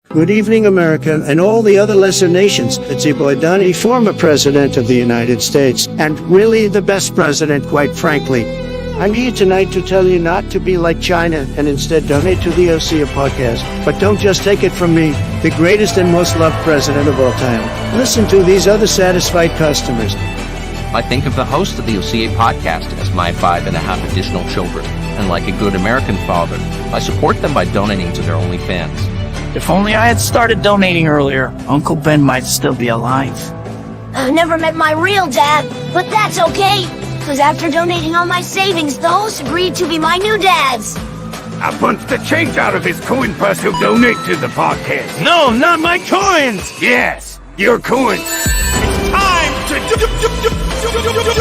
Good evening, America, and all the other lesser nations. It's your boy Donnie, former president of the United States, and really the best president, quite frankly. I'm here tonight to tell you not to be like China and instead donate to the OCA podcast. But don't just take it from me, the greatest and most loved president of all time. Listen to these other satisfied customers. I think of the host of the OCA podcast as my 5.5 additional children, and like a good American father, I support them by donating to their OnlyFans. If only I had started donating earlier, Uncle Ben might still be alive. I've never met my real dad, but that's okay. Because after donating all my savings, the host agreed to be my new dads. I punched the change out of his coin purse who'll donate to the podcast. No, not my coins! Yes, your coins. It's time to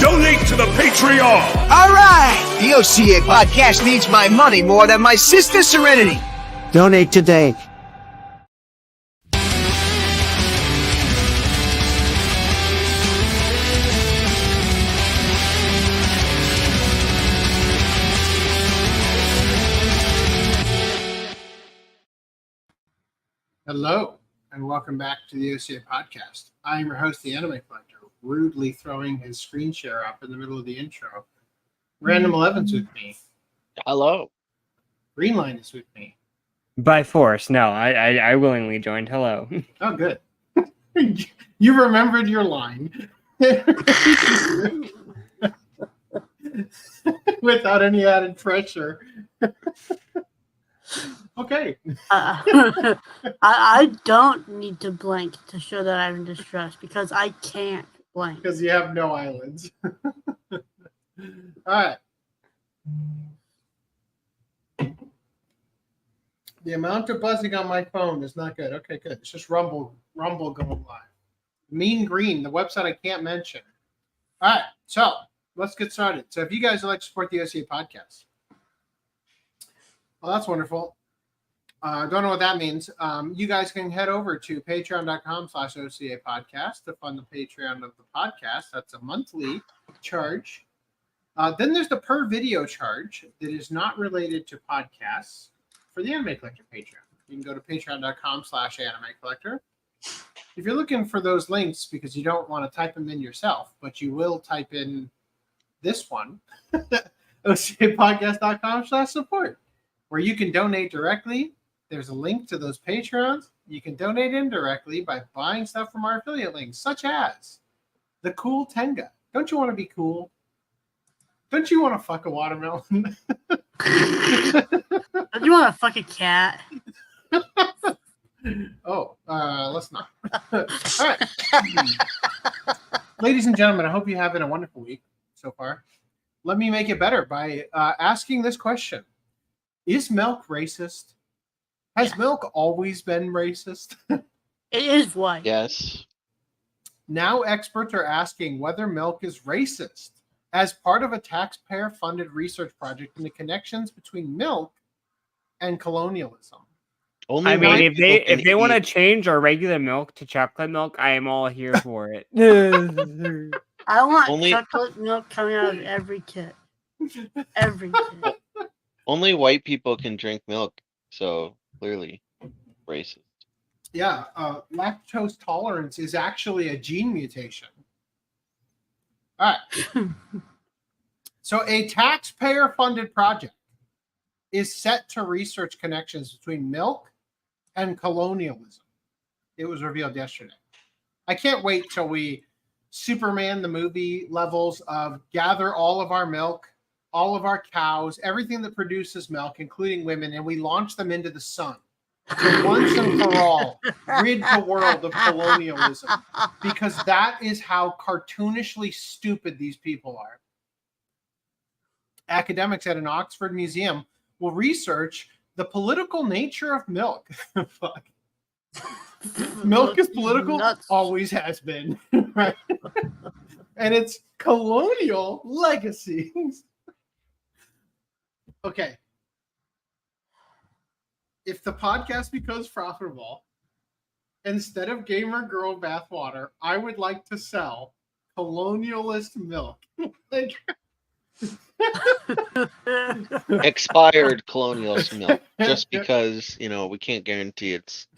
donate to the Patreon. All right, the OCA podcast needs my money more than my sister Serenity. Donate today. Hello, and welcome back to the OCA podcast. I am your host, the Anime Collector, rudely throwing his screen share up in the middle of the intro. Random 11's with me. Hello. Greenline is with me. By force, no. I willingly joined. Hello. Oh, good. You remembered your line. Without any added pressure. Okay. I don't need to blank to show that I'm in distress because I can't blank. Because you have no eyelids. All right. The amount of buzzing on my phone is not good. Okay, good. It's just Rumble going live. Mean Green, the website I can't mention. All right, so let's get started. So if you guys would like to support the OCA podcast, well, that's wonderful. Don't know what that means. You guys can head over to patreon.com/OCA podcast to fund the Patreon of the podcast. That's a monthly charge. Then there's the per video charge that is not related to podcasts for the Anime Collector Patreon. You can go to patreon.com/Anime Collector. If you're looking for those links because you don't want to type them in yourself, but you will type in this one, OCApodcast.com/support, where you can donate directly. There's a link to those Patreons. You can donate indirectly by buying stuff from our affiliate links, such as the Cool Tenga. Don't you want to be cool? Don't you want to fuck a watermelon? Don't you want to fuck a cat? Let's not. All right. Ladies and gentlemen, I hope you're having a wonderful week so far. Let me make it better by asking this question. Is milk racist? Has milk always been racist? It is white. Yes. Now experts are asking whether milk is racist as part of a taxpayer-funded research project in the connections between milk and colonialism. If they want to change our regular milk to chocolate milk, I am all here for it. I want chocolate milk coming out of every kid. Every kid. Only white people can drink milk, so clearly racist. Yeah, lactose tolerance is actually a gene mutation. All right. So a taxpayer-funded project is set to research connections between milk and colonialism. It was revealed yesterday. I can't wait till we Superman the movie levels of gather all of our milk, all of our cows, everything that produces milk, including women, and we launch them into the sun to once and for all rid the world of colonialism, because that is how cartoonishly stupid these people are. Academics at an Oxford museum will research the political nature of milk. Fuck. Milk is political, always has been, right? And its colonial legacies. Okay. If the podcast becomes profitable, instead of gamer girl bathwater, I would like to sell colonialist milk. Expired colonialist milk, just because, we can't guarantee it's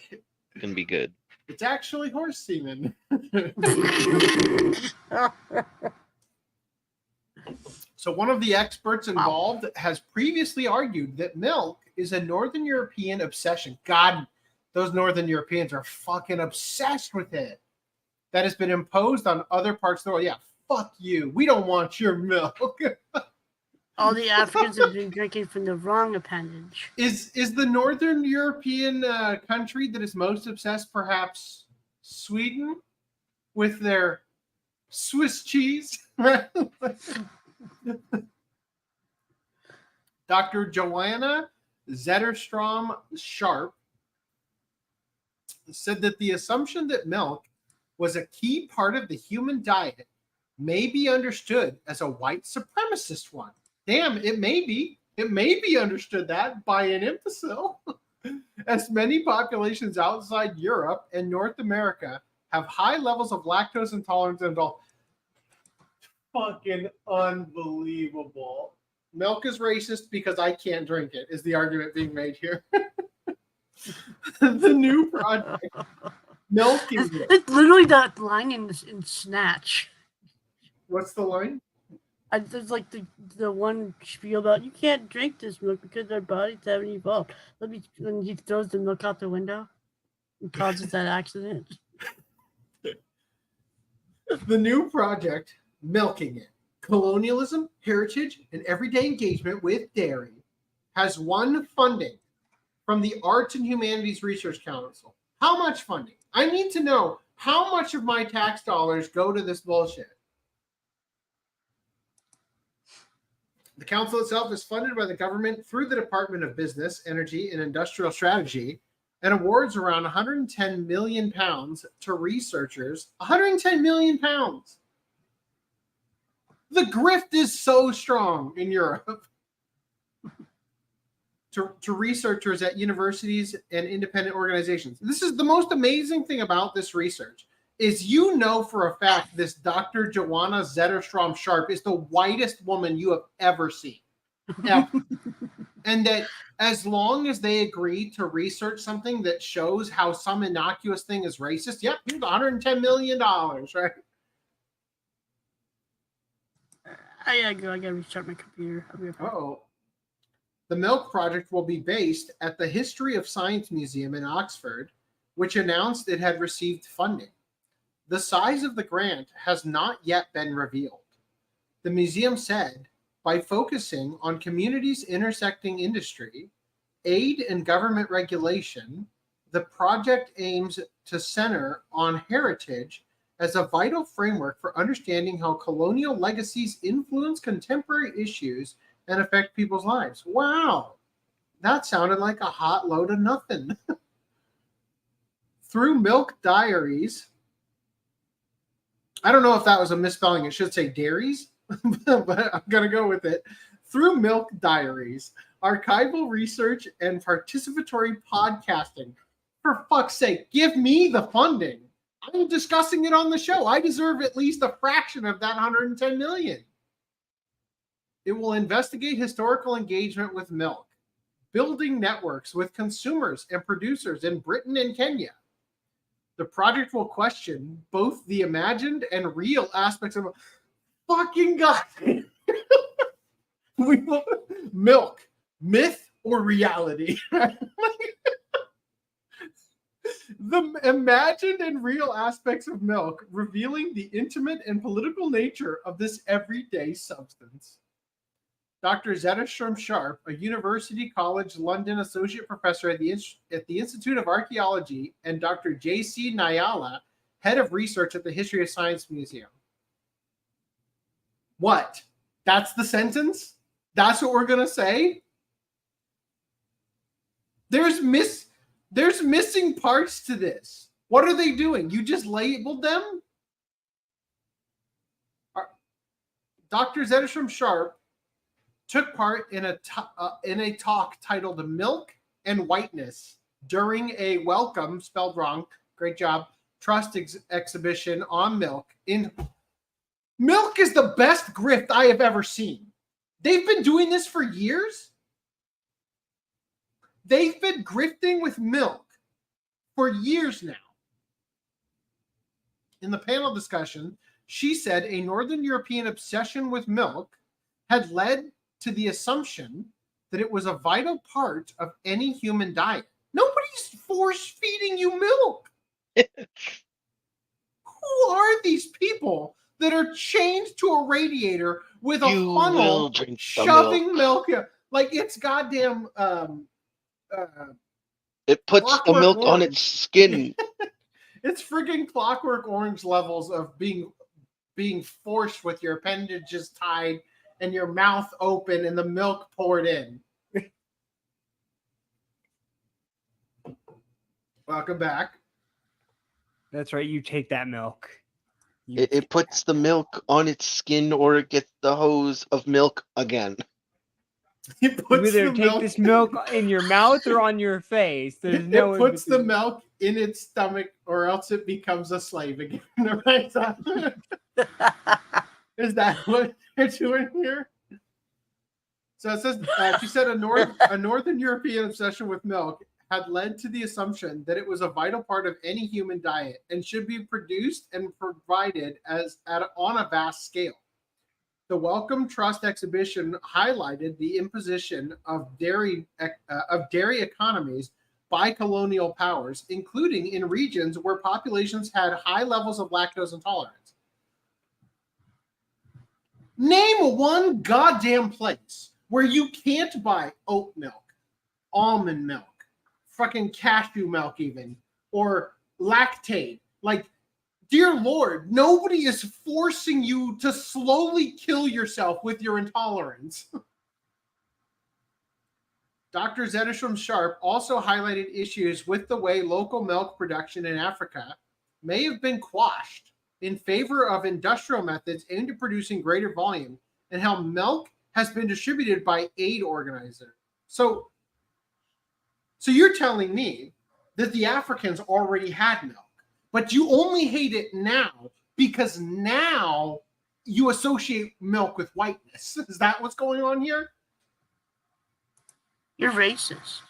can be good. It's actually horse semen. So one of the experts involved has previously argued that milk is a Northern European obsession. God, those Northern Europeans are fucking obsessed with it. That has been imposed on other parts of the world. Yeah, fuck you. We don't want your milk. All the Africans have been drinking from the wrong appendage. Is the Northern European country that is most obsessed perhaps Sweden with their Swiss cheese? Dr. Joanna Zetterstrom Sharp said that the assumption that milk was a key part of the human diet may be understood as a white supremacist one. Damn, it may be. It may be understood that by an imbecile. As many populations outside Europe and North America have high levels of lactose intolerance and all. Fucking unbelievable. Milk is racist because I can't drink it, is the argument being made here. The new project. Milk is It's literally that line in Snatch. What's the line? There's like the one spiel about you can't drink this milk because our bodies haven't evolved. When he throws the milk out the window and causes that accident. The new project, Milking It, Colonialism, Heritage, and Everyday Engagement with Dairy, has won funding from the Arts and Humanities Research Council. How much funding? I need to know how much of my tax dollars go to this bullshit. The council itself is funded by the government through the Department of Business, Energy, and Industrial Strategy, and awards around 110 million pounds to researchers. 110 million pounds. The grift is so strong in Europe. To researchers at universities and independent organizations. This is the most amazing thing about this research is you know for a fact this Dr. Joanna Zetterstrom Sharp is the whitest woman you have ever seen. Ever. And that as long as they agree to research something that shows how some innocuous thing is racist, yep, here's $110 million, right? I gotta restart my computer. Oh. The Milk Project will be based at the History of Science Museum in Oxford, which announced it had received funding. The size of the grant has not yet been revealed. The museum said, by focusing on communities intersecting industry, aid and government regulation, the project aims to center on heritage as a vital framework for understanding how colonial legacies influence contemporary issues and affect people's lives. Wow. That sounded like a hot load of nothing. Through Milk Diaries. I don't know if that was a misspelling. It should say dairies, but I'm going to go with it. Through Milk Diaries, archival research and participatory podcasting. For fuck's sake, give me the funding. I'm discussing it on the show. I deserve at least a fraction of that 110 million. It will investigate historical engagement with milk, building networks with consumers and producers in Britain and Kenya. The project will question both the imagined and real aspects of fucking God. Milk, myth or reality? The imagined and real aspects of milk, revealing the intimate and political nature of this everyday substance. Dr. Zetterstrom Sharp, a University College London associate professor at the Institute of Archaeology, and Dr. J.C. Nyala, head of research at the History of Science Museum. What? That's the sentence? That's what we're going to say? There's missing parts to this. What are they doing? You just labeled them? Dr. Zetterstrom Sharp took part in a talk titled Milk and Whiteness during a welcome, spelled wrong, great job, trust exhibition on milk. Milk is the best grift I have ever seen. They've been doing this for years. They've been grifting with milk for years now. In the panel discussion, she said a Northern European obsession with milk had led to the assumption that it was a vital part of any human diet. Nobody's force-feeding you milk. Who are these people that are chained to a radiator with a funnel shoving milk? Like it's goddamn... it puts the milk on its skin. It's freaking Clockwork Orange levels of being forced with your appendages tied and your mouth open and the milk poured in. Welcome back. That's right. You take that milk. It puts the milk on its skin, or it gets the hose of milk again. You either take this milk in your mouth or on your face. There's no. It puts the milk in its stomach, or else it becomes a slave again. Right? Is that what they're doing here? So it says she said a Northern European obsession with milk had led to the assumption that it was a vital part of any human diet and should be produced and provided on a vast scale. The Welcome Trust exhibition highlighted the imposition of dairy economies by colonial powers, including in regions where populations had high levels of lactose intolerance. Name one goddamn place where you can't buy oat milk, almond milk, fucking cashew milk even, or lactate. Like, dear Lord, nobody is forcing you to slowly kill yourself with your intolerance. Dr. Zetterstrom Sharp also highlighted issues with the way local milk production in Africa may have been quashed in favor of industrial methods aimed at producing greater volume, and how milk has been distributed by aid organizers. So you're telling me that the Africans already had milk, but you only hate it now because now you associate milk with whiteness. Is that what's going on here? You're racist.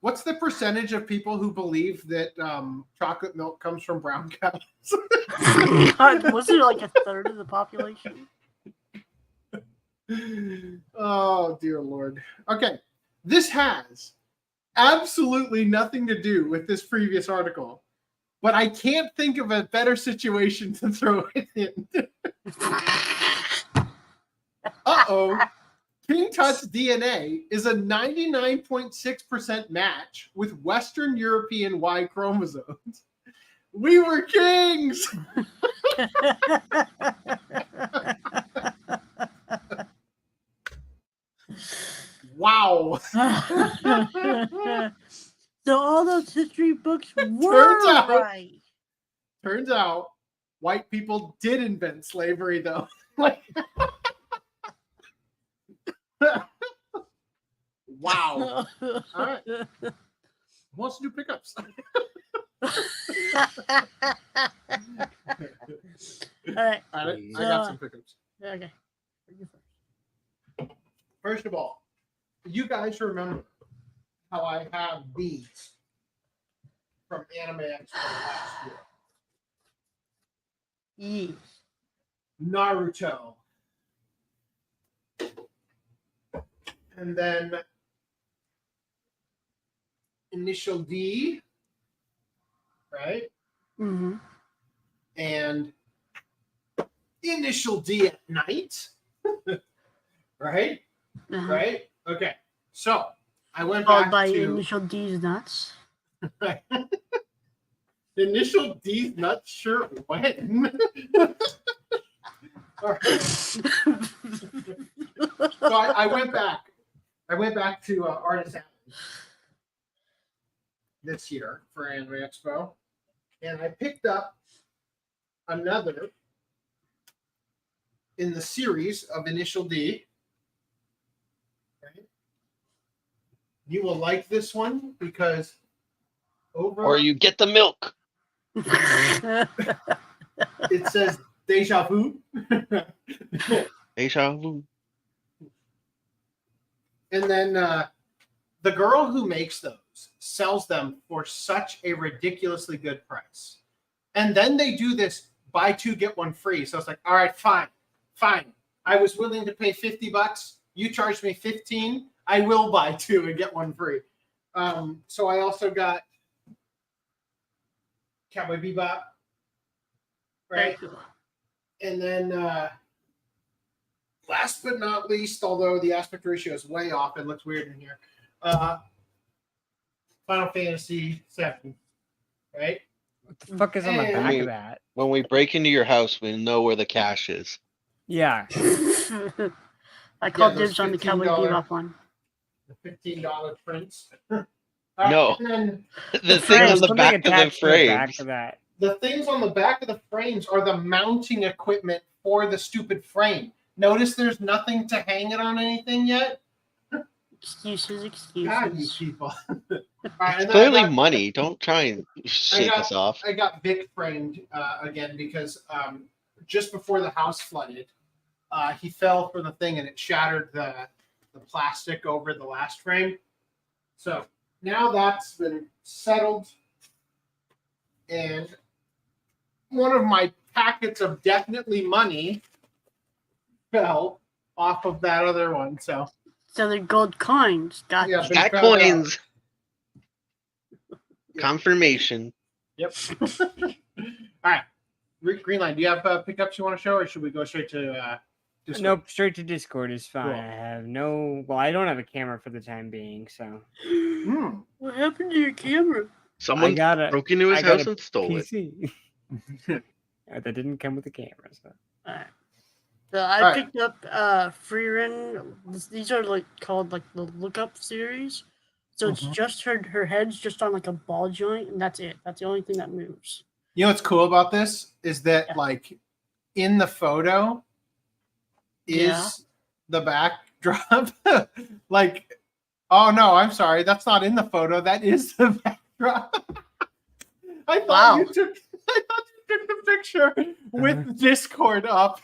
What's the percentage of people who believe that chocolate milk comes from brown cows? God, wasn't it like a third of the population? Oh, dear Lord. Okay. This has absolutely nothing to do with this previous article, but I can't think of a better situation to throw it in. Uh-oh. King Tut's DNA is a 99.6% match with Western European Y chromosomes. We were kings! Wow. So all those history books were right. Turns out white people did invent slavery, though. Like, wow. All right. Who wants to do pickups? All right. I got some pickups. Okay. First of all, you guys remember how I have these from Anime Expo last year? Yes. Naruto. And then Initial D, right? Mm-hmm. And Initial D at night, right? Uh-huh. Right? Okay. So I went Followed back by to Initial D's nuts. Initial D's nuts. Sure, when? All right. So I went back. I went back to Artist Alley this year for Anime Expo, and I picked up another in the series of Initial D. Right? You will like this one because Or you get the milk. It says Deja Vu. Deja vu. And then the girl who makes those sells them for such a ridiculously good price. And then they do this buy two, get one free. So it's like, all right, fine. I was willing to pay $50. You charged me 15. I will buy two and get one free. So I also got Cowboy Bebop, right? And then last but not least, although the aspect ratio is way off, it looks weird in here. Final Fantasy VII, right? What the fuck is on the back of that? When we break into your house, we know where the cash is. Yeah. I called dibs on the Cowboy Bebop one. The $15 prints. No. The thing on the back of the frames. The things on the back of the frames are the mounting equipment for the stupid frame. Notice there's nothing to hang it on anything yet. Excuses. God, you people. Right, Clearly money. Don't try and shake us off. I got Vic framed again because just before the house flooded, he fell for the thing and it shattered the plastic over the last frame. So now that's been settled. And one of my packets of definitely money fell off of that other one. So they're gold coins. Got yeah, cat coins. Confirmation. Yep. All right. Greenline, do you have pickups you want to show, or should we go straight to Discord? Nope, straight to Discord is fine. Cool. I have I don't have a camera for the time being, so. What happened to your camera? Someone broke into his house and stole PC. That didn't come with the camera, so. All right. So I picked up Free Run. These are called the Lookup series. So it's just her head's just on a ball joint, and that's it. That's the only thing that moves. You know what's cool about this is that in the photo is the backdrop. Oh no, I'm sorry, that's not in the photo. That is the backdrop. I thought you took the picture with Discord up.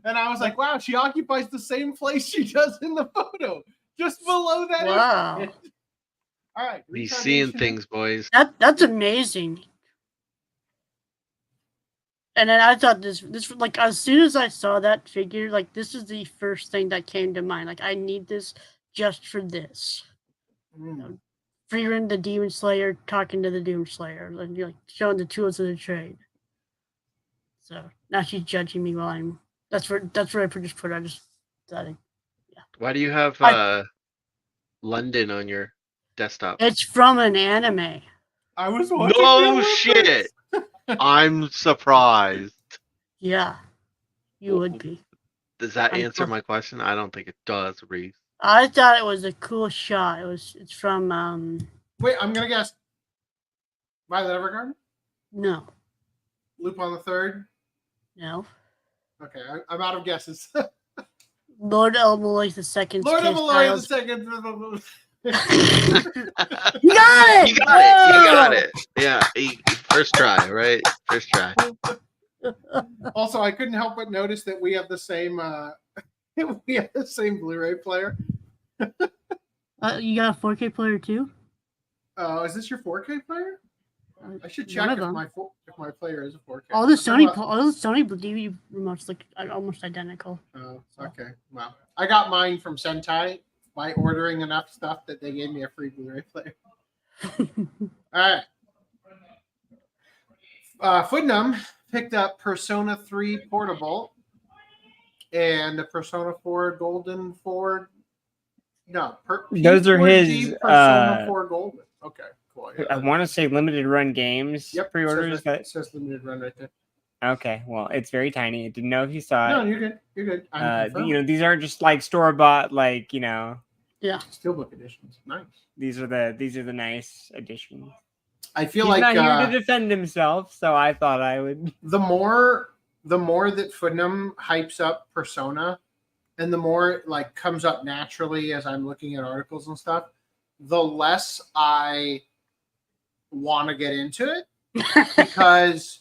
And I was like, wow, she occupies the same place she does in the photo. Just below that. Wow. All right. He's seeing things, boys. That's amazing. And then I thought this as soon as I saw that figure, this is the first thing that came to mind. I need this just for this. Free Run the Demon Slayer talking to the Doom Slayer, and showing the tools of the trade. So now she's judging me while I'm. That's where I just put. I just thought. Why do you have London on your desktop? It's from an anime. I was watching. No shit. I'm surprised. Yeah, you would be. Does that answer my question? I don't think it does, Reese. I thought it was a cool shot. It's from Wait, I'm gonna guess. Violet Evergarden? No. Loop on the Third? No. Okay, I'm out of guesses. Lord Elmaloy the Second. Lord Elmaloy the Second. You got it! You got it. Yeah, first try, right? First try. Also, I couldn't help but notice that we have the same Blu-ray player. You got a 4K player too? Is this your 4K player? I should check if my player is a 4K. All the Sony DVD remotes look almost identical. Oh, okay. Wow. I got mine from Sentai by ordering enough stuff that they gave me a free Blu-ray player. All right. Footnum picked up Persona 3 Portable and the Persona 4 Golden Ford. No, those are his Persona 4 Golden. Okay, cool. Yeah. I want to say limited run games pre-orders. It says limited run right there. Okay, well, it's very tiny. I didn't know if you saw it. No, you're good. You're good. These aren't just store bought, Yeah. Steelbook editions. Nice. These are the nice editions. I feel He's like not here to defend himself, so I thought I would. The more that Footnum hypes up Persona, and the more it comes up naturally as I'm looking at articles and stuff, the less I want to get into it because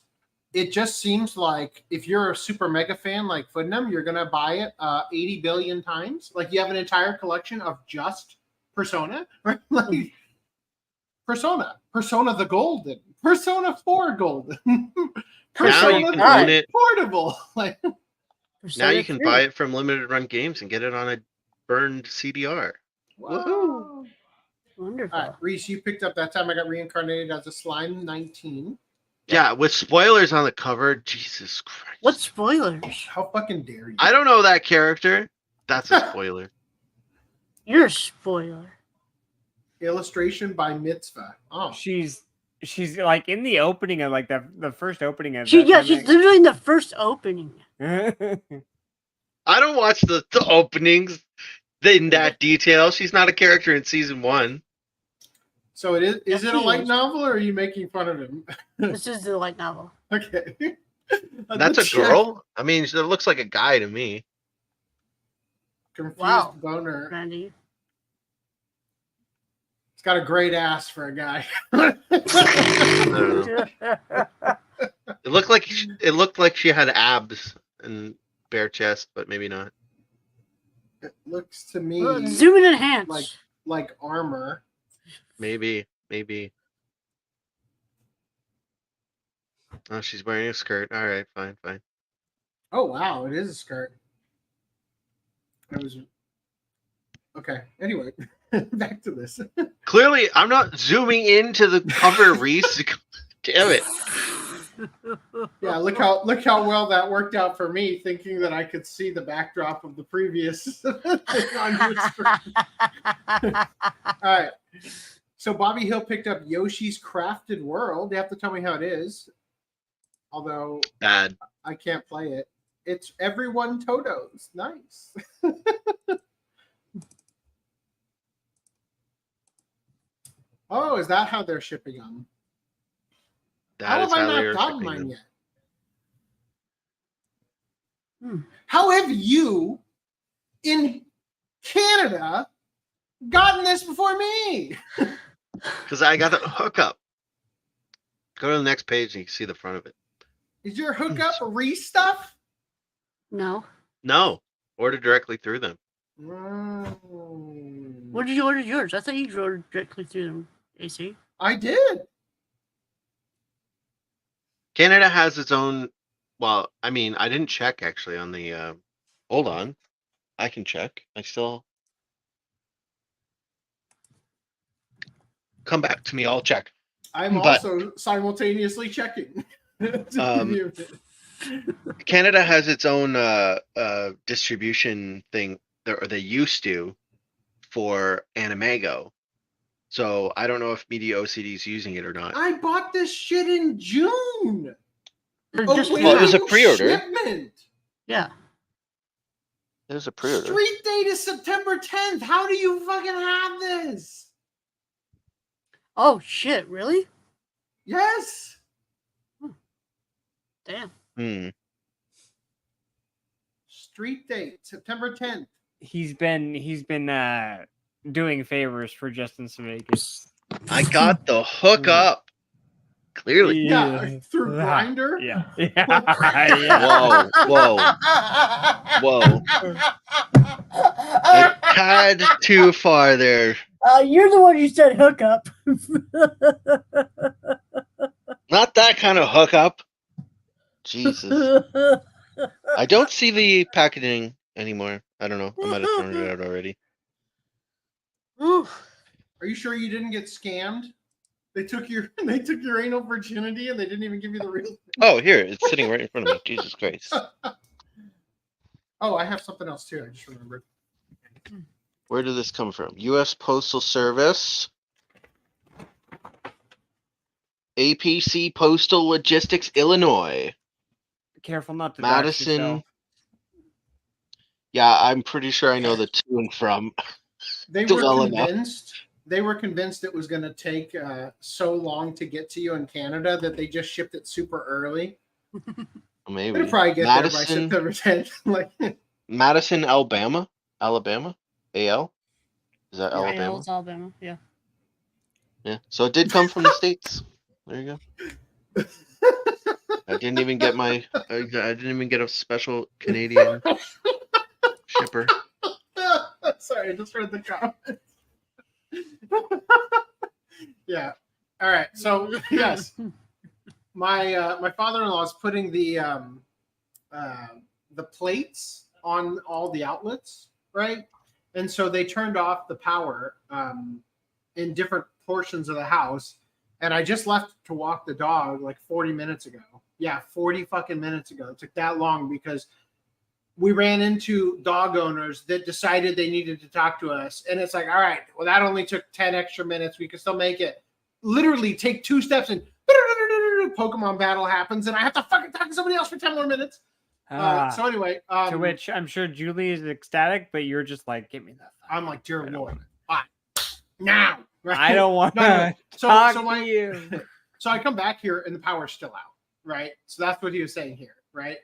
it just seems like if you're a super mega fan like Footnum, you're gonna buy it 80 billion times. You have an entire collection of just Persona, right? Like Persona the Golden, Persona 4 Golden, Persona you can own it. Portable. Like now you can buy it from Limited Run Games and get it on a burned CDR. wow. Wonderful. All right, Reese, you picked up That Time I Got Reincarnated as a Slime 19. Yeah, with spoilers on the cover. Jesus Christ. What spoilers? How fucking dare you? I don't know that character. That's a spoiler. You're a spoiler. Illustration by Mitzvah. Oh, She's like in the opening of like the first opening of. She's literally in the first opening. I don't watch the openings in that detail. She's not a character in season 1. so it is. Is it a light novel, or are you making fun of him? This is the light novel. Okay. That's a girl. I mean, it looks like a guy to me. Confused boner. Randy. It's got a great ass for a guy. I don't know. It looked like she had abs and bare chest, but maybe not. It looks to me Zoom and enhance. like armor. Maybe. Oh, she's wearing a skirt. All right, fine. Oh wow, it is a skirt. I was okay. Anyway, back to this. Clearly, I'm not zooming into the cover, Reese. Damn it. Yeah, look how well that worked out for me, thinking that I could see the backdrop of the previous thing on your screen. All right. So Bobby Hill picked up Yoshi's Crafted World. You have to tell me how it is. Although Bad. I can't play it. It's Everyone Toto's. Nice. Oh, is that how they're shipping them? How have I not gotten mine yet? How have you in Canada gotten this before me? Because I got the hookup. Go to the next page and you can see the front of it. Is your hookup Reese stuff? No. No. Order directly through them. Where did you order yours? I thought you ordered directly through them, AC. I did. Canada has its own. Well, I mean, I didn't check actually on the. Hold on, I can check. I still. Come back to me. I'll check. I'm also simultaneously checking. Canada has its own distribution thing, or they used to, for Animago. So I don't know if Media OCD is using it or not. I bought this shit in June. Well, it was a pre-order. Shipment. Yeah. It was a pre-order. Street date is September 10th. How do you fucking have this? Oh shit! Really? Yes. Damn. Street date September 10th. He's been doing favors for Justin Sudeikis. I got the hookup. Clearly. Yeah, through Grindr. Yeah. Whoa. A tad too far there. You're the one who said hookup. Not that kind of hookup. Jesus. I don't see the packaging anymore. I don't know. I might have thrown it out already. Are you sure you didn't get scammed? They took your anal virginity and they didn't even give you the real thing. Oh, here. It's sitting right in front of me. Jesus Christ. Oh, I have something else too. I just remembered. Where did this come from? U.S. Postal Service. APC Postal Logistics, Illinois. Careful not to Madison. Yeah, I'm pretty sure I know the to and from. They were convinced it was going to take so long to get to you in Canada that they just shipped it super early. Maybe. It'll probably get there by September 10th. Madison, Alabama. AL? Is that Alabama? AL is Alabama, yeah. Yeah. So it did come from the States. There you go. I didn't even get a special Canadian shipper. Sorry, I just read the comments. Yeah. All right. So yes, my father-in-law is putting the plates on all the outlets, right? And so they turned off the power in different portions of the house. And I just left to walk the dog like 40 minutes ago. Yeah, 40 fucking minutes ago. It took that long because we ran into dog owners that decided they needed to talk to us. And it's like, all right, well, that only took 10 extra minutes. We can still make it. Literally take 2 steps and Pokemon battle happens. And I have to fucking talk to somebody else for 10 more minutes. So anyway. To which I'm sure Julie is ecstatic, but you're just like, give me that. I'm like, dear Lord. Now. Right? I don't want to talk to you. So I come back here and the power's still out, right? So that's what he was saying here, right?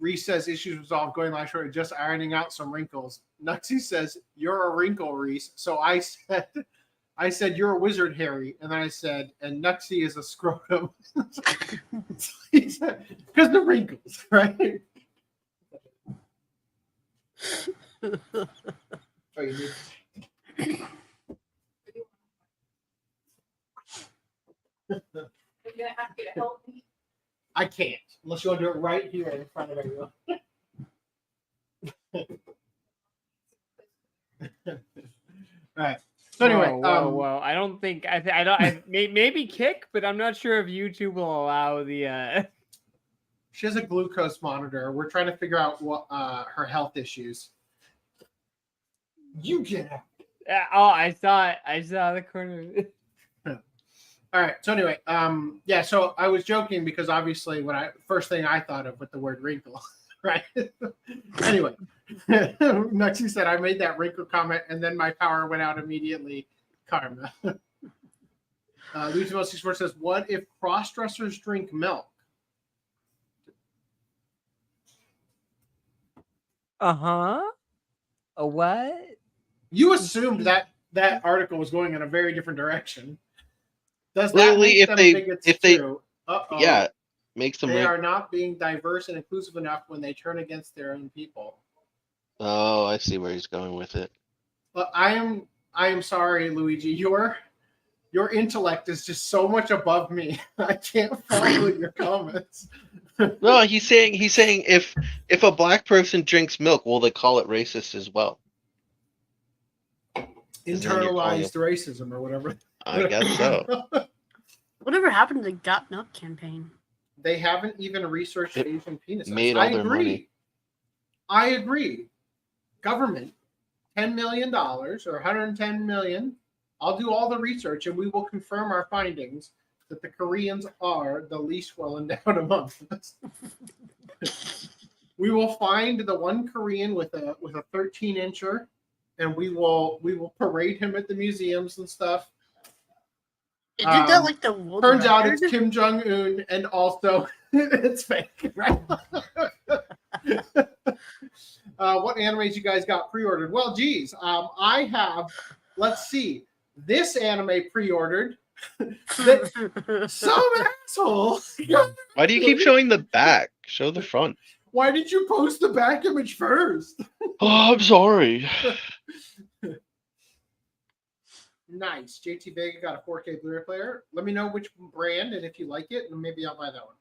Reese says issues resolved, going live short, just ironing out some wrinkles. Nuxie says you're a wrinkle, Reese. So I said you're a wizard, Harry, and then I said, and Nuxie is a scrotum. Because the wrinkles, right? Oh, you need. You're gonna have to help me. I can't unless you want to do it right here in front of everyone. All right. So anyway, whoa. I don't think I don't. Maybe kick, but I'm not sure if YouTube will allow the. She has a glucose monitor. We're trying to figure out what her health issues. You get out. Oh, I saw the corner. All right. So anyway, yeah. So I was joking because obviously first thing I thought of with the word wrinkle, right? Anyway, Nuxie said I made that wrinkle comment and then my power went out immediately. Karma. Luigi Most Sports says, "What if cross-dressers drink milk?" A what? You assumed that article was going in a very different direction. Does that Literally, make them think it's true? Yeah, makes them. They are not being diverse and inclusive enough when they turn against their own people. Oh, I see where he's going with it. But I am sorry, Luigi. Your intellect is just so much above me. I can't follow your comments. No, he's saying if a black person drinks milk, will they call it racist as well? Internalized racism or whatever. I guess so. Whatever happened to the Got Milk campaign? They haven't even researched Asian penis. Made all their money. I agree. Government, $10 million or 110 million. I'll do all the research and we will confirm our findings that the Koreans are the least well endowed among us. We will find the one Korean with a 13-incher, and we will parade him at the museums and stuff. It did that like the world turns out record? it's Kim Jong-un, and also it's fake, right? What animes you guys got pre-ordered? Well, geez, I have. Let's see. This anime pre-ordered. Some asshole. Why do you keep showing the back? Show the front. Why did you post the back image first? Oh, I'm sorry. Nice. JT Vega got a 4K Blu-ray player. Let me know which brand and if you like it, and maybe I'll buy that one.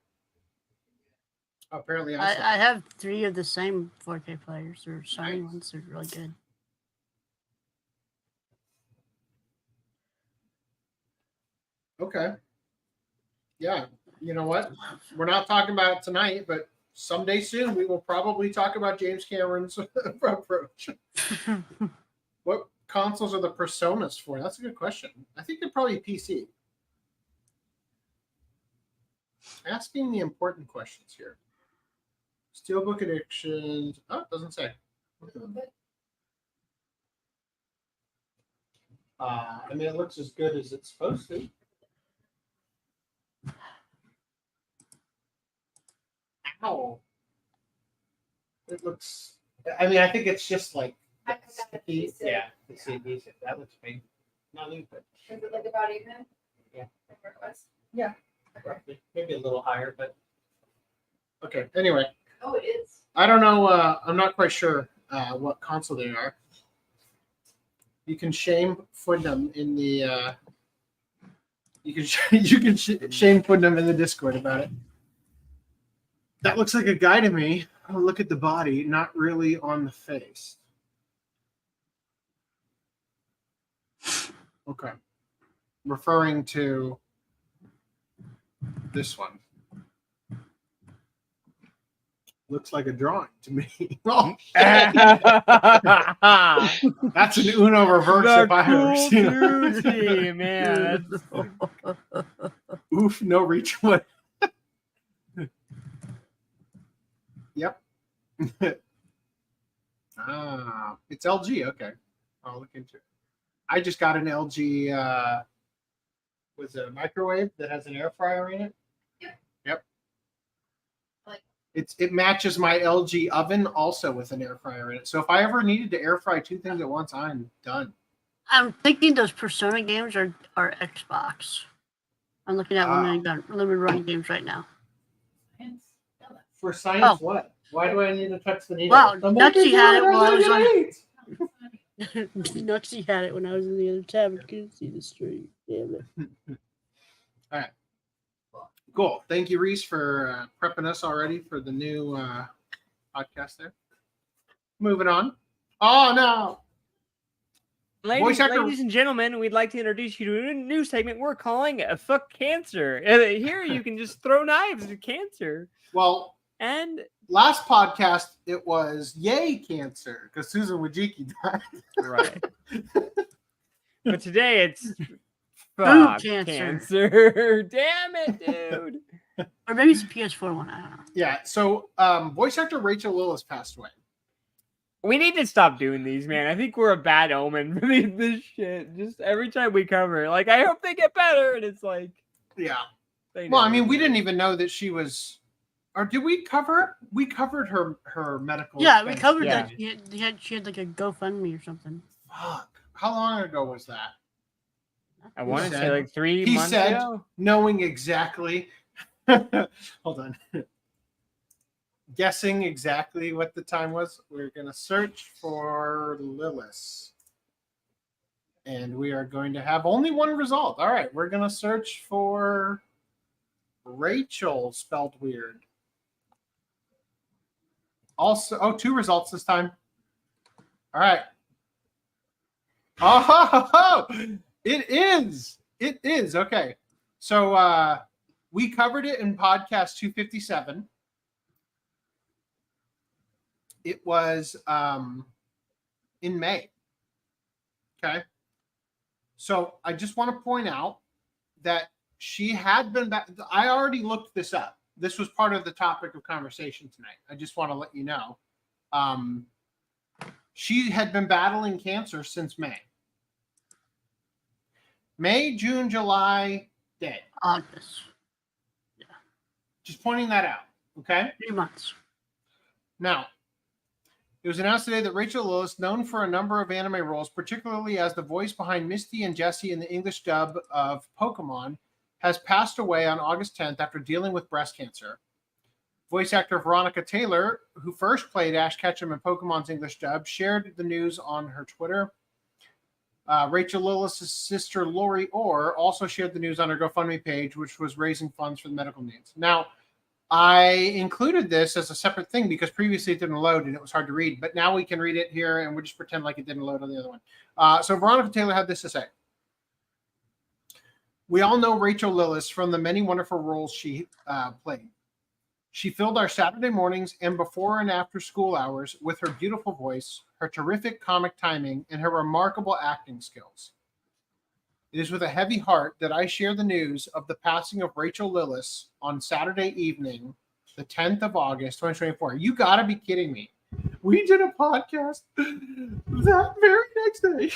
Apparently, I have 3 of the same 4K players. They're shiny ones. They're really good. Okay. Yeah. You know what? We're not talking about it tonight, but someday soon we will probably talk about James Cameron's approach. What consoles are the personas for? That's a good question. I think they're probably PC. Asking the important questions here. Steelbook addictions. Oh, it doesn't say. I mean, it looks as good as it's supposed to. Ow. It looks. I mean, I think it's just like. Yeah, it's decent. That looks big. Not new, but. Is it like about even? Yeah. Yeah. Roughly. Maybe a little higher, but. Okay. Anyway. Oh, it is. I don't know. I'm not quite sure what console they are. You can shame Footnum in the. You can shame Footnum in the Discord about it. That looks like a guy to me. Oh, look at the body, not really on the face. Okay. Referring to this one. Looks like a drawing to me. Oh, that's an Uno reverse if I ever seen it. Man. Oof, no reach. Yep. It's LG. Okay. I'll look into it. I just got an LG with a microwave that has an air fryer in it. Yep. It matches my LG oven also with an air fryer in it. So if I ever needed to air fry two things at once, I'm done. I'm thinking those Persona games are Xbox. I'm looking at limited running games right now. For science, what? Why do I need to touch the needle? Wow, Nuxie had it while I was on. Nuxie had it when I was in the other tab. I couldn't see the stream. Damn it. All right. Cool. Thank you, Reese, for prepping us already for the new podcast there. Moving on. Oh, no. Ladies and gentlemen, we'd like to introduce you to a new segment we're calling Fuck Cancer. Here you can just throw knives at cancer. Well, and last podcast, it was Yay Cancer, because Susan Wojcicki died. Right. But today it's Fuck cancer. Damn it, dude. Or maybe it's a PS4 one. I don't know. Yeah. So, voice actor Rachael Lillis passed away. We need to stop doing these, man. I think we're a bad omen for this shit. Just every time we cover it, like, I hope they get better, and it's like, yeah. Well, I mean, we didn't even know that she was. Or did we cover? We covered her medical. Yeah, expense. we covered that. She had like a GoFundMe or something. Fuck. How long ago was that? I want to say like 3 he months said, ago. Knowing exactly. Hold on. Guessing exactly what the time was. We're going to search for Lillis. And we are going to have only one result. All right. We're going to search for Rachael, spelled weird. Also, 2 results this time. All right. Oh, it is. It is. Okay. So we covered it in podcast 257. It was in May. Okay. So I just want to point out that she had been back. I already looked this up. This was part of the topic of conversation tonight. I just want to let you know. She had been battling cancer since May. May, June, July, dead. August. Yeah. Just pointing that out. Okay. 3 months. Now, it was announced today that Rachael Lillis, known for a number of anime roles, particularly as the voice behind Misty and Jessie in the English dub of Pokemon, has passed away on August 10th after dealing with breast cancer. Voice actor Veronica Taylor, who first played Ash Ketchum in Pokemon's English dub, shared the news on her Twitter. Rachael Lillis' sister Lori Orr also shared the news on her GoFundMe page, which was raising funds for the medical needs. Now, I included this as a separate thing because previously it didn't load and it was hard to read, but now we can read it here and we'll just pretend like it didn't load on the other one. So Veronica Taylor had this to say. We all know Rachael Lillis from the many wonderful roles she played. She filled our Saturday mornings and before and after school hours with her beautiful voice, her terrific comic timing, and her remarkable acting skills. It is with a heavy heart that I share the news of the passing of Rachael Lillis on Saturday evening, the 10th of August, 2024. You got to be kidding me. We did a podcast that very next day.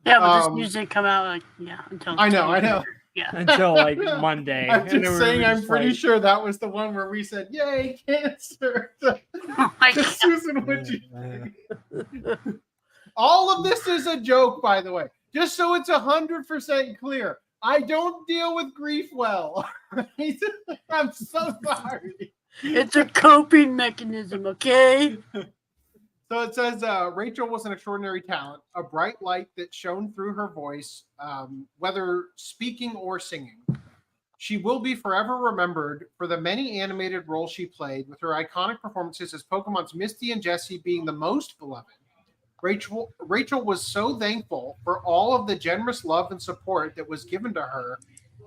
Yeah, but this news didn't come out until I know. Yeah. Until like Monday. I'm just saying, I'm pretty sure that was the one where we said, "Yay, cancer!" to Susan Wojcicki. All of this is a joke, by the way. Just so it's 100% clear, I don't deal with grief well. I'm so sorry. It's a coping mechanism, okay? So it says Rachael was an extraordinary talent, a bright light that shone through her voice, whether speaking or singing. She will be forever remembered for the many animated roles she played, with her iconic performances as Pokemon's Misty and Jessie being the most beloved. Rachael was so thankful for all of the generous love and support that was given to her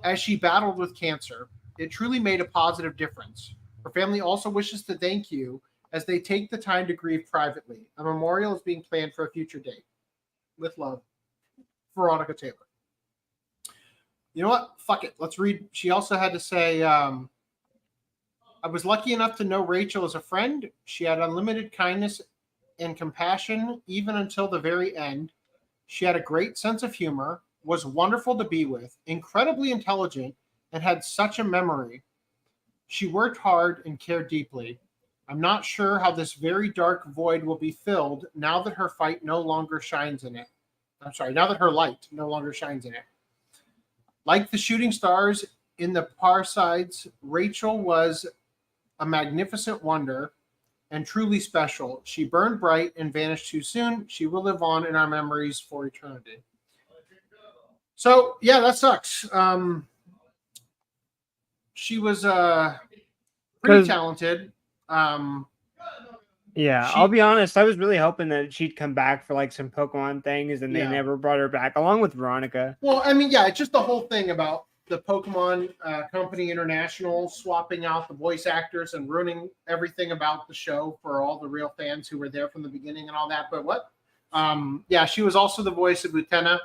as she battled with cancer. It truly made a positive difference. Her family also wishes to thank you as they take the time to grieve privately. A memorial is being planned for a future date. With love, Veronica Taylor. You know what? Fuck it. Let's read. She also had to say, I was lucky enough to know Rachael as a friend. She had unlimited kindness and compassion even until the very end. She had a great sense of humor, was wonderful to be with, incredibly intelligent, and had such a memory. She worked hard and cared deeply. I'm not sure how this very dark void will be filled now that her fight no longer shines in it. I'm sorry, now that her light no longer shines in it. Like the shooting stars in the Paralyzed, Rachael was a magnificent wonder and truly special. She burned bright and vanished too soon. She will live on in our memories for eternity. So, yeah, that sucks. She was pretty talented. Yeah, I'll be honest. I was really hoping that she'd come back for like some Pokemon things, and they never brought her back, along with Veronica. Well, I mean, yeah, it's just the whole thing about the Pokemon Company International swapping out the voice actors and ruining everything about the show for all the real fans who were there from the beginning and all that. But what? Yeah, she was also the voice of Utena.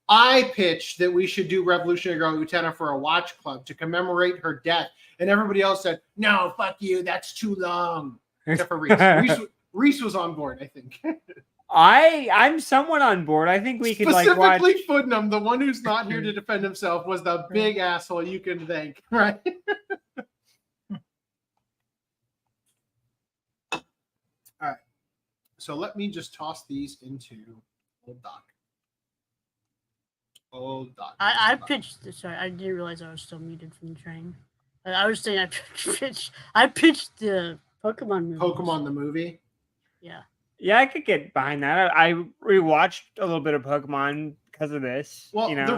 I pitched that we should do Revolutionary Girl Utena for a watch club to commemorate her death, and everybody else said, "No, fuck you, that's too long." Except for Reese. Reese was on board, I think. I'm somewhat on board. I think we could like watch. Specifically, Footnum, the one who's not here to defend himself, was the big asshole you can thank, right? All right. So let me just toss these into old Doc. Old Doc. I pitched this. Sorry, I didn't realize I was still muted from the train. I was saying I pitched the Pokemon movie. Pokemon the movie? Yeah. Yeah, I could get behind that. I rewatched a little bit of Pokemon because of this. Well, you know? the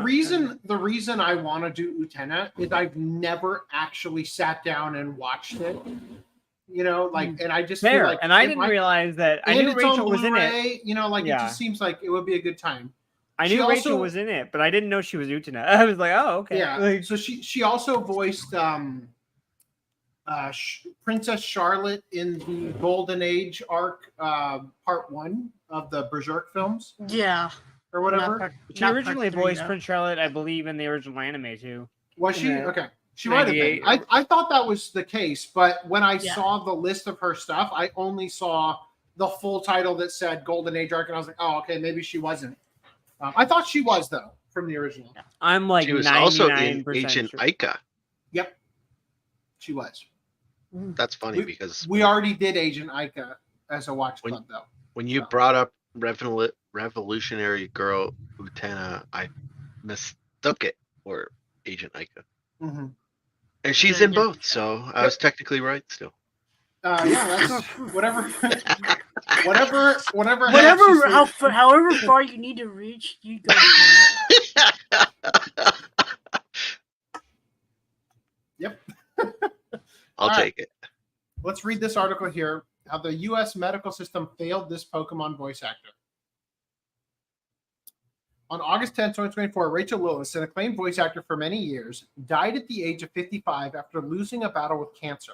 reason I want to do Utena is I've never actually sat down and watched it. You know, like, and I just feel like, and I didn't realize that. I knew Rachael was in it. You know, like it just seems like it would be a good time. I knew Rachael was in it, but I didn't know she was Utena. I was like, oh, okay. Yeah. Like, so she also voiced Princess Charlotte in the Golden Age arc, part 1 of the Berserk films. Yeah. Or whatever. She originally voiced Prince Charlotte, I believe, in the original anime too. Was she? Okay. She might have been. I thought that was the case, but when I saw the list of her stuff, I only saw the full title that said Golden Age arc, and I was like, oh, okay, maybe she wasn't. I thought she was, though, from the original. I'm like 99% she was also in Agent Aika. Yep. She was. That's funny because we already did Agent Aika as a watch club, though. When you brought up Revolutionary Girl Utena, I mistook it for Agent Aika. Mm-hmm. And she's in both, so I was technically right still. Yeah, that's whatever. However far you need to reach, you go. Yep. I'll take it. Let's read this article here. How the U.S. medical system failed this Pokemon voice actor. On August 10, 2024, Rachael Lillis, an acclaimed voice actor for many years, died at the age of 55 after losing a battle with cancer.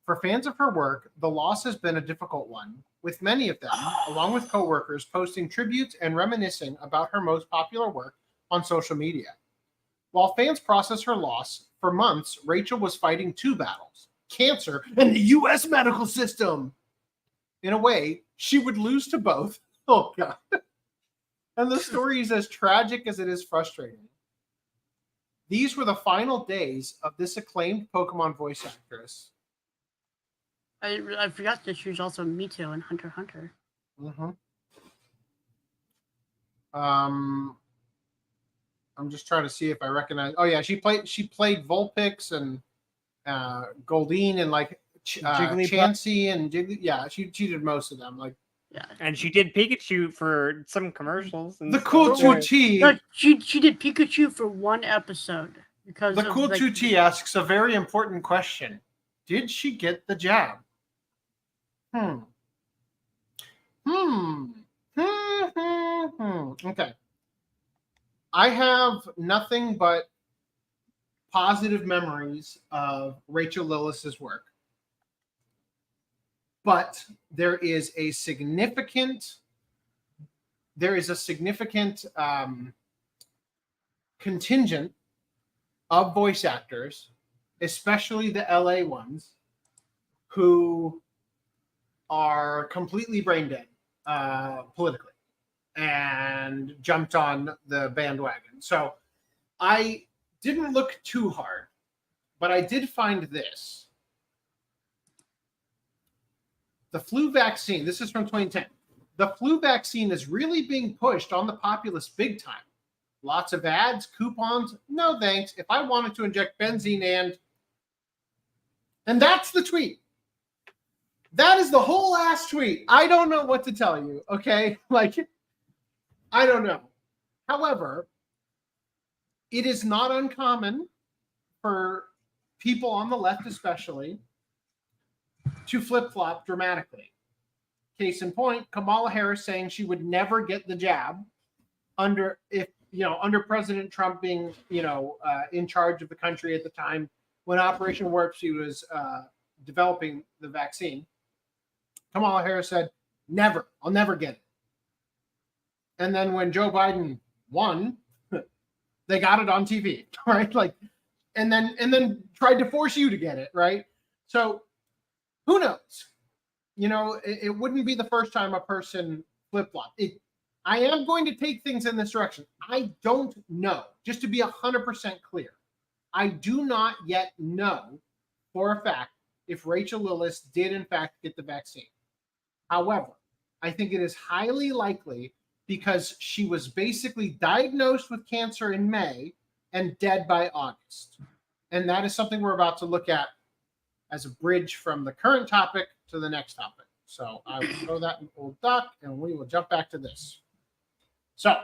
For fans of her work, the loss has been a difficult one, with many of them, along with coworkers, posting tributes and reminiscing about her most popular work on social media. While fans process her loss, for months, Rachael was fighting 2 battles, cancer and the U.S. medical system. In a way, she would lose to both. Oh, God. And the story is as tragic as it is frustrating. These were the final days of this acclaimed Pokemon voice actress. I forgot that she was also Mito in Hunter x Hunter. Mm-hmm. I'm just trying to see if I recognize. Oh yeah, she played Vulpix and Goldeen and like Jigglypuff. Chansey and Jiggly. Yeah, she did most of them. Like, Yeah. And she did Pikachu for some commercials. And the stuff. Cool 2T. No, she did Pikachu for one episode because The of, Cool like, 2T asks a very important question. Did she get the jab? Okay. I have nothing but positive memories of Rachael Lillis's work. But there is a significant contingent of voice actors, especially the LA ones, who are completely brain dead politically and jumped on the bandwagon. So I didn't look too hard, but I did find this. The flu vaccine, this is from 2010. The flu vaccine is really being pushed on the populace big time. Lots of ads, coupons. No thanks. If I wanted to inject benzene and that's the tweet. That is the whole ass tweet. I don't know what to tell you, okay? Like, I don't know. However, it is not uncommon for people on the left especially to flip-flop dramatically. Case in point, Kamala Harris saying she would never get the jab under President Trump being, in charge of the country at the time when Operation Warp Speed was developing the vaccine. Kamala Harris said, never, I'll never get it. And then when Joe Biden won, they got it on TV, right? Like, and then tried to force you to get it, right? So who knows? It wouldn't be the first time a person flip-flopped. I am going to take things in this direction. I don't know. Just to be 100% clear, I do not yet know for a fact if Rachael Lillis did in fact get the vaccine. However, I think it is highly likely because she was basically diagnosed with cancer in May and dead by August. And that is something we're about to look at as a bridge from the current topic to the next topic. So I will throw that in old duck and we will jump back to this. So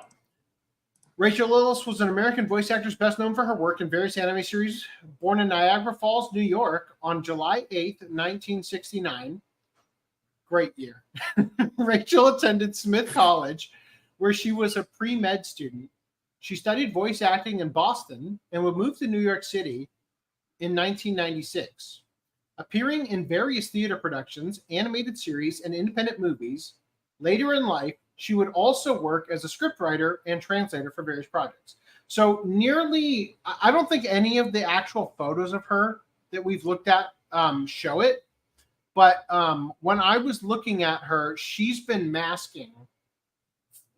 Rachael Lillis was an American voice actress best known for her work in various anime series. Born in Niagara Falls, New York on July 8th, 1969. Great year. Rachael attended Smith College, where she was a pre-med student. She studied voice acting in Boston and would move to New York City in 1996. Appearing in various theater productions, animated series, and independent movies, later in life, she would also work as a scriptwriter and translator for various projects. So I don't think any of the actual photos of her that we've looked at show it. But when I was looking at her, she's been masking.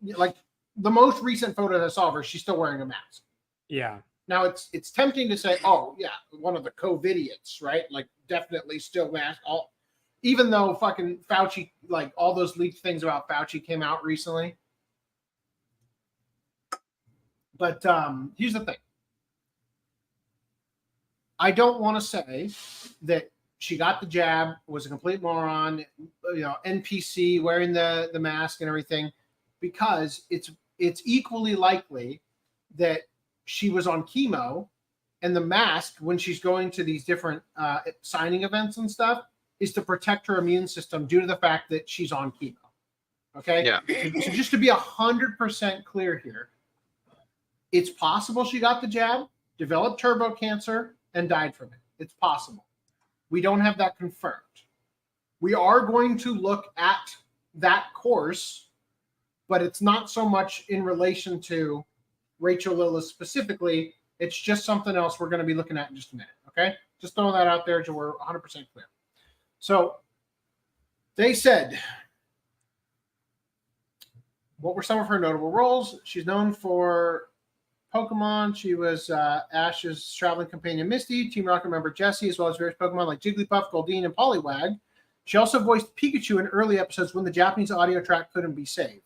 Like the most recent photo I saw of her, she's still wearing a mask. Yeah. Now it's tempting to say, oh yeah, one of the COVIDiots, right? Like definitely still masked. Even though fucking Fauci, like all those leaked things about Fauci came out recently. But here's the thing. I don't want to say that she got the jab, was a complete moron, NPC, wearing the mask and everything, because it's equally likely that she was on chemo, and the mask, when she's going to these different signing events and stuff, is to protect her immune system due to the fact that she's on chemo. Okay? Yeah. So just to be 100% clear here, it's possible she got the jab, developed turbo cancer, and died from it. It's possible. We don't have that confirmed. We are going to look at that course, but it's not so much in relation to Rachael Lillis specifically. It's just something else we're going to be looking at in just a minute. Okay? Just throw that out there so we're 100% clear. So they said, what were some of her notable roles? She's known for Pokemon. She was Ash's traveling companion Misty, Team Rocket member Jessie, as well as various Pokemon like Jigglypuff, Goldeen, and Poliwag. She also voiced Pikachu in early episodes when the Japanese audio track couldn't be saved.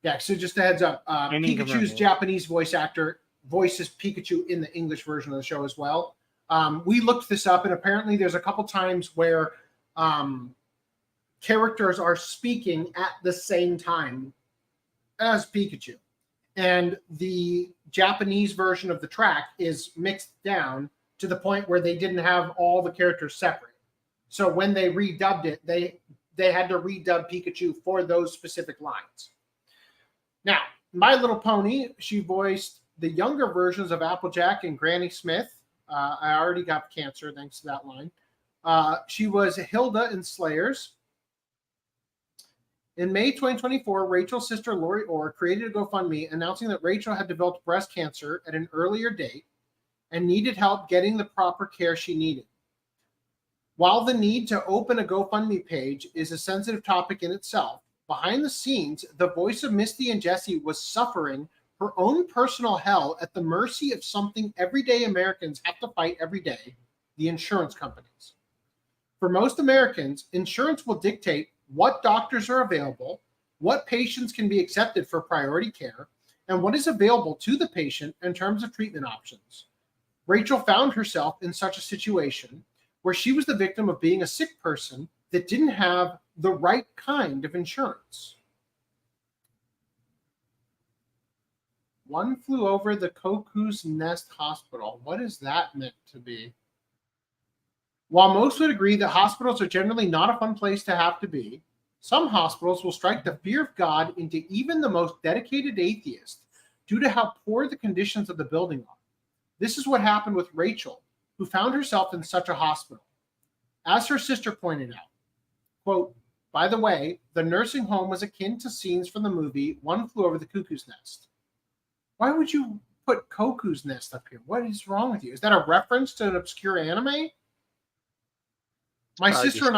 Yeah, so just a heads up. Pikachu's Japanese voice actor voices Pikachu in the English version of the show as well. We looked this up, and apparently there's a couple times where characters are speaking at the same time as Pikachu. And the Japanese version of the track is mixed down to the point where they didn't have all the characters separate. So when they redubbed it, they had to redub Pikachu for those specific lines. Now, My Little Pony, she voiced the younger versions of Applejack and Granny Smith. I already got cancer thanks to that line. She was Hilda in Slayers. In May 2024, Rachel's sister Lori Orr created a GoFundMe announcing that Rachel had developed breast cancer at an earlier date and needed help getting the proper care she needed. While the need to open a GoFundMe page is a sensitive topic in itself, behind the scenes, the voice of Misty and Jesse was suffering her own personal hell at the mercy of something everyday Americans have to fight every day, the insurance companies. For most Americans, insurance will dictate what doctors are available, what patients can be accepted for priority care, and what is available to the patient in terms of treatment options. Rachel found herself in such a situation where she was the victim of being a sick person that didn't have the right kind of insurance. One flew over the Cuckoo's Nest Hospital. What is that meant to be? While most would agree that hospitals are generally not a fun place to have to be, some hospitals will strike the fear of God into even the most dedicated atheist due to how poor the conditions of the building are. This is what happened with Rachel, who found herself in such a hospital. As her sister pointed out, quote, by the way, the nursing home was akin to scenes from the movie One Flew Over the Cuckoo's Nest. Why would you put Cuckoo's Nest up here? What is wrong with you? Is that a reference to an obscure anime? My sister and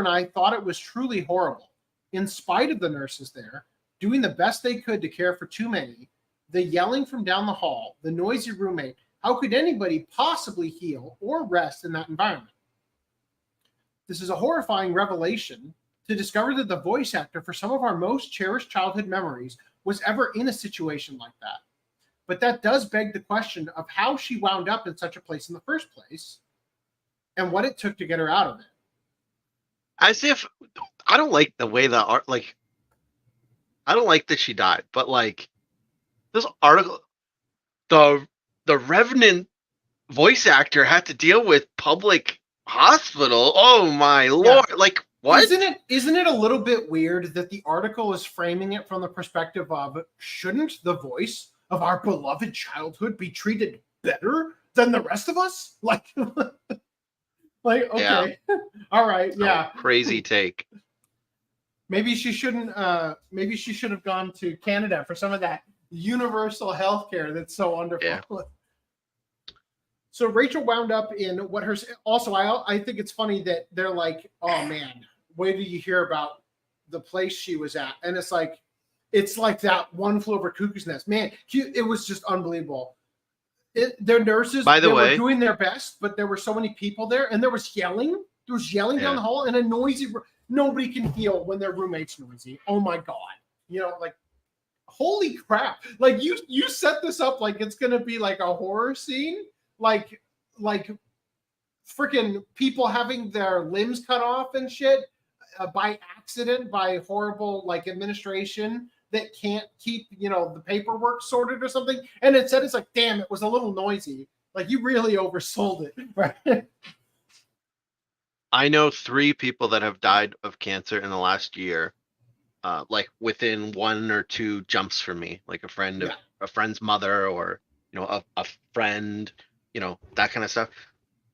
I thought it was truly horrible. In spite of the nurses there, doing the best they could to care for too many, the yelling from down the hall, the noisy roommate, how could anybody possibly heal or rest in that environment? This is a horrifying revelation to discover that the voice actor for some of our most cherished childhood memories was ever in a situation like that. But that does beg the question of how she wound up in such a place in the first place and what it took to get her out of it. As if I don't like the way the art, like, I don't like that she died, but like this article, the Revenant voice actor had to deal with public hospital. Oh my lord! Like what? Isn't it a little bit weird that the article is framing it from the perspective of shouldn't the voice of our beloved childhood be treated better than the rest of us? Like. Like, okay, yeah. All right, yeah. Oh, crazy take. Maybe she shouldn't. Maybe she should have gone to Canada for some of that universal health care that's so wonderful. Yeah. So Rachel wound up in what her. Also, I think it's funny that they're like, oh man, wait till you hear about the place she was at, and it's like that One Flew Over Cuckoo's Nest. Man, it was just unbelievable. Their nurses, by the way, were doing their best, but there were so many people there, and there was yelling. There was yelling down the hall, and a noisy. Nobody can heal when their roommate's noisy. Oh my god! You know, like, holy crap! Like you set this up like it's gonna be like a horror scene, like freaking people having their limbs cut off and shit by accident, by horrible like administration that can't keep, you know, the paperwork sorted or something. And instead it's like, damn, it was a little noisy. Like you really oversold it, right? I know 3 people that have died of cancer in the last year, like within 1 or 2 jumps from me, like a friend's mother, or you know, a friend, you know, that kind of stuff.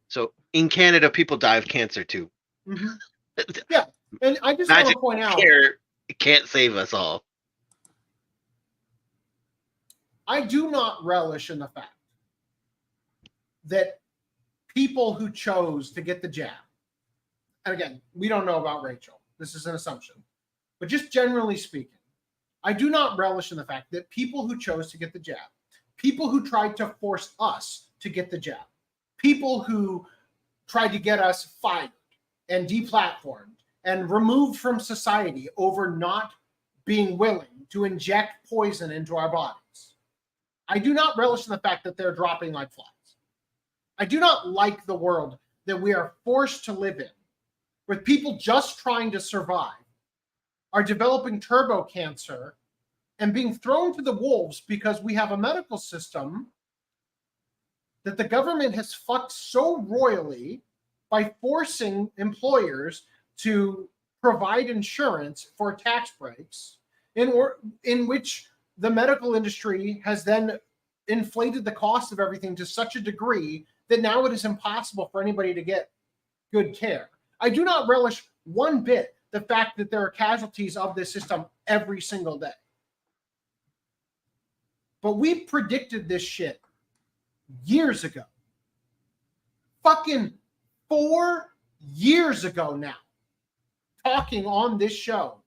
So in Canada, people die of cancer too. Mm-hmm. Yeah, and I just want to point out, it can't save us all. I do not relish in the fact that people who chose to get the jab, and again, we don't know about Rachel. This is an assumption. But just generally speaking, I do not relish in the fact that people who chose to get the jab, people who tried to force us to get the jab, people who tried to get us fired and deplatformed and removed from society over not being willing to inject poison into our bodies. I do not relish in the fact that they're dropping like flies. I do not like the world that we are forced to live in, with people just trying to survive, are developing turbo cancer and being thrown to the wolves because we have a medical system that the government has fucked so royally by forcing employers to provide insurance for tax breaks, in which the medical industry has then inflated the cost of everything to such a degree that now it is impossible for anybody to get good care. I do not relish one bit the fact that there are casualties of this system every single day. But we predicted this shit years ago. Fucking 4 years ago now. Talking on this show.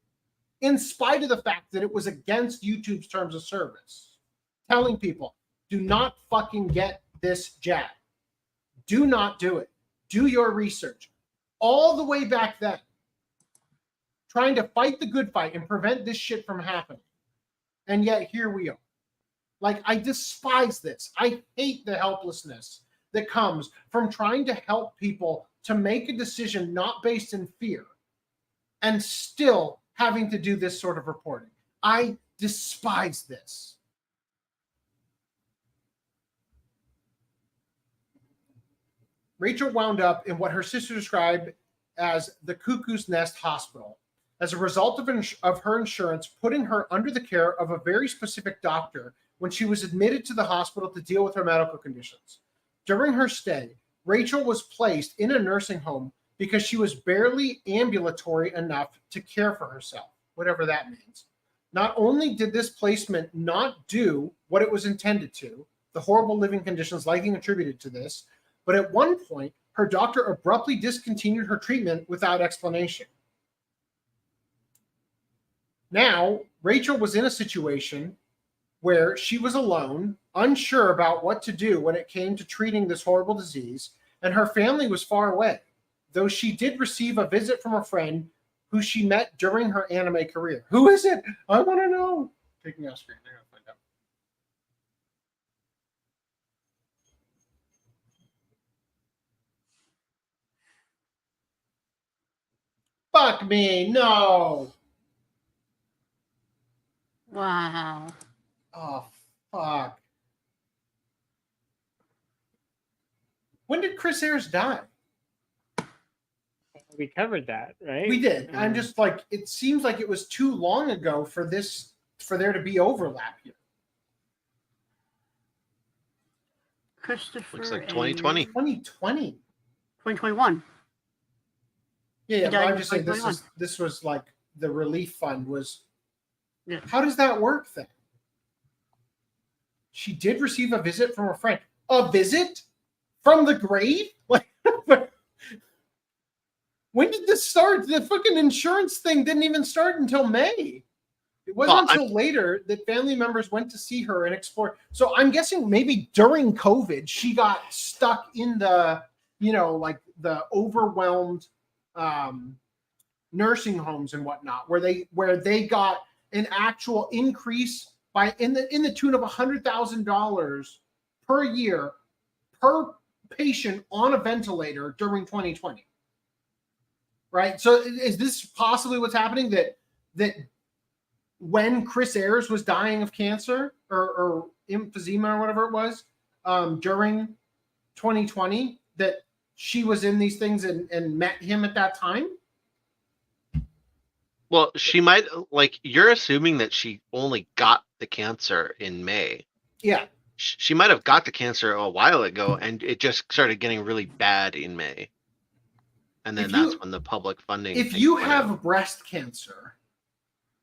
In spite of the fact that it was against YouTube's terms of service. Telling people, do not fucking get this jab. Do not do it. Do your research. All the way back then. Trying to fight the good fight and prevent this shit from happening. And yet here we are. Like, I despise this. I hate the helplessness that comes from trying to help people to make a decision not based in fear and still having to do this sort of reporting. I despise this. Rachel wound up in what her sister described as the Cuckoo's Nest Hospital as a result of her insurance putting her under the care of a very specific doctor when she was admitted to the hospital to deal with her medical conditions. During her stay, Rachel was placed in a nursing home because she was barely ambulatory enough to care for herself, whatever that means. Not only did this placement not do what it was intended to, the horrible living conditions likely attributed to this, but at one point, her doctor abruptly discontinued her treatment without explanation. Now, Rachel was in a situation where she was alone, unsure about what to do when it came to treating this horrible disease, and her family was far away, though she did receive a visit from a friend who she met during her anime career. Who is it? I want to know. Take me off screen. I gotta find out. Fuck me, no. Wow. Oh, fuck. When did Chris Ayres die? We covered that, right? We did. I'm just like, it seems like it was too long ago for there to be overlap here. Christopher. Looks like 2020. 2020. 2021. Yeah, but I'm just saying this was like the relief fund was. Yeah. How does that work then? She did receive a visit from a friend. A visit from the grave? Like, when did this start? The fucking insurance thing didn't even start until May. It wasn't until later that family members went to see her and explore. So I'm guessing maybe during COVID, she got stuck in the, like the overwhelmed nursing homes and whatnot, where they got an actual increase by in the tune of $100,000 per year per patient on a ventilator during 2020. Right? So is this possibly what's happening, that when Chris Ayres was dying of cancer or emphysema or whatever it was during 2020, that she was in these things and met him at that time? Well, she might, like, you're assuming that she only got the cancer in May. Yeah. She might have got the cancer a while ago, and it just started getting really bad in May. And then that's when the public funding. If you have breast cancer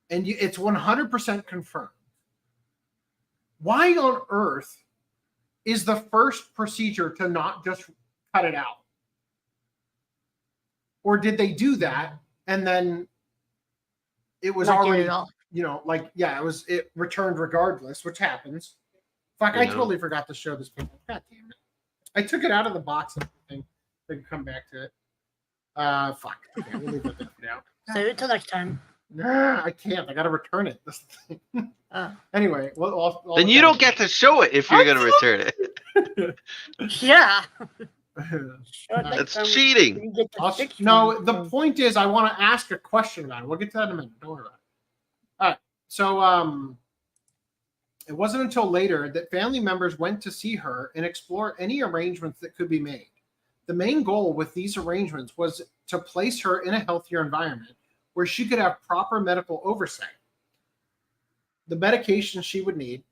and it's 100% confirmed, why on earth is the first procedure to not just cut it out? Or did they do that and then it was already, it returned regardless, which happens. Fuck, I totally forgot to show this people. God damn it. I took it out of the box and everything. They can come back to it. Fuck. Okay, we'll leave it there for now. Save it till next time. Nah, I can't. I gotta return it. That's the thing. Anyway, then you don't get to show it if you're gonna return it. Yeah. That's cheating. No, the point is, I want to ask a question about it. We'll get to that in a minute. Don't worry about it. All right. So, it wasn't until later that family members went to see her and explore any arrangements that could be made. The main goal with these arrangements was to place her in a healthier environment where she could have proper medical oversight, the medication she would need,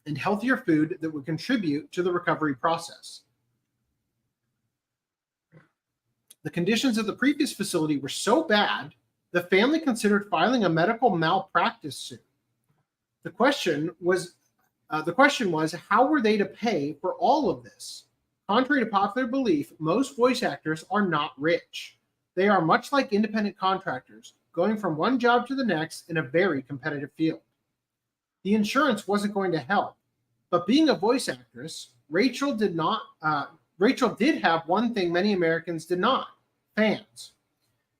and healthier food that would contribute to the recovery process. The conditions of the previous facility were so bad, the family considered filing a medical malpractice suit. The question was, how were they to pay for all of this? Contrary to popular belief, most voice actors are not rich. They are much like independent contractors, going from one job to the next in a very competitive field. The insurance wasn't going to help, but being a voice actress, Rachael did have one thing many Americans did not: fans.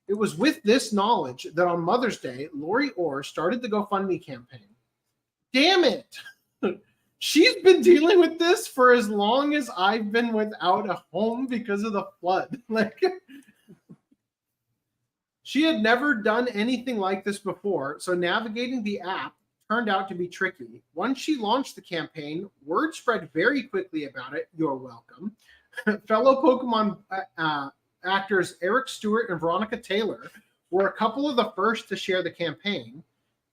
It was with this knowledge that on Mother's Day, Lori Orr started the GoFundMe campaign. Damn it! She's been dealing with this for as long as I've been without a home because of the flood. She had never done anything like this before, so navigating the app turned out to be tricky. Once she launched the campaign, word spread very quickly about it. You're welcome. Fellow Pokemon actors Eric Stewart and Veronica Taylor were a couple of the first to share the campaign,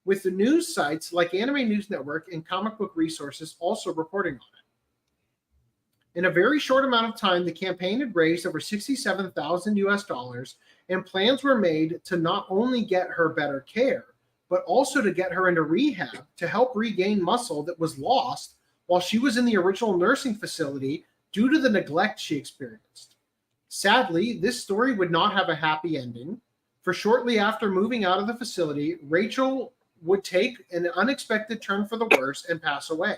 with the news sites like Anime News Network and Comic Book Resources also reporting on it. In a very short amount of time, the campaign had raised over $67,000 and plans were made to not only get her better care, but also to get her into rehab to help regain muscle that was lost while she was in the original nursing facility due to the neglect she experienced. Sadly, this story would not have a happy ending, for shortly after moving out of the facility, Rachael would take an unexpected turn for the worse and pass away.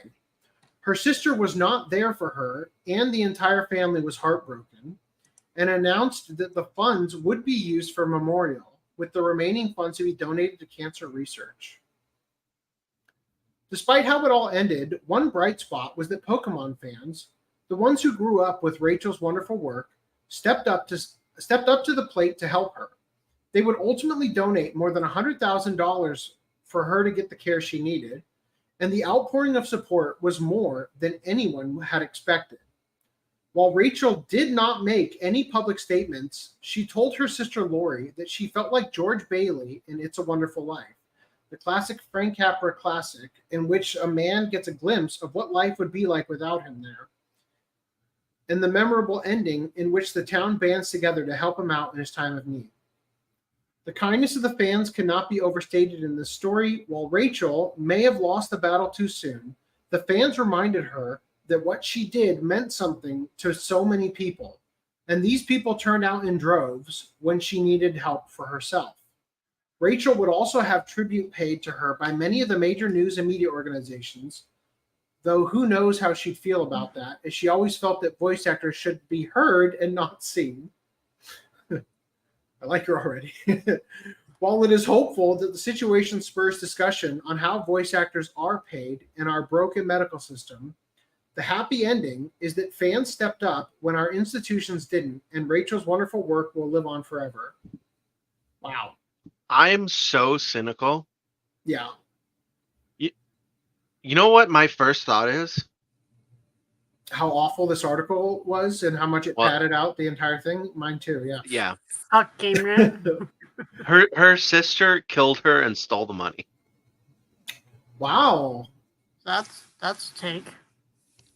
Her sister was not there for her, and the entire family was heartbroken, and announced that the funds would be used for a memorial, with the remaining funds to be donated to cancer research. Despite how it all ended, one bright spot was that Pokemon fans, the ones who grew up with Rachel's wonderful work, stepped up to the plate to help her. They would ultimately donate more than $100,000 for her to get the care she needed, and the outpouring of support was more than anyone had expected. While Rachael did not make any public statements, she told her sister Lori that she felt like George Bailey in It's a Wonderful Life, the classic Frank Capra classic in which a man gets a glimpse of what life would be like without him there, and the memorable ending in which the town bands together to help him out in his time of need. The kindness of the fans cannot be overstated in this story. While Rachael may have lost the battle too soon, the fans reminded her that what she did meant something to so many people, and these people turned out in droves when she needed help for herself. Rachael would also have tribute paid to her by many of the major news and media organizations, though who knows how she'd feel about that, as she always felt that voice actors should be heard and not seen. I like her already. While it is hopeful that the situation spurs discussion on how voice actors are paid in our broken medical system, the happy ending is that fans stepped up when our institutions didn't, and Rachel's wonderful work will live on forever. Wow. I'm so cynical. Yeah. You know what my first thought is? How awful this article was and how much it padded out the entire thing. Mine too, yeah. Yeah. Okay, man. Her sister killed her and stole the money. Wow. That's a take.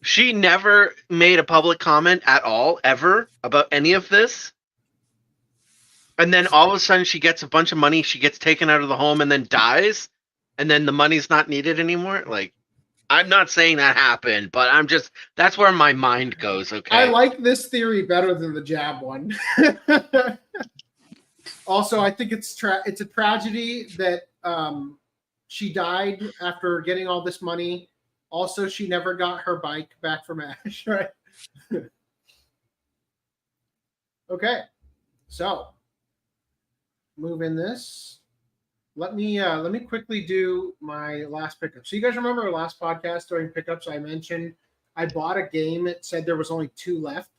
She never made a public comment at all, ever, about any of this. And then all of a sudden she gets a bunch of money, she gets taken out of the home and then dies, and then the money's not needed anymore. Like, I'm not saying that happened, but I'm just, that's where my mind goes, okay? I like this theory better than the jab one. Also, I think it's a tragedy that she died after getting all this money. Also, she never got her bike back from Ash, right? Okay, so move in this. Let me quickly do my last pickup. So you guys remember our last podcast during pickups? I mentioned I bought a game that said there was only 2 left.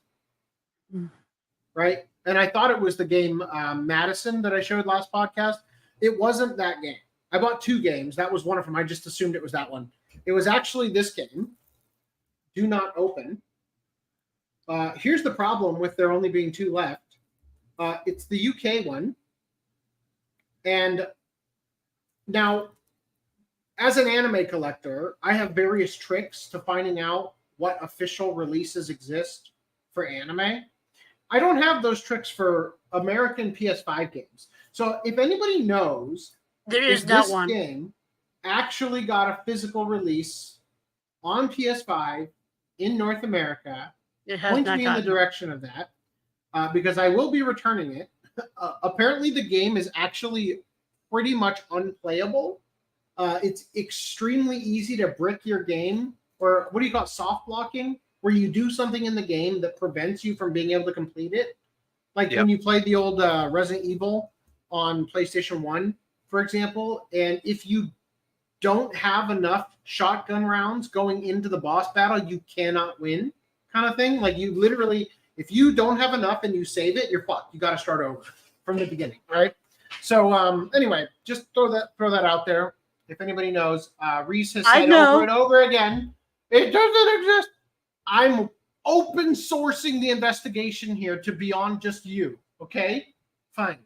Right? And I thought it was the game Madison that I showed last podcast. It wasn't that game. I bought 2 games. That was one of them. I just assumed it was that one. It was actually this game, Do Not Open. Here's the problem with there only being 2 left. It's the UK one. And now, as an anime collector, I have various tricks to finding out what official releases exist for anime. I don't have those tricks for American PS5 games. So if anybody knows there is if that this one game actually got a physical release on PS5 in North America, point me in the direction of that, because I will be returning it. Apparently, the game is actually pretty much unplayable. It's extremely easy to brick your game, or what do you call it, soft blocking, where you do something in the game that prevents you from being able to complete it. Like when you played the old Resident Evil on PlayStation 1, for example, and if you don't have enough shotgun rounds going into the boss battle, you cannot win, kind of thing. Like you literally, if you don't have enough and you save it, you're fucked. You got to start over from the beginning, right? So anyway, just throw that out there. If anybody knows, Reese has said over and over again, it doesn't exist. I'm open sourcing the investigation here to beyond just you. Okay, fine.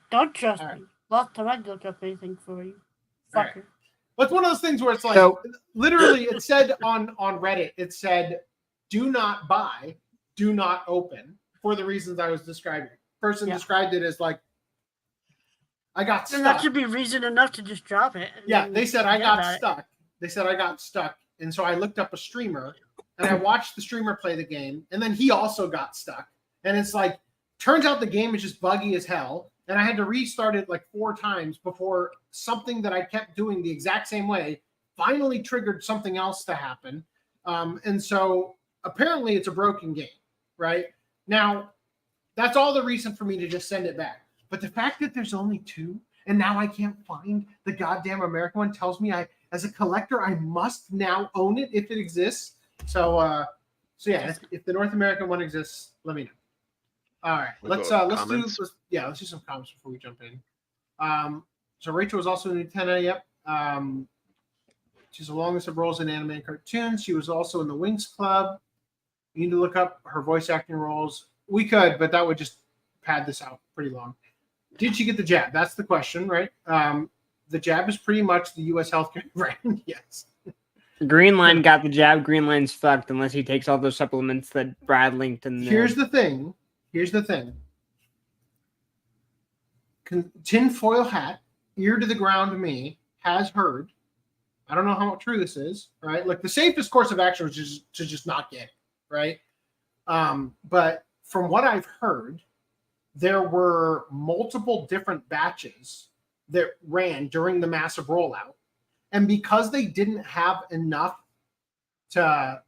Don't trust me. Last time I looked up anything for you, fucker. Right. But it's one of those things where it's like, literally, it said on Reddit, it said, "Do not buy, do not open," for the reasons I was describing. Person described it as like, I got stuck. And that should be reason enough to just drop it. Yeah, they said I got stuck. They said I got stuck. And so I looked up a streamer and I watched the streamer play the game. And then he also got stuck. And it's like, turns out the game is just buggy as hell. And I had to restart it like 4 times before something that I kept doing the exact same way finally triggered something else to happen. And so apparently it's a broken game, right? Now, that's all the reason for me to just send it back. But the fact that there's only 2 and now I can't find the goddamn American one tells me as a collector, I must now own it if it exists. So yeah, if the North American one exists, let me know. All right, let's do some comments before we jump in. So Rachel was also in Utena. Yep. She's the longest of roles in anime and cartoons. She was also in the Winx Club. You need to look up her voice acting roles. We could, but that would just pad this out pretty long. Did she get the jab? That's the question, right? The jab is pretty much the U.S. healthcare brand. Yes. Green Line got the jab. Green Line's fucked unless he takes all those supplements that Brad linked in there. Here's the thing. Tinfoil hat, ear to the ground me, has heard. I don't know how true this is, right? Like the safest course of action was to just not get it, right? But from what I've heard, there were multiple different batches that ran during the massive rollout. And because they didn't have enough to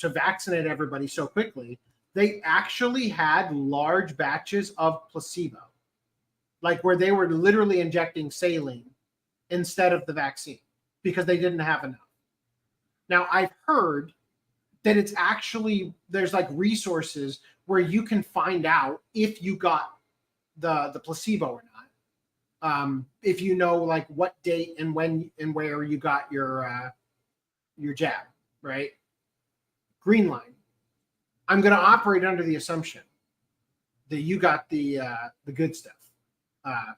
vaccinate everybody so quickly, they actually had large batches of placebo, like where they were literally injecting saline instead of the vaccine because they didn't have enough. Now, I've heard that it's actually, there's like resources where you can find out if you got the placebo or not. If you know like what date and when and where you got your jab, right? Green Line. I'm going to operate under the assumption that you got the good stuff.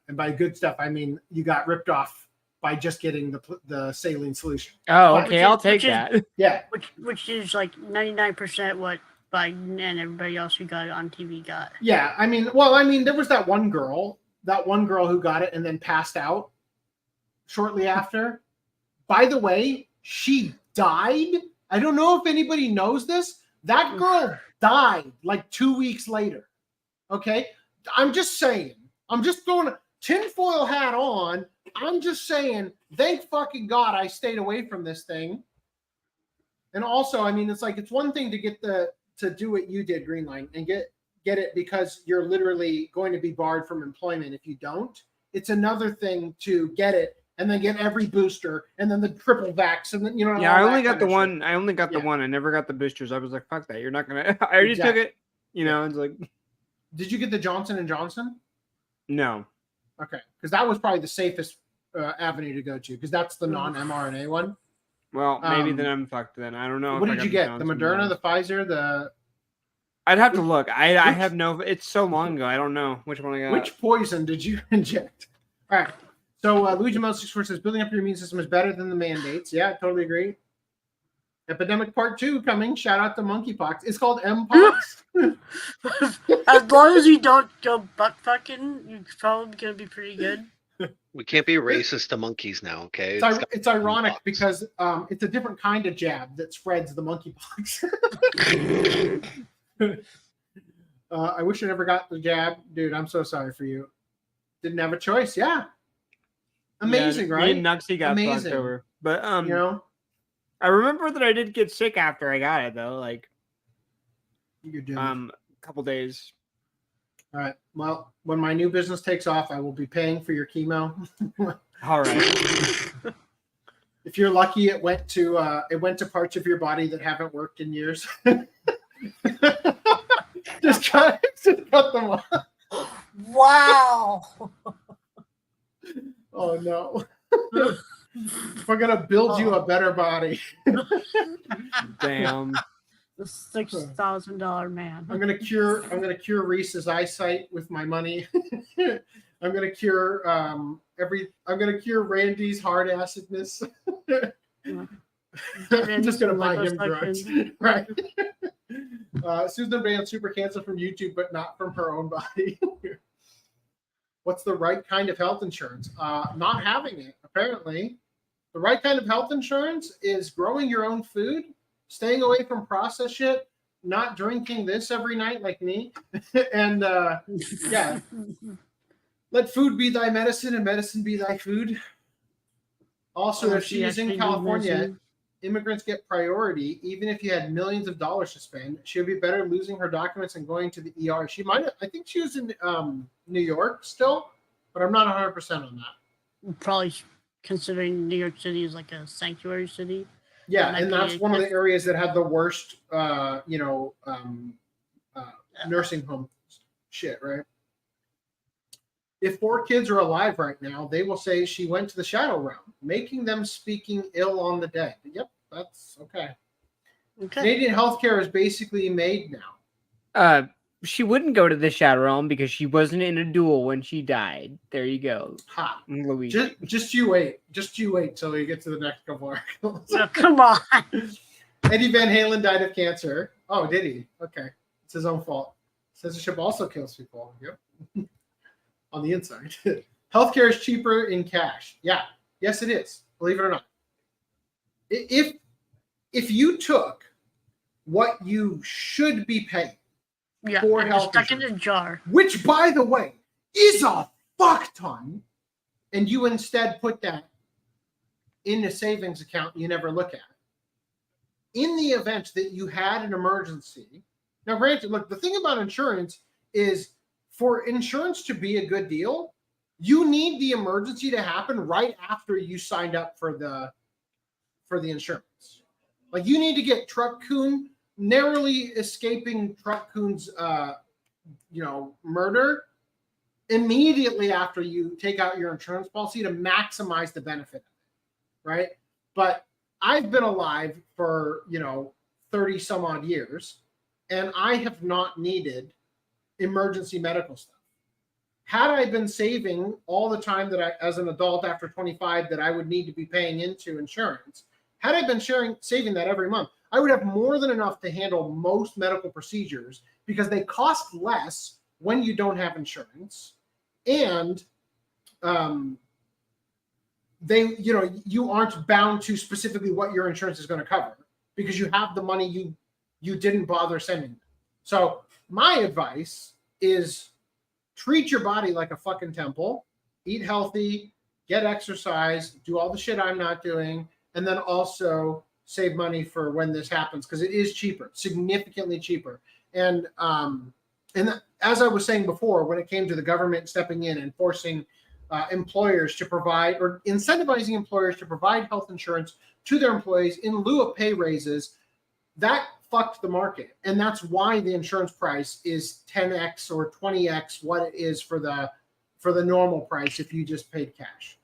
And by good stuff, I mean you got ripped off by just getting the saline solution. Oh, okay, I'll take that. Yeah. Which is like 99% what Biden and everybody else who got it on TV got. Yeah, I mean, there was that one girl who got it and then passed out shortly after. By the way, she died. I don't know if anybody knows this. That girl died like 2 weeks later. Okay? I'm just saying. I'm just throwing a tinfoil hat on. I'm just saying, thank fucking God I stayed away from this thing. And also, I mean, it's like, it's one thing to do what you did, Green Line, and get it because you're literally going to be barred from employment if you don't. It's another thing to get it and then get every booster, and then the triple vax, and then Yeah, I only got the one. I only got the one. I never got the boosters. I was like, fuck that. You're not gonna. I already took it. It's like. Did you get the Johnson & Johnson? No. Okay, because that was probably the safest avenue to go to, because that's the non-mRNA one. Well, maybe then I'm fucked. Then I don't know. What did you get? The Moderna, the Pfizer, the. I'd have to look. I have no. It's so long ago. I don't know which one I got. Which poison did you inject? All right. So Luigi Mel 64 says building up your immune system is better than the mandates. Yeah, totally agree. Epidemic Part 2 coming. Shout out to monkeypox. It's called Mpox. As long as you don't go butt fucking, you're probably gonna be pretty good. We can't be racist to monkeys now, okay? It's ironic because it's a different kind of jab that spreads the monkeypox. I wish I never got the jab. Dude, I'm so sorry for you. Didn't have a choice. Yeah. Amazing, right? Me and Nuxie got fucked over. But, I remember that I did get sick after I got it, though. Like, you're doing a couple days. All right. Well, when my new business takes off, I will be paying for your chemo. All right. If you're lucky, it went to parts of your body that haven't worked in years. just cut them off. Wow. Oh no. We're gonna build you a better body. Damn. The $6,000 man. I'm gonna cure Reese's eyesight with my money. I'm gonna cure Randy's hard acidness. I'm just gonna buy him drugs. Right. Susan banned super cancer from YouTube, but not from her own body. What's the right kind of health insurance? Not having it, apparently. The right kind of health insurance is growing your own food, staying away from processed shit, not drinking this every night like me, and yeah. Let food be thy medicine and medicine be thy food. Also, if she is in California, immigrants get priority, even if you had millions of dollars to spend. She would be better losing her documents and going to the ER. She might have, I think she was in New York still, but I'm not 100% on that. Probably considering New York City is like a sanctuary city. Yeah, and that's one of the areas that had the worst, nursing home shit, right? If 4 kids are alive right now, they will say she went to the shadow realm, making them speaking ill on the dead. Yep, that's okay. Canadian healthcare is basically made now. She wouldn't go to the shadow realm because she wasn't in a duel when she died. There you go. Ha. Luigi. Just you wait. Just you wait till we get to the next couple articles. Oh, come on. Eddie Van Halen died of cancer. Oh, did he? Okay. It's his own fault. Censorship also kills people. Yep. On the inside. Healthcare is cheaper in cash. Yeah. Yes, it is. Believe it or not. If you took what you should be paying for health stuck in a jar, which, by the way, is a fuck ton, and you instead put that in a savings account you never look at, in the event that you had an emergency. Now, granted, look, the thing about insurance is, for insurance to be a good deal, you need the emergency to happen right after you signed up for the insurance. Like, you need to get Truck-kun, narrowly escaping Truck-kun's murder immediately after you take out your insurance policy to maximize the benefit of it, right? But I've been alive for 30 some odd years, and I have not needed emergency medical stuff. Had I been saving all the time that I, as an adult after 25, that I would need to be paying into insurance, had I been saving that every month, I would have more than enough to handle most medical procedures because they cost less when you don't have insurance, and you aren't bound to specifically what your insurance is going to cover because you have the money you didn't bother sending. So my advice is treat your body like a fucking temple, eat healthy, get exercise, do all the shit I'm not doing, and then also save money for when this happens because it is cheaper, significantly cheaper. And as I was saying before, when it came to the government stepping in and forcing employers to provide, or incentivizing employers to provide health insurance to their employees in lieu of pay raises. That fucked the market, and that's why the insurance price is 10x or 20x what it is for the normal price if you just paid cash.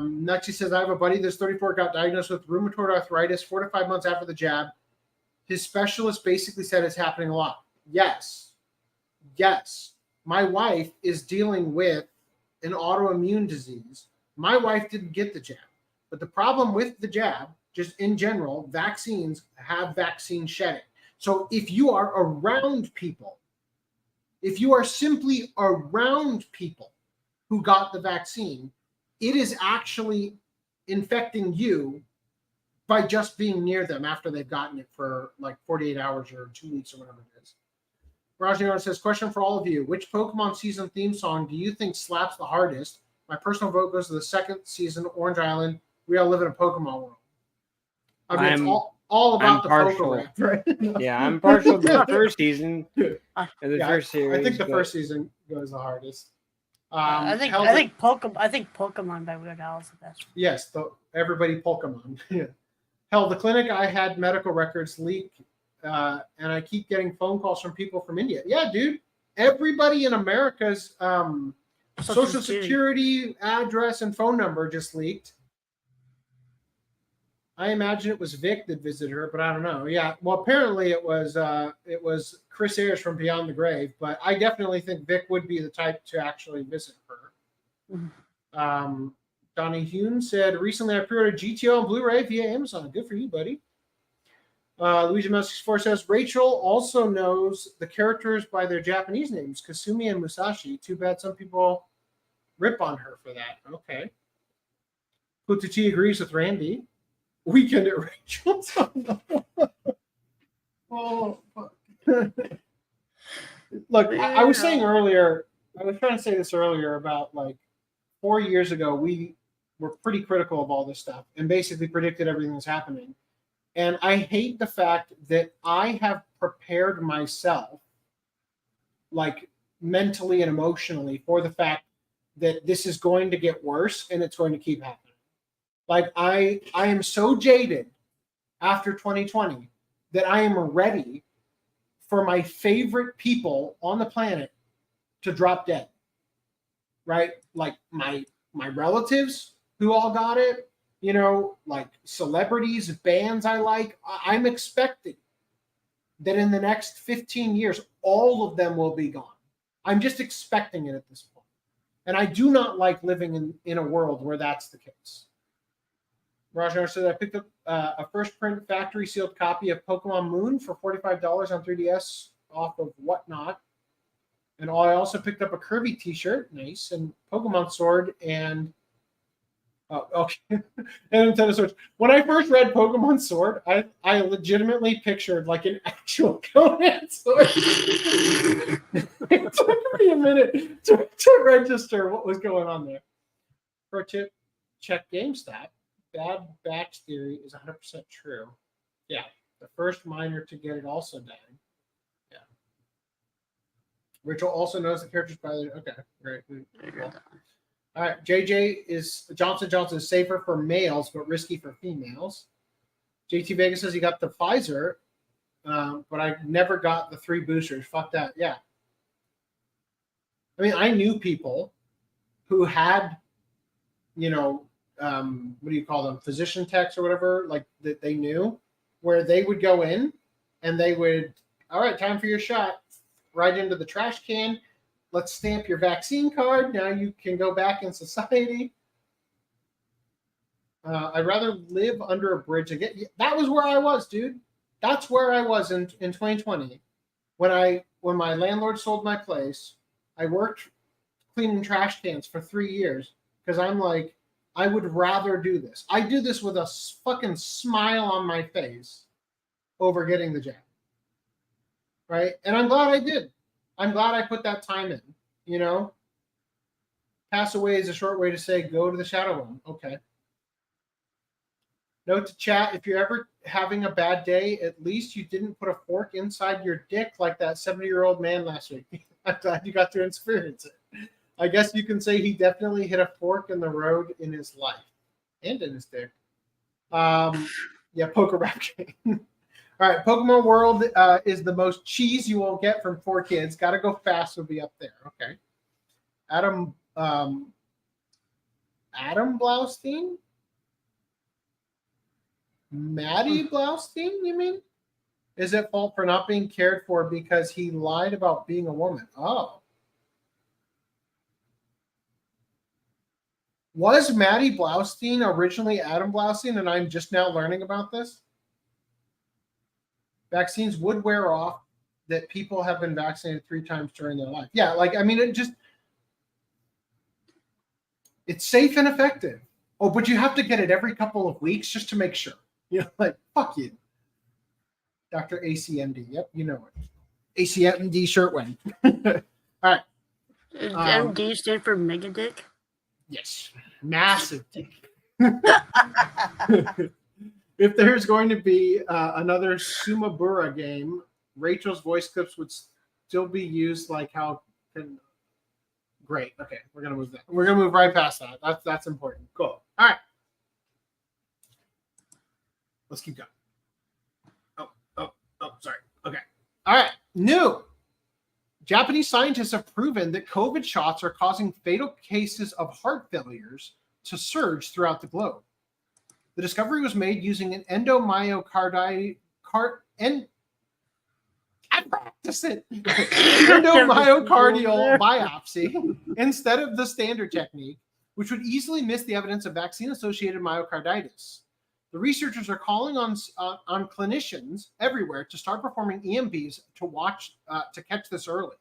Next, he says, I have a buddy that's 34, got diagnosed with rheumatoid arthritis 4 to 5 months after the jab. His specialist basically said it's happening a lot. Yes. My wife is dealing with an autoimmune disease. My wife didn't get the jab, but the problem with the jab, just in general, vaccines have vaccine shedding. So if you are around people, if you are simply around people who got the vaccine, it is actually infecting you by just being near them after they've gotten it for like 48 hours or 2 weeks or whatever it is. Rachael says, question for all of you. Which Pokemon season theme song do you think slaps the hardest? My personal vote goes to the second season, Orange Island. We all live in a Pokemon world. I mean, it's all about the Poke rap, right? Yeah, I'm partial to the first season. First series, I think the first season goes the hardest. I think Pokemon by Weird Al is the best. Yes, everybody Pokemon. Hell, the clinic I had medical records leak, and I keep getting phone calls from people from India. Yeah, dude, everybody in America's social security address and phone number just leaked. I imagine it was Vic that visited her, but I don't know. Yeah, well, apparently it was Chris Ayers from Beyond the Grave, but I definitely think Vic would be the type to actually visit her. Donnie Hune said, recently I pre-ordered GTO on Blu-ray via Amazon. Good for you, buddy. Luigi Mouse64 says, Rachael also knows the characters by their Japanese names, Kasumi and Musashi. Too bad some people rip on her for that. Okay. Putuchi agrees with Randy. Weekend at Rachel's. Oh, fuck. Look, I was saying earlier, I was trying to say this earlier about like 4 years ago, we were pretty critical of all this stuff and basically predicted everything that's happening. And I hate the fact that I have prepared myself, like mentally and emotionally, for the fact that this is going to get worse and it's going to keep happening. Like I am so jaded after 2020 that I am ready for my favorite people on the planet to drop dead. Right? Like my relatives who all got it, you know, like celebrities, bands I like. I'm expecting that in the next 15 years, all of them will be gone. I'm just expecting it at this point. And I do not like living in a world where that's the case. Rajar said, I picked up a first print factory sealed copy of Pokemon Moon for $45 on 3DS off of Whatnot. And I also picked up a Kirby t-shirt, nice, and Pokemon Sword and and Nintendo Switch. When I first read Pokemon Sword, I legitimately pictured like an actual Conan sword. It took me a minute to register what was going on there. Pro tip, check GameStop. Bad Batch theory is 100% true. Yeah, the first miner to get it also died. Yeah. Rachel also knows the characters by the. Okay, great. Cool. All right, JJ is Johnson is safer for males but risky for females. JT Vegas says he got the Pfizer, but I never got the 3 boosters. Fuck that. Yeah. I mean, I knew people who had, you know, what do you call them? Physician techs or whatever, like that they knew, where they would go in and they would, all right, time for your shot, right into the trash can. Let's stamp your vaccine card. Now you can go back in society. I'd rather live under a bridge again. That was where I was, dude. That's where I was in 2020. When my landlord sold my place, I worked cleaning trash cans for 3 years because I'm like, I would rather do this. I do this with a fucking smile on my face over getting the jab. Right? And I'm glad I did. I'm glad I put that time in, you know? Pass away is a short way to say go to the shadow realm. Okay. Note to chat, if you're ever having a bad day, at least you didn't put a fork inside your dick like that 70-year-old man last week. I'm glad you got to experience it. I guess you can say he definitely hit a fork in the road in his life and in his dick. Yeah, poker rap game. All right, Pokemon World is the most cheese you will get from 4 kids. Gotta go fast will be up there. Okay. Adam Blaustein? Maddie Blaustein, you mean? Is at fault for not being cared for because he lied about being a woman. Oh. Was Maddie Blaustein originally Adam Blaustein, and I'm just now learning about this? Vaccines would wear off that people have been vaccinated 3 times during their life. Yeah, like, I mean, it's safe and effective. Oh, but you have to get it every couple of weeks just to make sure. You know, like, fuck you. Dr. ACMD. Yep, you know it. ACMD shirt win. All right. Does MD stand for mega dick? Yes. Massive dick. If there's going to be another Sumabura game, Rachel's voice clips would still be used like how... Great. Okay, we're going to move that. We're going to move right past that. That's important. Cool. All right. Let's keep going. Oh, sorry. Okay. All right. New. Japanese scientists have proven that COVID shots are causing fatal cases of heart failures to surge throughout the globe. The discovery was made using an endomyocardial biopsy instead of the standard technique, which would easily miss the evidence of vaccine-associated myocarditis. The researchers are calling on clinicians everywhere to start performing EMBs to catch this early.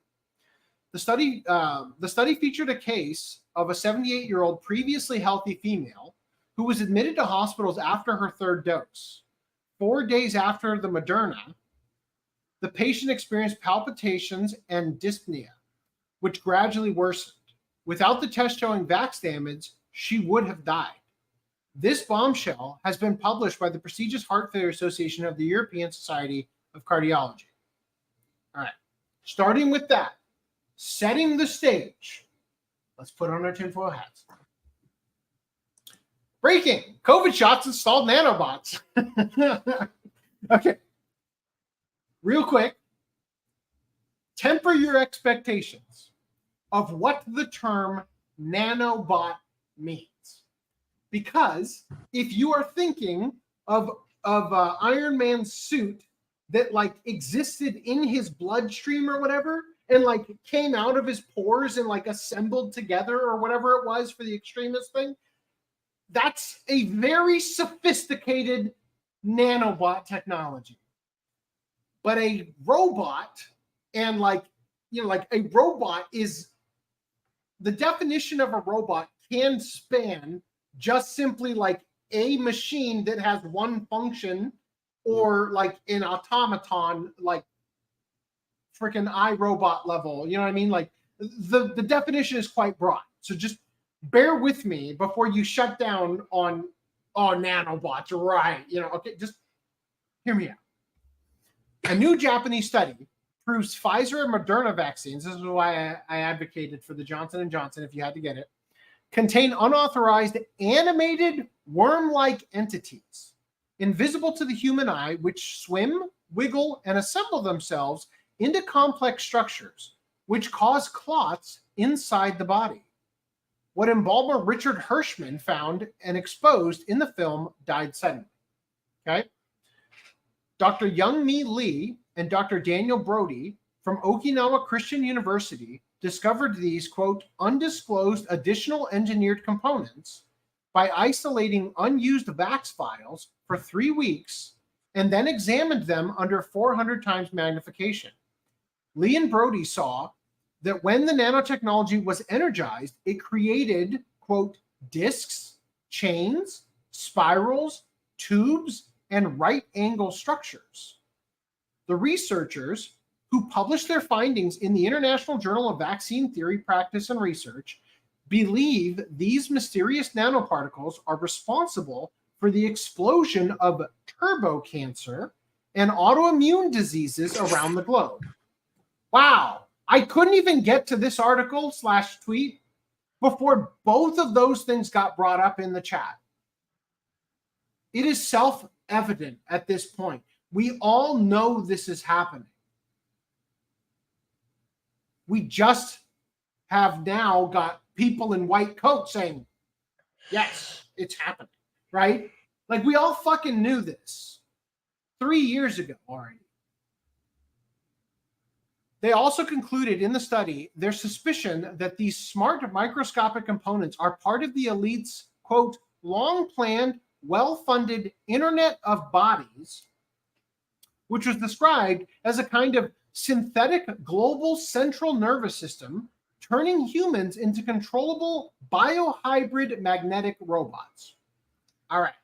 The study featured a case of a 78-year-old previously healthy female who was admitted to hospitals after her 3rd dose. 4 days after the Moderna, the patient experienced palpitations and dyspnea, which gradually worsened. Without the test showing vax damage, she would have died. This bombshell has been published by the prestigious Heart Failure Association of the European Society of Cardiology. All right, starting with that, setting the stage. Let's put on our tinfoil hats. Breaking, COVID shots installed nanobots. Okay, real quick, temper your expectations of what the term nanobot means. Because if you are thinking of Iron Man's suit that like existed in his bloodstream or whatever, and like came out of his pores and like assembled together or whatever it was for the extremist thing, that's a very sophisticated nanobot technology. But a robot and like a robot is, the definition of a robot can span just simply like a machine that has one function, or like an automaton, like freaking iRobot level. You know what I mean? Like the definition is quite broad. So just bear with me before you shut down on nanobots, right? You know, okay, just hear me out. A new Japanese study proves Pfizer and Moderna vaccines, this is why I advocated for the Johnson & Johnson if you had to get it, contain unauthorized animated worm-like entities, invisible to the human eye, which swim, wiggle, and assemble themselves into complex structures, which cause clots inside the body. What embalmer Richard Hirschman found and exposed in the film died suddenly. Okay? Dr. Young-Mi Lee and Dr. Daniel Brody from Okinawa Christian University discovered these, quote, undisclosed additional engineered components by isolating unused VAX files for 3 weeks and then examined them under 400 times magnification. Lee and Brody saw that when the nanotechnology was energized, it created, quote, discs, chains, spirals, tubes, and right-angle structures. The researchers, who published their findings in the International Journal of Vaccine Theory, Practice, and Research, believe these mysterious nanoparticles are responsible for the explosion of turbo cancer and autoimmune diseases around the globe. Wow. I couldn't even get to this article /tweet before both of those things got brought up in the chat, it is self-evident at this point. We all know this is happening. We just have now got people in white coats saying, yes, it's happening, right? Like, we all fucking knew this 3 years ago already. They also concluded in the study their suspicion that these smart microscopic components are part of the elite's, quote, long-planned, well-funded Internet of Bodies, which was described as a kind of synthetic global central nervous system turning humans into controllable biohybrid magnetic robots. All right.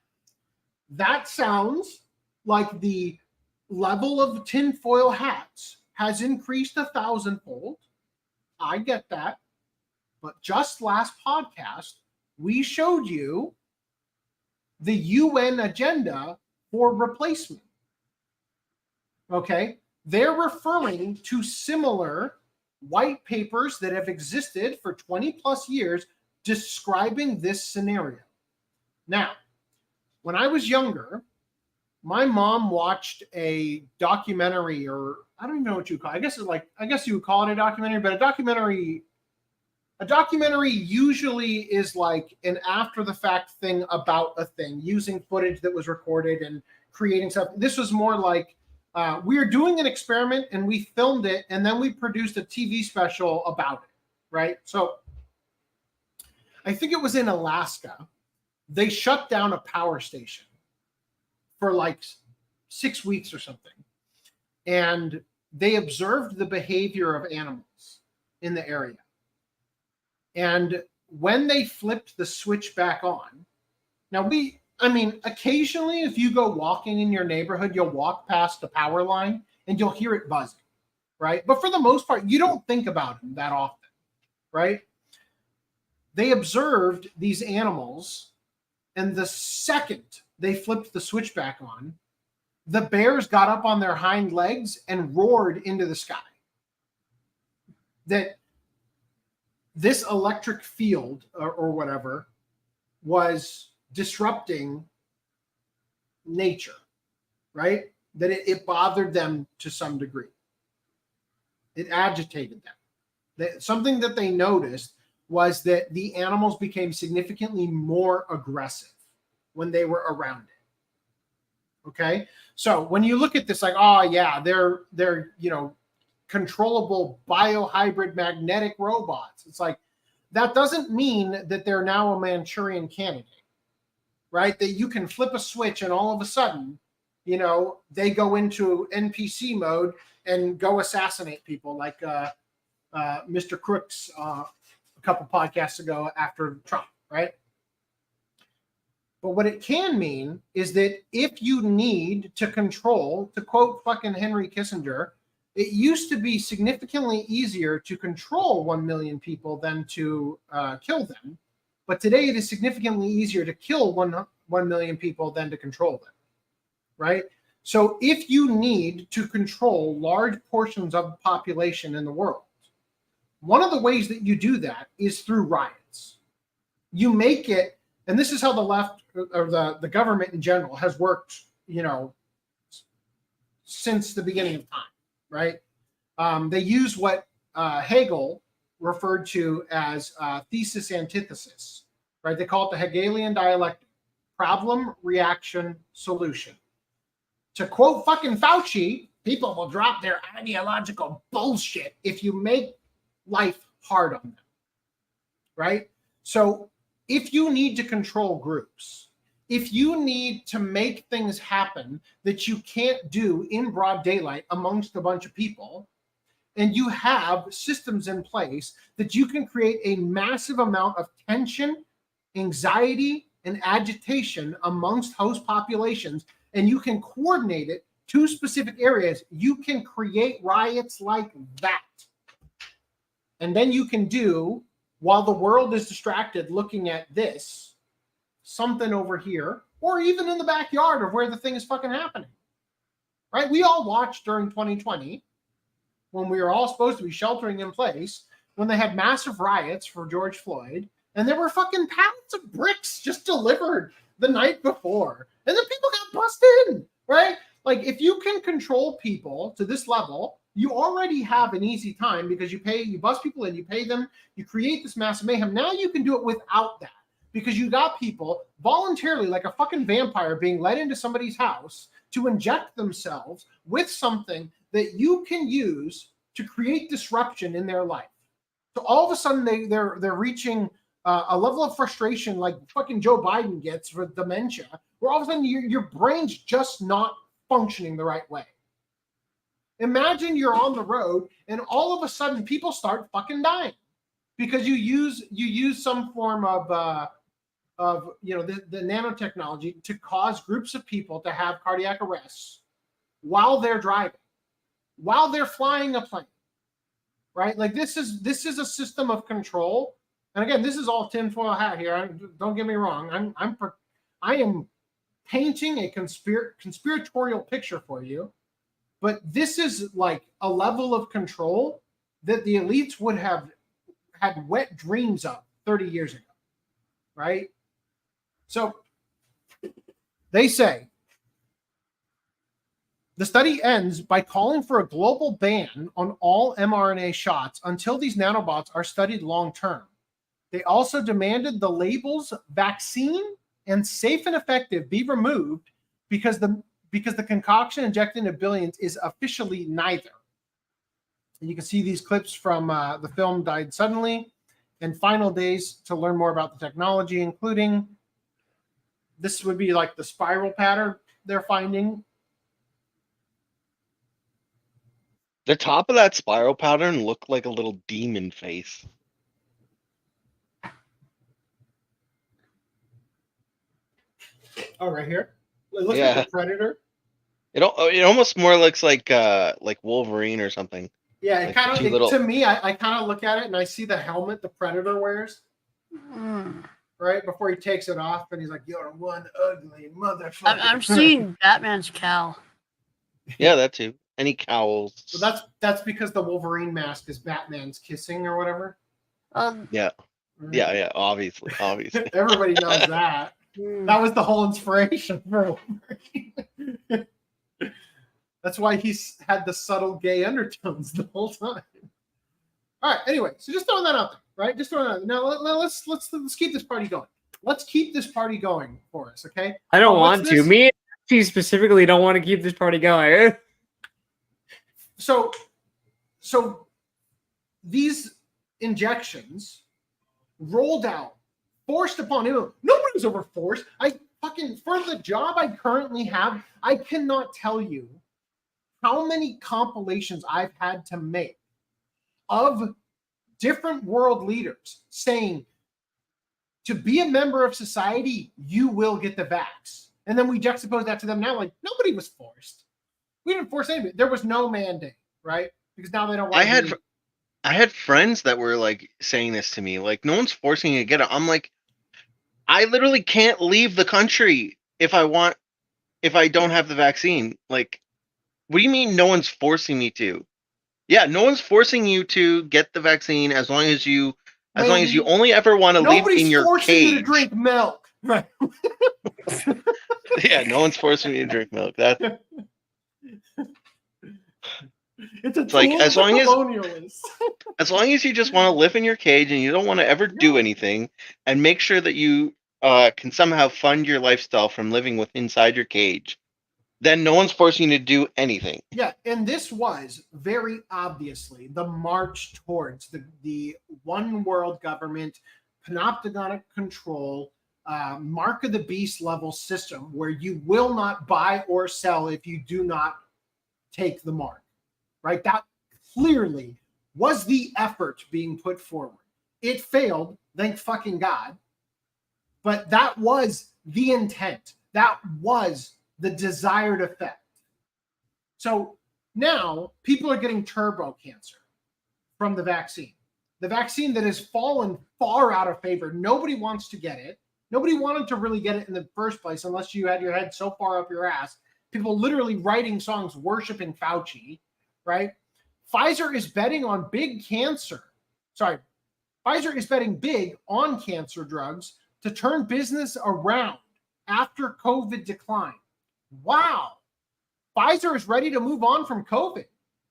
That sounds like the level of tinfoil hats has increased 1,000-fold. I get that. But just last podcast, we showed you the UN agenda for replacement. Okay? They're referring to similar white papers that have existed for 20 plus years describing this scenario. Now, when I was younger, my mom watched a documentary, or I don't even know what you call it. I guess you would call it a documentary, but a documentary usually is like an after the fact thing about a thing, using footage that was recorded and creating stuff. This was more like we were doing an experiment and we filmed it and then we produced a TV special about it, right? So I think it was in Alaska. They shut down a power station for like 6 weeks or something. And they observed the behavior of animals in the area. And when they flipped the switch back on, now occasionally if you go walking in your neighborhood, you'll walk past the power line and you'll hear it buzzing, right? But for the most part, you don't think about them that often, right? They observed these animals, and the second they flipped the switch back on, the bears got up on their hind legs and roared into the sky. That this electric field or whatever was disrupting nature, right? That it bothered them to some degree. It agitated them. Something that they noticed was that the animals became significantly more aggressive when they were around it. Okay? So when you look at this, like, oh yeah, they're controllable biohybrid magnetic robots. It's like, that doesn't mean that they're now a Manchurian candidate, right? That you can flip a switch and all of a sudden, they go into NPC mode and go assassinate people like Mr. Crooks a couple podcasts ago after Trump, right? But what it can mean is that if you need to control, to quote fucking Henry Kissinger, it used to be significantly easier to control 1 million people than to kill them. But today it is significantly easier to kill 1 million people than to control them, right? So if you need to control large portions of the population in the world, one of the ways that you do that is through riots. You make it, and this is how the left or the government in general has worked, since the beginning of time, right? They use what Hegel referred to as thesis antithesis, right? They call it the Hegelian dialectic, problem, reaction, solution. To quote fucking Fauci, people will drop their ideological bullshit if you make life hard on them, right? So if you need to control groups, if you need to make things happen that you can't do in broad daylight amongst a bunch of people, and you have systems in place that you can create a massive amount of tension, anxiety, and agitation amongst host populations, and you can coordinate it to specific areas, you can create riots like that. And then you can do, while the world is distracted looking at this, something over here, or even in the backyard of where the thing is fucking happening, right? We all watched during 2020 when we were all supposed to be sheltering in place, when they had massive riots for George Floyd, and there were fucking pallets of bricks just delivered the night before, and then people got busted in, right? Like, if you can control people to this level, you already have an easy time because you bust people in, you pay them, you create this massive mayhem. Now you can do it without that because you got people voluntarily, like a fucking vampire, being led into somebody's house to inject themselves with something that you can use to create disruption in their life. So all of a sudden they're reaching a level of frustration like fucking Joe Biden gets with dementia, where all of a sudden your brain's just not functioning the right way. Imagine you're on the road and all of a sudden people start fucking dying because you use some form of the nanotechnology to cause groups of people to have cardiac arrests while they're driving, while they're flying a plane, right? Like this is a system of control. And again, this is all tinfoil hat here. Don't get me wrong. I am painting a conspiratorial picture for you, but this is like a level of control that the elites would have had wet dreams of 30 years ago, right? So they say the study ends by calling for a global ban on all mRNA shots until these nanobots are studied long term. They also demanded the labels vaccine and safe and effective be removed because the concoction injected into billions is officially neither. And you can see these clips from the film Died Suddenly and Final Days to learn more about the technology, including this would be like the spiral pattern they're finding. The top of that spiral pattern looked like a little demon face. Oh, right here. Look at the Predator. It almost more looks like Wolverine or something. Yeah, it kind of to me. I kind of look at it and I see the helmet the Predator wears. Right before he takes it off, and he's like, "You're one ugly motherfucker." I'm seeing Batman's cowl. Yeah, that too. Any cowls? So that's because the Wolverine mask is Batman's kissing or whatever. Yeah. Obviously. Everybody knows that. That was the whole inspiration for Wolverine. That's why he's had the subtle gay undertones the whole time. All right. Anyway, so just throwing that out there, right? Just throwing that out there. Now let's keep this party going. Let's keep this party going for us, okay? I don't want to. Me and she specifically don't want to keep this party going. So these injections rolled out, forced upon him. Nobody was over forced. For the job I currently have, I cannot tell you how many compilations I've had to make of different world leaders saying, to be a member of society, you will get the vax. And then we juxtapose that to them now, like, nobody was forced. We didn't force anybody. There was no mandate, right? Because now they don't want I had friends that were like saying this to me, like, no one's forcing you to get it. I'm like, I literally can't leave the country if I don't have the vaccine. Like, what do you mean no one's forcing me to? Yeah, no one's forcing you to get the vaccine as long as you only ever want to live in your cage. Nobody's forcing you to drink milk. Right. Yeah, no one's forcing me to drink milk. It's like as long as you just want to live in your cage and you don't want to ever do anything, and make sure that you can somehow fund your lifestyle from living inside your cage, then no one's forcing you to do anything. Yeah, and this was very obviously the march towards the one world government, panopticonic control, mark of the beast level system where you will not buy or sell if you do not take the mark. Right? That clearly was the effort being put forward. It failed, thank fucking God. But that was the intent. That was the desired effect. So now people are getting turbo cancer from the vaccine. The vaccine that has fallen far out of favor. Nobody wants to get it. Nobody wanted to really get it in the first place unless you had your head so far up your ass. People literally writing songs worshiping Fauci. Right? Pfizer is betting on big cancer Pfizer is betting big on cancer drugs to turn business around after COVID decline. Wow. Pfizer is ready to move on from COVID.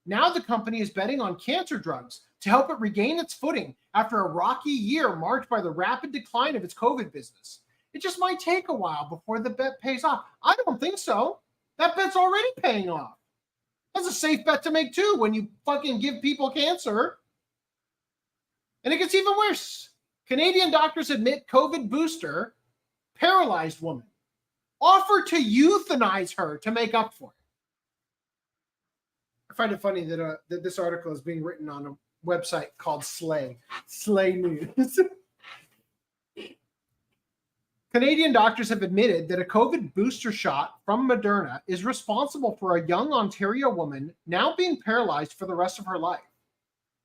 Now the company is betting on cancer drugs to help it regain its footing after a rocky year marked by the rapid decline of its COVID business. It just might take a while before the bet pays off. I don't think so. That bet's already paying off. That's a safe bet to make too when you fucking give people cancer. And it gets even worse. Canadian doctors admit COVID booster, paralyzed woman, offered to euthanize her to make up for it. I find it funny that this article is being written on a website called Slay News. Canadian doctors have admitted that a COVID booster shot from Moderna is responsible for a young Ontario woman now being paralyzed for the rest of her life.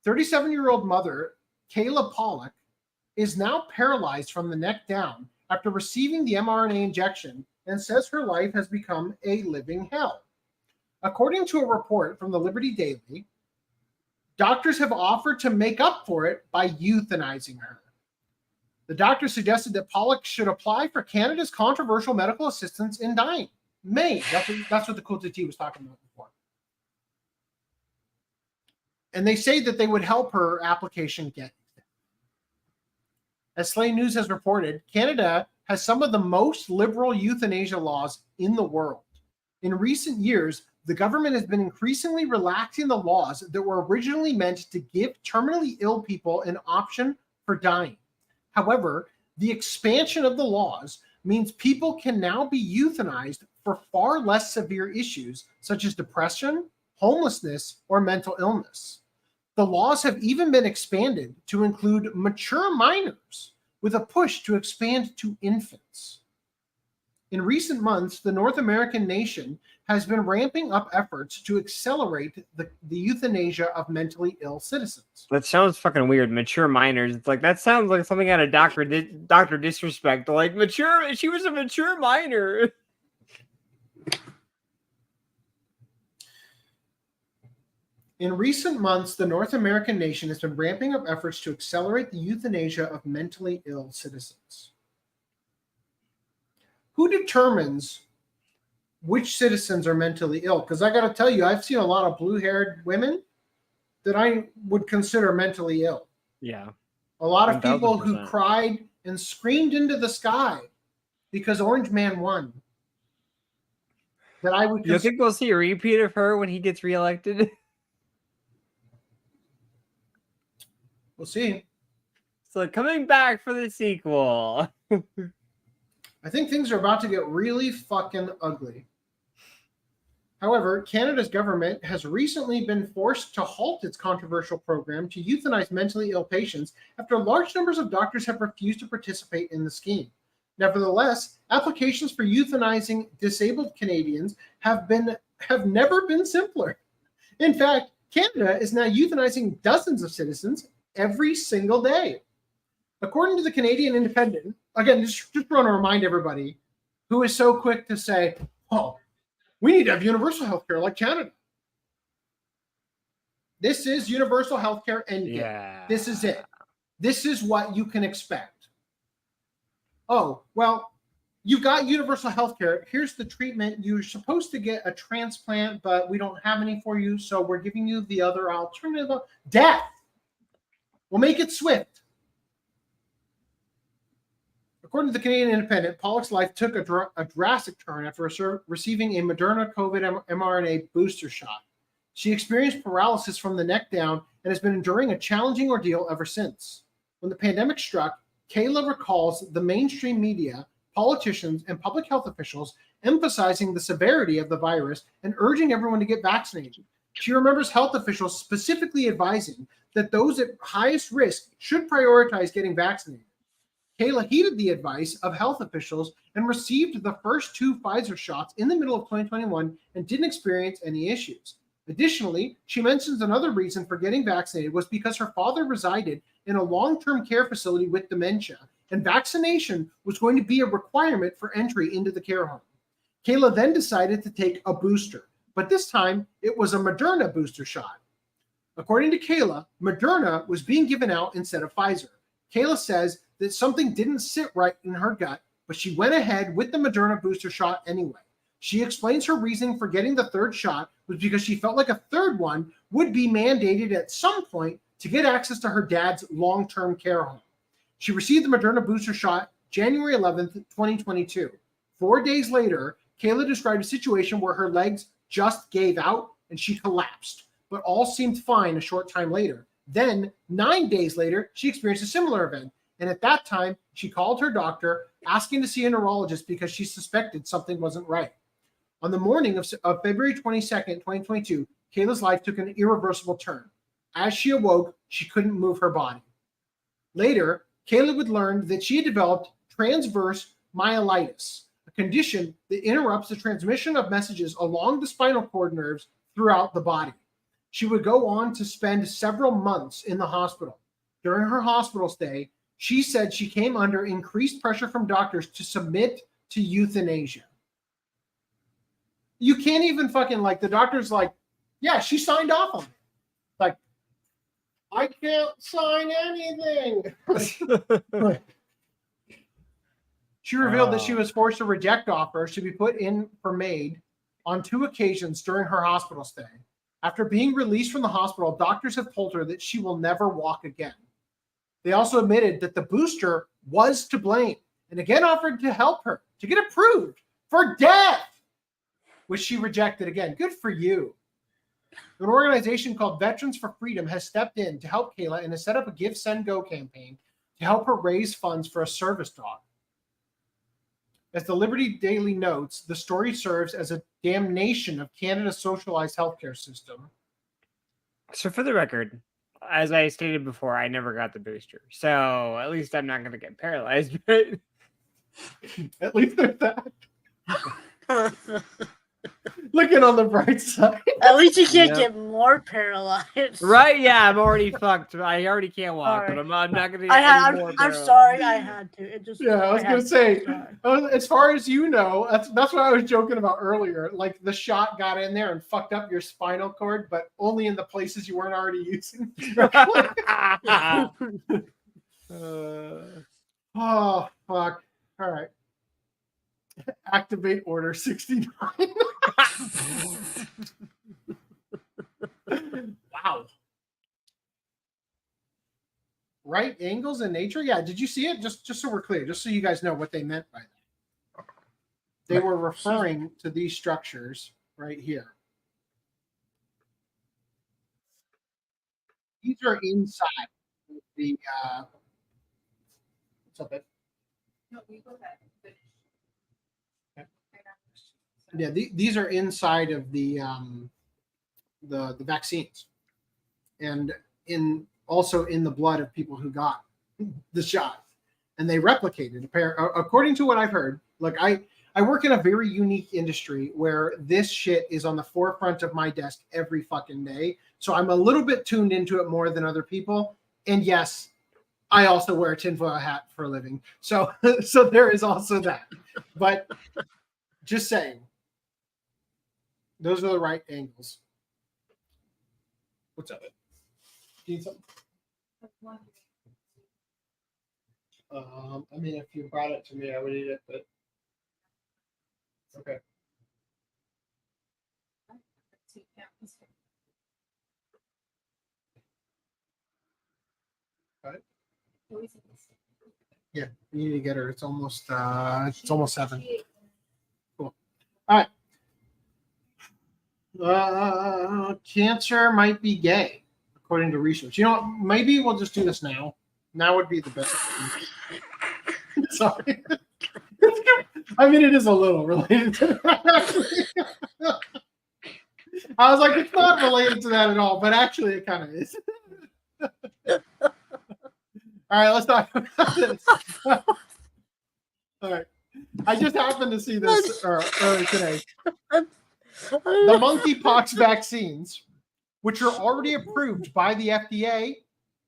37-year-old mother, Kayla Pollock, is now paralyzed from the neck down after receiving the mRNA injection and says her life has become a living hell. According to a report from the Liberty Daily, doctors have offered to make up for it by euthanizing her. The doctor suggested that Pollock should apply for Canada's controversial medical assistance in dying. That's what the Cool T was talking about before. And they say that they would help her application get. As Slay News has reported, Canada has some of the most liberal euthanasia laws in the world. In recent years, the government has been increasingly relaxing the laws that were originally meant to give terminally ill people an option for dying. However, the expansion of the laws means people can now be euthanized for far less severe issues such as depression, homelessness, or mental illness. The laws have even been expanded to include mature minors, with a push to expand to infants. In recent months, the North American nation has been ramping up efforts to accelerate the euthanasia of mentally ill citizens. That sounds fucking weird. Mature minors. It's like, that sounds like something out of Dr. Disrespect. Like, she was a mature minor. In recent months, the North American nation has been ramping up efforts to accelerate the euthanasia of mentally ill citizens. Who determines which citizens are mentally ill? Because I got to tell you, I've seen a lot of blue-haired women that I would consider mentally ill. Yeah. A lot of people who cried and screamed into the sky because Orange Man won. That I would. You think we'll see a repeat of her when he gets reelected? We'll see. So coming back for the sequel. I think things are about to get really fucking ugly. However, Canada's government has recently been forced to halt its controversial program to euthanize mentally ill patients after large numbers of doctors have refused to participate in the scheme. Nevertheless, applications for euthanizing disabled Canadians have never been simpler. In fact, Canada is now euthanizing dozens of citizens every single day. According to the Canadian Independent, again, just want to remind everybody who is so quick to say, oh, we need to have universal health care like Canada. This is universal health care endgame. Yeah. This is it. This is what you can expect. Oh, well, you've got universal health care. Here's the treatment. You're supposed to get a transplant, but we don't have any for you, so we're giving you the other alternative of death. We'll make it swift. According to the Canadian Independent, Pollock's life took a drastic turn after receiving a Moderna COVID mRNA booster shot. She experienced paralysis from the neck down and has been enduring a challenging ordeal ever since. When the pandemic struck, Kayla recalls the mainstream media, politicians, and public health officials emphasizing the severity of the virus and urging everyone to get vaccinated. She remembers health officials specifically advising that those at highest risk should prioritize getting vaccinated. Kayla heeded the advice of health officials and received the first 2 Pfizer shots in the middle of 2021 and didn't experience any issues. Additionally, she mentions another reason for getting vaccinated was because her father resided in a long-term care facility with dementia, and vaccination was going to be a requirement for entry into the care home. Kayla then decided to take a booster, but this time it was a Moderna booster shot. According to Kayla, Moderna was being given out instead of Pfizer. Kayla says that something didn't sit right in her gut, but she went ahead with the Moderna booster shot anyway. She explains her reasoning for getting the third shot was because she felt like a third one would be mandated at some point to get access to her dad's long-term care home. She received the Moderna booster shot January 11th, 2022. 4 days later, Kayla described a situation where her legs just gave out and she collapsed, but all seemed fine a short time later. Then, 9 days later, she experienced a similar event. And at that time, she called her doctor asking to see a neurologist because she suspected something wasn't right. On the morning of February 22nd, 2022, Kayla's life took an irreversible turn. As she awoke, she couldn't move her body. Later, Kayla would learn that she had developed transverse myelitis, a condition that interrupts the transmission of messages along the spinal cord nerves throughout the body. She would go on to spend several months in the hospital. During her hospital stay, she said she came under increased pressure from doctors to submit to euthanasia. You can't even fucking, like, the doctor's like, yeah, she signed off on it. Like, I can't sign anything. She revealed that she was forced to reject offers to be put in for MAID on 2 occasions during her hospital stay. After being released from the hospital, doctors have told her that she will never walk again. They also admitted that the booster was to blame and again offered to help her to get approved for death, which she rejected again. Good for you. An organization called Veterans for Freedom has stepped in to help Kayla and has set up a Give, Send, Go campaign to help her raise funds for a service dog. As the Liberty Daily notes, the story serves as a damnation of Canada's socialized healthcare system. So for the record, as I stated before, I never got the booster. So at least I'm not going to get paralyzed. Right? At least there's that. Looking on the bright side. At least you can't get more paralyzed. Right? Yeah, I'm already fucked. I already can't walk, but I'm not going to get any more I'm paralyzed. sorry, I had to. It just Yeah, I was going to say, as far as you know, that's what I was joking about earlier. Like, the shot got in there and fucked up your spinal cord, but only in the places you weren't already using. Oh, fuck. All right. Activate Order 69. Wow. Right angles in nature? Yeah, did you see it? Just so we're clear, just so you guys know what they meant by that. They were referring to these structures right here. These are inside the what's up, babe? No, you go ahead. Yeah, these are inside of the vaccines, and also in the blood of people who got the shot, and they replicated. According to what I've heard, like I work in a very unique industry where this shit is on the forefront of my desk every fucking day, so I'm a little bit tuned into it more than other people. And yes, I also wear a tinfoil hat for a living, so there is also that. But just saying. Those are the right angles. What's up? Do you need something? I mean, if you brought it to me, I would eat it, but okay. Got it? Yeah, you need to get her. It's almost 7. Cool. All right. Cancer might be gay, according to research. You know what? Maybe we'll just do this now. Now would be the best. Sorry. I mean, it is a little related to that. I was like, it's not related to that at all, but actually it kind of is. All right, let's talk about this. All right. I just happened to see this earlier today. The monkeypox vaccines, which are already approved by the FDA,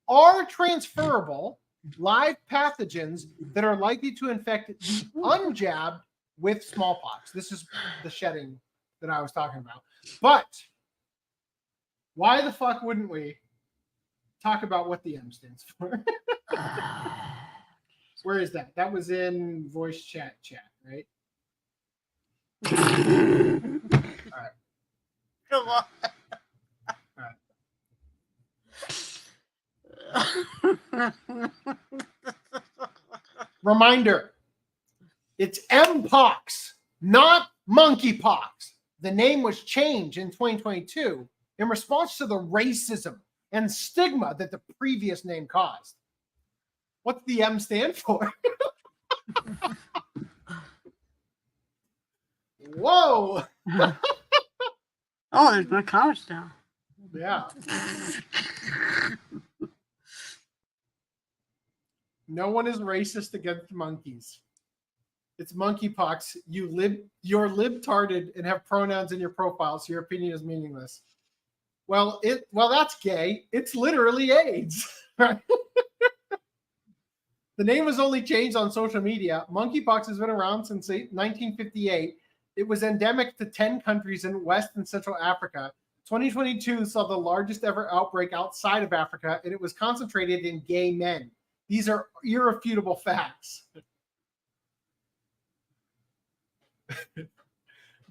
are transferable live pathogens that are likely to infect the unjabbed with smallpox. This is the shedding that I was talking about. But Why the fuck wouldn't we talk about what the M stands for? Where is that? That was in voice chat, right? All right. Come on. Reminder, it's Mpox, not monkeypox. The name was changed in 2022 in response to the racism and stigma that the previous name caused. What's the M stand for? Whoa! Oh, there's more comments now. Yeah. No one is racist against monkeys. It's monkeypox. You're libtarded and have pronouns in your profile, so your opinion is meaningless. Well, that's gay. It's literally AIDS. The name was only changed on social media. Monkeypox has been around since 1958. It was endemic to 10 countries in West and Central Africa. 2022 saw the largest ever outbreak outside of Africa, and it was concentrated in gay men. These are irrefutable facts.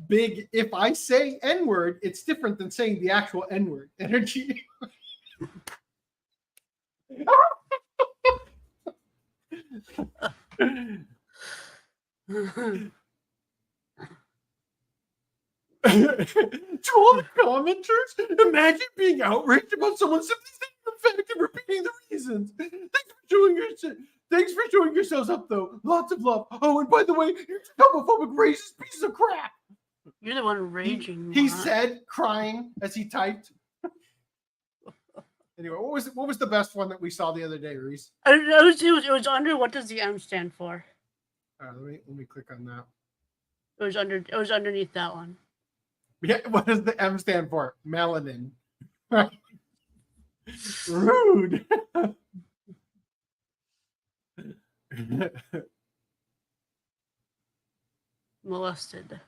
Big, if I say N-word, it's different than saying the actual N-word. Energy. To all the commenters, imagine being outraged about someone simply stating the fact and repeating the reasons. Thanks for showing yourselves up, though. Lots of love. Oh, and by the way, you're a homophobic racist piece of crap. You're the one raging. He said, crying as he typed. Anyway, what was the best one that we saw the other day, Reese? It was under. What does the M stand for? Let me click on that. It was underneath that one. Yeah, what does the M stand for? Melanin. Rude. Molested.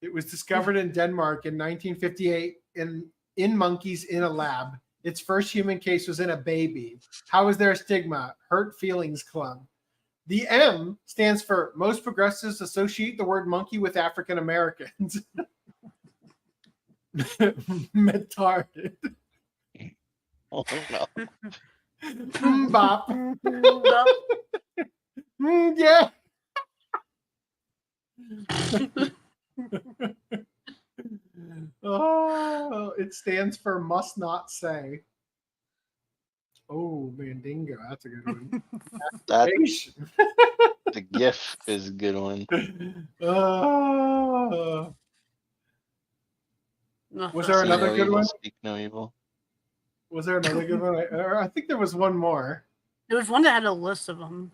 It was discovered in Denmark in 1958 in monkeys in a lab. Its first human case was in a baby. How is there a stigma? Hurt feelings clung. The M stands for most progressives associate the word monkey with African Americans. Metarded. Oh no. Bop. Yeah. Oh, it stands for must not say. Oh, Mandingo. That's a good one. The GIF is a good one. Was there another good one? Speak no evil. Was there another good one? I think there was one more. There was one that had a list of them.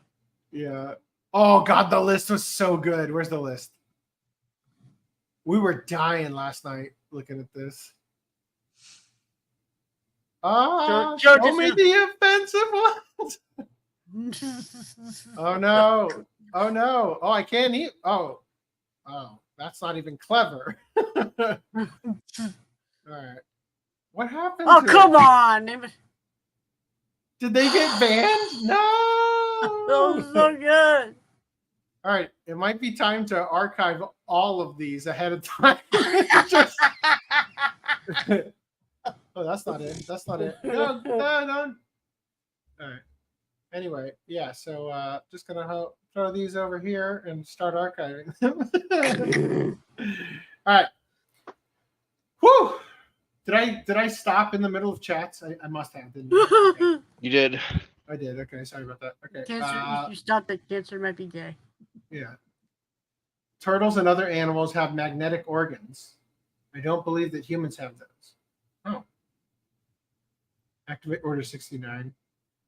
Yeah. Oh, God, the list was so good. Where's the list? We were dying last night looking at this. Show me the offensive ones. Oh, no. Oh, no. Oh, I can't eat. Oh, that's not even clever. All right. What happened? Oh, come on. Did they get banned? No. That was so good. All right. It might be time to archive all of these ahead of time. Oh, that's not it. That's not it. No. All right. Anyway, yeah. So just gonna throw these over here and start archiving them. All right. Whew. Did I stop in the middle of chats? I must have, didn't I? Okay. You did. I did. Okay, sorry about that. Okay. Cancer, you stopped that cancer might be gay. Yeah. Turtles and other animals have magnetic organs. I don't believe that humans have those. Oh. Activate Order 69.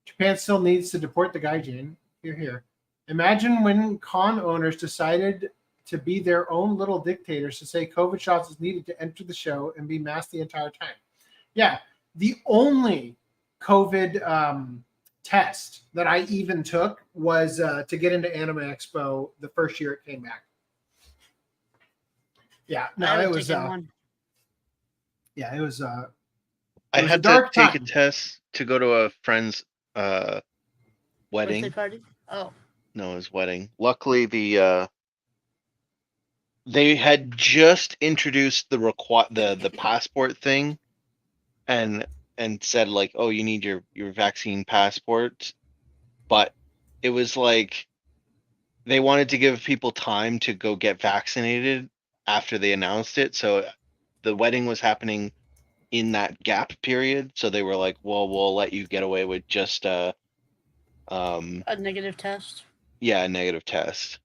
Japan still needs to deport the gaijin. Here. Imagine when con owners decided to be their own little dictators to say COVID shots is needed to enter the show and be masked the entire time. Yeah. The only COVID test that I even took was to get into Anime Expo the first year it came back. Yeah, no, it was Yeah, it was. I was a had to dark take a time. test to go to a friend's Birthday wedding. party? Oh. No, his wedding. Luckily, they had just introduced the passport thing, and said like, oh, you need your vaccine passport, but it was like they wanted to give people time to go get vaccinated after they announced it. So the wedding was happening in that gap period. So they were like, well, we'll let you get away with just a negative test. Yeah, a negative test.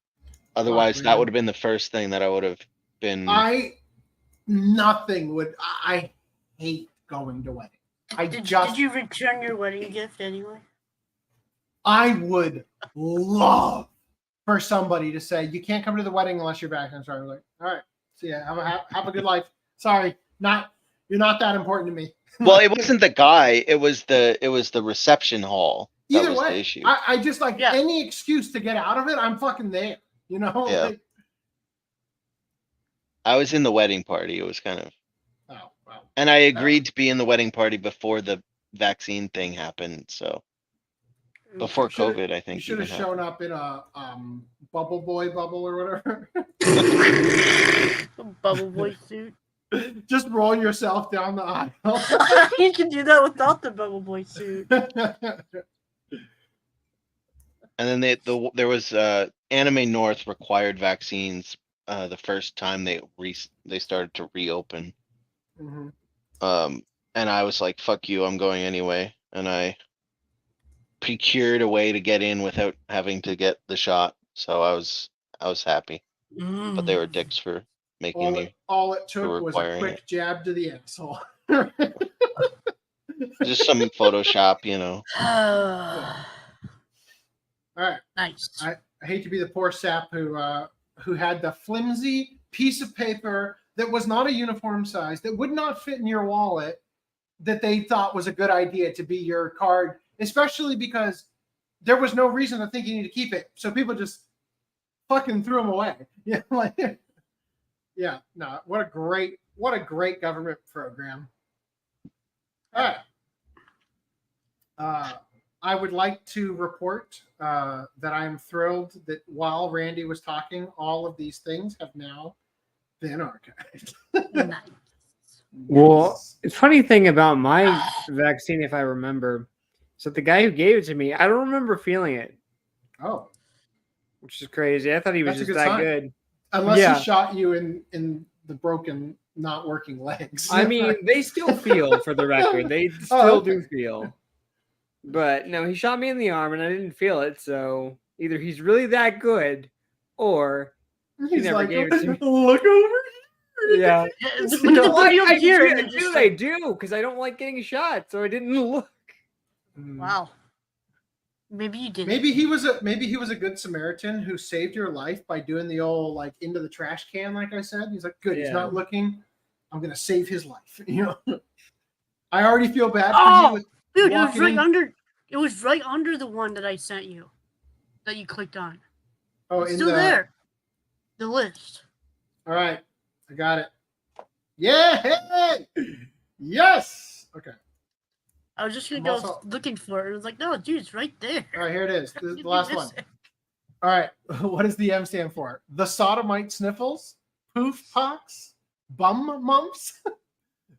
Otherwise, that would have been the first thing that I would have been. I hate going to weddings. Did you return your wedding gift anyway? I would love for somebody to say, you can't come to the wedding unless you're vaccinated. So I was like, all right, see ya. Have a good life. Sorry, you're not that important to me. Well, it wasn't the guy. It was the reception hall. That Either was way, the issue. I just like any excuse to get out of it. I'm fucking there. You know? Yeah. Like, I was in the wedding party. It was kind of. Oh, wow. And I agreed to be in the wedding party before the vaccine thing happened. So before COVID, I think you should have shown up in a bubble boy bubble or whatever. Bubble boy suit. Just roll yourself down the aisle. You can do that without the bubble boy suit. And then there was Anime North required vaccines the first time they started to reopen. Mm-hmm. And I was like, fuck you, I'm going anyway. And I procured a way to get in without having to get the shot. So I was happy. But they were dicks for making me. All it took was a quick jab to the asshole. Just some Photoshop, you know. All right. Nice. I hate to be the poor sap who had the flimsy piece of paper that was not a uniform size, that would not fit in your wallet, that they thought was a good idea to be your card, especially because there was no reason to think you need to keep it. So people just fucking threw them away. Yeah, like, yeah, no, what a great government program. All right. I would like to report that I am thrilled that while Randy was talking, all of these things have now been archived. Nice. Well, it's funny thing about my vaccine, if I remember, so the guy who gave it to me, I don't remember feeling it. Oh, which is crazy. I thought he was That's just that good. Unless he shot you in the broken, not working legs. I mean, they still feel, for the record. They still do feel. But no, he shot me in the arm and I didn't feel it. So either he's really that good, or he never gave it to me. Look over here. Yeah. I do, because I don't like getting shot, so I didn't look. Wow. Maybe you did. Maybe he was a good Samaritan who saved your life by doing the old like into the trash can, like I said. He's like, good, he's not looking. I'm gonna save his life. You know. I already feel bad for you. Dude, it was right under the one that I sent you, that you clicked on. Oh, it's still there. The list. All right, I got it. Yeah, hey! Yes. Okay. I was just gonna go looking for it. It was like, no, dude, it's right there. All right, here it is. This is the last one. All right, what does the M stand for? The sodomite sniffles, poof pox, bum mumps,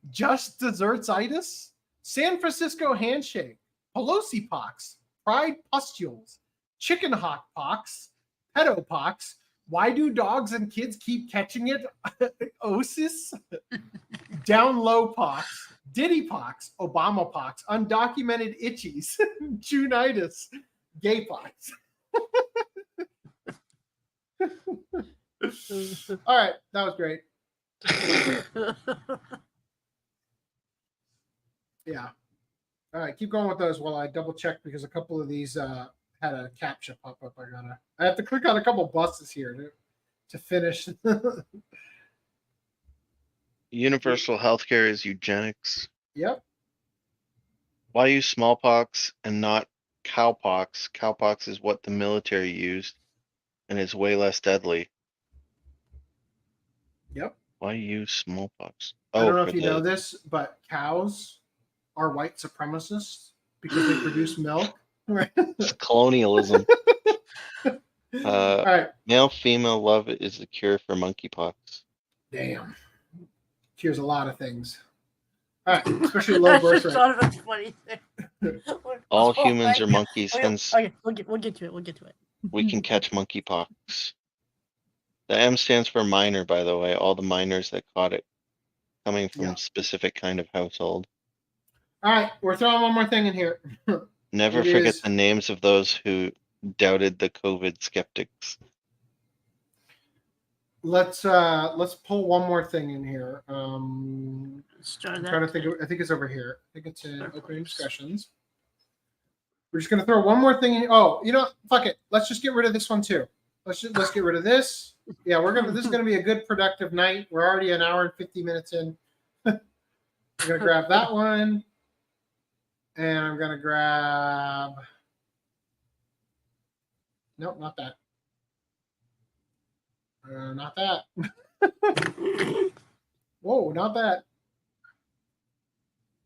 just dessertsitis, San Francisco handshake, Pelosi pox, pride pustules, chicken hawk pox, pedo pox. Why do dogs and kids keep catching it? Osis, down low pox, Diddy pox, Obama pox, undocumented itchies, Junitis, gay pox. All right, that was great. Yeah. All right, keep going with those while I double check because a couple of these had a captcha pop up. I have to click on a couple buses here to finish. Universal healthcare is eugenics. Yep. Why use smallpox and not cowpox? Cowpox is what the military used and is way less deadly. Yep. Why use smallpox? I don't know if for you know this, but cows are white supremacists because they produce milk. It's colonialism. All right. Male-female love is the cure for monkeypox. Damn. Cures a lot of things. All right, especially low birth rate. Thought of a funny thing. All humans are monkeys, Okay, hence okay, we'll get to it. We'll get to it. we can catch monkeypox. The M stands for minor, by the way. All the minors that caught it coming from specific kind of household. All right, we're throwing one more thing in here. Never forget the names of those who doubted the COVID skeptics. Let's pull one more thing in here. I'm trying to think. I think it's over here. I think it's in opening discussions. We're just gonna throw one more thing in. Oh, you know, fuck it. Let's just get rid of this one too. Let's get rid of this. Yeah, this is gonna be a good productive night. We're already an hour and 50 minutes in. I'm gonna grab that one, and I'm gonna grab. Nope, not that. Not that. Whoa, not that.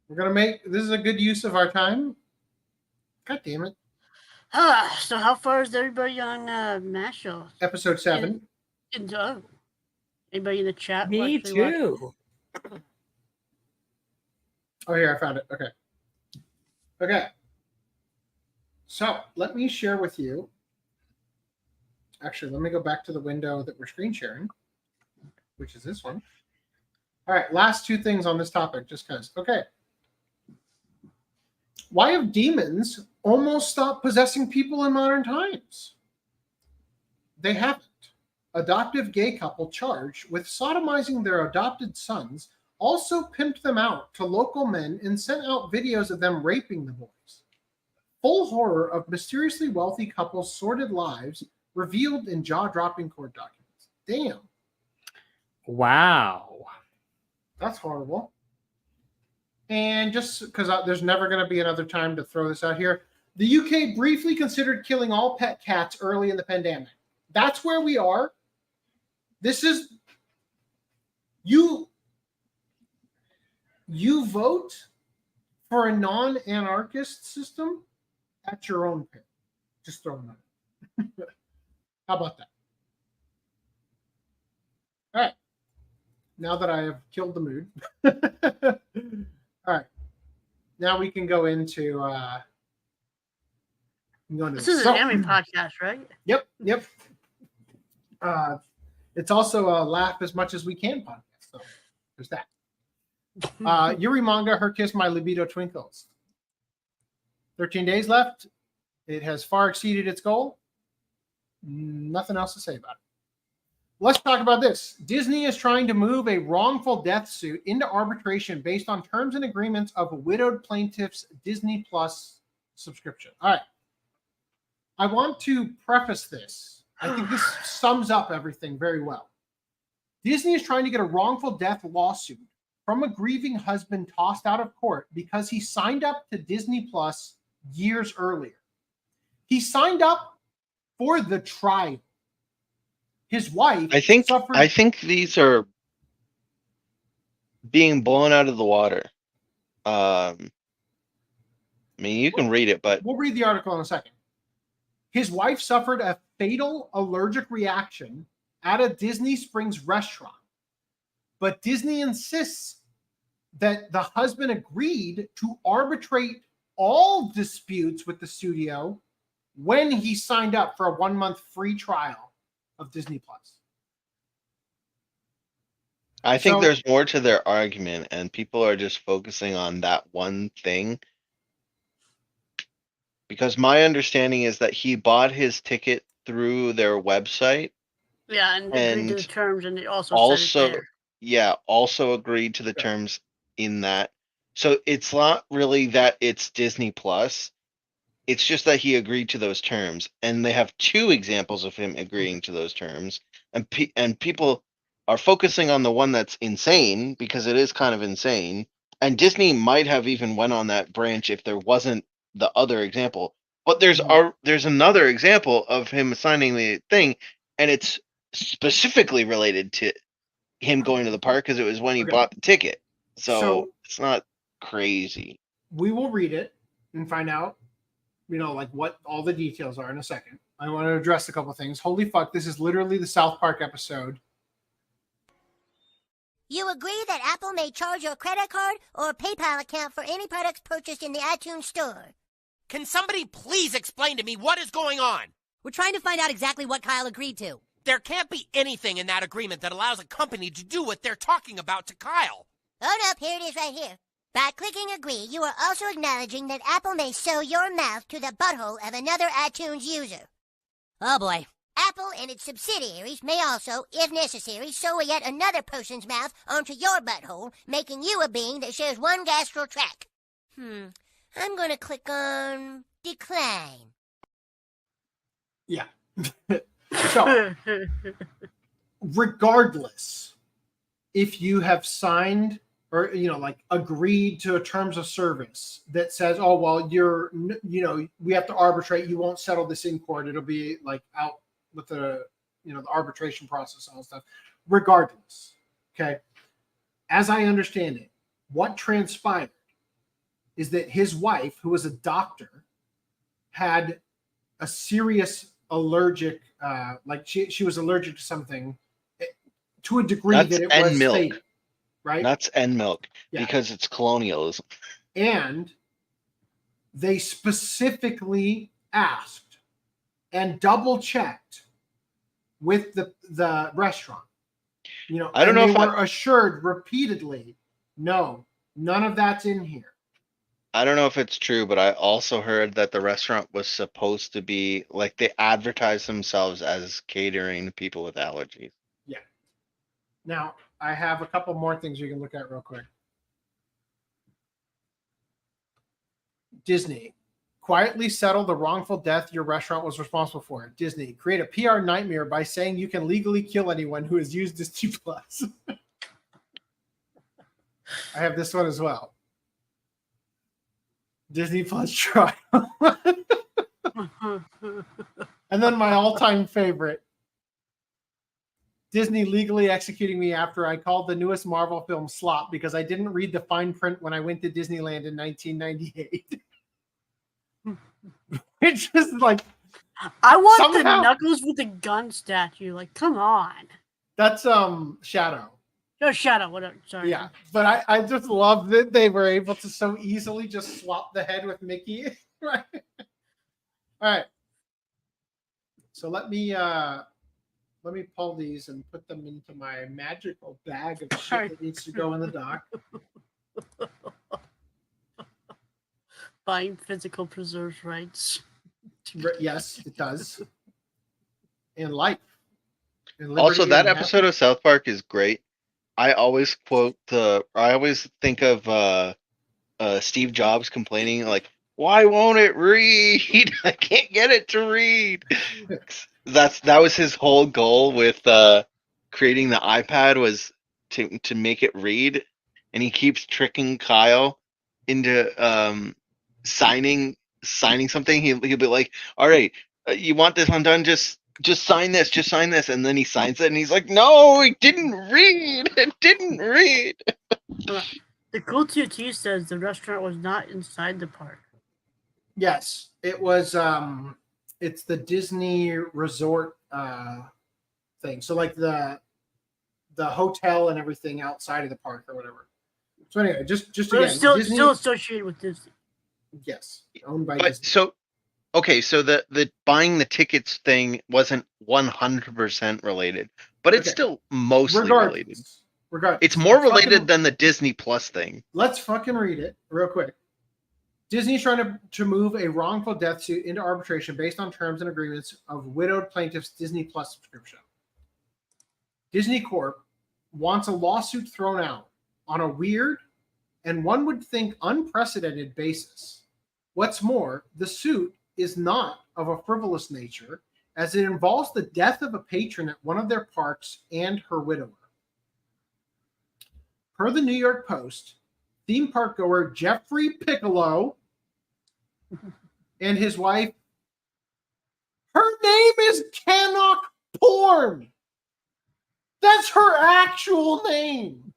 We're gonna make this is a good use of our time. God damn it. So how far is everybody on Mashal? Episode 7. Anybody in the chat? Me too. Oh, here, I found it. Okay. Okay. So let me share with you. Actually, let me go back to the window that we're screen sharing, which is this one. All right, last two things on this topic, just because. Okay. Why have demons almost stopped possessing people in modern times? They haven't. Adoptive gay couple charged with sodomizing their adopted sons also pimped them out to local men and sent out videos of them raping the boys. Full horror of mysteriously wealthy couples' sordid lives revealed in jaw-dropping court documents. Damn. Wow. That's horrible. And just because there's never going to be another time to throw this out here, the UK briefly considered killing all pet cats early in the pandemic. That's where we are. This is... You vote for a non-anarchist system at your own peril. Just throwing that. How about that? All right. Now that I have killed the mood. All right. Now we can go into this is an anime podcast, right? Yep. It's also a laugh as much as we can podcast. So there's that. Yuri manga, Her Kiss My Libido Twinkles. 13 days left. It has far exceeded its goal. Nothing else to say about it. Let's talk about this. Disney is trying to move a wrongful death suit into arbitration based on terms and agreements of a widowed plaintiff's Disney Plus subscription. All right. I want to preface this. I think this sums up everything very well. Disney is trying to get a wrongful death lawsuit from a grieving husband tossed out of court because he signed up to Disney Plus years earlier. He signed up for the trial. His wife suffered... I think these are being blown out of the water. I mean, you can read it, but... We'll read the article in a second. His wife suffered a fatal allergic reaction at a Disney Springs restaurant. But Disney insists that the husband agreed to arbitrate all disputes with the studio when he signed up for a 1-month free trial of Disney Plus. I think there's more to their argument, and people are just focusing on that one thing. Because my understanding is that he bought his ticket through their website. Yeah, and agreed to the terms, and it also said it there. Yeah, also agreed to the terms in that. So it's not really that it's Disney Plus. It's just that he agreed to those terms, and they have 2 examples of him agreeing to those terms, and people are focusing on the one that's insane because it is kind of insane. And Disney might have even went on that branch if there wasn't the other example. But there's another example of him signing the thing, and it's specifically related to him going to the park because it was when he bought the ticket. So it's not crazy. We will read it and find out, like what all the details are in a second. I want to address a couple of things. Holy fuck, this is literally the South Park episode. You agree that Apple may charge your credit card or PayPal account for any products purchased in the iTunes store. Can somebody please explain to me what is going on? We're trying to find out exactly what Kyle agreed to. There can't be anything in that agreement that allows a company to do what they're talking about to Kyle. Hold up, here it is right here. By clicking agree, you are also acknowledging that Apple may sew your mouth to the butthole of another iTunes user. Oh boy. Apple and its subsidiaries may also, if necessary, sew yet another person's mouth onto your butthole, making you a being that shares one gastral tract. I'm going to click on decline. Yeah. So, regardless, if you have signed or, agreed to a terms of service that says, oh, well, we have to arbitrate, you won't settle this in court, it'll be out with the arbitration process and all that stuff. Regardless, okay, as I understand it, what transpired is that his wife, who was a doctor, had a serious allergic, she was allergic to something to a degree that it was milk. fatal, right? Nuts and milk, because it's colonialism. And they specifically asked and double checked with the restaurant. I don't know if they were assured repeatedly, no, none of that's in here. I don't know if it's true, but I also heard that the restaurant was supposed to be they advertise themselves as catering to people with allergies. Yeah. Now, I have a couple more things you can look at real quick. Disney. Quietly settle the wrongful death your restaurant was responsible for. Disney. Create a PR nightmare by saying you can legally kill anyone who has used Disney Plus. I have this one as well. Disney Plus trial. And then my all-time favorite. Disney legally executing me after I called the newest Marvel film slop because I didn't read the fine print when I went to Disneyland in 1998. Which is I want the Knuckles with the gun statue. Come on. That's Shadow. No, Shadow, whatever. Sorry. Yeah, but I just love that they were able to so easily just swap the head with Mickey. Right. All right. So let me pull these and put them into my magical bag of shit that needs to go in the dock. Buying physical preserves rights. Yes, it does. And life. And Also, that episode of South Park is great. I always think of Steve Jobs complaining why won't it read? I can't get it to read. That was his whole goal with creating the iPad, was to make it read, and he keeps tricking Kyle into signing something. He'll be like, all right, you want this undone, just sign this, and then he signs it and he's like, no, it didn't read. The cool TOT says the restaurant was not inside the park. Yes, it was it's the Disney resort thing. So the hotel and everything outside of the park or whatever. So anyway, just again, still Disney, still associated with Disney. Yes, owned by Disney. So okay, so the buying the tickets thing wasn't 100% related, but it's still mostly related. Regardless, it's more related than the Disney Plus thing. Let's fucking read it real quick. Disney's trying to move a wrongful death suit into arbitration based on terms and agreements of widowed plaintiff's Disney Plus subscription. Disney Corp wants a lawsuit thrown out on a weird and one would think unprecedented basis. What's more, the suit is not of a frivolous nature, as it involves the death of a patron at one of their parks and her widower. Per the New York Post, theme park goer Jeffrey Piccolo and his wife, her name is Canuck Porn. That's her actual name.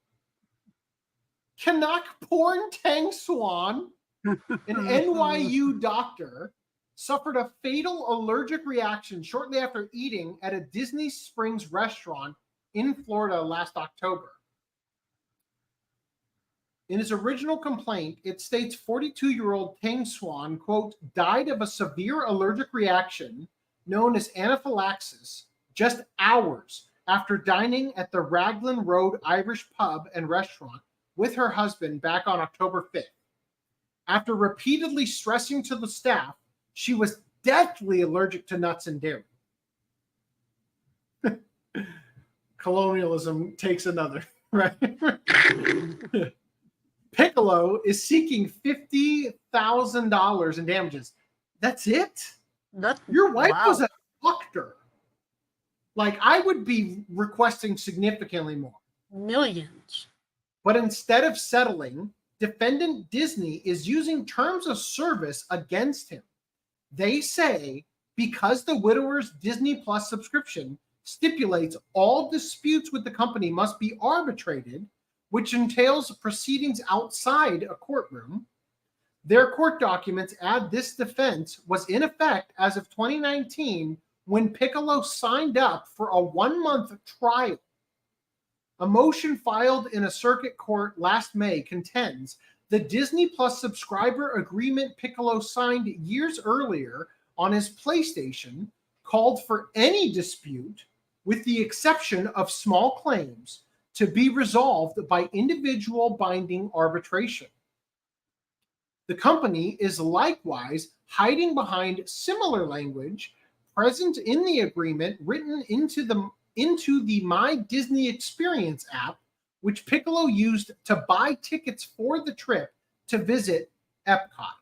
Kanakporn Tang Swan, an NYU doctor, suffered a fatal allergic reaction shortly after eating at a Disney Springs restaurant in Florida last October. In his original complaint, it states 42-year-old Tang Swan, quote, died of a severe allergic reaction known as anaphylaxis just hours after dining at the Raglan Road Irish pub and restaurant with her husband back on October 5th. After repeatedly stressing to the staff, she was deathly allergic to nuts and dairy. Colonialism takes another, right? Piccolo is seeking $50,000 in damages. That's it? Your wife was a doctor. Like, I would be requesting significantly more. Millions. But instead of settling, defendant Disney is using terms of service against him. They say because the widower's Disney Plus subscription stipulates all disputes with the company must be arbitrated, which entails proceedings outside a courtroom, their court documents add this defense was in effect as of 2019 when Piccolo signed up for a 1-month trial. A motion filed in a circuit court last May contends the Disney Plus subscriber agreement Piccolo signed years earlier on his PlayStation called for any dispute, with the exception of small claims, to be resolved by individual binding arbitration. The company is likewise hiding behind similar language present in the agreement written into the My Disney Experience app, which Piccolo used to buy tickets for the trip to visit Epcot.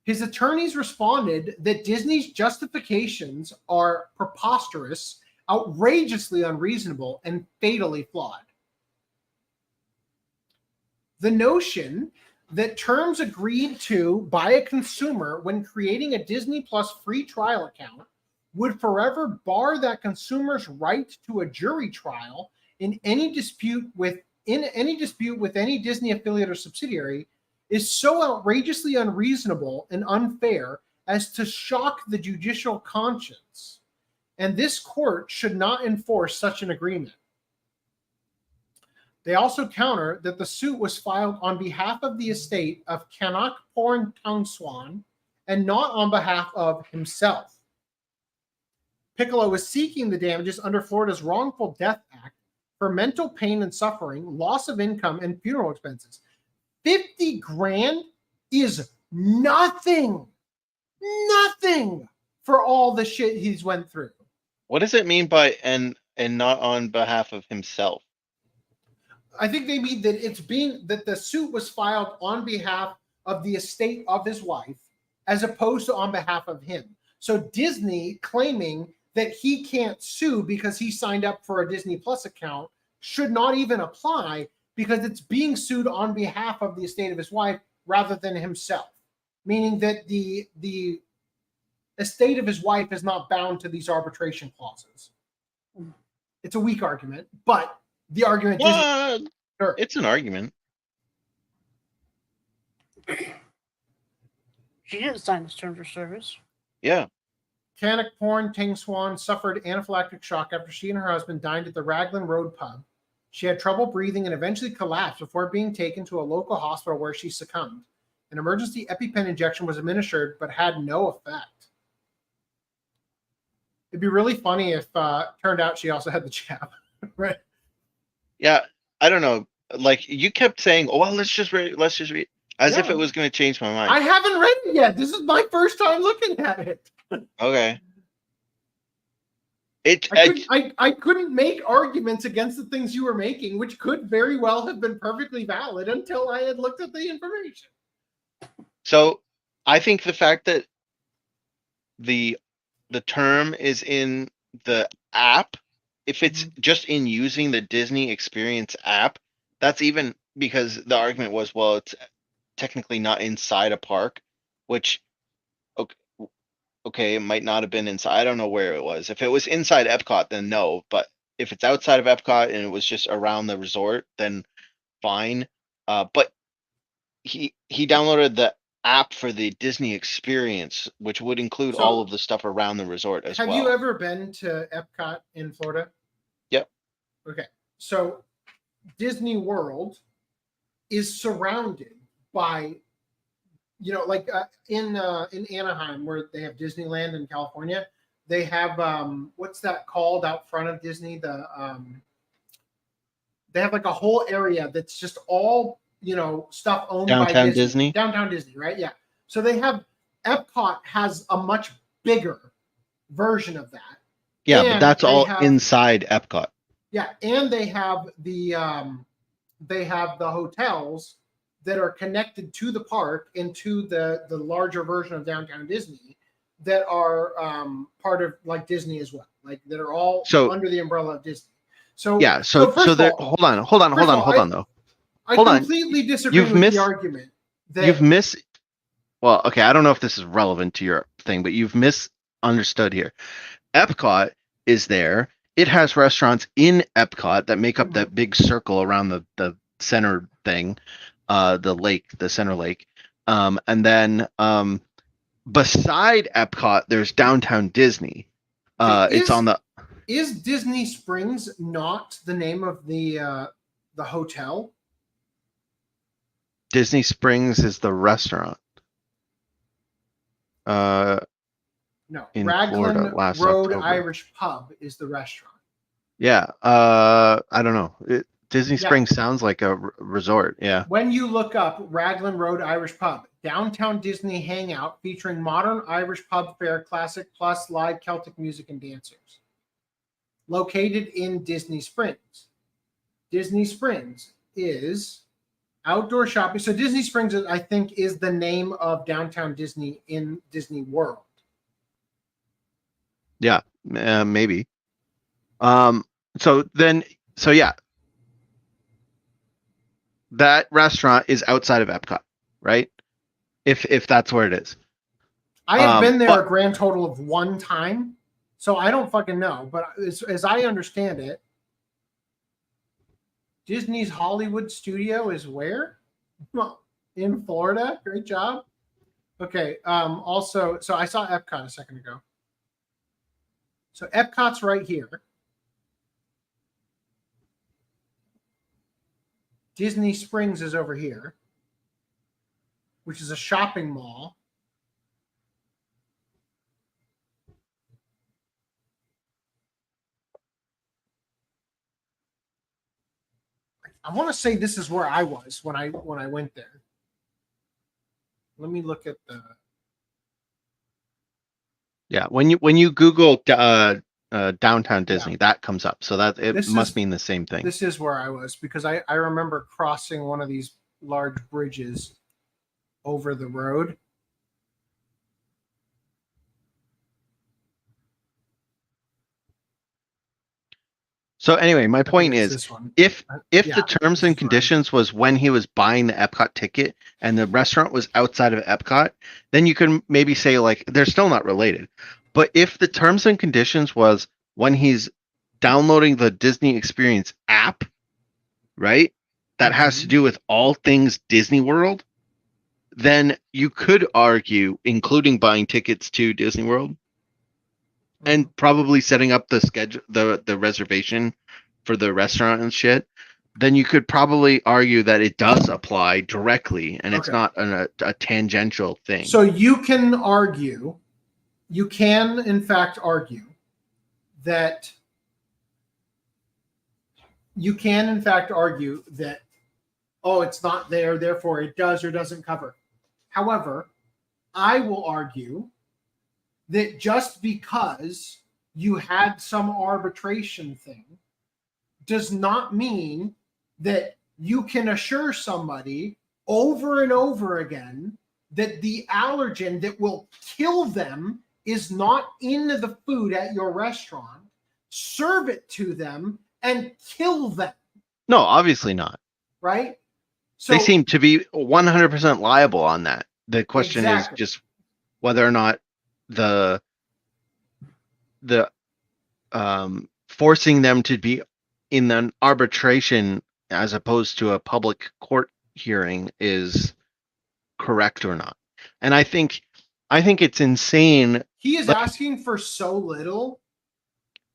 His attorneys responded that Disney's justifications are preposterous, outrageously unreasonable, and fatally flawed. The notion that terms agreed to by a consumer when creating a Disney Plus free trial account would forever bar that consumer's right to a jury trial in any dispute with any Disney affiliate or subsidiary is so outrageously unreasonable and unfair as to shock the judicial conscience, and this court should not enforce such an agreement. They also counter that the suit was filed on behalf of the estate of Kanakporn Tang Swan and not on behalf of himself. Piccolo is seeking the damages under Florida's Wrongful Death Act for mental pain and suffering, loss of income, and funeral expenses. 50 grand is nothing for all the shit he's went through. What does it mean by and not on behalf of himself? I think they mean that the suit was filed on behalf of the estate of his wife as opposed to on behalf of him. So Disney claiming that he can't sue because he signed up for a Disney Plus account should not even apply because it's being sued on behalf of the estate of his wife rather than himself, meaning that the estate of his wife is not bound to these arbitration clauses. It's a weak argument, but the argument is sure. It's an argument. She didn't sign this terms of service. Yeah. Kanakporn Tang Swan suffered anaphylactic shock after she and her husband dined at the Raglan Road pub. She had trouble breathing and eventually collapsed before being taken to a local hospital where she succumbed. An emergency EpiPen injection was administered but had no effect. It'd be really funny if turned out she also had the jab, right? Yeah, I don't know. Like you kept saying, "Oh, well, let's just read," as if it was going to change my mind. I haven't read it yet. This is my first time looking at it. Okay. I couldn't make arguments against the things you were making, which could very well have been perfectly valid until I had looked at the information. So I think the fact that the term is in the app, if it's just in using the Disney Experience app, that's even because the argument was, well, it's technically not inside a park, which, okay, it might not have been inside. I don't know where it was. If it was inside Epcot, then no, but if it's outside of Epcot and it was just around the resort, then fine. But he downloaded the app for the Disney experience, which would include all of the stuff around the resort as well. Have you ever been to Epcot in Florida? Yep. Okay. So Disney World is surrounded by, like in Anaheim, where they have Disneyland in California, they have what's that called out front of Disney? They have like a whole area that's just all stuff owned by Disney. Downtown Disney, right? Yeah. So they have Epcot has a much bigger version of that. Yeah, but that's all inside Epcot. Yeah, and they have the hotels that are connected to the park and to the larger version of Downtown Disney that are part of like Disney as well, like that are all under the umbrella of Disney. So yeah, so there. Hold on though. I completely disagree with the argument that you've missed. Well, okay, I don't know if this is relevant to your thing, but you've misunderstood here. Epcot is there. It has restaurants in Epcot that make up that big circle around the center thing, the lake, the center lake. And then beside Epcot, there's Downtown Disney. It's on the. Is Disney Springs not the name of the hotel? Disney Springs is the restaurant. No, Raglan Road October. Irish Pub is the restaurant. Yeah, I don't know. Disney Springs sounds like a resort. Yeah. When you look up Raglan Road Irish Pub, downtown Disney hangout featuring modern Irish pub fare, classic plus live Celtic music and dancers. Located in Disney Springs. Disney Springs is outdoor shopping. So Disney Springs, I think, is the name of downtown Disney in Disney World. Yeah, maybe. So yeah, that restaurant is outside of Epcot, right? If that's where it is. I have been there a grand total of one time, so I don't fucking know. But as I understand it, Disney's Hollywood studio is where? In Florida. Great job. Okay. Also, so I saw Epcot a second ago. So Epcot's right here. Disney Springs is over here, which is a shopping mall. I want to say this is where I was when I went there. Let me look at the. Yeah, when you Google downtown Disney, that comes up. So that it must mean the same thing. This is where I was because I remember crossing one of these large bridges over the road. So anyway, my point is, if the terms and conditions was when he was buying the Epcot ticket and the restaurant was outside of Epcot, then you can maybe say like they're still not related. But if the terms and conditions was when he's downloading the Disney Experience app, right, that has to do with all things Disney World, then you could argue, including buying tickets to Disney World, and probably setting up the schedule, the reservation for the restaurant and shit, then you could probably argue that it does apply directly and it's not a tangential thing. So you can in fact argue that oh, it's not there, therefore it does or doesn't cover. However, I will argue that just because you had some arbitration thing does not mean that you can assure somebody over and over again that the allergen that will kill them is not in the food at your restaurant, serve it to them, and kill them. No, obviously not. Right? So they seem to be 100% liable on that. The question is just whether or not the forcing them to be in an arbitration as opposed to a public court hearing is correct or not. And I think it's insane. He is asking for so little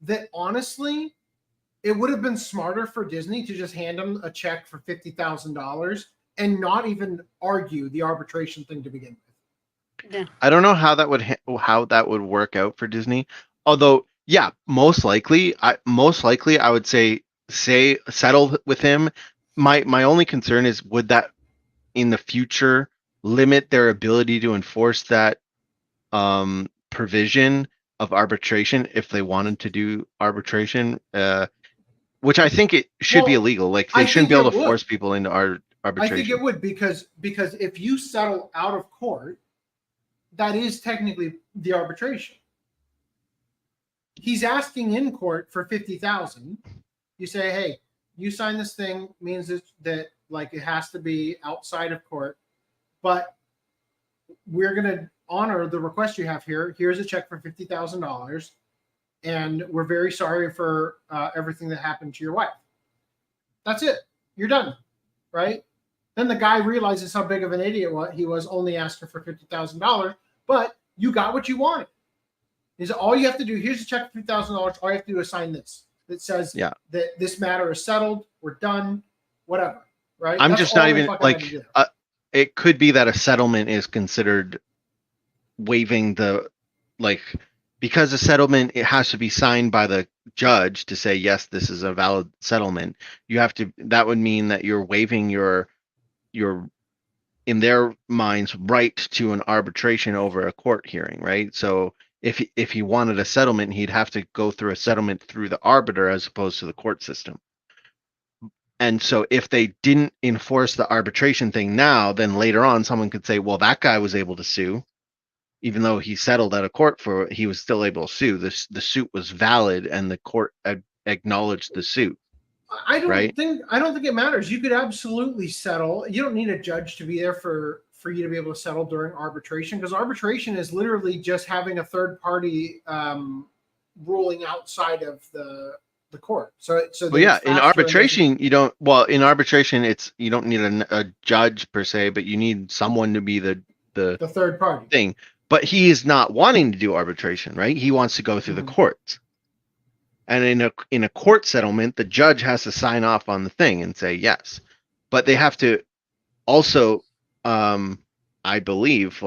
that honestly, it would have been smarter for Disney to just hand him a check for $50,000 and not even argue the arbitration thing to begin with. Yeah. I don't know how that would work out for Disney. Although, yeah, most likely I would say settle with him. My only concern is, would that in the future limit their ability to enforce that provision of arbitration if they wanted to do arbitration, which I think it should be illegal. Like they shouldn't be able to force people into arbitration. I think it would because if you settle out of court, that is technically the arbitration. He's asking in court for $50,000. You say, hey, you sign this thing, means that like it has to be outside of court, but we're gonna honor the request you have here. Here's a check for $50,000, and we're very sorry for everything that happened to your wife. That's it. You're done, right? Then the guy realizes how big of an idiot he was, only asking for $50,000, but you got what you wanted. Is all you have to do? Here's a check for $50,000. All you have to do is sign this that says that this matter is settled. We're done. Whatever, right? I'm just not even like. It could be that a settlement is considered waiving the because a settlement, it has to be signed by the judge to say yes, this is a valid settlement. You have to. That would mean that you're waiving your in their minds right to an arbitration over a court hearing, right? So if he wanted a settlement, he'd have to go through a settlement through the arbiter as opposed to the court system. And so if they didn't enforce the arbitration thing now, then later on someone could say, well, that guy was able to sue, even though he settled out of court for it, he was still able to sue. The suit was valid and the court acknowledged the suit. I don't think it matters. You could absolutely settle. You don't need a judge to be there for you to be able to settle during arbitration, because arbitration is literally just having a third party ruling outside of the court. In arbitration you don't. Well, in arbitration you don't need a judge per se, but you need someone to be the third party thing. But he is not wanting to do arbitration, right? He wants to go through the courts. And in a court settlement, the judge has to sign off on the thing and say yes. But they have to also, I believe,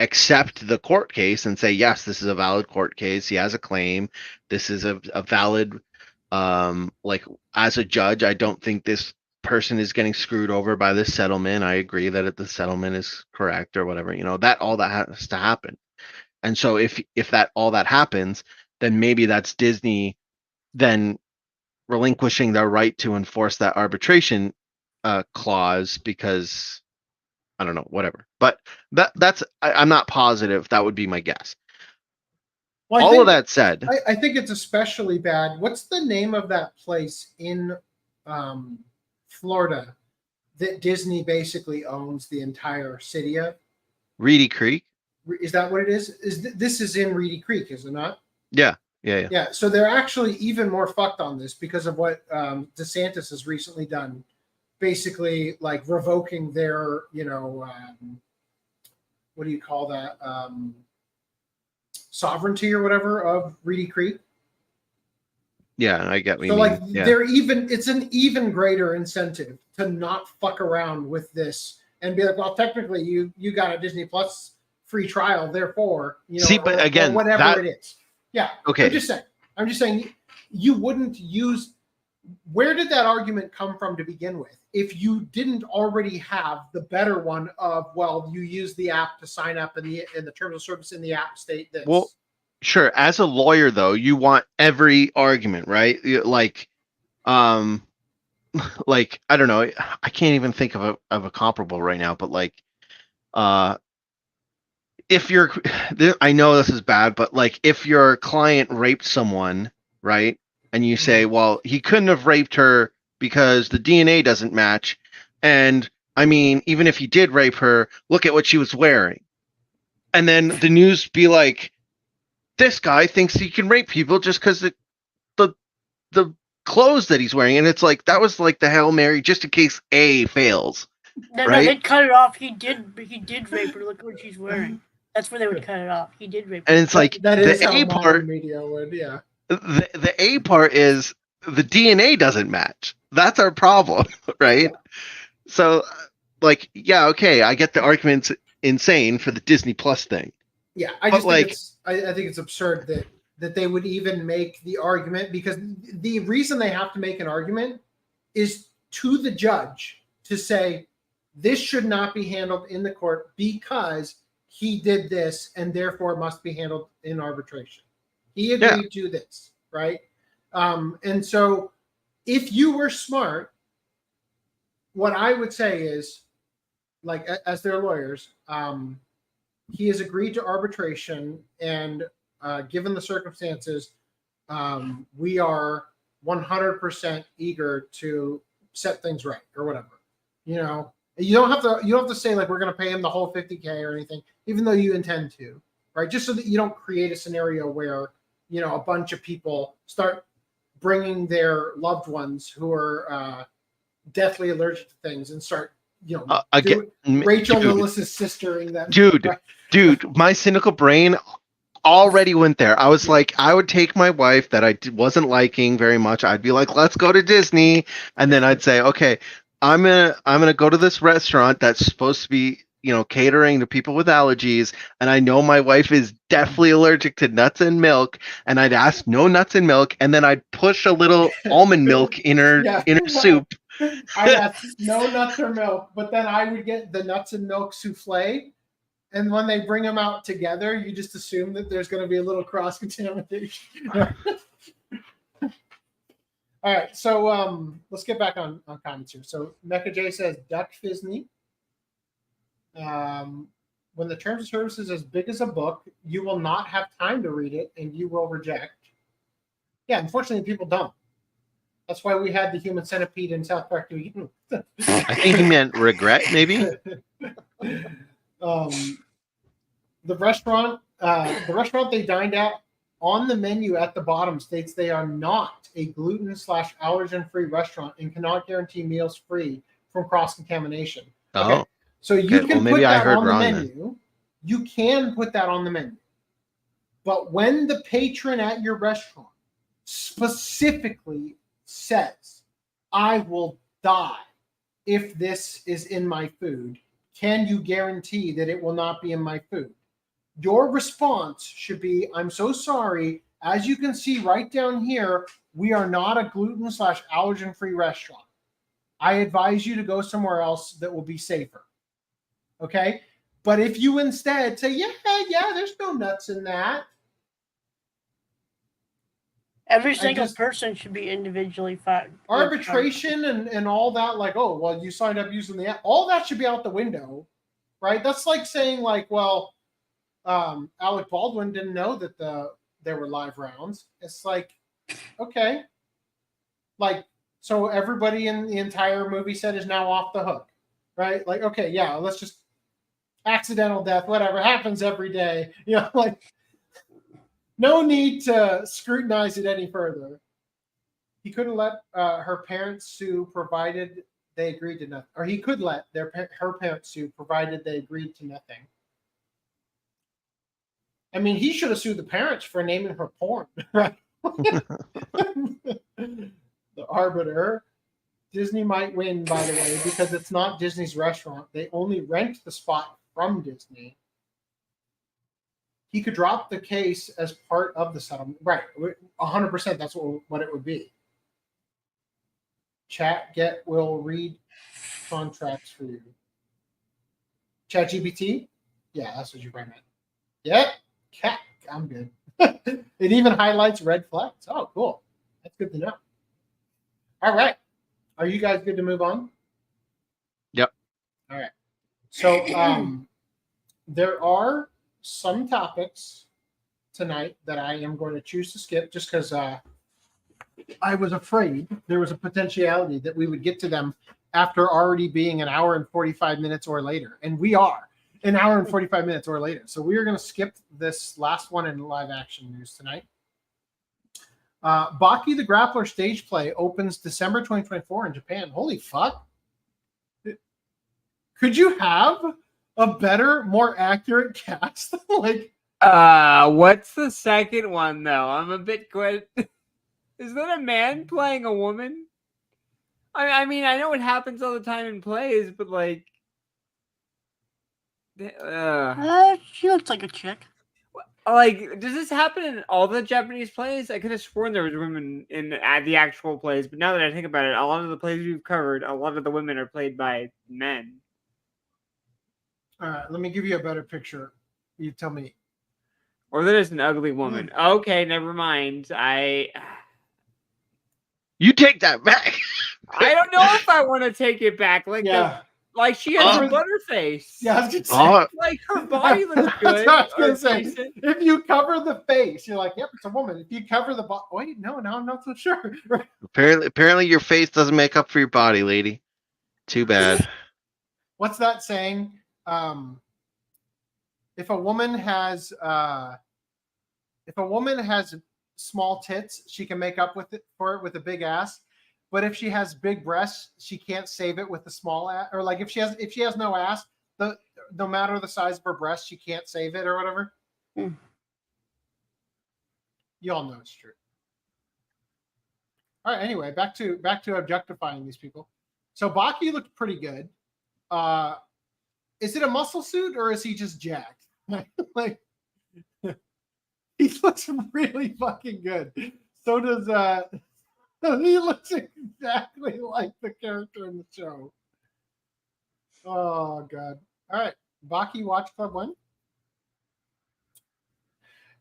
accept the court case and say, yes, this is a valid court case. He has a claim. This is a valid, as a judge, I don't think this person is getting screwed over by this settlement. I agree that the settlement is correct or whatever, all that has to happen. And so if all that happens, then maybe that's Disney then relinquishing their right to enforce that arbitration clause, because I don't know, whatever. But I'm not positive. That would be my guess. Well, all of that said, I think it's especially bad. What's the name of that place in Florida that Disney basically owns the entire city of? Reedy Creek. Is that what it is? This is in Reedy Creek, is it not? Yeah. So they're actually even more fucked on this because of what DeSantis has recently done, basically revoking their, what do you call that? Sovereignty or whatever of Reedy Creek. Yeah, I get what so you mean. They're it's an even greater incentive to not fuck around with this and be like, well, technically you got a Disney Plus free trial, therefore, but again, or whatever it is. Yeah. Okay. I'm just saying you wouldn't use. Where did that argument come from to begin with? If you didn't already have the better one of, well, you use the app to sign up in the terms of service in the app state this. Well, sure. As a lawyer, though, you want every argument, right? I don't know. I can't even think of a comparable right now, but if you're, I know this is bad, but if your client raped someone, right? And you say, well, he couldn't have raped her because the DNA doesn't match. And I mean, even if he did rape her, look at what she was wearing. And then the news be like, this guy thinks he can rape people just because the clothes that he's wearing, and it's like that was like the Hail Mary just in case A fails. No, right? they cut it off. He did rape her. Look what she's wearing. That's where they would cut it off. He did rape her. And it's like that is the how A modern part. media would, yeah. The A part is the DNA doesn't match. That's our problem, right? Yeah. So, like, yeah, okay, I get the argument's insane for the Disney Plus thing. Yeah, I think it's absurd that they would even make the argument, because the reason they have to make an argument is to the judge to say this should not be handled in the court because he did this and therefore it must be handled in arbitration. He agreed to this, right? And so if you were smart, what I would say is, like, as their lawyers, he has agreed to arbitration, and given the circumstances, we are 100% eager to set things right or whatever. You know, you don't have to say like we're going to pay him the whole $50K or anything, even though you intend to, right? Just so that you don't create a scenario where, you know, a bunch of people start bringing their loved ones who are deathly allergic to things and start, you know, Rachael Lillis' sister in that. Dude, my cynical brain already went there. I was like, I would take my wife that I wasn't liking very much. I'd be like, let's go to Disney. And then I'd say, okay, I'm gonna go to this restaurant that's supposed to be, you know, catering to people with allergies, and I know my wife is definitely allergic to nuts and milk, and I'd ask no nuts and milk, and then I'd push a little almond milk in her soup. I'd ask no nuts or milk, but then I would get the nuts and milk souffle. And when they bring them out together, you just assume that there's going to be a little cross contamination. All right, so let's get back on comments here. So Mecha J says Duck Fisney. When the terms of service is as big as a book, you will not have time to read it, and you will reject. Yeah, unfortunately, people don't. That's why we had the human centipede in South Park. I think he meant regret, maybe. The restaurant they dined at, on the menu at the bottom states they are not a gluten/allergen-free restaurant and cannot guarantee meals free from cross-contamination. Okay. So you can put that on the menu. You can put that on the menu. But when the patron at your restaurant specifically says, I will die if this is in my food, can you guarantee that it will not be in my food? Your response should be, I'm so sorry. As you can see right down here, we are not a gluten/allergen-free restaurant. I advise you to go somewhere else that will be safer. Okay? But if you instead say, yeah, there's no nuts in that. Every single person should be individually fired. Arbitration and all that, like, oh, well, you signed up using the app. All that should be out the window, right? That's like saying, like, well, Alec Baldwin didn't know that there were live rounds. It's like, okay. Like, so everybody in the entire movie set is now off the hook, right? Like, okay, yeah, let's just accidental death, whatever, happens every day. You know, like, no need to scrutinize it any further. He couldn't let her parents sue provided they agreed to nothing. Or he could let her parents sue provided they agreed to nothing. I mean, he should have sued the parents for naming her porn, right? The arbiter. Disney might win, by the way, because it's not Disney's restaurant. They only rent the spot from Disney. He could drop the case as part of the settlement. Right. 100%. That's what it would be. Chat will read contracts for you. ChatGPT? Yeah, that's what you probably meant. Yep. Cat. I'm good. It even highlights red flags. Oh, cool. That's good to know. All right. Are you guys good to move on? Yep. All right. So there are some topics tonight that I am going to choose to skip just because I was afraid there was a potentiality that we would get to them after already being an hour and 45 minutes or later. And we are an hour and 45 minutes or later. So we are going to skip this last one in live action news tonight. Baki the Grappler stage play opens December 2024 in Japan. Holy fuck. Could you have a better, more accurate cast? Like, what's the second one though? I'm a bit quite. Is that a man playing a woman? I mean, I know it happens all the time in plays, but like, she looks like a chick. Like, does this happen in all the Japanese plays? I could have sworn there was women in the actual plays, but now that I think about it, a lot of the plays we've covered, a lot of the women are played by men. All right, let me give you a better picture. You tell me. Or that is an ugly woman. Okay, never mind. You take that back. I don't know if I want to take it back. Like, like she has a butterface. Yeah, I was gonna say. Like her body looks good. That's what I was gonna say. If you cover the face, you're like, yep, it's a woman. If you cover the body, wait, no, now I'm not so sure. Apparently, your face doesn't make up for your body, lady. Too bad. What's that saying? If a woman has small tits, she can make up for it with a big ass. But if she has big breasts, she can't save it with a small ass. Or like if she has no ass, no matter the size of her breast, she can't save it or whatever. You all know it's true. All right. Anyway, back to objectifying these people. So Baki looked pretty good. Is it a muscle suit or is he just jacked? Like he looks really fucking good. So does he looks exactly like the character in the show. Oh god. All right. Baki Watch Club 1.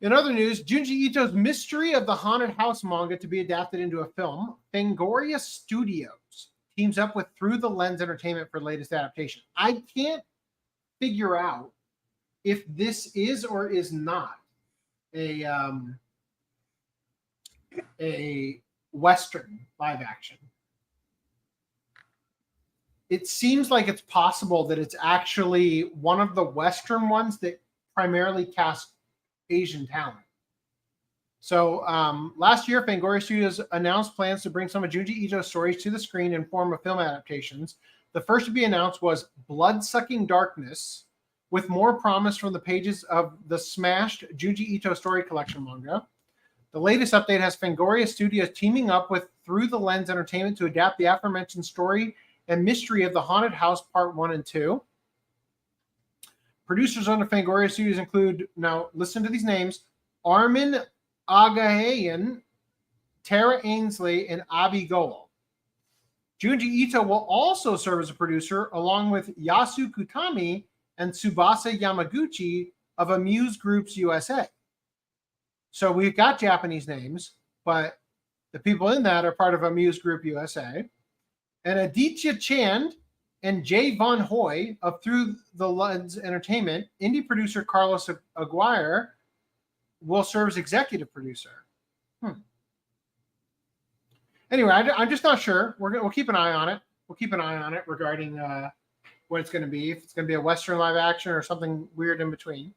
In other news, Junji Ito's Mystery of the Haunted House manga to be adapted into a film. Fangoria Studios teams up with Through the Lens Entertainment for the latest adaptation. I can't figure out if this is or is not a Western live action. It seems like it's possible that it's actually one of the Western ones that primarily cast Asian talent. So last year, Fangoria Studios announced plans to bring some of Junji Ito's stories to the screen in form of film adaptations. The first to be announced was Blood-Sucking Darkness, with more promise from the pages of the smashed Junji Ito story collection manga. The latest update has Fangoria Studios teaming up with Through the Lens Entertainment to adapt the aforementioned story and mystery of the Haunted House Part 1 and 2. Producers under Fangoria Studios include, now listen to these names, Armin Agahayan, Tara Ainsley, and Abi Goel. Junji Ito will also serve as a producer along with Yasu Kutami and Tsubasa Yamaguchi of Amuse Groups USA. So we've got Japanese names, but the people in that are part of Amuse Group USA. And Aditya Chand and Jay Von Hoy of Through the Lens Entertainment, indie producer Carlos Aguirre will serve as executive producer. Anyway, I'm just not sure. We'll keep an eye on it. We'll keep an eye on it regarding what it's going to be. If it's going to be a Western live action or something weird in between.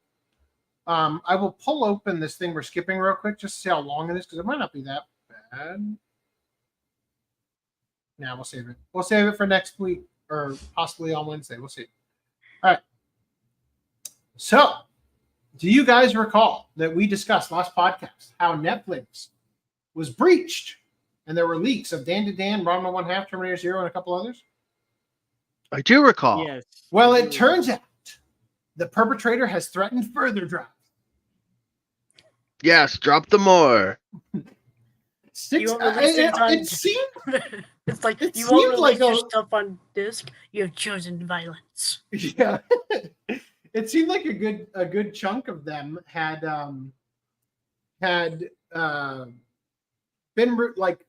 I will pull open this thing we're skipping real quick just to see how long it is because it might not be that bad. Nah, we'll save it. We'll save it for next week or possibly on Wednesday. We'll see. All right. So, do you guys recall that we discussed last podcast how Netflix was breached and there were leaks of Dandadan, Ranma 1/2, Terminator 0, and a couple others? I do recall. Yes. Well, it turns out the perpetrator has threatened further drops. Yes, drop the more. It seemed it's like it you won't seemed like release your stuff on disc. You have chosen violence. Yeah, it seemed like a good chunk of them had been like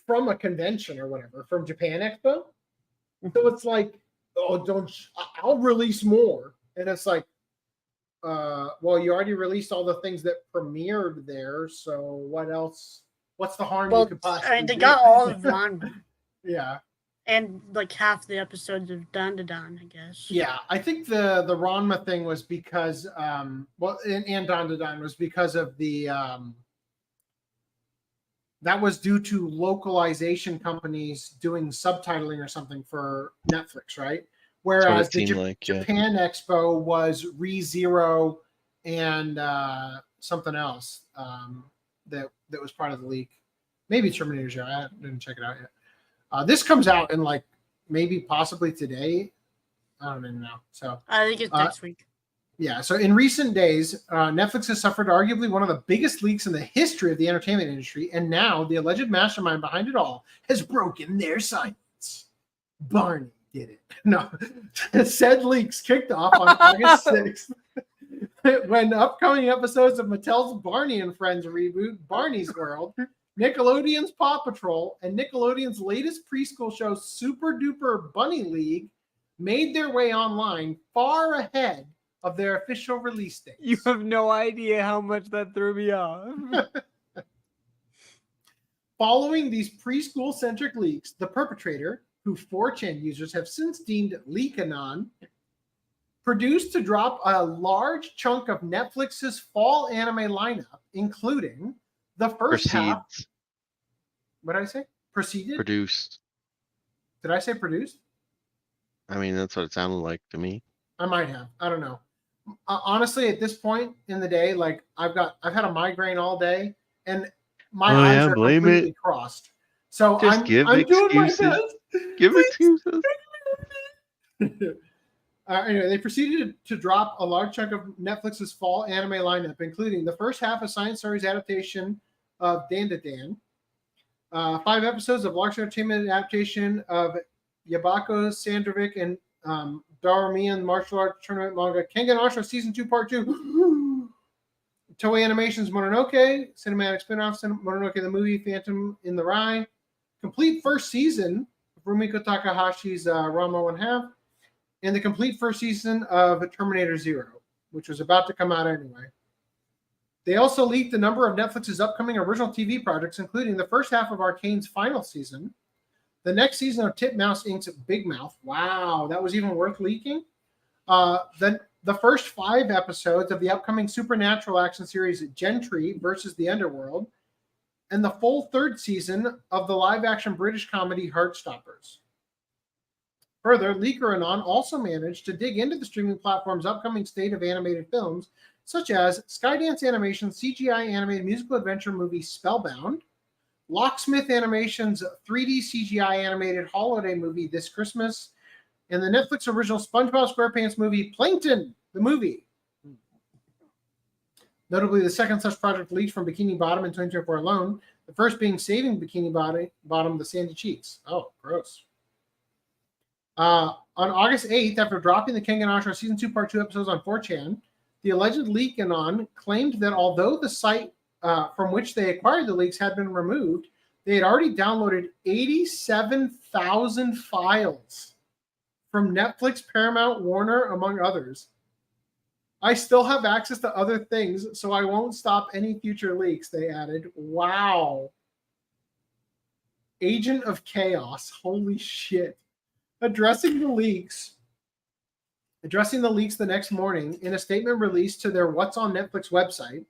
from a convention or whatever, from Japan Expo. So it's like, oh, I'll release more, and it's like, well, you already released all the things that premiered there, so what else? What's the harm you could possibly they do? got all of Ranma. Yeah. And like half the episodes of Dandadan, I guess. Yeah, I think the Ranma thing was because and Dandadan was because of the that was due to localization companies doing subtitling or something for Netflix, right? Whereas the Japan Expo was ReZero and something else that was part of the leak. Maybe Terminator Zero. I didn't check it out yet. This comes out in like maybe possibly today. I don't even know. So I think it's next week. Yeah. So in recent days, Netflix has suffered arguably one of the biggest leaks in the history of the entertainment industry, and now the alleged mastermind behind it all has broken their silence. Barney did it. No, said leaks kicked off on August 6th when upcoming episodes of Mattel's Barney and Friends reboot, Barney's World, Nickelodeon's Paw Patrol, and Nickelodeon's latest preschool show, Super Duper Bunny League, made their way online far ahead of their official release dates. You have no idea how much that threw me off. Following these preschool-centric leaks, the Perpetrator, who 4chan users have since deemed Leakanon, produced to drop a large chunk of Netflix's fall anime lineup, including the first half. What did I say? Proceeded? Produced. Did I say produced? I mean, that's what it sounded like to me. I might have. I don't know. Honestly, at this point in the day, like I've had a migraine all day, and my eyes are completely crossed. So just I'm doing my best. Give excuses. Anyway, they proceeded to drop a large chunk of Netflix's fall anime lineup, including the first half of Science Story's adaptation of Dandadan, 5 episodes of large entertainment adaptation of Yabako Sandrovic and Darmian martial arts tournament manga Kengan Ashura Season 2 Part 2. Toei Animation's Mononoke, cinematic spin-off Mononoke the Movie, Phantom in the Rye. Complete first season of Rumiko Takahashi's Ranma 1/2. And the complete first season of Terminator Zero, which was about to come out anyway. They also leaked a number of Netflix's upcoming original TV projects, including the first half of Arcane's final season, the next season of Titmouse Inc.'s Big Mouth. Wow, that was even worth leaking. Then the first 5 episodes of the upcoming supernatural action series Gentry versus the Underworld, and the full 3rd season of the live-action British comedy Heartstoppers. Further, Leaker Anon also managed to dig into the streaming platform's upcoming slate of animated films, such as Skydance Animation's CGI animated musical adventure movie Spellbound, Locksmith Animation's 3D CGI animated holiday movie This Christmas, and the Netflix original SpongeBob SquarePants movie Plankton, the movie. Notably, the second such project leaked from Bikini Bottom in 2024 alone, the first being Saving Bikini Bottom, the Sandy Cheeks. Oh, gross. On August 8th, after dropping the Kengan Ashura Season 2 Part 2 episodes on 4chan, the alleged leak anon claimed that although the site from which they acquired the leaks had been removed, they had already downloaded 87,000 files from Netflix, Paramount, Warner, among others. I still have access to other things, so I won't stop any future leaks, they added. Wow. Agent of Chaos. Holy shit. Addressing the leaks the next morning in a statement released to their What's on Netflix website,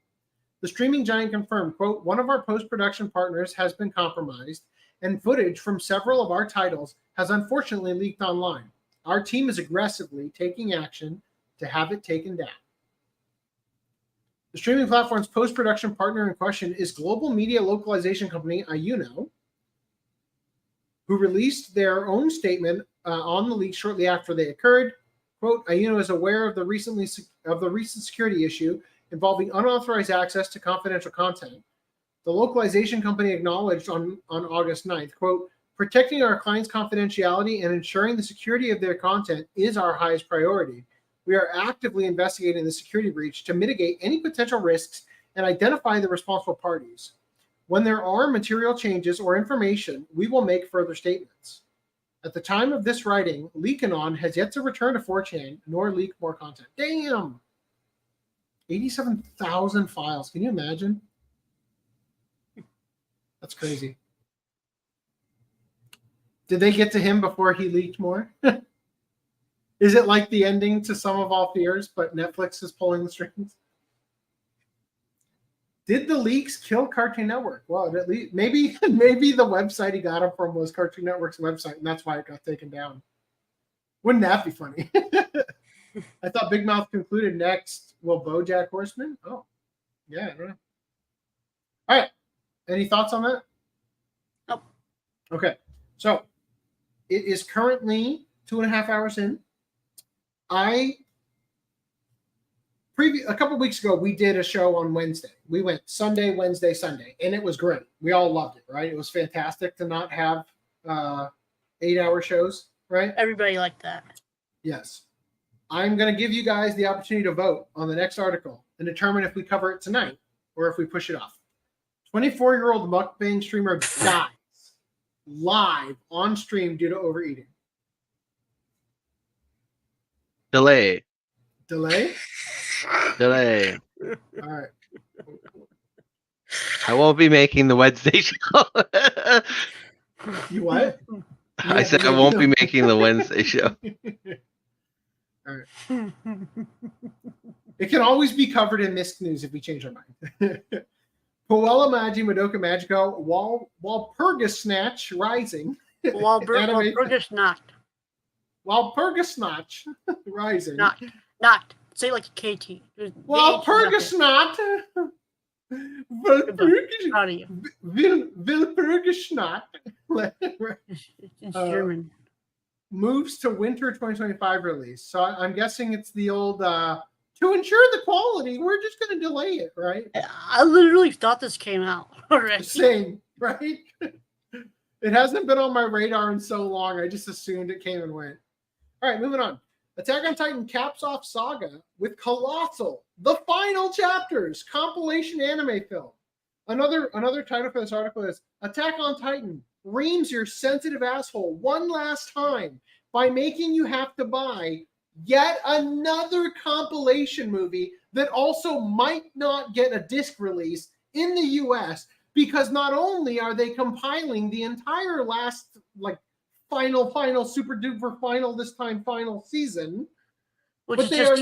the streaming giant confirmed, quote, one of our post-production partners has been compromised, and footage from several of our titles has unfortunately leaked online. Our team is aggressively taking action to have it taken down. The streaming platform's post-production partner in question is global media localization company Ayuno, who released their own statement on the leak shortly after they occurred. Quote, Ayuno is aware of the recent security issue involving unauthorized access to confidential content. The localization company acknowledged on August 9th, quote, protecting our clients' confidentiality and ensuring the security of their content is our highest priority. We are actively investigating the security breach to mitigate any potential risks and identify the responsible parties. When there are material changes or information, we will make further statements. At the time of this writing, Leakanon has yet to return to 4chan nor leak more content. Damn! 87,000 files. Can you imagine? That's crazy. Did they get to him before he leaked more? Is it like the ending to Sum of All Fears, but Netflix is pulling the strings? Did the leaks kill Cartoon Network? Well, at least maybe the website he got them from was Cartoon Network's website, and that's why it got taken down. Wouldn't that be funny? I thought Big Mouth concluded next. Will BoJack Horseman? Oh, yeah, I don't know. All right. Any thoughts on that? Nope. Okay. So it is currently 2.5 hours in. A couple weeks ago, we did a show on Wednesday. We went Sunday, Wednesday, Sunday, and it was great. We all loved it, right? It was fantastic to not have 8-hour shows, right? Everybody liked that. Yes. I'm going to give you guys the opportunity to vote on the next article and determine if we cover it tonight or if we push it off. 24-year-old mukbang streamer dies live on stream due to overeating. Delay. Delay? Delay. All right. I won't be making the Wednesday show. You what? I said I won't be making the Wednesday show. All right. It can always be covered in Mist News if we change our mind. Puella Magi Madoka Magico Walpurga Snatch Rising. Walpurga Snatch. Walpurga Rising. Not. Say like a KT. Walpurga Snatch. Walpurga Snatch. It's German. Moves to winter 2025 release. So I'm guessing it's the old to ensure the quality, we're just going to delay it, right? I literally thought this came out already. Same, right? It hasn't been on my radar in so long. I just assumed it came and went. All right, moving on. Attack on Titan caps off saga with Colossal, the final chapters, compilation anime film. Another title for this article is Attack on Titan reams your sensitive asshole one last time by making you have to buy yet another compilation movie that also might not get a disc release in the US, because not only are they compiling the entire last final super duper final this time final season, but they are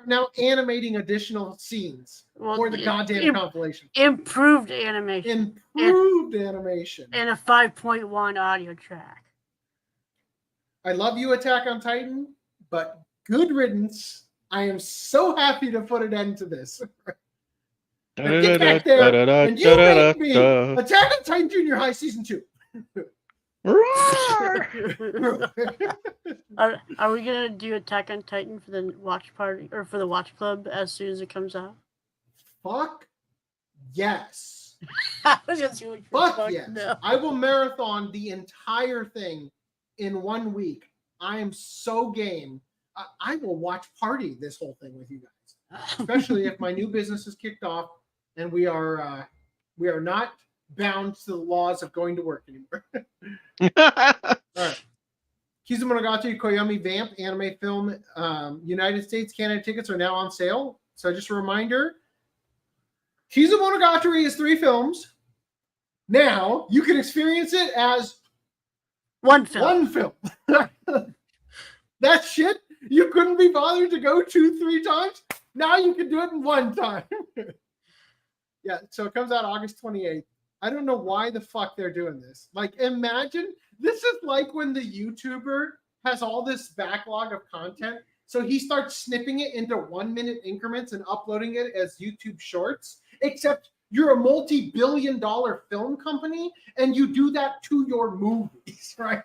now animating additional scenes for the goddamn compilation. Improved animation. Animation. And a 5.1 audio track. I love you, Attack on Titan, but good riddance. I am so happy to put an end to this. Get back there and you make me Attack on Titan Junior High Season 2. Are we gonna do Attack on Titan for the watch party or for the watch club as soon as it comes out? Fuck yes. I was gonna see Fuck yes. No. I will marathon the entire thing in 1 week. I am so game. I will watch party this whole thing with you guys, especially if my new business is kicked off and we are not bound to the laws of going to work anymore. All right. Kizumonogatari Koyomi Vamp anime film, United States, Canada tickets are now on sale. So just a reminder, Kizumonogatari is 3 films. Now you can experience it as one film. That shit you couldn't be bothered to go 2-3 times. Now you can do it in 1 time. Yeah, so it comes out August 28th. I don't know why the fuck they're doing this. Like, imagine this is like when the YouTuber has all this backlog of content, so he starts snipping it into 1-minute increments and uploading it as YouTube shorts, except you're a multi-billion-dollar film company and you do that to your movies, right?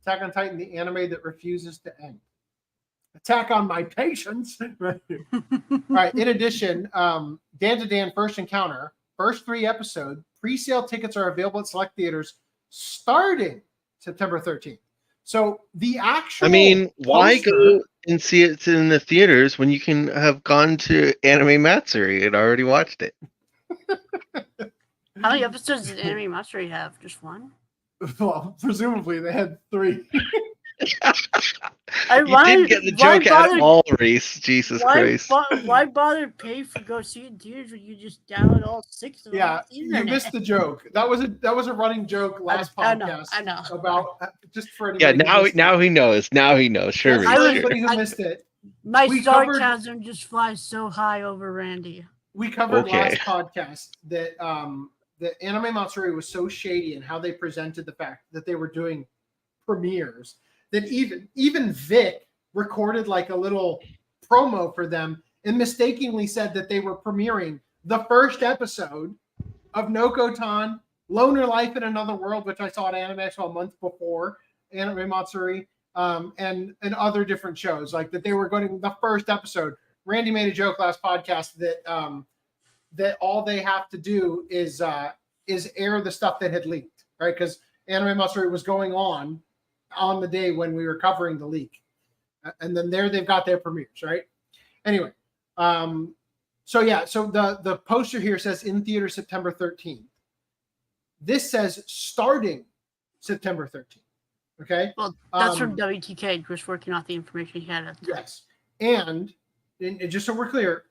Attack on Titan, the anime that refuses to end. Attack on my patience. Right. All right. In addition, Dandadan First Encounter, first 3 episodes, pre-sale tickets are available at select theaters starting September 13th. So the actual why go and see it in the theaters when you can have gone to Anime Matsuri and already watched it? How many episodes did Anime Matsuri have? Just 1? Well, presumably they had 3. You didn't get the joke at all, Reese. Jesus Christ. Why bother pay for go see it in theaters when you just download all 6 of them? Yeah, you missed the joke. That was a running joke last podcast. I know. About just for anybody. Yeah, now he knows. Now he knows. Sure. Everybody who missed it. My We covered- sarcasm just flies so high over Randy. We covered Okay. last podcast that the Anime Matsuri was so shady in how they presented the fact that they were doing premieres that even Vic recorded like a little promo for them and mistakenly said that they were premiering the first episode of Nokotan Loner Life in Another World, which I saw at Anime Expo a month before Anime Matsuri, and other different shows, like that they were going the first episode. Randy made a joke last podcast that that all they have to do is air the stuff that had leaked, right? Because Anime Matsuri was going on the day when we were covering the leak, and then there they've got their premieres, right? Anyway, so the poster here says in theater September 13th. This says starting September 13th. Okay. Well, that's from WTK, just working off the information he had at the time. Yes. And just so we're clear,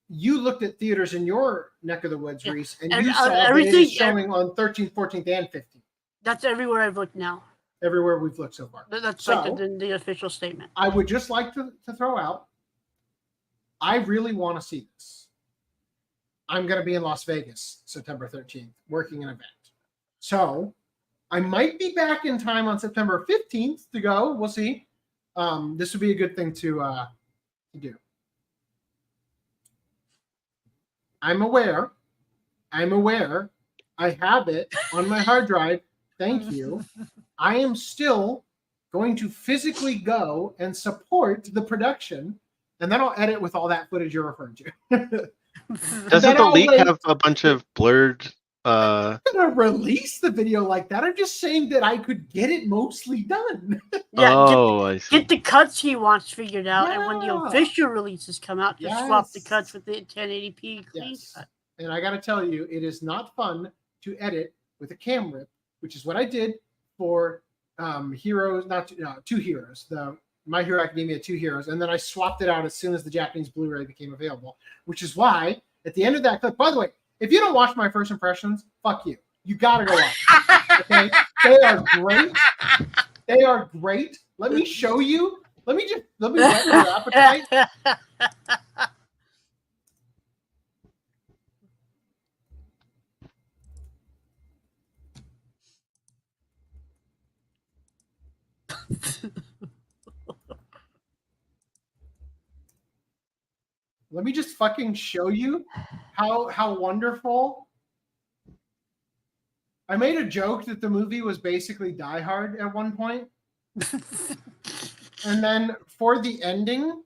you looked at theaters in your neck of the woods, Yeah. Reese, and And, you saw that it everything- is showing on 13th, 14th, and 15th. That's everywhere I've looked now. Everywhere we've looked so far. That's So, like the official statement. I would just like to throw out, I really want to see this. I'm going to be in Las Vegas September 13th, working an event. So I might be back in time on September 15th to go. We'll see. This would be a good thing to do. I'm aware. I have it on my hard drive. Thank you. I am still going to physically go and support the production, and then I'll edit with all that footage you're referring to. Doesn't the leak have a bunch of blurred? I'm gonna release the video like that. I'm just saying that I could get it mostly done. I see. Get the cuts he wants figured out, and when the Yeah. official releases come out, just swap the Yes. cuts with the 1080p clean Yes. cut. And I got to tell you, it is not fun to edit with a cam rip, which is what I did for Heroes, Two Heroes, the My Hero Academia 2 Heroes, and then I swapped it out as soon as the Japanese Blu-ray became available, which is why at the end of that clip, by the way, if you don't watch my first impressions, fuck you. You gotta go watch them, okay? They are great. They are great. Let me show you. Let me whet your appetite. Let me just fucking show you how wonderful. I made a joke that the movie was basically Die Hard at one point. And then for the ending,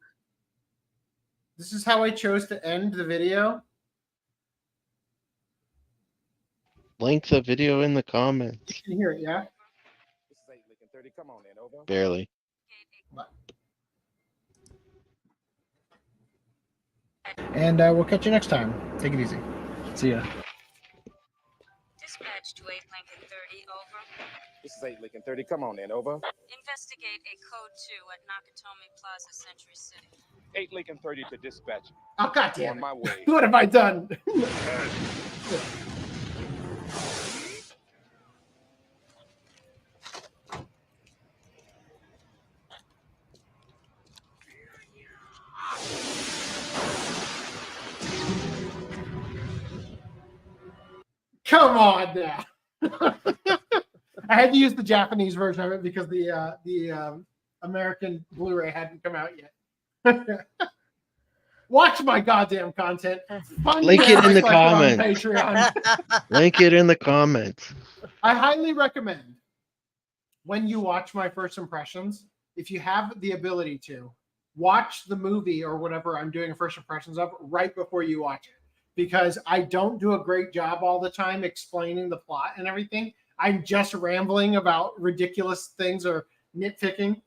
this is how I chose to end the video. Link the video in the comments. You can hear it, yeah? Barely. And we'll catch you next time. Take it easy. See ya. Dispatch to 8 Lincoln 30, over. This is 8 Lincoln 30. Come on in, over. Investigate a code 2 at Nakatomi Plaza, Century City. 8 Lincoln 30 to dispatch. Oh, goddamn. On my way. What have I done? Come on now. I had to use the Japanese version of it because the American Blu-ray hadn't come out yet. Watch my goddamn content. Link it in the On comments. Patreon. Link it in the comments. I highly recommend when you watch my first impressions, if you have the ability to, watch the movie or whatever I'm doing first impressions of right before you watch it. Because I don't do a great job all the time explaining the plot and everything. I'm just rambling about ridiculous things or nitpicking.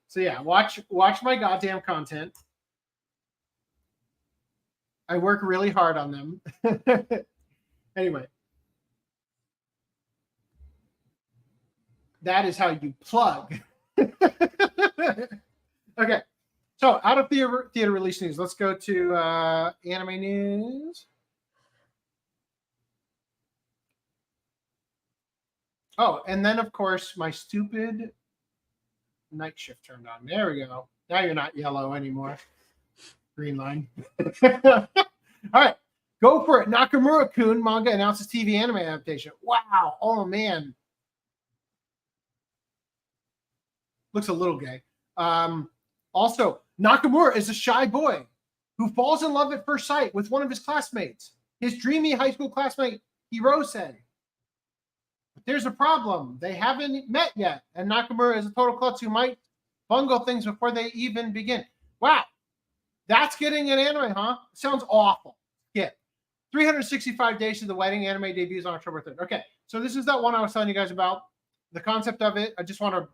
So yeah, watch my goddamn content. I work really hard on them. Anyway. That is how you plug. Okay. So out of theater release news, let's go to anime news. Oh, and then of course my stupid night shift turned on. There we go. Now you're not yellow anymore. Green line. All right. Go for it. Nakamura-kun manga announces TV anime adaptation. Wow. Oh, man. Looks a little gay. Also, Nakamura is a shy boy who falls in love at first sight with one of his classmates, his dreamy high school classmate, Hirose. But there's a problem. They haven't met yet, and Nakamura is a total klutz who might bungle things before they even begin. Wow. That's getting an anime, huh? Sounds awful. Yeah. 365 days to the wedding. Anime debuts on October 3rd. Okay, so this is that one I was telling you guys about. The concept of it, I just want to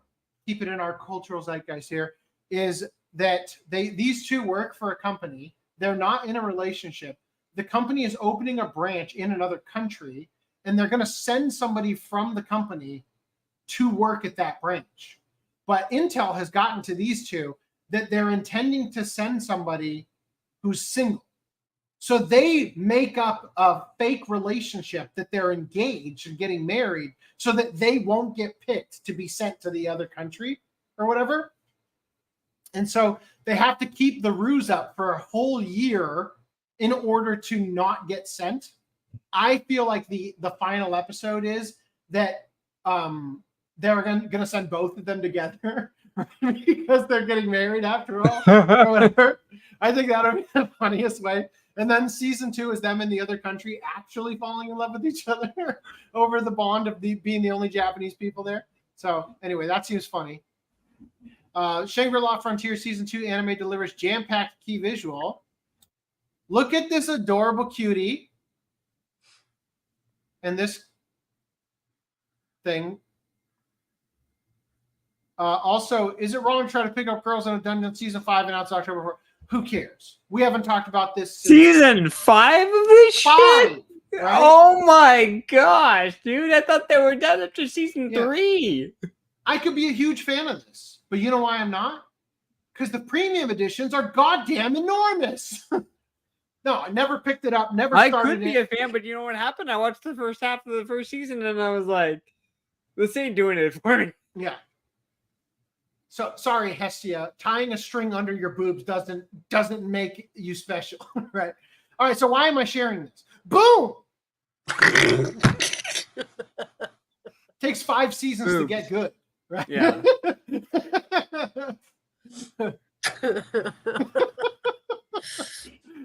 keep it in our cultural zeitgeist here, is that these two work for a company. They're not in a relationship. The company is opening a branch in another country, and they're going to send somebody from the company to work at that branch. But Intel has gotten to these two that they're intending to send somebody who's single. So they make up a fake relationship that they're engaged and getting married so that they won't get picked to be sent to the other country or whatever. And so they have to keep the ruse up for a whole year in order to not get sent. I feel like the final episode is that they're going to send both of them together because they're getting married after all or whatever. I think that would be the funniest way. And then season 2 is them in the other country actually falling in love with each other over the bond of being the only Japanese people there. So anyway, that seems funny. Shangri-La Frontier season 2 anime delivers jam-packed key visual. Look at this adorable cutie. And this thing. Also, is it wrong to try to pick up girls in a dungeon? Season 5 announced October 4th. Who cares? We haven't talked about this since Season 5 of this shit? Right? Oh my gosh, dude. I thought they were done after season 3. I could be a huge fan of this, but you know why I'm not? Because the premium editions are goddamn enormous. No, I never picked it up, never started it. I could be a fan, but you know what happened? I watched the first half of the first season and I was like, this ain't doing it for me. Yeah. So sorry, Hestia. Tying a string under your boobs doesn't make you special, right? All right. So why am I sharing this? Boom. Takes 5 seasons to get good, right? Yeah.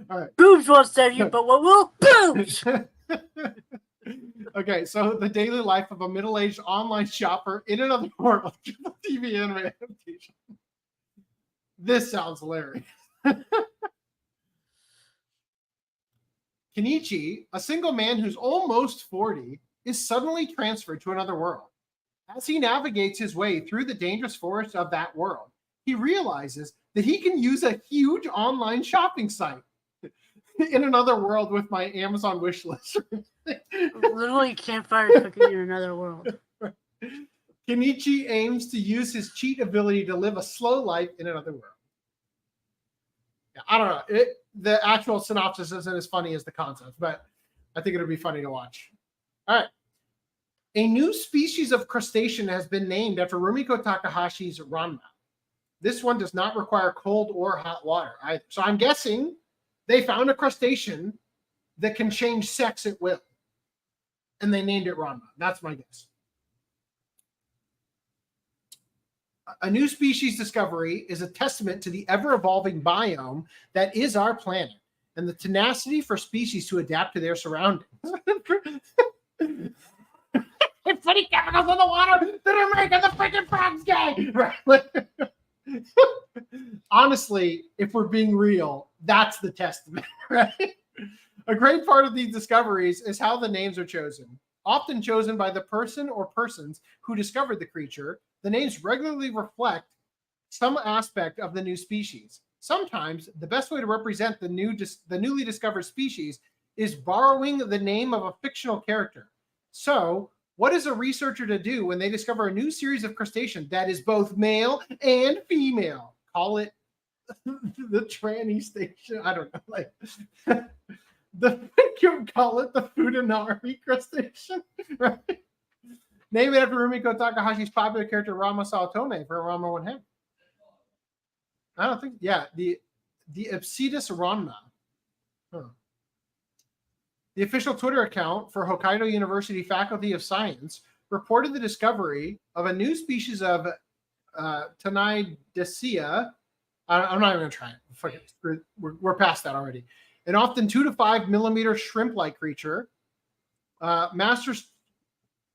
All right. Boobs won't save you, but what will? Boobs. Okay, so the daily life of a middle-aged online shopper in another world. TV anime adaptation. This sounds hilarious. Kenichi, a single man who's almost 40, is suddenly transferred to another world. As he navigates his way through the dangerous forest of that world, he realizes that he can use a huge online shopping site in another world with my Amazon wish list. Literally campfire cooking in another world. Kenichi aims to use his cheat ability to live a slow life in another world. Yeah, I don't know. The actual synopsis isn't as funny as the concept, but I think it'll be funny to watch. All right. A new species of crustacean has been named after Rumiko Takahashi's Ranma. This one does not require cold or hot water either. So I'm guessing they found a crustacean that can change sex at will. And they named it Ranma. That's my guess. A new species discovery is a testament to the ever-evolving biome that is our planet and the tenacity for species to adapt to their surroundings. Putting chemicals in the water that are making the freaking frogs gay. Right? Honestly, if we're being real, that's the testament, right? A great part of these discoveries is how the names are chosen. Often chosen by the person or persons who discovered the creature, the names regularly reflect some aspect of the new species. Sometimes the best way to represent the newly discovered species is borrowing the name of a fictional character. So, what is a researcher to do when they discover a new series of crustaceans that is both male and female? Call it the tranny station. I don't know. Like call it the Fudanari crustacean, right? Name it after Rumiko Takahashi's popular character Rama Saotome for Rama One Head. I don't think. Yeah, the Ipsitas Ranma. Huh. The official Twitter account for Hokkaido University Faculty of Science reported the discovery of a new species of Tanidacea. I'm not even going to try it. Fuck it. We're past that already. An often 2 to 5 millimeter shrimp-like creature. Masters.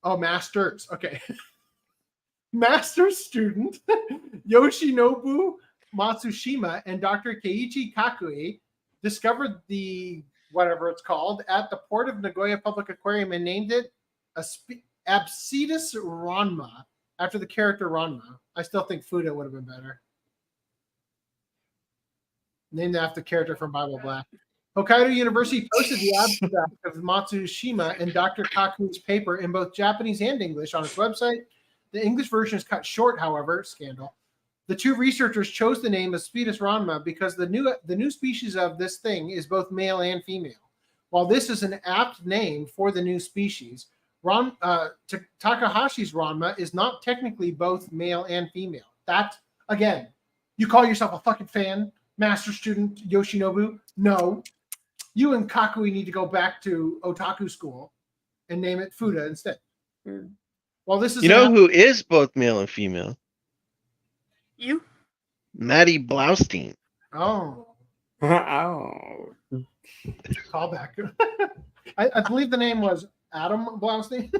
Okay. Master student Yoshinobu Matsushima and Dr. Keiichi Kakui discovered the whatever it's called at the port of Nagoya Public Aquarium and named it Apsitis Ranma after the character Ranma. I still think Fuda would have been better. Named after the character from Bible Black. Hokkaido University posted the abstract of Matsushima and Dr. Kaku's paper in both Japanese and English on its website. The English version is cut short, however, scandal. The two researchers chose the name of Apsitis Ranma because the new species of this thing is both male and female. While this is an apt name for the new species, Takahashi's Ranma is not technically both male and female. That, again, you call yourself a fucking fan, master student Yoshinobu? No. You and Kakui need to go back to otaku school and name it Fuda instead. Well, this is who is both male and female? You? Maddie Blaustein. Oh. Oh. Callback. I believe the name was Adam Blaustein.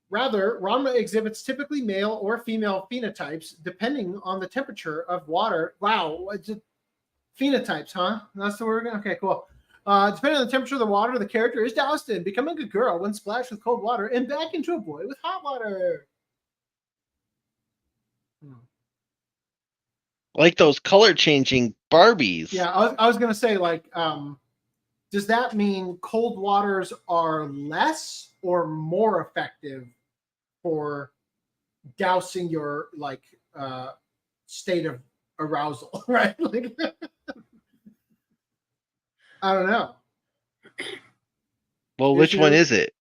Rather, Ranma exhibits typically male or female phenotypes depending on the temperature of water. Wow. Phenotypes, huh? That's the word? Okay, cool. Depending on the temperature of the water, the character is doused in, becoming a girl when splashed with cold water and back into a boy with hot water. Like those color changing Barbies. Yeah, I was gonna say, like, does that mean cold waters are less or more effective for dousing your state of arousal, right? Like, I don't know. Well, which one is it?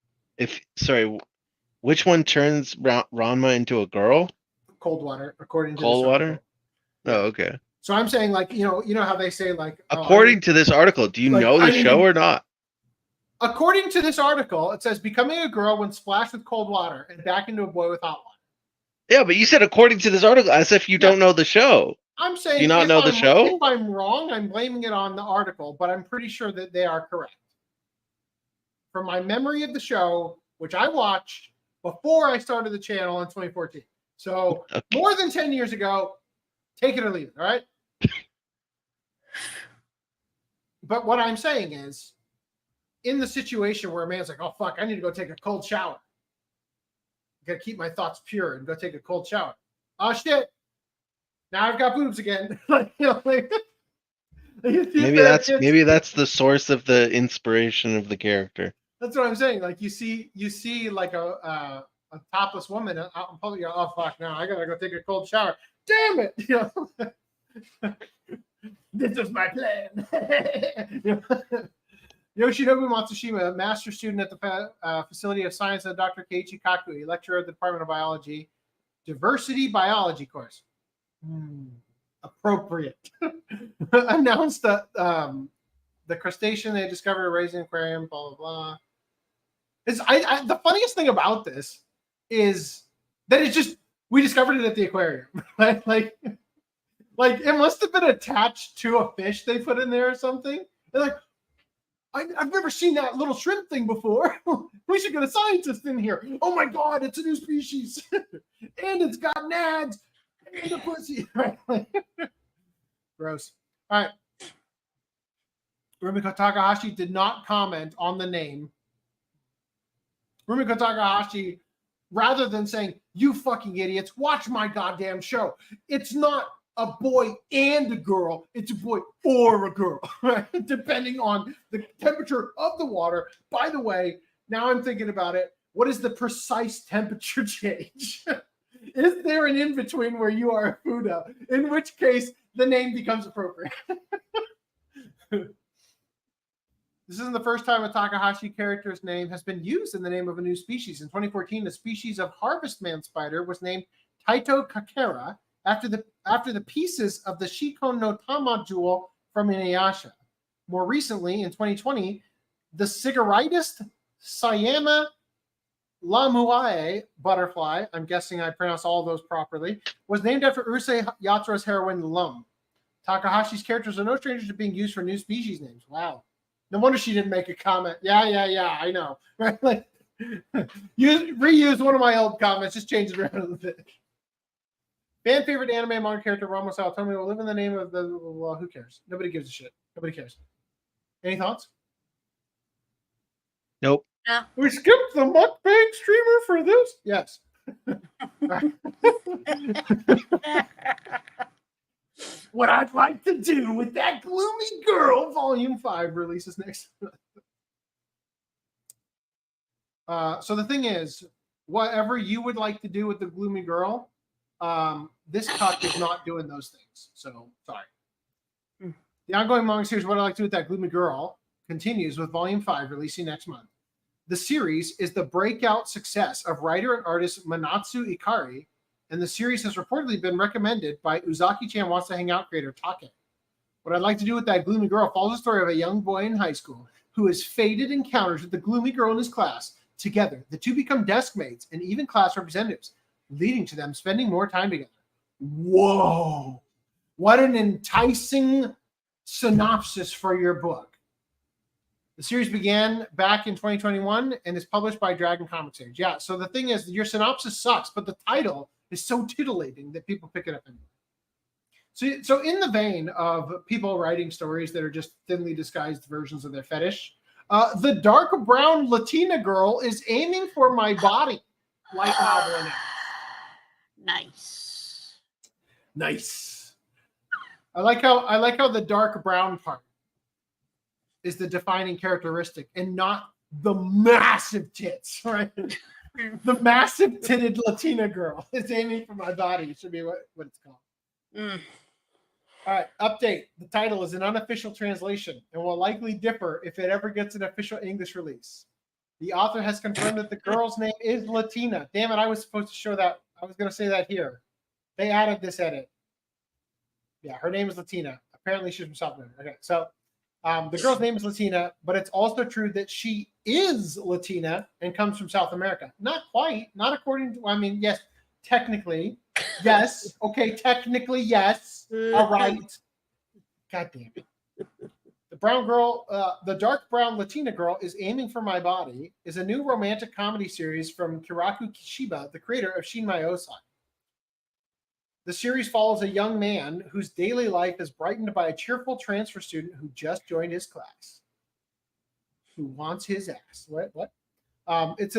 Which one turns Ranma into a girl? Cold water, according to cold water. Oh, okay. So I'm saying, like, you know how they say, like, according to this article, do you know the show or not? According to this article, it says becoming a girl when splashed with cold water and back into a boy with hot water. Yeah, but you said according to this article, as if you don't know the show. I'm saying, do you not know the show? If I'm wrong, I'm blaming it on the article, but I'm pretty sure that they are correct. From my memory of the show, which I watched before I started the channel in 2014. So more than 10 years ago, take it or leave it, all right? But what I'm saying is, in the situation where a man's like, oh, fuck, I need to go take a cold shower. I got to keep my thoughts pure and go take a cold shower. Oh, shit. Now I've got boobs again. Maybe that's the source of the inspiration of the character. That's what I'm saying. Like, you see like a topless woman out in public. Oh, fuck, now I got to go take a cold shower. Damn it. This is my plan. Yoshinobu Matsushima, master student at the Facility of Science of Dr. Keiichi Kakui, lecturer at the Department of Biology, Diversity Biology course. Appropriate. Announced that the crustacean they discovered raised in an aquarium, blah, blah, blah. The funniest thing about this is that it's just, we discovered it at the aquarium. Right? Like it must have been attached to a fish they put in there or something. They're like, I've never seen that little shrimp thing before. We should get a scientist in here. Oh my God, it's a new species. And it's got nads and a pussy. Gross. All right. Rumiko Takahashi did not comment on the name. Rumiko Takahashi, rather than saying, you fucking idiots, watch my goddamn show. It's not a boy and a girl, it's a boy or a girl, right? Depending on the temperature of the water. By the way, now I'm thinking about it. What is the precise temperature change? Is there an in-between where you are a Fuda? In which case, the name becomes appropriate. This isn't the first time a Takahashi character's name has been used in the name of a new species. In 2014, the species of harvestman spider was named Taito Kakera after the pieces of the Shikon no Tama jewel from Inuyasha. More recently, in 2020, the Cigaritist Sayama Lamuae butterfly, I'm guessing I pronounced all of those properly, was named after Urusei Yatsura's heroine Lum. Takahashi's characters are no strangers to being used for new species names. Wow. No wonder she didn't make a comment. Yeah, I know. Right? Like, reuse one of my old comments, just change it around a little bit. Fan favorite anime and manga character Ranma Sawatomi will live in the name of the. Well, who cares? Nobody gives a shit. Nobody cares. Any thoughts? Nope. Yeah. We skipped the mukbang streamer for this? Yes. What I'd like to do with That Gloomy Girl, Volume 5 releases next month. So the thing is, whatever you would like to do with The Gloomy Girl, this cut is not doing those things. So, sorry. The ongoing manga series, What I Like to Do with That Gloomy Girl, continues with Volume 5 releasing next month. The series is the breakout success of writer and artist Manatsu Ikari, and the series has reportedly been recommended by Uzaki-chan Wants to Hang Out creator Take. What I'd Like to Do with That Gloomy Girl follows the story of a young boy in high school who has fated encounters with the gloomy girl in his class. Together, the two become desk mates and even class representatives, leading to them spending more time together. Whoa! What an enticing synopsis for your book. The series began back in 2021 and is published by Dragon Comics Age. Yeah, so the thing is, your synopsis sucks, but the title is so titillating that people pick it up anyway. So in the vein of people writing stories that are just thinly disguised versions of their fetish, the Dark Brown Latina Girl is aiming for my body. Light novel announced. Nice. I like how the dark brown part is the defining characteristic and not the massive tits, right? The massive titted Latina girl is aiming for my body. It should be what it's called. All right, update. The title is an unofficial translation and will likely differ if it ever gets an official English release. The author has confirmed that the girl's name is Latina. Damn it, I was supposed to show that. I was going to say that here. They added this edit. Yeah, her name is Latina. Apparently she's from South America. Okay, so the girl's name is Latina, but it's also true that she is Latina and comes from South America. Not quite. Not according to, I mean, yes, technically. Yes. Okay, technically, yes. All right. God damn it. The brown girl, the dark brown Latina girl is aiming for my body is a new romantic comedy series from Kiraku Kishiba, the creator of Shinmai Osai. The series follows a young man whose daily life is brightened by a cheerful transfer student who just joined his class, who wants his ass. What? It's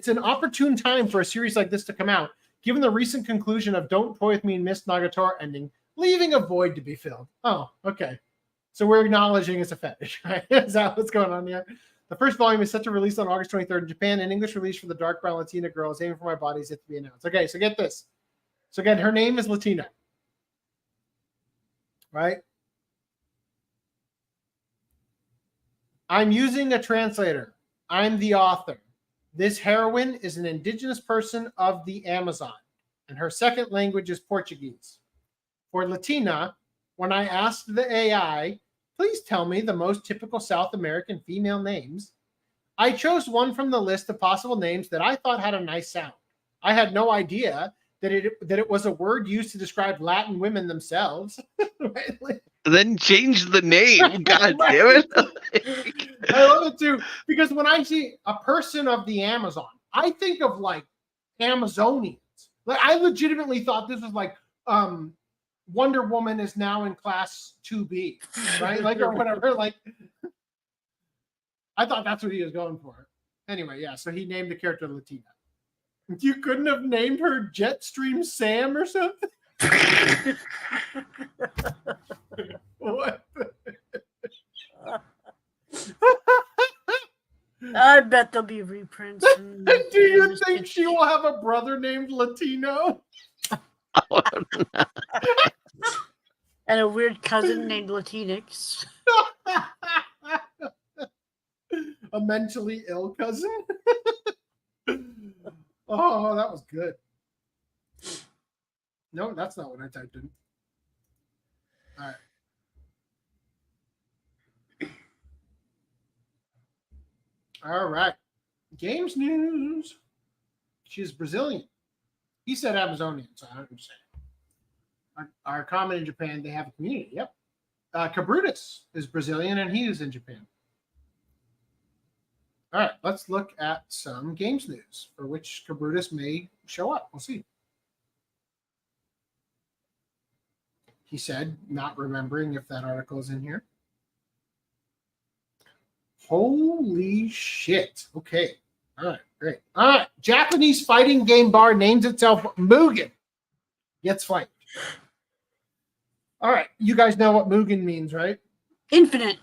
an opportune time for a series like this to come out, given the recent conclusion of Don't Toy With Me and Miss Nagatoro ending, leaving a void to be filled. Oh, okay. So we're acknowledging it's a fetish, right? Is that what's going on here? The first volume is set to release on August 23rd in Japan. An English release for the Dark Brown Latina Girl is aiming for my body is yet to be announced. Okay, so get this. So again, her name is Latina, right? I'm using a translator. I'm the author. This heroine is an indigenous person of the Amazon, and her second language is Portuguese. For Latina, when I asked the AI, please tell me the most typical South American female names, I chose one from the list of possible names that I thought had a nice sound. I had no idea that it was a word used to describe Latin women themselves. Right? Like, then change the name. God damn it. I love it too, because when I see a person of the Amazon, I think of like Amazonians. Like I legitimately thought this was like Wonder Woman is now in class 2B, right? Like or whatever. Like I thought that's what he was going for. Anyway, yeah. So he named the character Latina. You couldn't have named her Jetstream Sam or something? What? I bet there'll be reprints. Do you think she will have a brother named Latino? And a weird cousin named Latinx. A mentally ill cousin? Oh, that was good. No, that's not what I typed in. All right. All right. Games news. She's Brazilian. He said Amazonian, so I understand. Our common in Japan, they have a community. Yep. Cabrutus is Brazilian, and he is in Japan. All right, let's look at some games news for which Cabrutus may show up. We'll see. He said, not remembering if that article is in here. Holy shit. Okay. All right, great. All right. Japanese fighting game bar names itself Mugen. Gets fight. All right. You guys know what Mugen means, right? Infinite.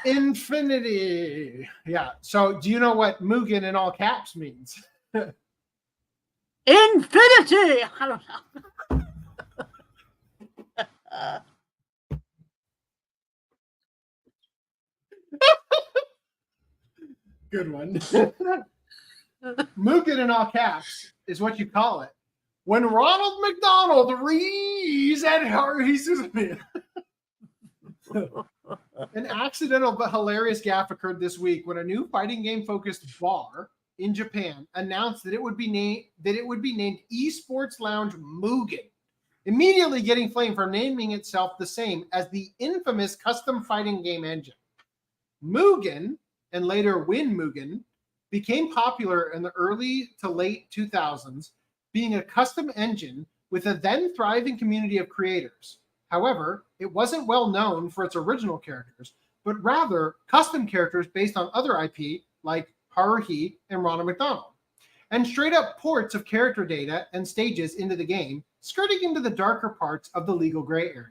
Infinity. Yeah. So do you know what Mugen in all caps means? Infinity. I don't know. Good one. Mugen in all caps is what you call it when Ronald McDonald rees at her. An accidental but hilarious gaffe occurred this week when a new fighting game focused bar in Japan announced that it would be named Esports Lounge Mugen, immediately getting flame for naming itself the same as the infamous custom fighting game engine. Mugen, and later Win Mugen, became popular in the early to late 2000s, being a custom engine with a then thriving community of creators. However, it wasn't well known for its original characters, but rather custom characters based on other IP like Haruhi and Ronald McDonald, and straight up ports of character data and stages into the game, skirting into the darker parts of the legal gray area.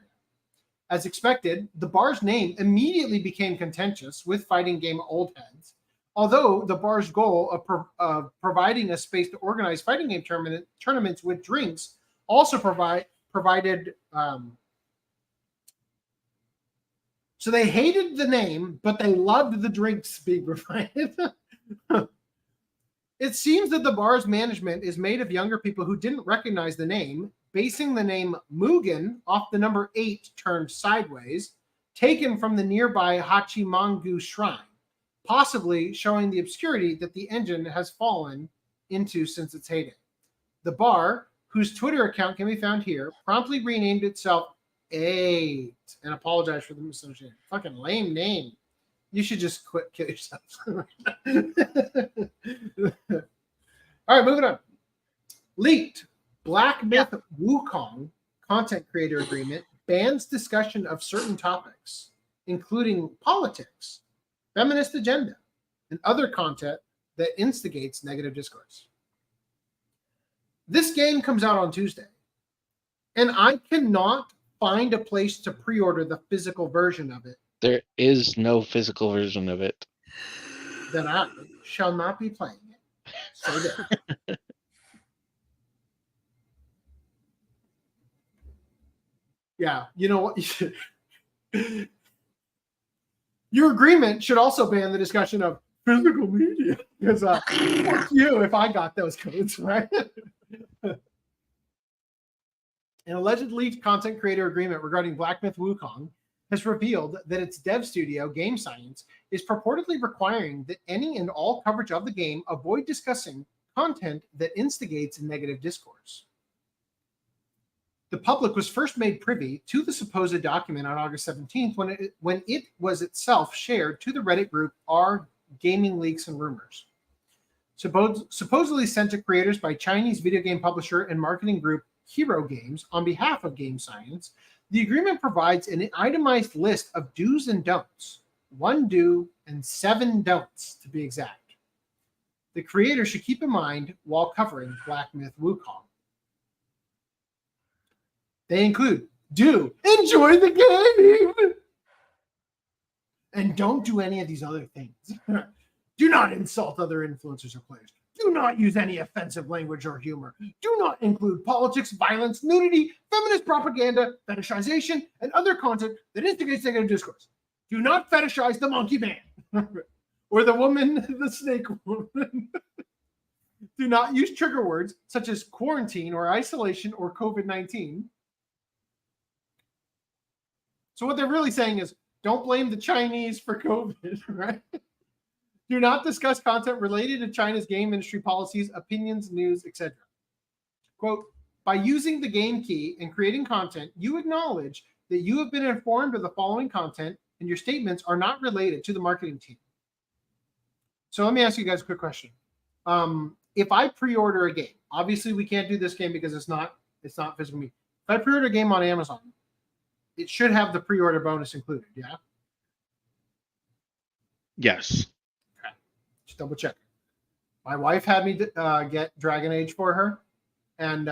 As expected, the bar's name immediately became contentious with fighting game old heads, although the bar's goal of providing a space to organize fighting game tournaments with drinks also provided. So they hated the name, but they loved the drinks being provided. It seems that the bar's management is made of younger people who didn't recognize the name, basing the name Mugen off the number 8 turned sideways, taken from the nearby Hachimangu Shrine, possibly showing the obscurity that the engine has fallen into since its heyday. The bar, whose Twitter account can be found here, promptly renamed itself 8 and apologized for the misunderstanding. Fucking lame name. You should just kill yourself. All right, moving on. Leaked Black Myth Wukong content creator agreement bans discussion of certain topics, including politics, feminist agenda, and other content that instigates negative discourse. This game comes out on Tuesday, and I cannot find a place to pre-order the physical version of it. There is no physical version of it. Then I shall not be playing it. So there. Yeah, you know what? Your agreement should also ban the discussion of physical media. Because fuck you if I got those codes, right? An alleged leaked content creator agreement regarding Black Myth Wukong has revealed that its dev studio, Game Science, is purportedly requiring that any and all coverage of the game avoid discussing content that instigates negative discourse. The public was first made privy to the supposed document on August 17th when it was itself shared to the Reddit group R Gaming Leaks and Rumors. Supposedly sent to creators by Chinese video game publisher and marketing group Hero Games on behalf of Game Science, the agreement provides an itemized list of do's and don'ts, 1 do and 7 don'ts to be exact. The creator should keep in mind while covering Black Myth Wukong. They include, do enjoy the game and don't do any of these other things. Do not insult other influencers or players. Do not use any offensive language or humor. Do not include politics, violence, nudity, feminist propaganda, fetishization, and other content that instigates negative discourse. Do not fetishize the monkey man or the woman, the snake woman. Do not use trigger words such as quarantine or isolation or COVID-19. So what they're really saying is, don't blame the Chinese for COVID, right? Do not discuss content related to China's game industry policies, opinions, news, etc. Quote, by using the game key and creating content, you acknowledge that you have been informed of the following content and your statements are not related to the marketing team. So let me ask you guys a quick question. If I pre-order a game, obviously we can't do this game because it's not physical media. If I pre-order a game on Amazon, it should have the pre-order bonus included, yeah? Yes. Okay. Just double check. My wife had me get Dragon Age for her, and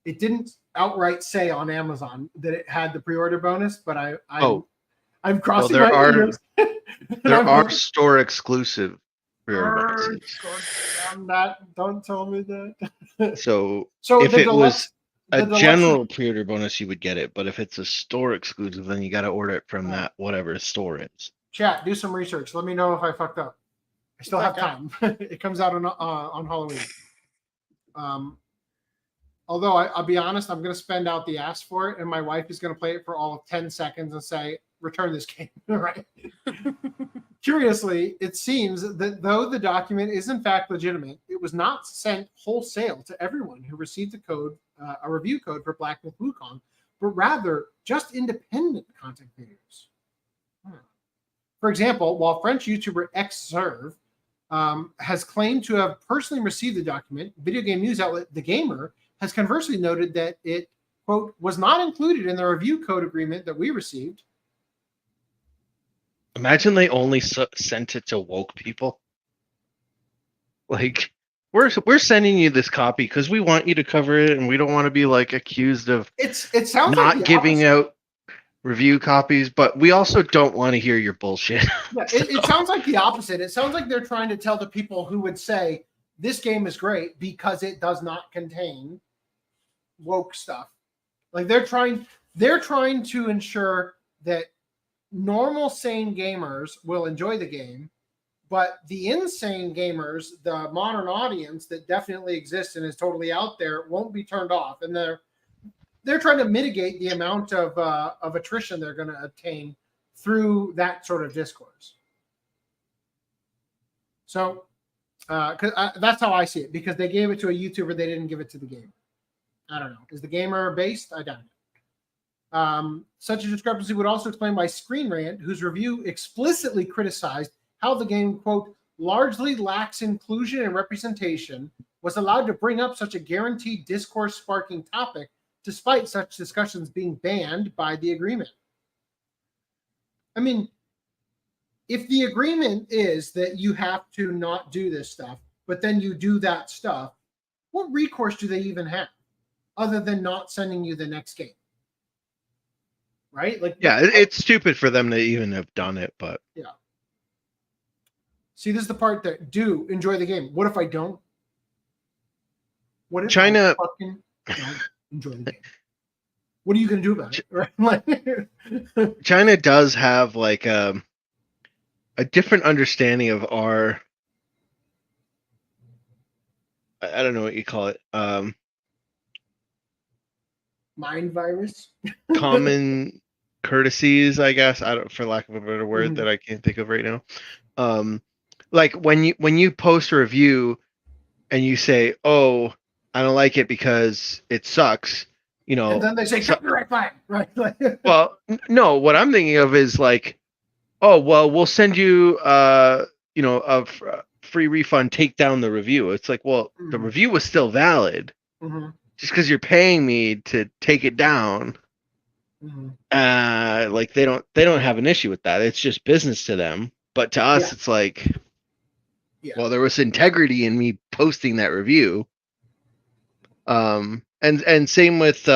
it didn't outright say on Amazon that it had the pre-order bonus, but I'm crossing my fingers. There are store exclusive pre-order bonuses. Don't tell me that. So if it was a general pre-order bonus, you would get it, but if it's a store exclusive, then you got to order it from that whatever store is. Chat, do some research. Let me know if I fucked up. I still have time. It comes out on Halloween. Although I'll be honest, I'm going to spend out the ass for it, and my wife is going to play it for all of 10 seconds and say, return this game. Right? Curiously, it seems that though the document is in fact legitimate, it was not sent wholesale to everyone who received the code, a review code for Black Myth Wukong, but rather just independent content creators. For example, while French YouTuber Xserve has claimed to have personally received the document, video game news outlet The Gamer has conversely noted that it, quote, was not included in the review code agreement that we received. Imagine they only sent it to woke people. Like, we're sending you this copy because we want you to cover it, and we don't want to be like accused of it sounds not like giving out review copies, but we also don't want to hear your bullshit. Yeah, it sounds like the opposite. It sounds like they're trying to tell the people who would say this game is great because it does not contain woke stuff. Like they're trying to ensure that normal sane gamers will enjoy the game, but the insane gamers, the modern audience that definitely exists and is totally out there, won't be turned off. And they're trying to mitigate the amount of attrition they're going to obtain through that sort of discourse. So, that's how I see it, because they gave it to a YouTuber, they didn't give it to the gamer. I don't know. Is the gamer based? I doubt it. Such a discrepancy would also explain why Screen Rant, whose review explicitly criticized how the game, quote, largely lacks inclusion and representation, was allowed to bring up such a guaranteed discourse-sparking topic despite such discussions being banned by the agreement. I mean, if the agreement is that you have to not do this stuff, but then you do that stuff, what recourse do they even have other than not sending you the next game? Right? Like, yeah, it's stupid for them to even have done it, but yeah. See, this is the part that do enjoy the game. What if I don't? What if China I fucking don't enjoy the game? What are you going to do about it? Right? China does have like a different understanding of our, I don't know what you call it, mind virus, common courtesies, I guess. I don't, for lack of a better word that I can't think of right now. Like when you post a review and you say, "Oh, I don't like it because it sucks," you know, and then they say, "Copyright fine," right? Well, no. What I'm thinking of is like, "Oh, well, we'll send you, you know, a free refund. Take down the review." It's like, well, the review was still valid. Just because you're paying me to take it down, like they don't have an issue with that. It's just business to them. But to us, it's like, well, there was integrity in me posting that review. And same with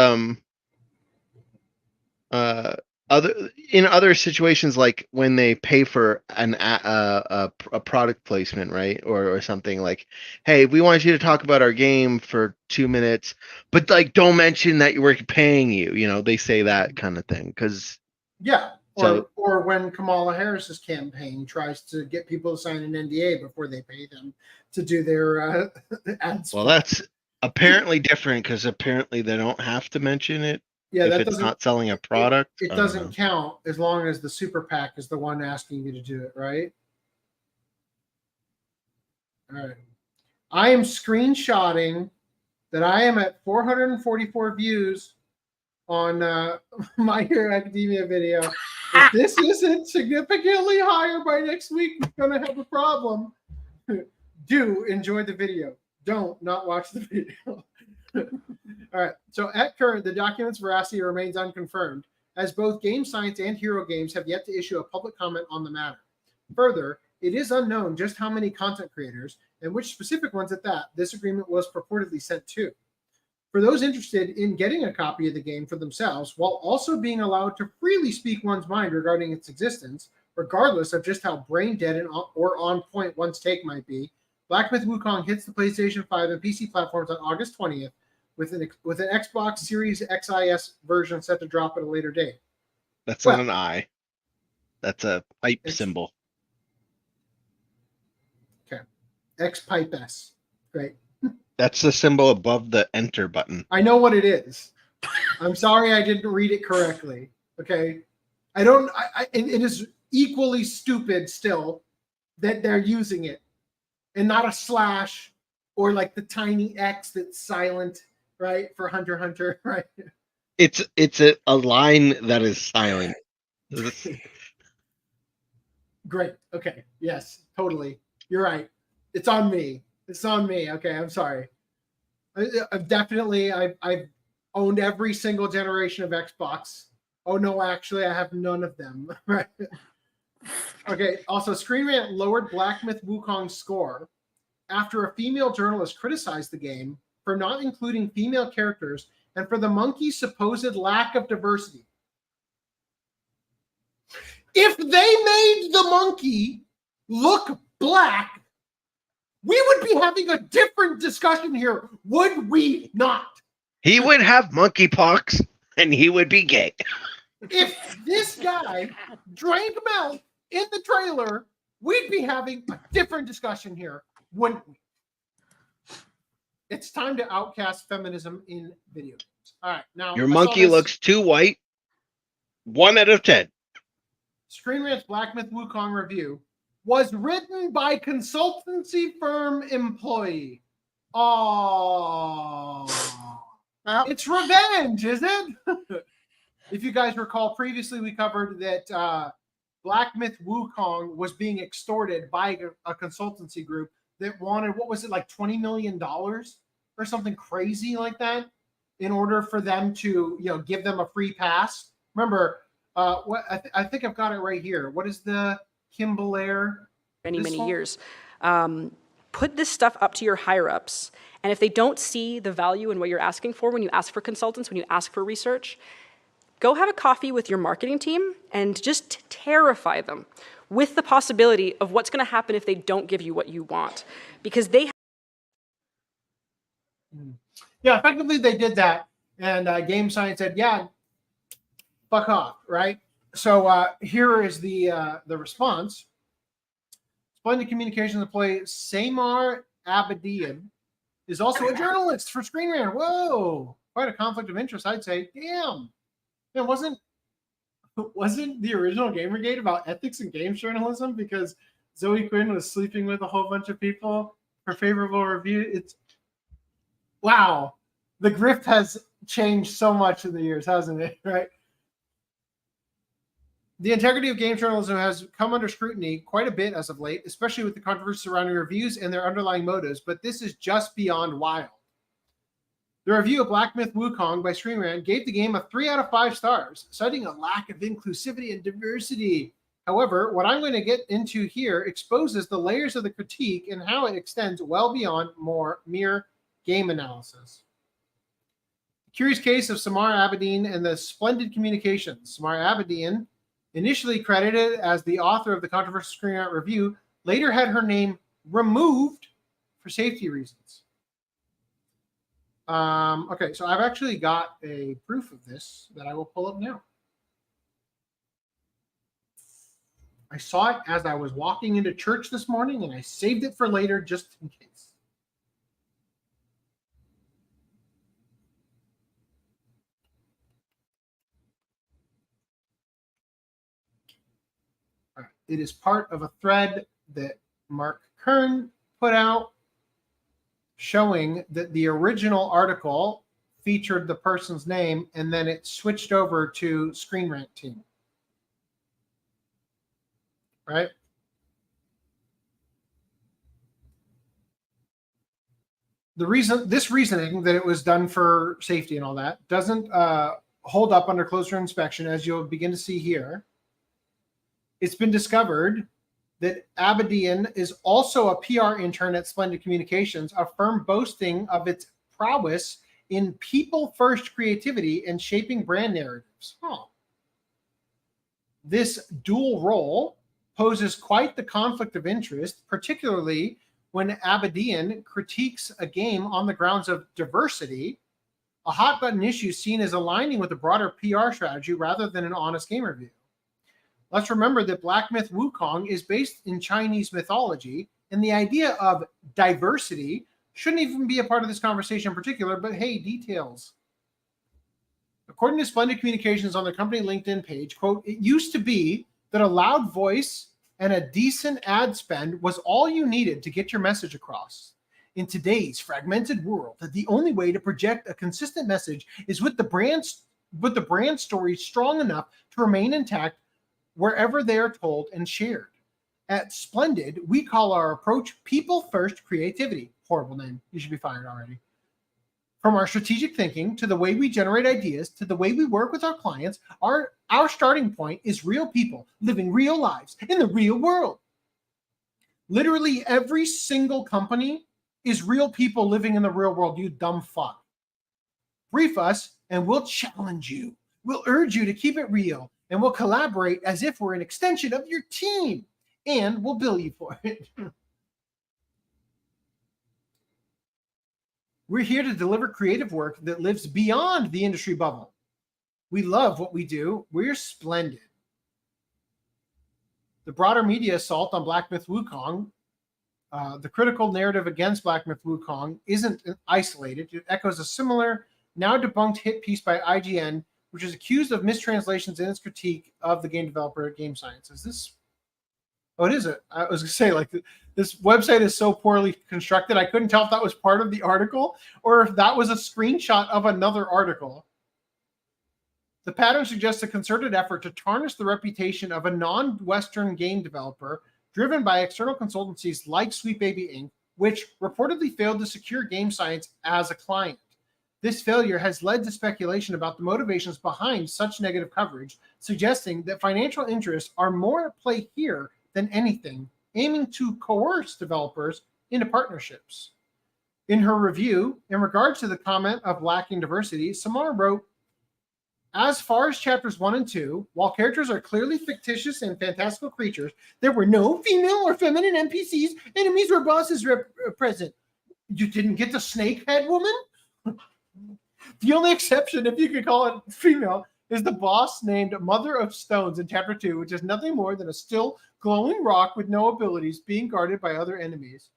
other situations, like when they pay for a product placement, right, or something, like, hey, we want you to talk about our game for 2 minutes, but like don't mention that we're paying you. You know, they say that kind of thing because Or when Kamala Harris's campaign tries to get people to sign an NDA before they pay them to do their ads. Well, that's apparently different because apparently they don't have to mention it. Yeah, if that it's doesn't, not selling a product. It doesn't count as long as the super PAC is the one asking you to do it, right? All right. I am screenshotting that I am at 444 views on My Hero Academia video. If this isn't significantly higher by next week, we're going to have a problem. Do enjoy the video. Don't not watch the video. All right. So at current, the document's veracity remains unconfirmed, as both Game Science and Hero Games have yet to issue a public comment on the matter. Further, it is unknown just how many content creators, and which specific ones at that, this agreement was purportedly sent to. For those interested in getting a copy of the game for themselves, while also being allowed to freely speak one's mind regarding its existence, regardless of just how brain dead or on point one's take might be, Black Myth Wukong hits the PlayStation 5 and PC platforms on August 20th, with an Xbox Series XIS version set to drop at a later date. That's not an I. That's a pipe symbol. Okay. X-Pipe S. Great. That's the symbol above the enter button. I know what it is. I'm sorry I didn't read it correctly. Okay. It is equally stupid still that they're using it and not a slash or like the tiny X that's silent, right? For Hunter x Hunter, right? It's a line that is silent. Great. Okay. Yes, totally. You're right. It's on me. It's on me. Okay, I'm sorry. I've owned every single generation of Xbox. Oh no, actually, I have none of them. Right. Okay. Also, Screen Rant lowered Black Myth Wukong's score after a female journalist criticized the game for not including female characters and for the monkey's supposed lack of diversity. If they made the monkey look black, we would be having a different discussion here, would we not? He would have monkeypox and he would be gay. If this guy drank milk in the trailer, we'd be having a different discussion here, wouldn't we? It's time to outcast feminism in video games. All right, now your monkey looks too white. 1 out of 10. Screen Rant's Black Myth Wukong review was written by consultancy firm employee. Oh, it's revenge, is it? If you guys recall, previously we covered that Black Myth Wukong was being extorted by a consultancy group that wanted, what was it, like $20 million or something crazy like that, in order for them to, give them a free pass. Remember, I think I've got it right here. What is the Kimbalair? Many years. Put this stuff up to your higher ups, and if they don't see the value in what you're asking for when you ask for consultants, when you ask for research, go have a coffee with your marketing team and just terrify them with the possibility of what's going to happen if they don't give you what you want, because they. Yeah, effectively they did that, and Game Science said, "Yeah, fuck off," right? So here is the response. Splendid Communications employee Samar Abedian is also a journalist for Screen Rant. Whoa, quite a conflict of interest, I'd say. Damn, it wasn't the original Gamergate about ethics and games journalism because Zoe Quinn was sleeping with a whole bunch of people for favorable review? It's wow, the grift has changed so much in the years, hasn't it? Right. The integrity of game journalism has come under scrutiny quite a bit as of late, especially with the controversy surrounding reviews and their underlying motives, but this is just beyond wild. The review of Black Myth Wukong by Screen Rant gave the game a 3 out of 5 stars, citing a lack of inclusivity and diversity. However, what I'm going to get into here exposes the layers of the critique and how it extends well beyond mere game analysis. The curious case of Samar Abedin and the Splendid Communications. Samar Abedin, initially credited as the author of the controversial Screen Rant review, later had her name removed for safety reasons. Okay, so I've actually got a proof of this that I will pull up now. I saw it as I was walking into church this morning, and I saved it for later just in case. All right. It is part of a thread that Mark Kern put out showing that the original article featured the person's name, and then it switched over to Screen Rant Team. Right? This reasoning that it was done for safety and all that doesn't hold up under closer inspection, as you'll begin to see here. It's been discovered that Abedian is also a PR intern at Splendid Communications, a firm boasting of its prowess in people-first creativity and shaping brand narratives. This dual role poses quite the conflict of interest, particularly when Abedian critiques a game on the grounds of diversity, a hot-button issue seen as aligning with a broader PR strategy rather than an honest game review. Let's remember that Black Myth Wukong is based in Chinese mythology, and the idea of diversity shouldn't even be a part of this conversation in particular, but hey, details. According to Splendid Communications on the company LinkedIn page, quote, "It used to be that a loud voice and a decent ad spend was all you needed to get your message across. In today's fragmented world, that the only way to project a consistent message is with the brand story strong enough to remain intact wherever they are told and shared. At Splendid, we call our approach people-first creativity." Horrible name. You should be fired already. From our strategic thinking to the way we generate ideas to the way we work with our clients, our starting point is real people living real lives in the real world. Literally every single company is real people living in the real world, you dumb fuck. Brief us and we'll challenge you. We'll urge you to keep it real, and we'll collaborate as if we're an extension of your team, and we'll bill you for it. We're here to deliver creative work that lives beyond the industry bubble. We love what we do. We're splendid. The broader media assault on Black Myth Wukong, the critical narrative against Black Myth Wukong, isn't isolated. It echoes a similar, now debunked hit piece by IGN, which is accused of mistranslations in its critique of the game developer at Game Science. Is this? Oh, it is. I was going to say, like, this website is so poorly constructed, I couldn't tell if that was part of the article or if that was a screenshot of another article. The pattern suggests a concerted effort to tarnish the reputation of a non-Western game developer driven by external consultancies like Sweet Baby Inc., which reportedly failed to secure Game Science as a client. This failure has led to speculation about the motivations behind such negative coverage, suggesting that financial interests are more at play here than anything, aiming to coerce developers into partnerships. In her review, in regards to the comment of lacking diversity, Samar wrote, "As far as chapters 1 and 2, while characters are clearly fictitious and fantastical creatures, there were no female or feminine NPCs, enemies, or bosses present. You didn't get the snake head woman? The only exception, if you could call it female, is the boss named Mother of Stones in chapter 2, which is nothing more than a still glowing rock with no abilities being guarded by other enemies.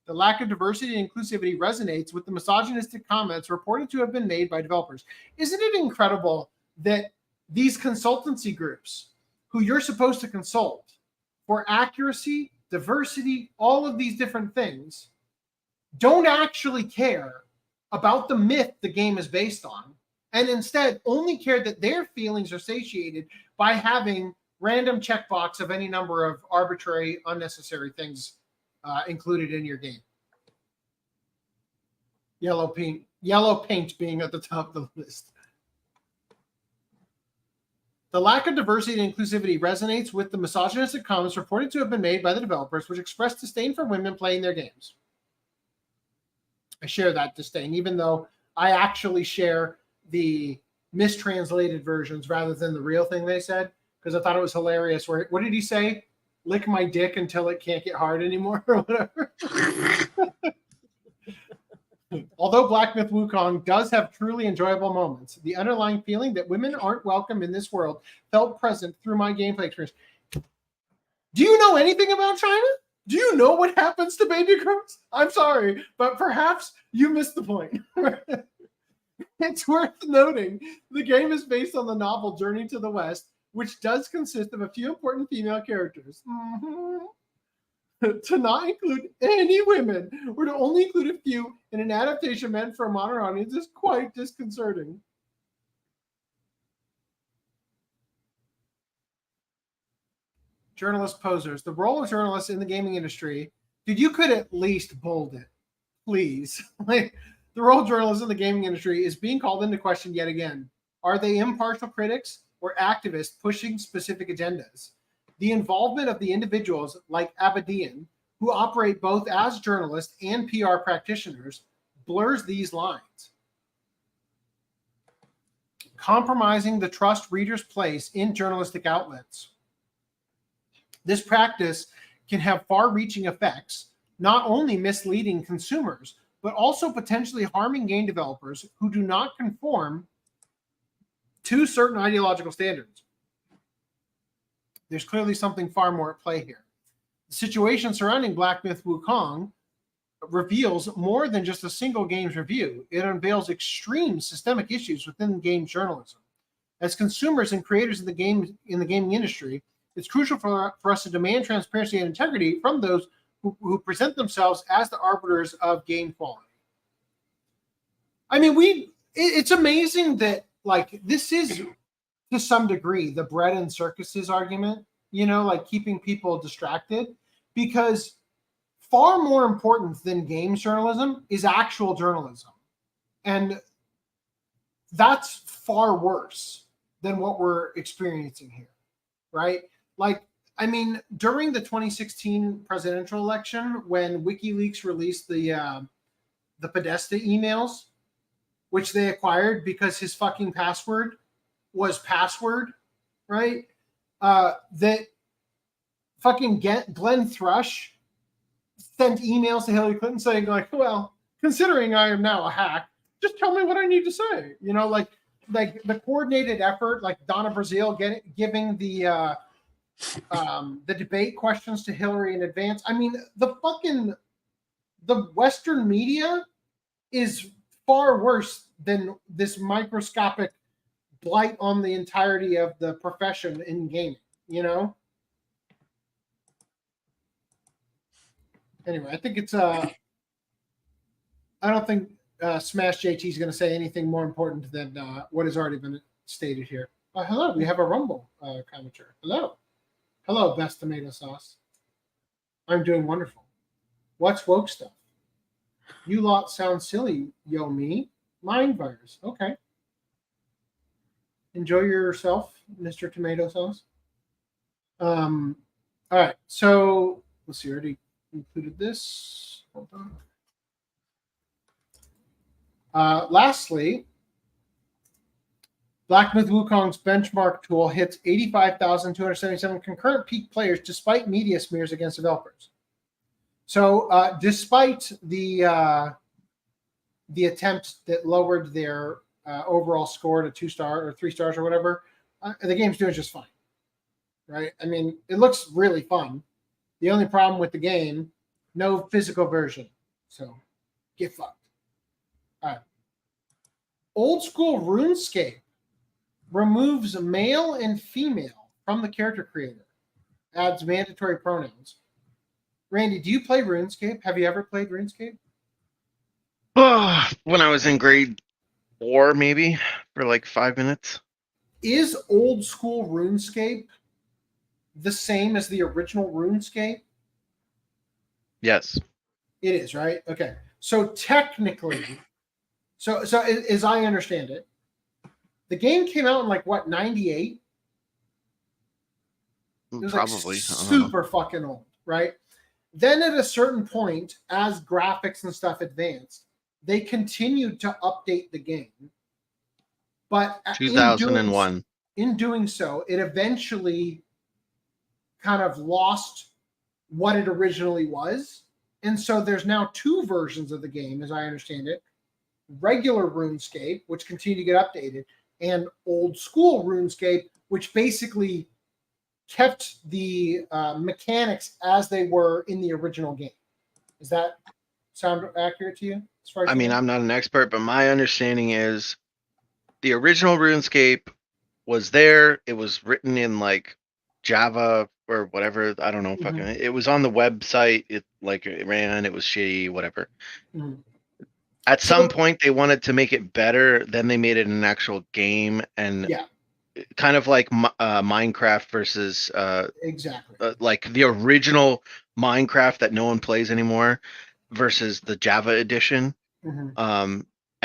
The lack of diversity and inclusivity resonates with the misogynistic comments reported to have been made by developers." Isn't it incredible that these consultancy groups, who you're supposed to consult for accuracy, diversity, all of these different things, don't actually care about the myth the game is based on, and instead only care that their feelings are satiated by having random checkbox of any number of arbitrary, unnecessary things included in your game. Yellow paint being at the top of the list. The lack of diversity and inclusivity resonates with the misogynistic comments reported to have been made by the developers, which expressed disdain for women playing their games. I share that disdain, even though I actually share the mistranslated versions rather than the real thing they said, because I thought it was hilarious. What did he say? Lick my dick until it can't get hard anymore, or whatever. Although Black Myth Wukong does have truly enjoyable moments, the underlying feeling that women aren't welcome in this world felt present through my gameplay experience. Do you know anything about China? Do you know what happens to baby girls? I'm sorry, but perhaps you missed the point. It's worth noting the game is based on the novel Journey to the West, which does consist of a few important female characters. To not include any women or to only include a few in an adaptation meant for a modern audience is quite disconcerting. Journalist posers. The role of journalists in the gaming industry. Dude, you could at least bold it. Please. Like, the role of journalists in the gaming industry is being called into question yet again. Are they impartial critics or activists pushing specific agendas? The involvement of the individuals like Abadian, who operate both as journalists and PR practitioners, blurs these lines. Compromising the trust readers place in journalistic outlets. This practice can have far-reaching effects, not only misleading consumers, but also potentially harming game developers who do not conform to certain ideological standards. There's clearly something far more at play here. The situation surrounding Black Myth Wukong reveals more than just a single game's review. It unveils extreme systemic issues within game journalism. As consumers and creators in the gaming industry, it's crucial for us to demand transparency and integrity from those who present themselves as the arbiters of game quality. I mean, it's amazing that, like, this is, to some degree, the bread and circuses argument, you know, like keeping people distracted, because far more important than games journalism is actual journalism. And that's far worse than what we're experiencing here, right? Like, I mean, during the 2016 presidential election, when WikiLeaks released the Podesta emails, which they acquired because his fucking password was password, right? That fucking Glenn Thrush sent emails to Hillary Clinton saying, like, well, considering I am now a hack, just tell me what I need to say. You know, like the coordinated effort, like Donna Brazile giving the debate questions to Hillary in advance. I mean, the Western media is far worse than this microscopic blight on the entirety of the profession in gaming, you know? Anyway, I think it's I don't think Smash JT is going to say anything more important than what has already been stated here. Hello, we have a Rumble commenter. Hello, best tomato sauce. I'm doing wonderful. What's woke stuff? You lot sound silly, yo me. Mind virus. Okay. Enjoy yourself, Mr. Tomato Sauce. All right. So let's see. I already included this. Hold on. Lastly, Black Myth Wukong's benchmark tool hits 85,277 concurrent peak players despite media smears against developers. So despite the attempt that lowered their overall score to 2-star or 3 stars or whatever, the game's doing just fine, right? I mean, it looks really fun. The only problem with the game, no physical version. So get fucked. All right. Old school RuneScape removes male and female from the character creator, adds mandatory pronouns. Randy, do you play RuneScape? Have you ever played RuneScape? When I was in grade 4, maybe, for like 5 minutes. Is old school RuneScape the same as the original RuneScape? Yes. It is, right? Okay. So technically, so as I understand it, the game came out in like what, 98? It was Probably. like super fucking old, right? Then at a certain point, as graphics and stuff advanced, they continued to update the game. But 2001. In doing so, it eventually kind of lost what it originally was. And so there's now 2 versions of the game, as I understand it. Regular RuneScape, which continue to get updated, and old school RuneScape, which basically kept the mechanics as they were in the original game. Does that sound accurate to you? As far as I mean, I'm not an expert, but my understanding is the original RuneScape was there. It was written in like Java or whatever. I don't know. Fucking, it was on the website. It ran. It was shitty. Whatever. At some point, they wanted to make it better. Then they made it an actual game, and kind of like Minecraft versus exactly like the original Minecraft that no one plays anymore versus the Java edition. And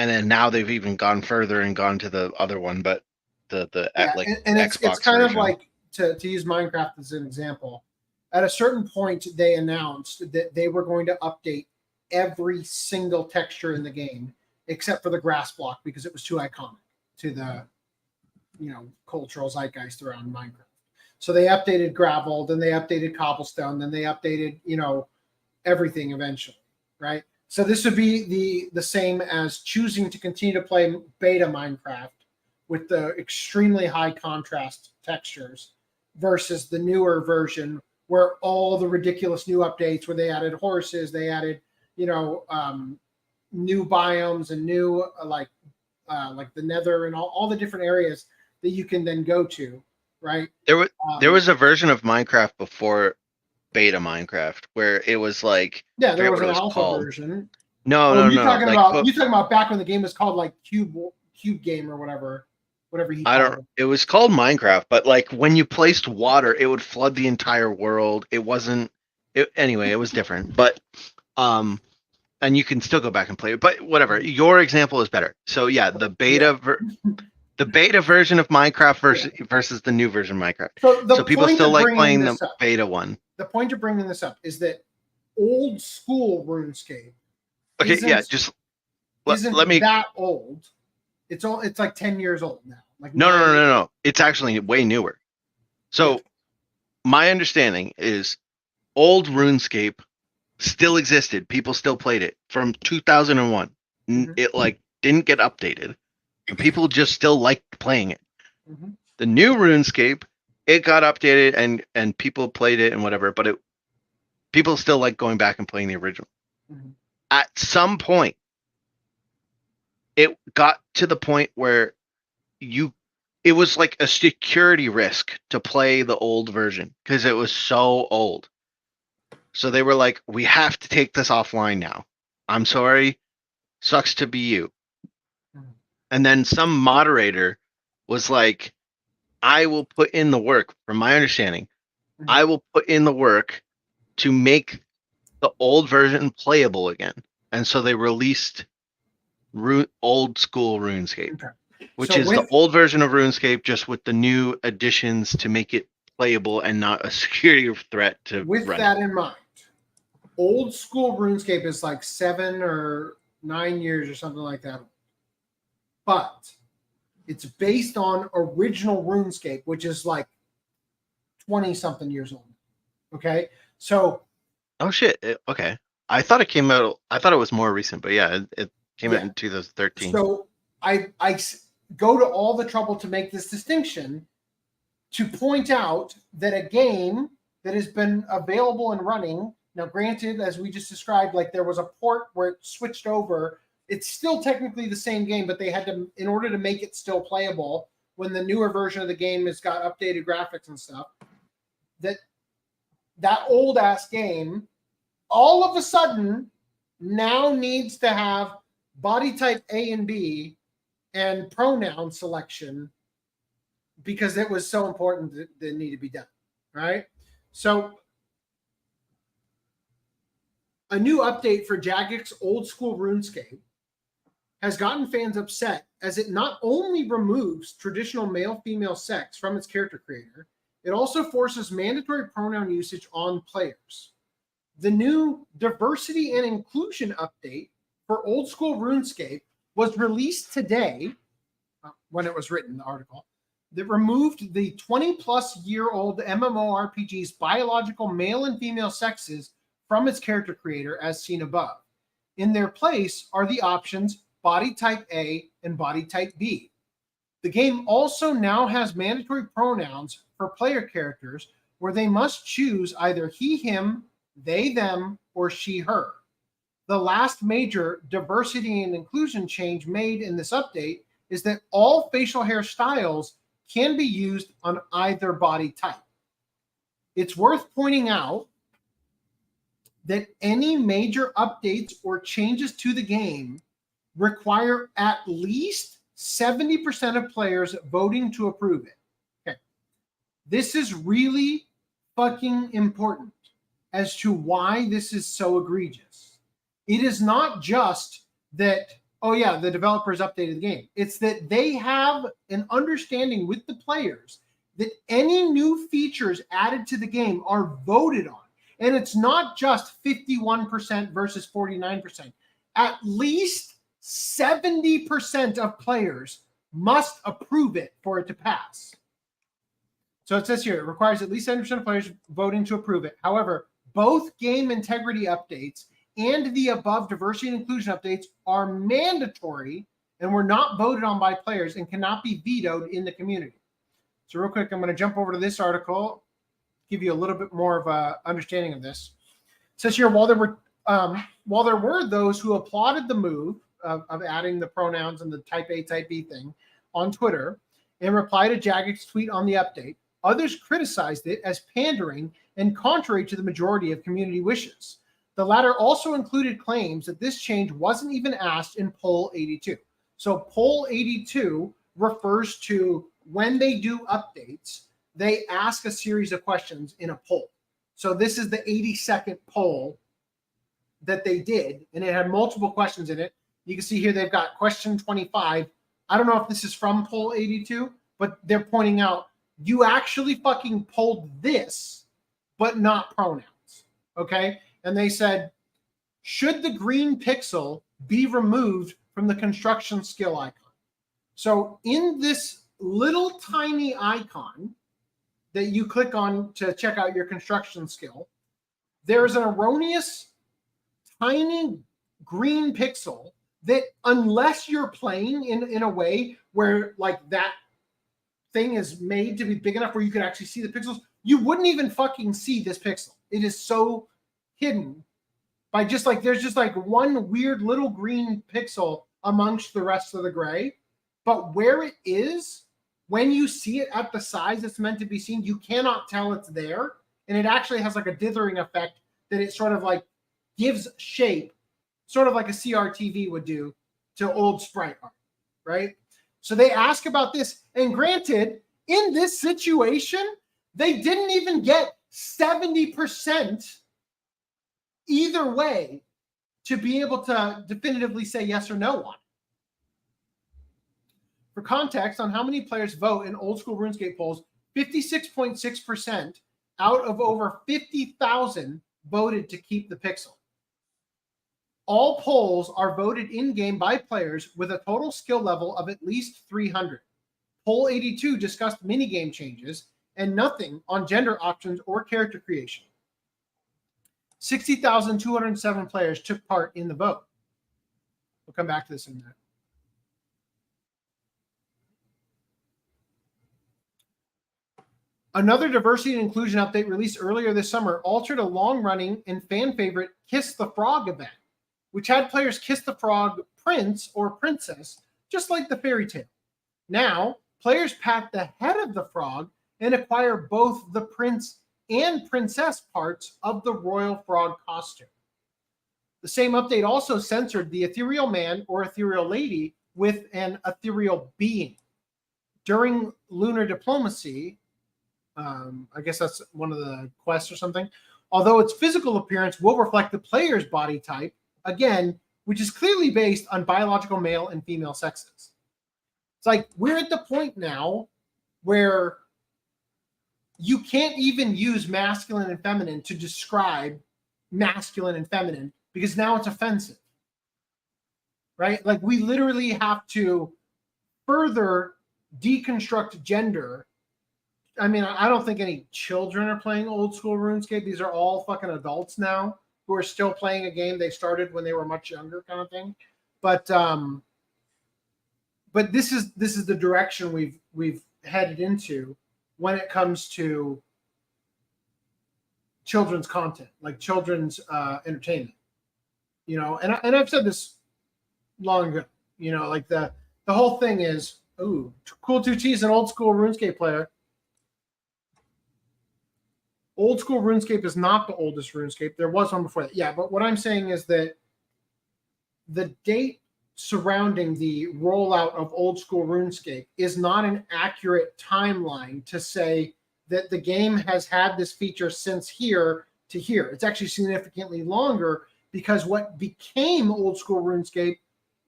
then now they've even gone further and gone to the other one, but the Xbox it's kind version. of like to use Minecraft as an example. At a certain point, they announced that they were going to update every single texture in the game except for the grass block because it was too iconic to the cultural zeitgeist around Minecraft. So they updated gravel, then they updated cobblestone, then they updated everything eventually, right? So this would be the same as choosing to continue to play beta Minecraft with the extremely high contrast textures versus the newer version where all the ridiculous new updates where they added horses, they added new biomes and new like the nether and all the different areas that you can then go to, right? There was a version of Minecraft before beta Minecraft where it was like there was an alpha version. No. You're talking about back when the game was called like Cube Game or whatever he called it. It was called Minecraft, but like when you placed water, it would flood the entire world. It wasn't. Anyway, it was different, but and you can still go back and play it. But whatever, your example is better. So yeah, the beta version of Minecraft versus the new version of Minecraft. So people still like playing the beta one. The point of bringing this up is that old school RuneScape. Okay, just let me. That old. It's like 10 years old now. Like no. It's actually way newer. So my understanding is old RuneScape still existed. People still played it from 2001. It like didn't get updated. And people just still liked playing it. The new RuneScape, it got updated and people played it and whatever, but people still like going back and playing the original. At some point, it got to the point where it was like a security risk to play the old version because it was so old. So they were like, we have to take this offline now. I'm sorry. Sucks to be you. And then some moderator was like, I will put in the work, from my understanding, I will put in the work to make the old version playable again. And so they released old school RuneScape, which is the old version of RuneScape, just with the new additions to make it playable and not a security threat to with run that it. in mind. Old school RuneScape is like 7 or 9 years or something like that. But it's based on original RuneScape, which is like 20-something years old. Okay? So... Oh, shit. Okay. I thought it was more recent, but yeah, it came out in 2013. So I go to all the trouble to make this distinction to point out that a game that has been available and running, now granted, as we just described, like there was a port where it switched over. It's still technically the same game, but they had to, in order to make it still playable, when the newer version of the game has got updated graphics and stuff, that old ass game all of a sudden now needs to have body type A and B and pronoun selection because it was so important that it needed to be done, right? So a new update for Jagic's old school RuneScape has gotten fans upset as it not only removes traditional male-female sex from its character creator, it also forces mandatory pronoun usage on players. The new diversity and inclusion update for old school RuneScape was released today, when it was written, the article, that removed the 20-plus-year-old MMORPG's biological male and female sexes from its character creator, as seen above. In their place are the options body type A and body type B. The game also now has mandatory pronouns for player characters where they must choose either he, him, they, them, or she, her. The last major diversity and inclusion change made in this update is that all facial hair styles can be used on either body type. It's worth pointing out that any major updates or changes to the game require at least 70% of players voting to approve it. Okay. This is really fucking important as to why this is so egregious. It is not just that, oh yeah, the developers updated the game. It's that they have an understanding with the players that any new features added to the game are voted on. And it's not just 51% versus 49%. At least 70% of players must approve it for it to pass. So it says here, it requires at least 70% of players voting to approve it. However, both game integrity updates and the above diversity and inclusion updates are mandatory and were not voted on by players and cannot be vetoed in the community. So real quick, I'm going to jump over to this article, give you a little bit more of a understanding of this. It says here, while there were those who applauded the move of adding the pronouns and the type A, type B thing on Twitter in reply to Jagex tweet on the update, others criticized it as pandering and contrary to the majority of community wishes. The latter also included claims that this change wasn't even asked in Poll 82. So Poll 82 refers to when they do updates, they ask a series of questions in a poll. So this is the 82nd poll that they did, and it had multiple questions in it. You can see here they've got question 25. I don't know if this is from Poll 82, but they're pointing out you actually fucking polled this, but not pronouns, okay? And they said, should the green pixel be removed from the construction skill icon? So in this little tiny icon that you click on to check out your construction skill, there's an erroneous tiny green pixel that, unless you're playing in a way where like that thing is made to be big enough where you can actually see the pixels, you wouldn't even fucking see this pixel. It is so hidden by just like, there's just like one weird little green pixel amongst the rest of the gray. But where it is, when you see it at the size it's meant to be seen, you cannot tell it's there. And it actually has like a dithering effect that it sort of like gives shape, sort of like a CRTV would do to old sprite art, right? So they ask about this. And granted, in this situation, they didn't even get 70% either way to be able to definitively say yes or no on it. For context on how many players vote in old school RuneScape polls, 56.6% out of over 50,000 voted to keep the pixel. All polls are voted in-game by players with a total skill level of at least 300. Poll 82 discussed minigame changes and nothing on gender options or character creation. 60,207 players took part in the vote. We'll come back to this in a minute. Another diversity and inclusion update released earlier this summer altered a long-running and fan favorite Kiss the Frog event, which had players kiss the frog prince or princess, just like the fairy tale. Now, players pat the head of the frog and acquire both the prince and princess parts of the royal frog costume. The same update also censored the ethereal man or ethereal lady with an ethereal being. During lunar diplomacy, I guess that's one of the quests or something, although its physical appearance will reflect the player's body type, again, which is clearly based on biological male and female sexes. It's like we're at the point now where you can't even use masculine and feminine to describe masculine and feminine because now it's offensive, right? Like we literally have to further deconstruct gender. I mean, I don't think any children are playing old school RuneScape. These are all fucking adults now who are still playing a game they started when they were much younger, kind of thing. But but this is the direction we've headed into when it comes to children's content, like children's entertainment. You know, and I've said this long ago. You know, like the whole thing is, ooh, Cool 2T is an old school RuneScape player. Old school RuneScape is not the oldest RuneScape. There was one before that. Yeah, but what I'm saying is that the date surrounding the rollout of old school RuneScape is not an accurate timeline to say that the game has had this feature since here to here. It's actually significantly longer because what became old school RuneScape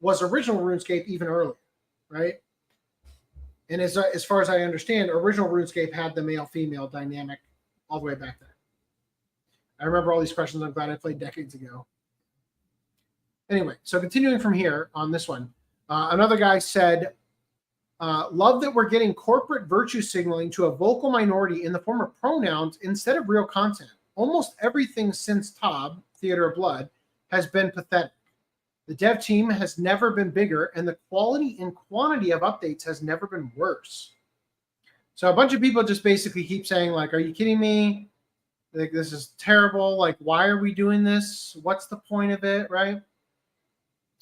was original RuneScape even earlier, right? And as far as I understand, original RuneScape had the male-female dynamic all the way back then. I remember all these questions. I'm glad I played decades ago. Anyway, so continuing from here on this one, another guy said, love that we're getting corporate virtue signaling to a vocal minority in the form of pronouns instead of real content. Almost everything since Tob, Theater of Blood, has been pathetic. The dev team has never been bigger, and the quality and quantity of updates has never been worse. So a bunch of people just basically keep saying, like, are you kidding me? Like, this is terrible. Like, why are we doing this? What's the point of it, right?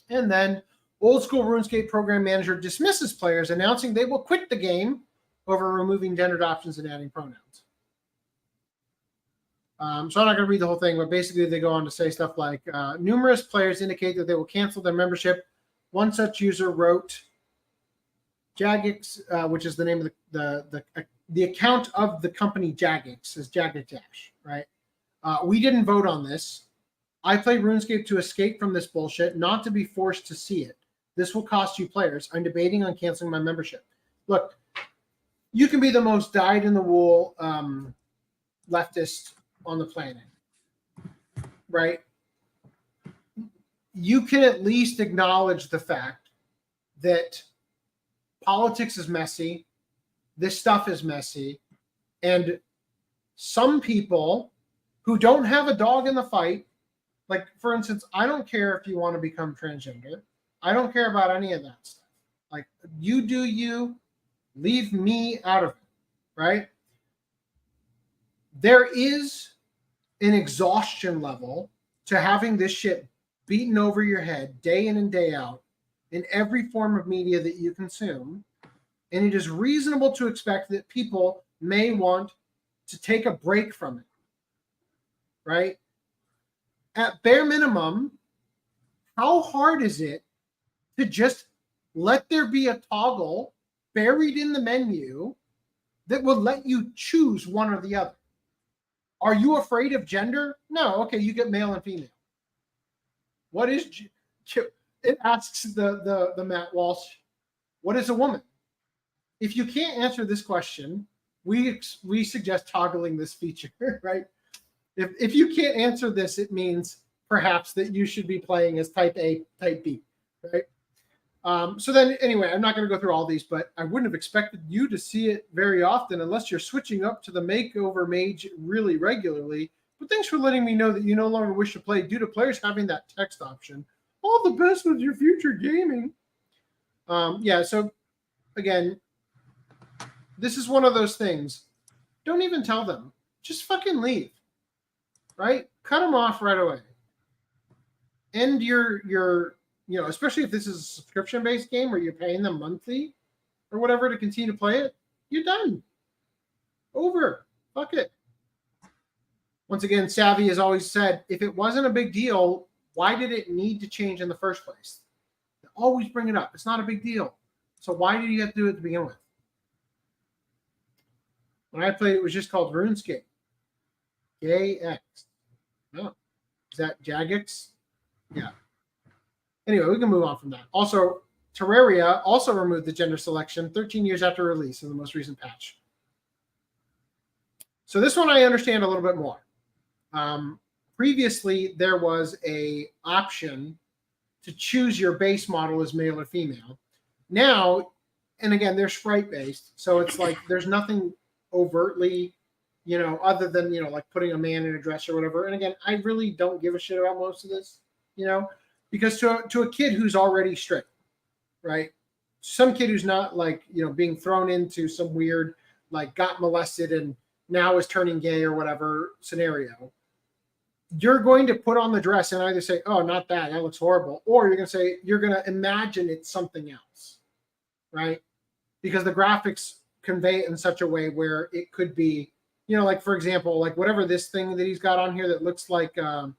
And then old school RuneScape program manager dismisses players, announcing they will quit the game over removing gendered options and adding pronouns. So I'm not going to read the whole thing, but basically they go on to say stuff like, numerous players indicate that they will cancel their membership. One such user wrote, Jagex, which is the name of the account of the company Jagex, is Jagex Dash, right? We didn't vote on this. I play RuneScape to escape from this bullshit, not to be forced to see it. This will cost you players. I'm debating on canceling my membership. Look, you can be the most dyed-in-the-wool leftist on the planet, right? You can at least acknowledge the fact that politics is messy, this stuff is messy, and some people who don't have a dog in the fight, like, for instance, I don't care if you want to become transgender. I don't care about any of that stuff. Like, you do you, leave me out of it, right? There is an exhaustion level to having this shit beaten over your head day in and day out in every form of media that you consume. And it is reasonable to expect that people may want to take a break from it, right? At bare minimum, how hard is it to just let there be a toggle buried in the menu that will let you choose one or the other? Are you afraid of gender? No. Okay, you get male and female. What is it? Asks the Matt Walsh, what is a woman? If you can't answer this question, we suggest toggling this feature, right? If you can't answer this, it means perhaps that you should be playing as type A, type B, right? So then, anyway, I'm not going to go through all these, but I wouldn't have expected you to see it very often unless you're switching up to the makeover mage really regularly. But thanks for letting me know that you no longer wish to play due to players having that text option. All the best with your future gaming. Yeah, so again, this is one of those things. Don't even tell them. Just fucking leave, right? Cut them off right away. End your especially if this is a subscription-based game where you're paying them monthly or whatever to continue to play it, you're done. Over. Fuck it. Once again, Savvy has always said, if it wasn't a big deal, why did it need to change in the first place? They always bring it up. It's not a big deal. So why did you have to do it to begin with? When I played, it was just called RuneScape. JX. Oh, is that Jagex? Yeah. Anyway, we can move on from that. Also, Terraria also removed the gender selection 13 years after release in the most recent patch. So this one I understand a little bit more. Previously, there was a option to choose your base model as male or female. Now, and again, they're sprite-based, so it's like there's nothing overtly, other than, like putting a man in a dress or whatever. And again, I really don't give a shit about most of this, because to a kid who's already straight, right? some kid who's not like, being thrown into some weird, like got molested and now is turning gay or whatever scenario, you're going to put on the dress and either say, oh, not that looks horrible. Or you're going to say, you're going to imagine it's something else, right? Because the graphics convey it in such a way where it could be, like, for example, like whatever this thing that he's got on here that looks like the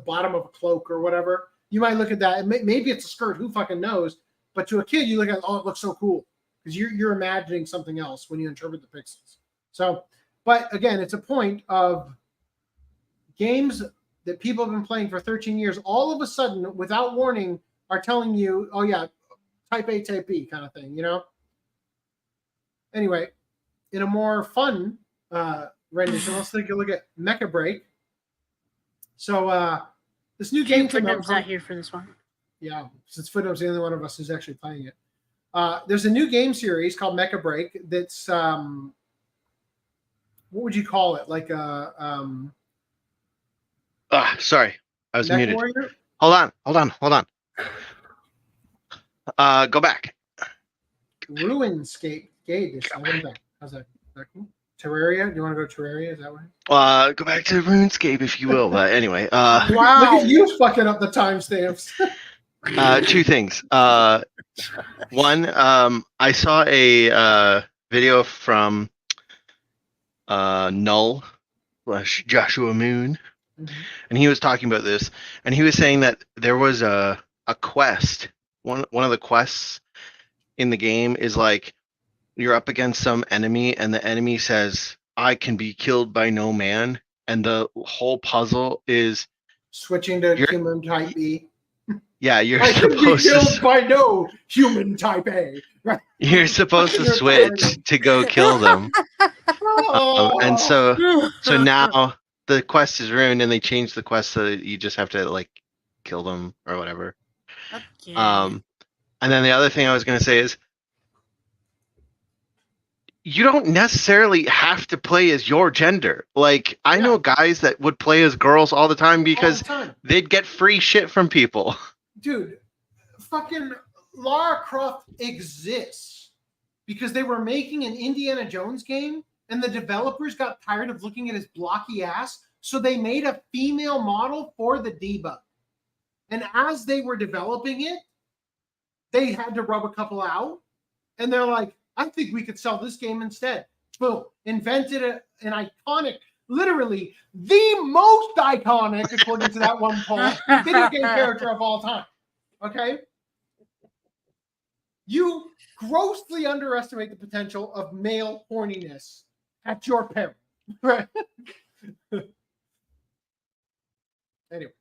bottom of a cloak or whatever, you might look at that and maybe it's a skirt, who fucking knows? But to a kid, you look at, oh, it looks so cool, because you're imagining something else when you interpret the pixels. So, but again, it's a point of games that people have been playing for 13 years, all of a sudden, without warning, are telling you, oh yeah, type A, type B kind of thing, Anyway, in a more fun rendition, let's take a look at Mecha Break. So this new game came out. Not here for this one. Yeah, since Footnote's the only one of us who's actually playing it. There's a new game series called Mecha Break that's, what would you call it? Like sorry, I was muted. Warrior? Hold on. Go back. RuneScape edition. How's that? Is that cool? Terraria? Do you want to go Terraria? Is that right? Go back to RuneScape if you will. But anyway, wow, look at you fucking up the timestamps. Two things. One, I saw a video from Null / Joshua Moon, and he was talking about this, and he was saying that there was a quest. One of the quests in the game is like you're up against some enemy, and the enemy says, "I can be killed by no man," and the whole puzzle is switching to human type B. Yeah, you're I can be supposed killed to. by no human type A. Right? You're supposed to switch to go kill them, and so now the quest is ruined, and they changed the quest so that you just have to like kill them or whatever. Okay. And then the other thing I was going to say is, you don't necessarily have to play as your gender. Like, I know guys that would play as girls all the time because they'd get free shit from people. Dude, fucking Lara Croft exists because they were making an Indiana Jones game and the developers got tired of looking at his blocky ass, so they made a female model for the debug. And as they were developing it, they had to rub a couple out, and they're like, I think we could sell this game instead. Boom. Invented an iconic, literally the most iconic, according to that one poll, video game character of all time. Okay? You grossly underestimate the potential of male horniness at your peril. Right? Anyway.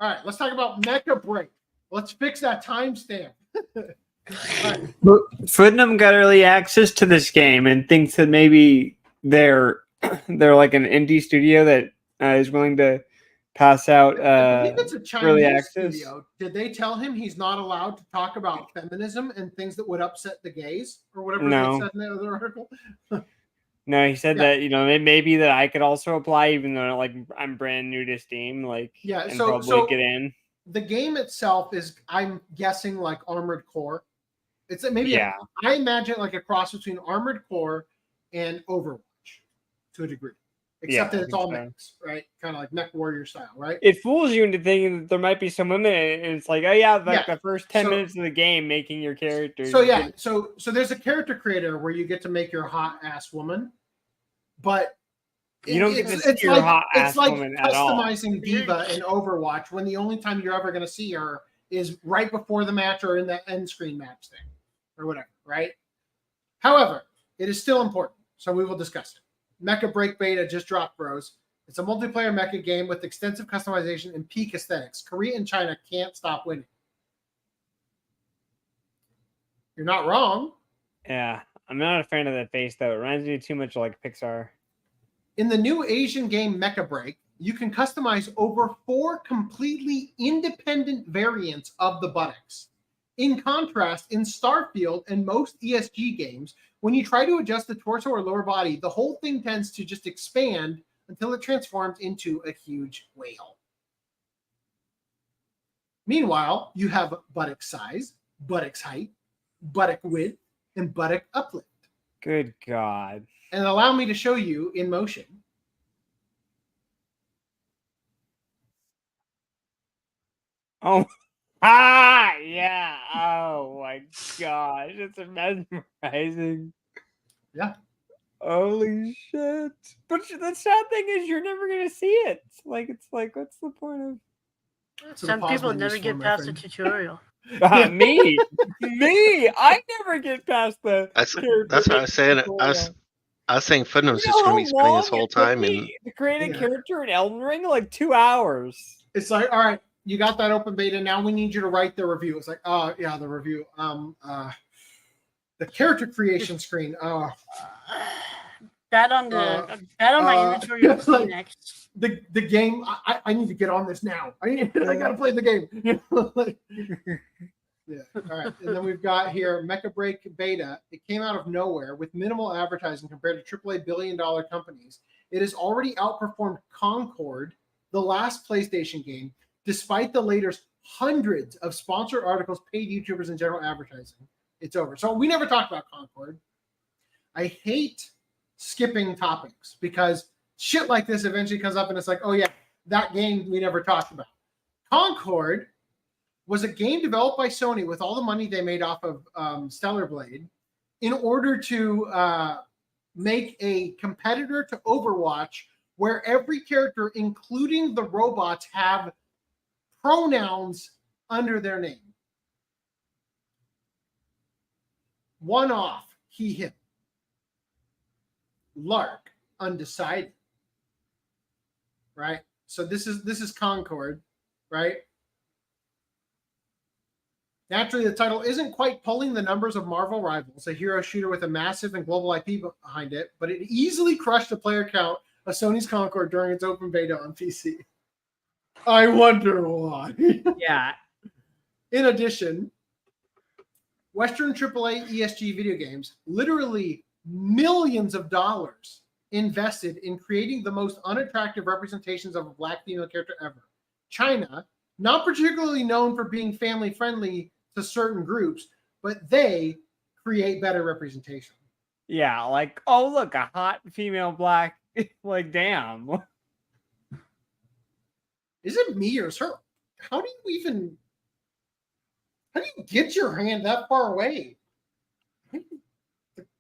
All right, let's talk about Mecha Break. Let's fix that timestamp. Right. Footnum got early access to this game and thinks that maybe they're like an indie studio that is willing to pass out I think it's a Chinese early access. studio. Did they tell him he's not allowed to talk about feminism and things that would upset the gays or whatever No. they said in the other article? No, he said that maybe that I could also apply, even though like I'm brand new to Steam, like and probably get in. The game itself is, I'm guessing, like Armored Core. It's maybe I imagine like a cross between Armored Core and Overwatch to a degree, except that it's all mechs, right? Kind of like Mech Warrior style, right? It fools you into thinking that there might be some women, and it's like, oh yeah, like the first 10 minutes of the game making your character. So there's a character creator where you get to make your hot ass woman, but you don't get to see your hot ass woman at all. It's like customizing Diva in Overwatch when the only time you're ever going to see her is right before the match or in the end screen match thing or whatever, right? However, it is still important, so we will discuss it. Mecha Break Beta just dropped, bros. It's a multiplayer mecha game with extensive customization and peak aesthetics. Korea and China can't stop winning. You're not wrong. Yeah, I'm not a fan of that face, though. It reminds me too much like Pixar. In the new Asian game Mecha Break, you can customize over 4 completely independent variants of the buttocks. In contrast, in Starfield and most ESG games, when you try to adjust the torso or lower body, the whole thing tends to just expand until it transforms into a huge whale. Meanwhile, you have buttock size, buttocks height, buttock width, and buttock uplift. Good God. And allow me to show you in motion. Oh, yeah. Oh my gosh, it's mesmerizing. Yeah. Holy shit! But the sad thing is, you're never gonna see it. It's like, what's the point of? Some people never get past the tutorial. Me. I never get past the. That's what I was saying. I was saying Footnote's just going to be spending his whole time in. To create a character in Elden Ring, like 2 hours. It's like, all right, you got that open beta. Now we need you to write the review. It's like, oh yeah, the review. The character creation screen. That on my inventory. Like, next. The game. I need to get on this now. I got to play the game. Yeah. All right. And then we've got here Mecha Break Beta. It came out of nowhere with minimal advertising compared to AAA billion-dollar companies. It has already outperformed Concord, the last PlayStation game, despite the latest hundreds of sponsored articles, paid YouTubers, and general advertising. It's over. So we never talked about Concord. I hate skipping topics because shit like this eventually comes up and it's like, oh yeah, that game we never talked about. Concord was a game developed by Sony with all the money they made off of Stellar Blade in order to make a competitor to Overwatch where every character, including the robots, have pronouns under their name. One off, he, him. Lark, undecided. Right? So this is Concord, right? Naturally, the title isn't quite pulling the numbers of Marvel Rivals, a hero shooter with a massive and global IP behind it, but it easily crushed the player count of Sony's Concord during its open beta on PC. I wonder why. Yeah. In addition, Western AAA ESG video games, literally millions of dollars invested in creating the most unattractive representations of a black female character ever. China, not particularly known for being family friendly to certain groups, but they create better representation. Yeah, like, oh look, a hot female black. Like, damn. Is it me or is her? How do you get your hand that far away?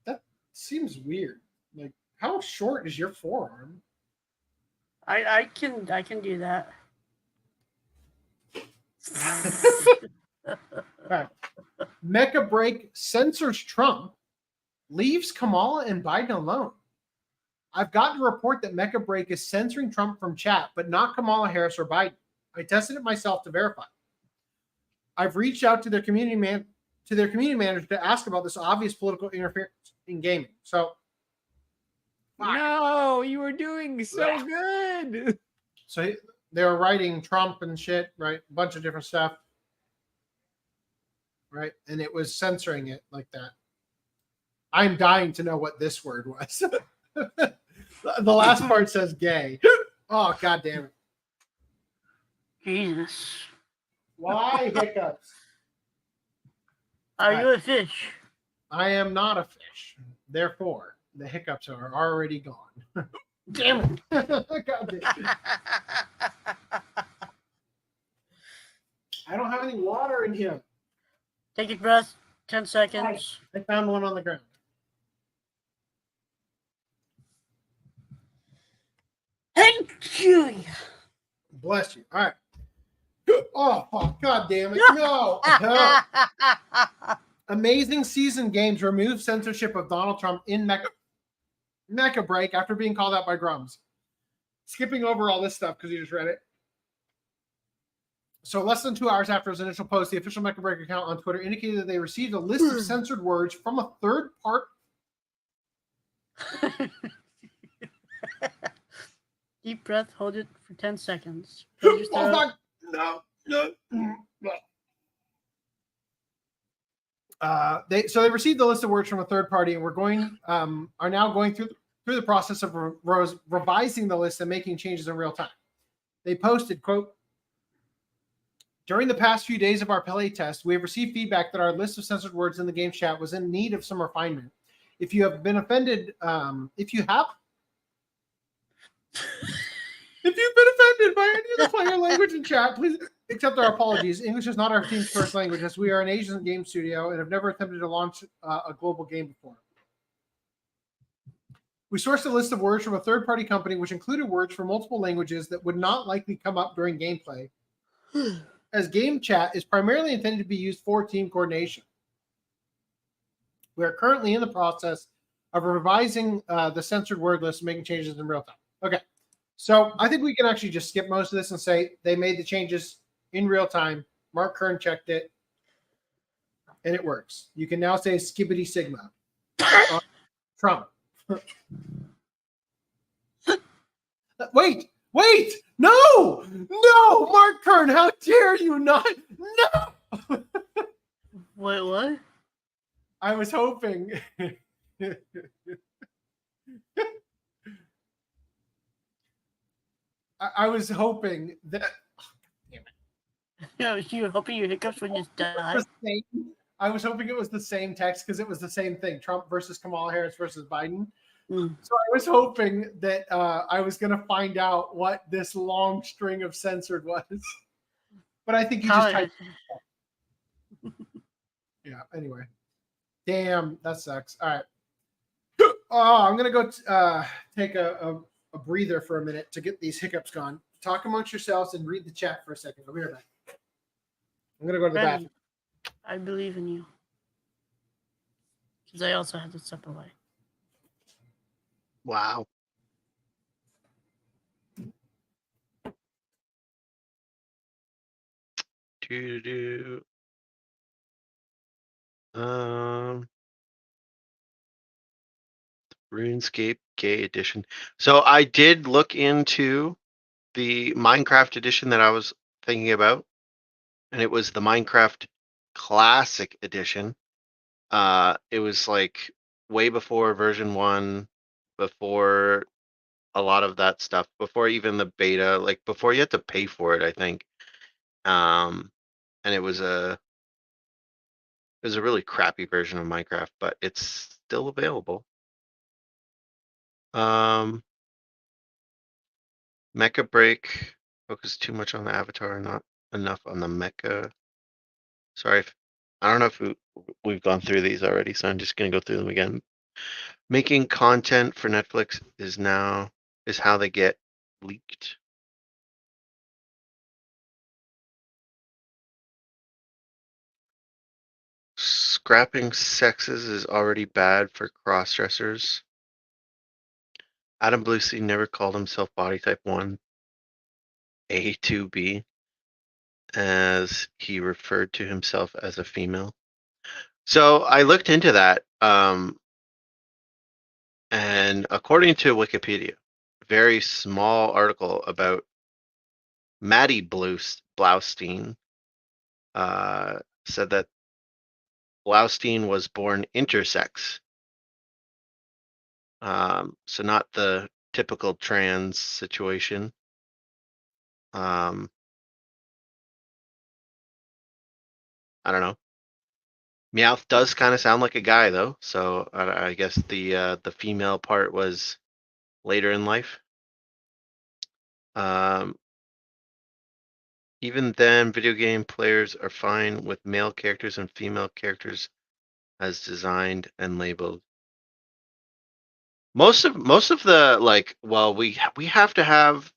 That seems weird. Like, how short is your forearm? I can do that. Right. Mecha Break censors Trump, leaves Kamala and Biden alone. I've gotten a report that Mecha Break is censoring Trump from chat, but not Kamala Harris or Biden. I tested it myself to verify. I've reached out to their community manager to ask about this obvious political interference in gaming. So, no, you were doing so good. So they were writing Trump and shit, right? A bunch of different stuff, right? And it was censoring it like that. I'm dying to know what this word was. The last part says gay. Oh, God damn it. Jesus. Why hiccups? Are you a fish? I am not a fish. Therefore, the hiccups are already gone. Damn it. God damn it. I don't have any water in here. Take a breath. 10 seconds. I found one on the ground. Thank you. Bless you. All right. Oh, fuck. God damn it. No. Amazing Season Games removed censorship of Donald Trump in Mecha Break after being called out by Grums. Skipping over all this stuff because you just read it. So less than 2 hours after his initial post, the official Mecha Break account on Twitter indicated that they received a list of censored words from a third part. Deep breath. Hold it for 10 seconds. Oh, fuck. No. They received the list of words from a third party, and are now going through the process of revising the list and making changes in real time. They posted, quote, During the past few days of our play test, we have received feedback that our list of censored words in the game chat was in need of some refinement. If you have been offended, if you've been offended by any of the player language in chat, please accept our apologies. English is not our team's first language, as we are an Asian game studio and have never attempted to launch a global game before. We sourced a list of words from a third-party company which included words from multiple languages that would not likely come up during gameplay, as game chat is primarily intended to be used for team coordination. We are currently in the process of revising the censored word list and making changes in real time. Okay, so I think we can actually just skip most of this and say they made the changes in real time. Mark Kern checked it, and it works. You can now say skibbity sigma. Trump. Wait, no, Mark Kern, how dare you not? No. Wait, what? I was hoping. I was hoping that. Damn it. No, you were hoping your hiccups would just die. I was hoping it was the same text because it was the same thing: Trump versus Kamala Harris versus Biden. So I was hoping that I was going to find out what this long string of censored was. But I think you just typed it. Yeah, anyway. Damn, that sucks. All right. Oh, I'm going to go take a breather for a minute to get these hiccups gone. Talk amongst yourselves and read the chat for a second. I'll be right back. I'm going to go to the bathroom. I believe in you. Because I also had to step away. Wow. RuneScape Gay Edition. So I did look into the Minecraft edition that I was thinking about, and it was the Minecraft Classic Edition. It was like way before version 1, before a lot of that stuff, before even the beta, like before you had to pay for it, I think. And it was a really crappy version of Minecraft, but it's still available. Mecha Break focus too much on the avatar, not enough on the mecha. Sorry, I don't know if we've gone through these already, so I'm just gonna go through them again. Making content for Netflix is how they get leaked. Scrapping sexes is already bad for cross-dressers. Adam Bluestein never called himself body type 1, A, 2B, as he referred to himself as a female. So I looked into that, and according to Wikipedia, very small article about Maddie Blaustein said that Blaustein was born intersex. So not the typical trans situation. I don't know. Meowth does kind of sound like a guy though, so I guess the female part was later in life. Even then, video game players are fine with male characters and female characters as designed and labeled. Most of the we have to have,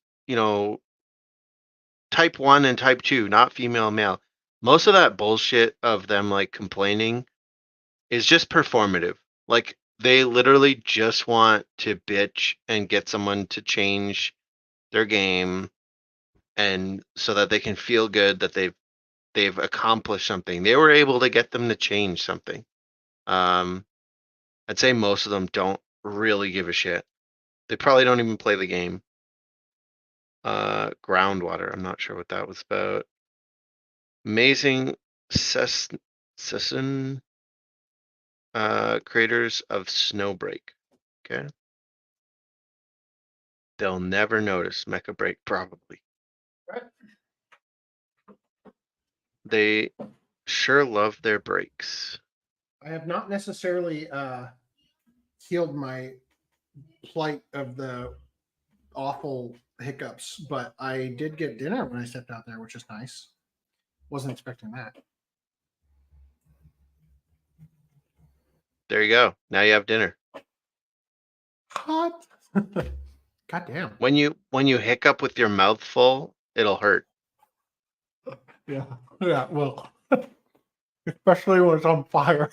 type 1 and type 2, not female male. Most of that bullshit of them like complaining is just performative. Like they literally just want to bitch and get someone to change their game, and so that they can feel good that they've accomplished something. They were able to get them to change something. I'd say most of them don't really give a shit. They probably don't even play the game. Groundwater, I'm not sure what that was about. Amazing Sesson creators of Snowbreak. Okay. They'll never notice Mecha Break, probably. Right. They sure love their breaks. I have not necessarily healed my plight of the awful hiccups, but I did get dinner when I stepped out there, which is nice. Wasn't expecting that. There you go. Now you have dinner. Hot. God damn. When you hiccup with your mouth full, it'll hurt. Yeah. Yeah. Well, especially when it's on fire.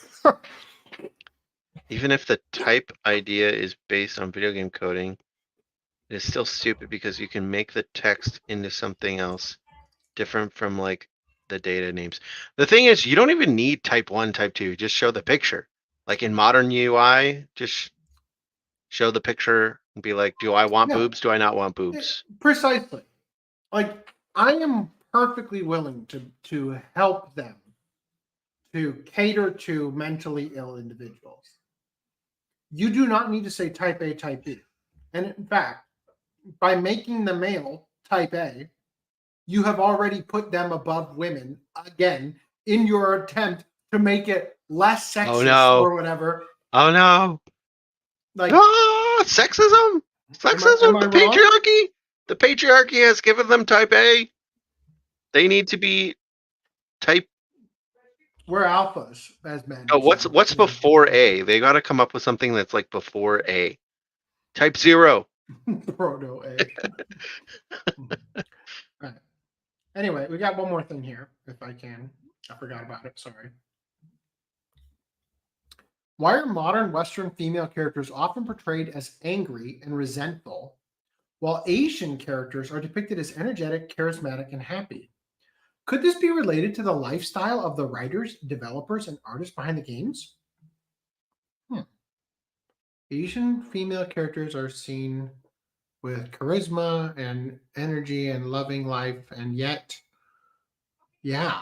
Even if the type idea is based on video game coding, it is still stupid because you can make the text into something else different from like the data names. The thing is, you don't even need type 1, type 2. Just show the picture. Like in modern UI, just show the picture and be like, do I want boobs? Do I not want boobs? Precisely. Like, I am perfectly willing to help them to cater to mentally ill individuals. You do not need to say type A, type B. And in fact, by making the male type A, you have already put them above women again in your attempt to make it less sexist or whatever. Oh no. Like sexism? Sexism? The patriarchy? The patriarchy has given them type A. They need to be type. We're alphas as men. Oh, what's before A? They got to come up with something that's like before A. Type 0. Proto A. Right. Anyway, we got one more thing here, if I can. I forgot about it. Sorry. Why are modern Western female characters often portrayed as angry and resentful, while Asian characters are depicted as energetic, charismatic, and happy? Could this be related to the lifestyle of the writers, developers, and artists behind the games? Asian female characters are seen with charisma and energy and loving life, and yet, yeah.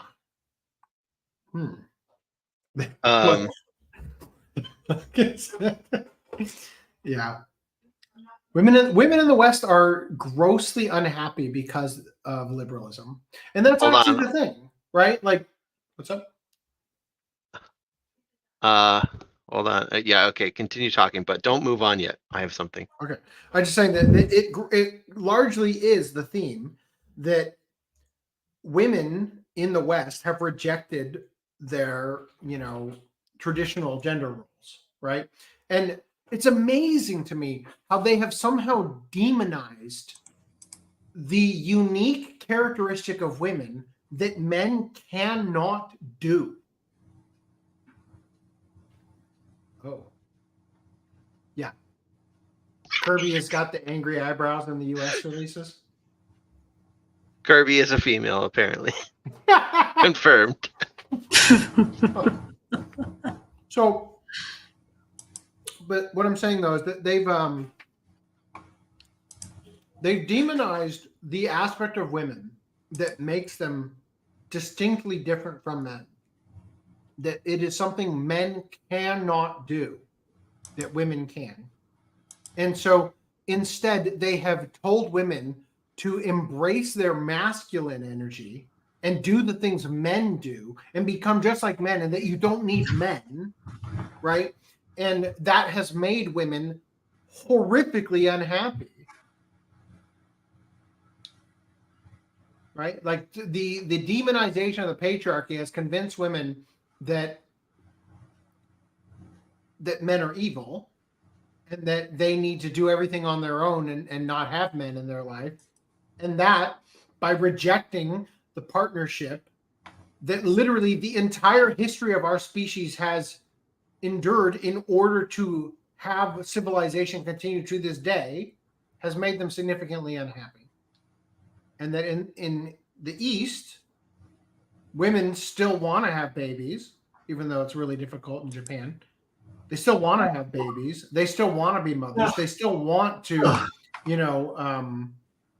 Yeah. Women in the West are grossly unhappy because of liberalism. And that's actually the thing, right? Like, what's up? Hold on. Yeah, okay. Continue talking, but don't move on yet. I have something. Okay. I'm just saying that it largely is the theme that women in the West have rejected their, traditional gender roles, right? And it's amazing to me how they have somehow demonized the unique characteristic of women that men cannot do. Oh. Yeah. Kirby has got the angry eyebrows in the US releases. Kirby is a female, apparently. Confirmed. So, but what I'm saying though is that they've demonized the aspect of women that makes them distinctly different from men. That it is something men cannot do that women can. And so instead they have told women to embrace their masculine energy and do the things men do and become just like men, and that you don't need men, right? And that has made women horrifically unhappy. Right? Like the demonization of the patriarchy has convinced women that men are evil and that they need to do everything on their own and not have men in their life. And that by rejecting the partnership that literally the entire history of our species has endured in order to have civilization continue to this day, has made them significantly unhappy. And that in the East, women still want to have babies, even though it's really difficult in Japan. They still want to have babies. They still want to be mothers. They still want to,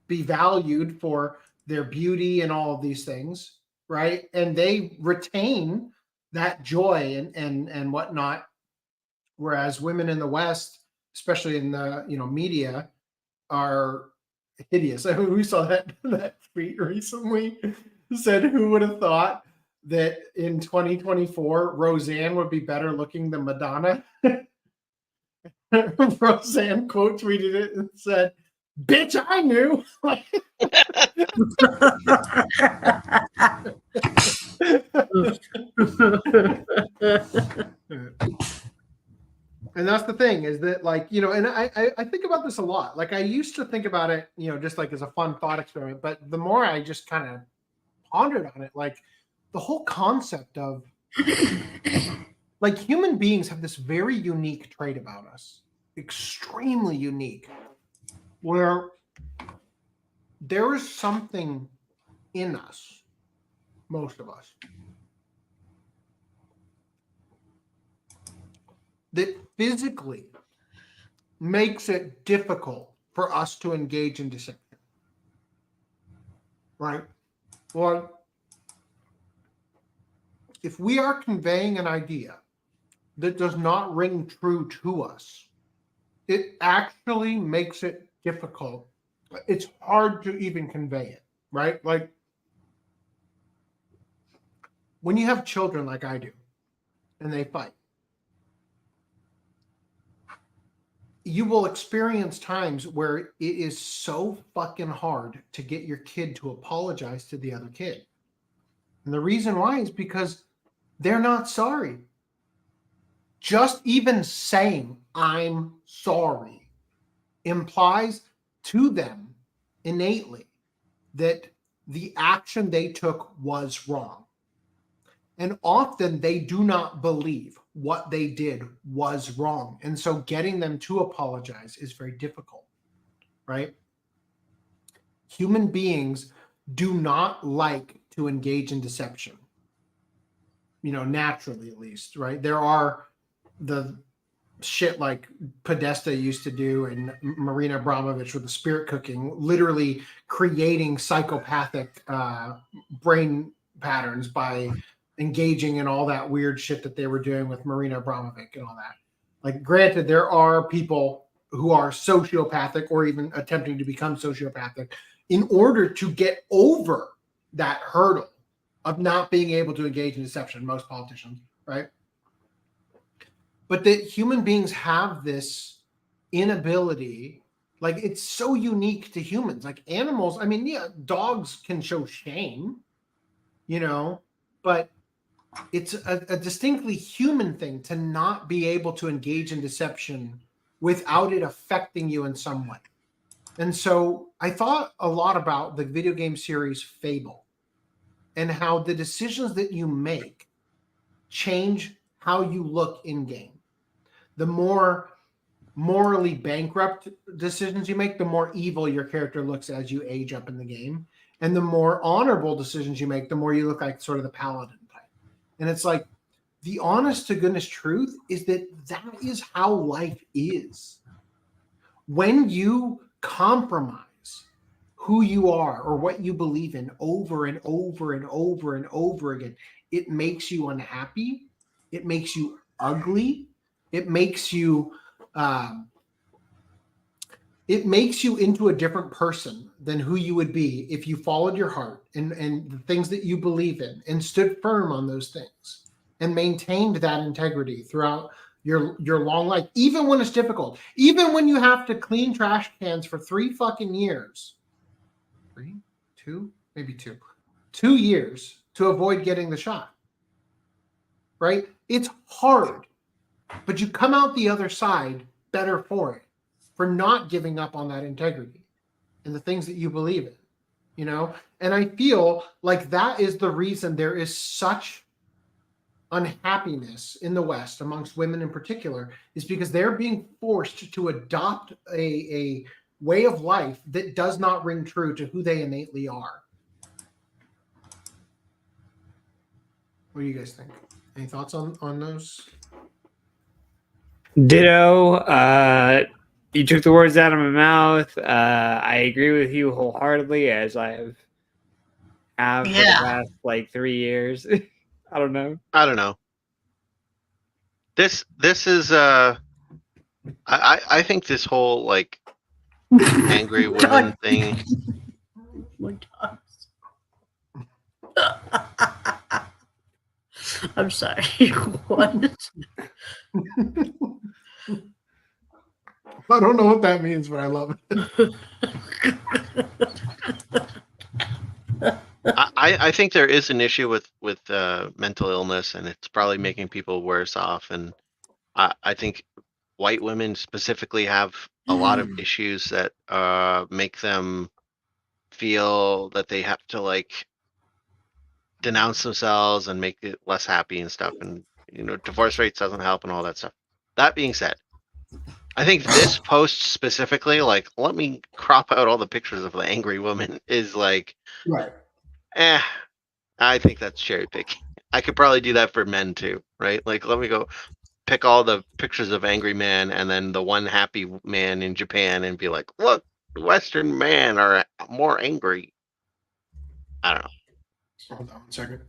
be valued for their beauty and all of these things, right? And they retain that joy and whatnot. Whereas women in the West, especially in the media, are hideous. I mean, we saw that tweet recently. Said, "Who would have thought that in 2024, Roseanne would be better looking than Madonna? Roseanne quote tweeted it and said, "Bitch, I knew." And that's the thing is that, like, you know, and I think about this a lot. Like, I used to think about it, you know, just like as a fun thought experiment. But the more I just kind of pondered on it, like the whole concept of like human beings have this very unique trait about us, extremely unique, where there is something in us, most of us, that physically makes it difficult for us to engage in deception. Right? Well, if we are conveying an idea that does not ring true to us, it actually makes it difficult. It's hard to even convey it, right? Like when you have children like I do, and they fight, you will experience times where it is so fucking hard to get your kid to apologize to the other kid. And the reason why is because they're not sorry. Just even saying "I'm sorry" implies to them innately that the action they took was wrong. And often they do not believe what they did was wrong. And so getting them to apologize is very difficult, right? Human beings do not like to engage in deception, you know, naturally at least, right? There are the shit like Podesta used to do and Marina Abramovich with the spirit cooking, literally creating psychopathic brain patterns by engaging in all that weird shit that they were doing with Marina Abramovic and all that. Like, granted, there are people who are sociopathic or even attempting to become sociopathic in order to get over that hurdle of not being able to engage in deception, most politicians, right? But that human beings have this inability, like it's so unique to humans. Like animals, I mean, yeah, dogs can show shame, you know, but it's a distinctly human thing to not be able to engage in deception without it affecting you in some way. And so I thought a lot about the video game series Fable and how the decisions that you make change how you look in game. The more morally bankrupt decisions you make, the more evil your character looks as you age up in the game. And the more honorable decisions you make, the more you look like sort of the paladin. And it's like the honest to goodness truth is that that is how life is. When you compromise who you are or what you believe in over and over and over and over again, it makes you unhappy. It makes you ugly. It makes you into a different person than who you would be if you followed your heart and the things that you believe in and stood firm on those things and maintained that integrity throughout your long life, even when it's difficult, even when you have to clean trash cans for 3 fucking years, 2 years to avoid getting the shot, right? It's hard, but you come out the other side better for it, for not giving up on that integrity and the things that you believe in, you know? And I feel like that is the reason there is such unhappiness in the West amongst women in particular, is because they're being forced to adopt a way of life that does not ring true to who they innately are. What do you guys think? Any thoughts on those? Ditto. You took the words out of my mouth. I agree with you wholeheartedly, as I have for the past like 3 years. I don't know. This is I think this whole like angry women thing. Oh my God. I'm sorry. What? I don't know what that means, but I love it. I think there is an issue with mental illness, and it's probably making people worse off. And I think white women specifically have a lot of issues that make them feel that they have to like denounce themselves and make it less happy and stuff. And divorce rates doesn't help and all that stuff. That being said, I think this post specifically, like, let me crop out all the pictures of the angry woman, is like, right. I think that's cherry picking. I could probably do that for men too, right? Like, let me go pick all the pictures of angry men and then the one happy man in Japan and be like, look, Western men are more angry. I don't know. Hold on 1 second.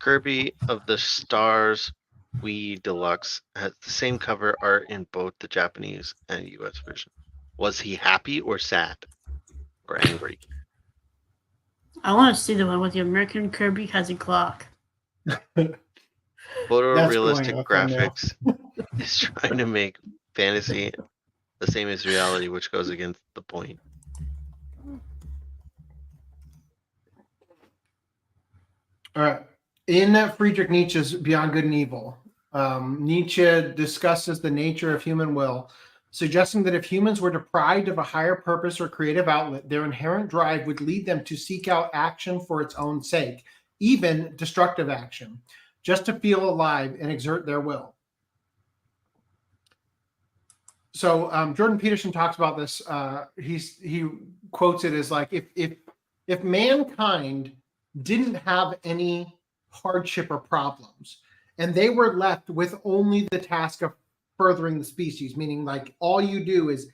Kirby of the Stars Wii Deluxe has the same cover art in both the Japanese and US version. Was he happy or sad or angry? I want to see the one with the American Kirby has a clock. Photorealistic graphics is trying to make fantasy the same as reality, which goes against the point. All right. In Friedrich Nietzsche's Beyond Good and Evil, Nietzsche discusses the nature of human will, suggesting that if humans were deprived of a higher purpose or creative outlet, their inherent drive would lead them to seek out action for its own sake, even destructive action, just to feel alive and exert their will. So Jordan Peterson talks about this. He quotes it as like, if mankind didn't have any hardship or problems, and they were left with only the task of furthering the species, meaning like all you do is,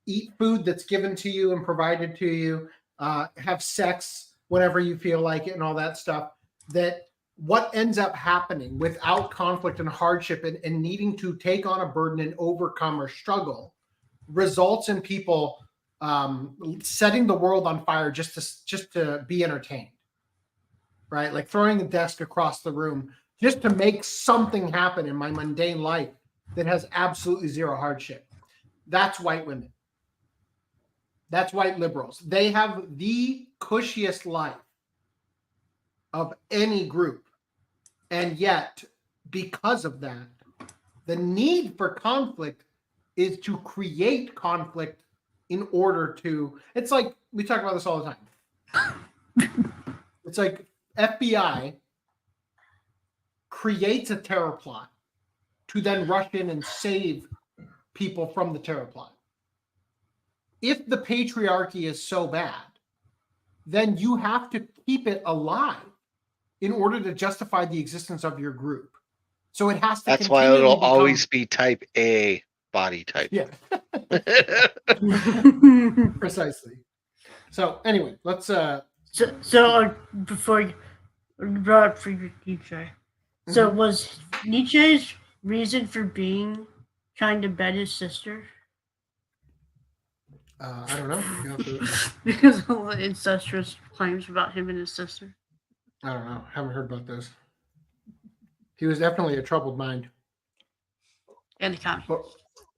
eat food that's given to you and provided to you, have sex whenever you feel like it and all that stuff, that what ends up happening without conflict and hardship and needing to take on a burden and overcome or struggle results in people setting the world on fire just to be entertained, right? Like throwing a desk across the room just to make something happen in my mundane life that has absolutely zero hardship. That's white women. That's white liberals. They have the cushiest life of any group. And yet, because of that, the need for conflict is to create conflict in order to, it's like, we talk about this all the time. It's like FBI creates a terror plot to then rush in and save people from the terror plot. If the patriarchy is so bad, then you have to keep it alive in order to justify the existence of your group. So it has to. That's why it'll always be type A body type. Yeah. Precisely. So anyway, let's before you brought up Friedrich Nietzsche. So was Nietzsche's reason for being trying to bed his sister? I don't know. Because of all the incestuous claims about him and his sister. I don't know. Haven't heard about this. He was definitely a troubled mind. And a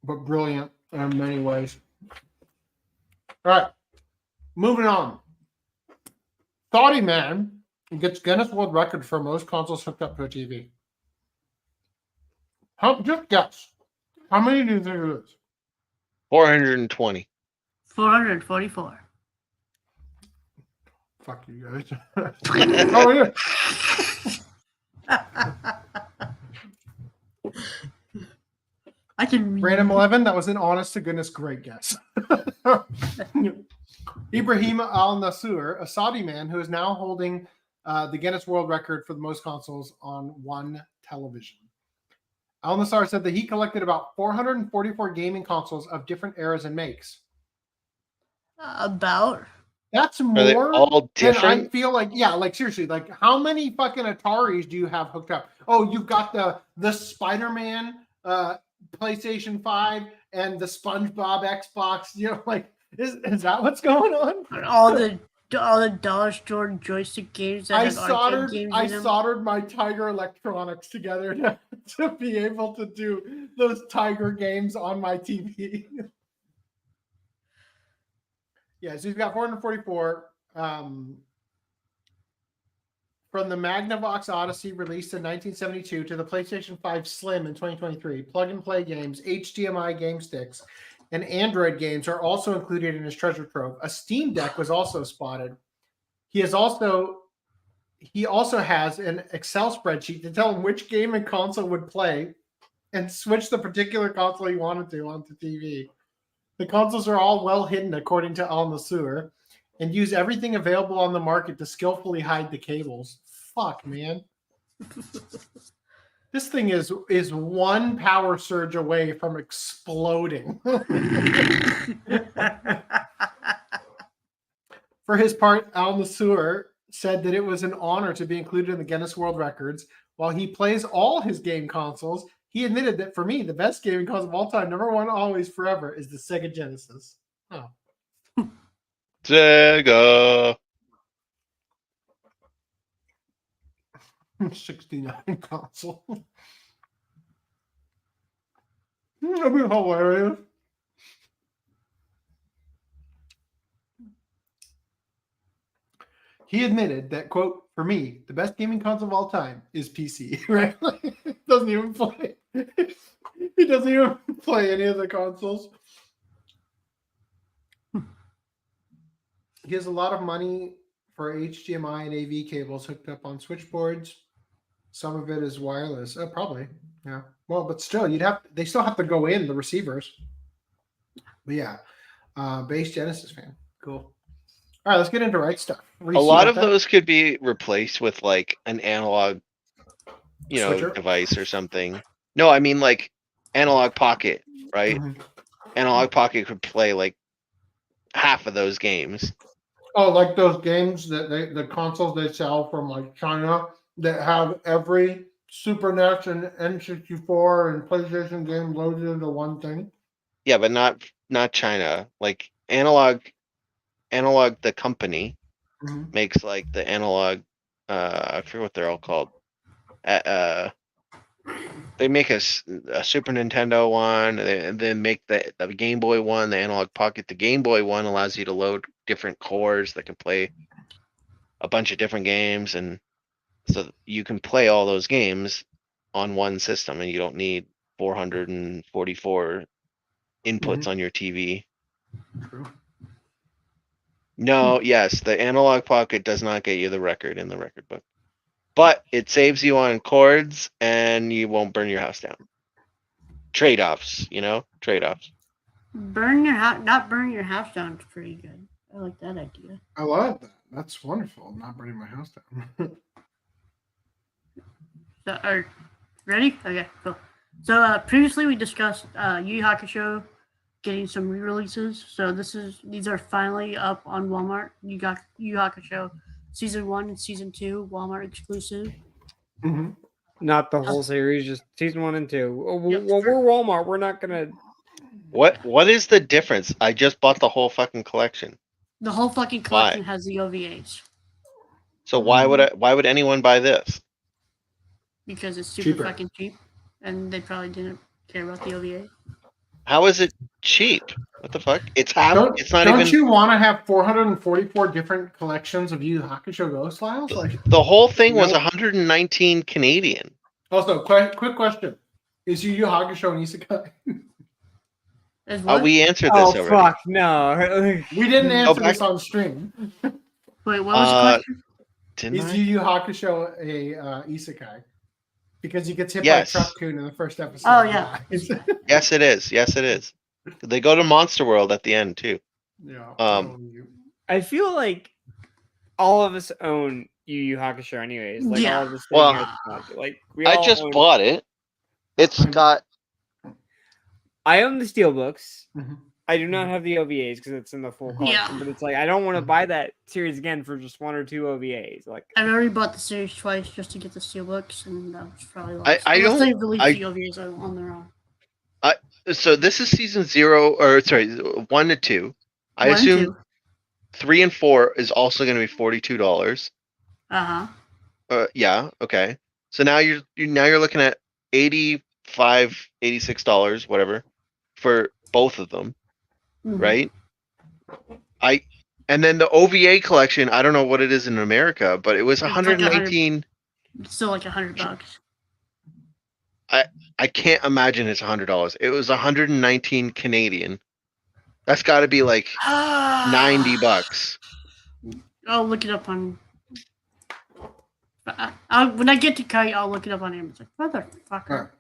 but brilliant in many ways. All right. Moving on. Thoughty Man gets Guinness World Record for most consoles hooked up to a TV. Just guess. How many do you think it is? 420. 444. Fuck you guys. Oh, yeah. I can Random 11. That was an honest to goodness great guess. Ibrahim Al Nasur, a Saudi man who is now holding the Guinness World Record for the most consoles on one television. Al Nasur said that he collected about 444 gaming consoles of different eras and makes. About? That's Are they more all than different? I feel like. Yeah, like seriously, like how many fucking Ataris do you have hooked up? Oh, you've got the Spider-Man PlayStation 5 and the SpongeBob Xbox. You know, like is that what's going on? All the dollar store joystick games that have arcade games in them. soldered my Tiger Electronics together to be able to do those Tiger games on my TV. Yeah, so you've got 444 from the Magnavox Odyssey released in 1972 to the PlayStation 5 Slim in 2023. Plug-and-play games, HDMI game sticks, and Android games are also included in his treasure trove. A Steam Deck was also spotted. He also has an Excel spreadsheet to tell him which game and console would play and switch the particular console he wanted to onto TV. The consoles are all well hidden, according to Al Nasur, and use everything available on the market to skillfully hide the cables. Fuck, man. This thing is one power surge away from exploding. For his part, Al Nasur said that it was an honor to be included in the Guinness World Records. While he plays all his game consoles, he admitted that for me, the best gaming console of all time, number one, always, forever, is the Sega Genesis. Oh. Sega. 69 console. That'd be hilarious. He admitted that, quote, for me, the best gaming console of all time is PC, right? Doesn't even play. He doesn't even play any of the consoles. He has a lot of money for HDMI and AV cables hooked up on switchboards. Some of it is wireless. Probably, yeah. Well, but still, they still have to go in the receivers. But yeah, base Genesis fan. Cool. All right, let's get into right stuff. A lot of those could be replaced with like an analog, switcher? Device or something. No, I mean like analog pocket, right? Mm-hmm. Analog pocket could play like half of those games. Oh, like those games that the consoles they sell from like China that have every Super NES and N64 and PlayStation game loaded into one thing. Yeah, but not China. Like analog the company makes like the analog. I forget what they're all called. They make a Super Nintendo one, and then make the Game Boy one, the Analog Pocket. The Game Boy one allows you to load different cores that can play a bunch of different games, and so you can play all those games on one system, and you don't need 444 inputs on your TV. True. No, yes, the Analog Pocket does not get you the record in the record book. But it saves you on chords, and you won't burn your house down. Trade-offs, trade-offs. Not burn your house down is pretty good. I like that idea. I love that. That's wonderful. Not burning my house down. So, ready? Okay, cool. So previously we discussed Yu Yu Hakusho getting some re-releases. So these are finally up on Walmart. You got Yu Yu Hakusho Season 1 and Season 2, Walmart exclusive. Mm-hmm. Not the whole series, just Season 1 and 2. Well, we're Walmart. We're not going to... What is the difference? I just bought the whole fucking collection. The whole fucking collection has the OVAs. So why would anyone buy this? Because it's super fucking cheap, and they probably didn't care about the OVA. How is it cheap? What the fuck? Don't you want to have 444 different collections of Yu Yu Hakusho Ghost Files? Like the whole thing was 119 Canadian. Also, quick question: is Yu Yu Hakusho an isekai? We answered this already. Fuck no! We didn't answer this on stream. Wait, what was the question? Is Yu Yu Hakusho a isekai? Because he gets hit by Truck-kun in the first episode. Oh yeah. Yes, it is. Yes, it is. They go to Monster World at the end too. Yeah. I feel like all of us own Yu Yu Hakusho, anyways. Like all of us. I just bought it. It's got. I own the steelbooks. Mm-hmm. I do not have the OVAs because it's in the full collection, but it's like I don't want to buy that series again for just 1 or 2 OVAs. Like I've already bought the series twice just to get the steelbooks, and that was probably lost. I Unless don't- they release I- the OVAs on their own. So this is season 0, or sorry, 1 to 2. I 1 and assume 2. 3 and 4 is also going to be $42. Yeah, okay. So now you're looking at $85, $86, whatever, for both of them, right? And then the OVA collection, I don't know what it is in America, but it was It's like 119. It's still like $100. I can't imagine it's $100. It was 119 Canadian. That's got to be like $90. I'll look it up on. When I get to Kite, I'll look it up on Amazon. Motherfucker.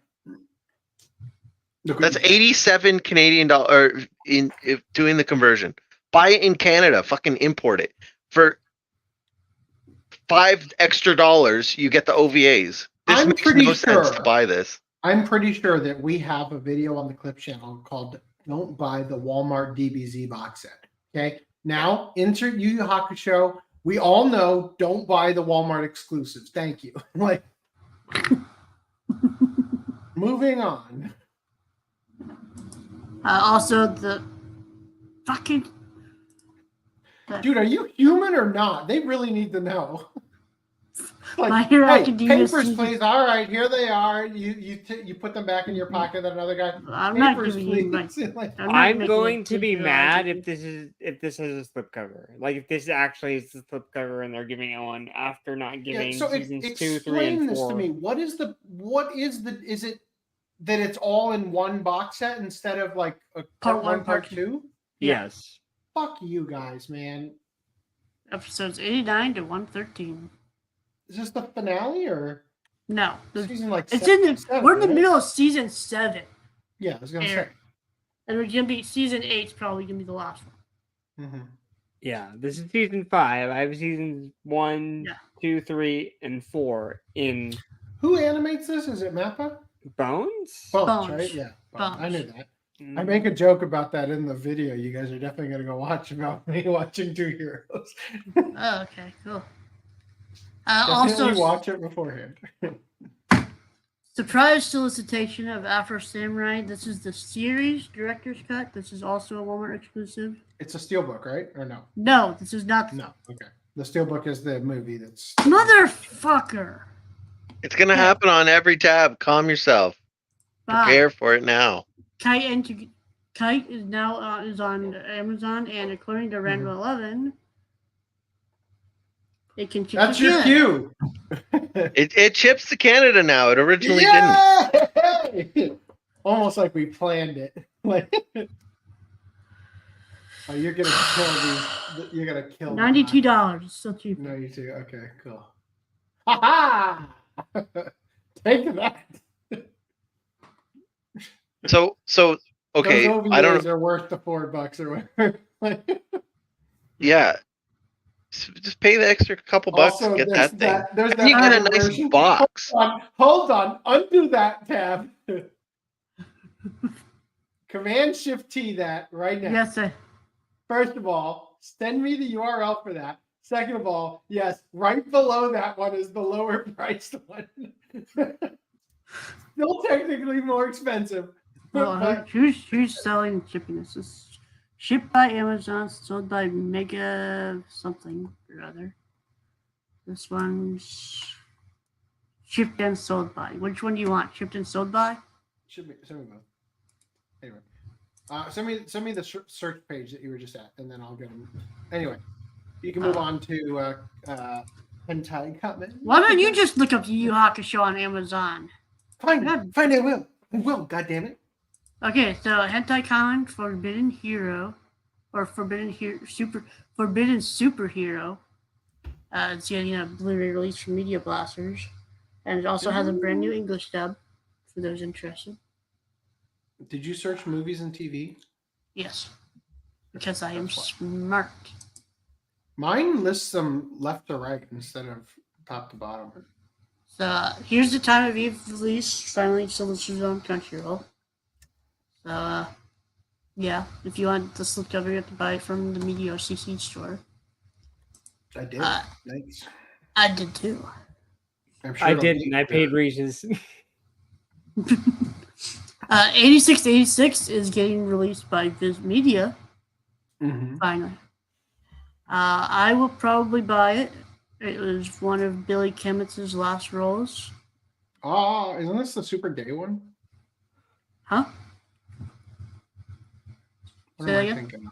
That's 87 Canadian dollar in doing the conversion. Buy it in Canada. Fucking import it for $5 extra. You get the OVAs. This makes no sense to buy this. I'm pretty sure that we have a video on the Clip channel called "Don't Buy the Walmart DBZ Box Set." Okay, now insert Yu Yu Hakusho. We all know don't buy the Walmart exclusives. Thank you. Like, moving on. Also, the fucking dude, are you human or not? They really need to know. Like, My Hero hey, Academia papers, season- please. All right, here they are. You put them back in your pocket. Then another guy. I'm not papers, giving you my. please. Like, I'm going to be mad if this is a slipcover. Like if this actually is the slipcover and they're giving it one after not giving seasons 2, 3, and 4. Explain this to me. What is is it that it's all in one box set instead of like a part 1, part 2? Yes. Fuck you guys, man. Episodes 89 to 113. Is this the finale or no? Season like it's seven, in the. We're in the middle of season 7. Yeah, I was gonna say. And we're gonna be season 8's probably gonna be the last one. Mm-hmm. Yeah, this is season 5. I have seasons 1, 2, 3, and 4 in. Who animates this? Is it Mappa? Bones? Bones, right? Yeah, Bones. I knew that. I make a joke about that in the video. You guys are definitely gonna go watch about me watching Two Heroes. Oh, okay, cool. Also, Also, watch it beforehand. surprise solicitation of Afro Samurai. This is the series director's cut. This is also a Walmart exclusive. It's a steelbook, right? Or no? No, this is not. No. Okay. The steelbook is the movie. That's motherfucker. It's gonna happen on every tab. Calm yourself. Prepare for it now. Kite is now is on Amazon, and according to Ranma 11, it can ship That's to your Canada. cue. It ships to Canada now. It originally didn't. Almost like we planned it. Like, oh, you're gonna kill these. You're gonna kill. $92. Still cheap. 92. Okay, cool. Ha ha! Take that. So okay. Those I don't OVAs are worth the $4 or whatever. Yeah. Just pay the extra couple bucks to get that thing. There's And you get a nice version. box. Hold on. Undo that tab. Command Shift T that right now. Yes, sir. First of all, send me the URL for that. Second of all, yes, right below that one is the lower priced one. Still technically more expensive. Well, who's selling and shipping this? This is shipped by Amazon, sold by Mega something or other. This one's shipped and sold by. Which one do you want? Shipped and sold by? Send me both. Anyway, send me the search page that you were just at, and then I'll get them. Anyway, you can move on to hentai comment. Why don't you just look up Yu Yu Hakusho on Amazon? Find it. I will. God damn it. Okay, so hentai comment Forbidden Hero, or Forbidden Superhero. It's getting a Blu-ray release from Media Blasters, and it also has a brand new English dub for those interested. Did you search movies and TV? Yes, because I am smart. Mine lists them left to right instead of top to bottom. So here's the time of release. Finally, so this is on Crunchyroll. So Yeah, if you want the slipcover, you have to buy it from the Media OCC store. I did. Thanks. I did too. I'm sure I it'll didn't. be I paid good. Reese's. 8686 is getting released by Viz Media. Mhm. Finally. I will probably buy it. It was one of Billy Kimmitz's last roles. Oh, isn't this the Super Gay one? Huh? What Say am that I again? thinking?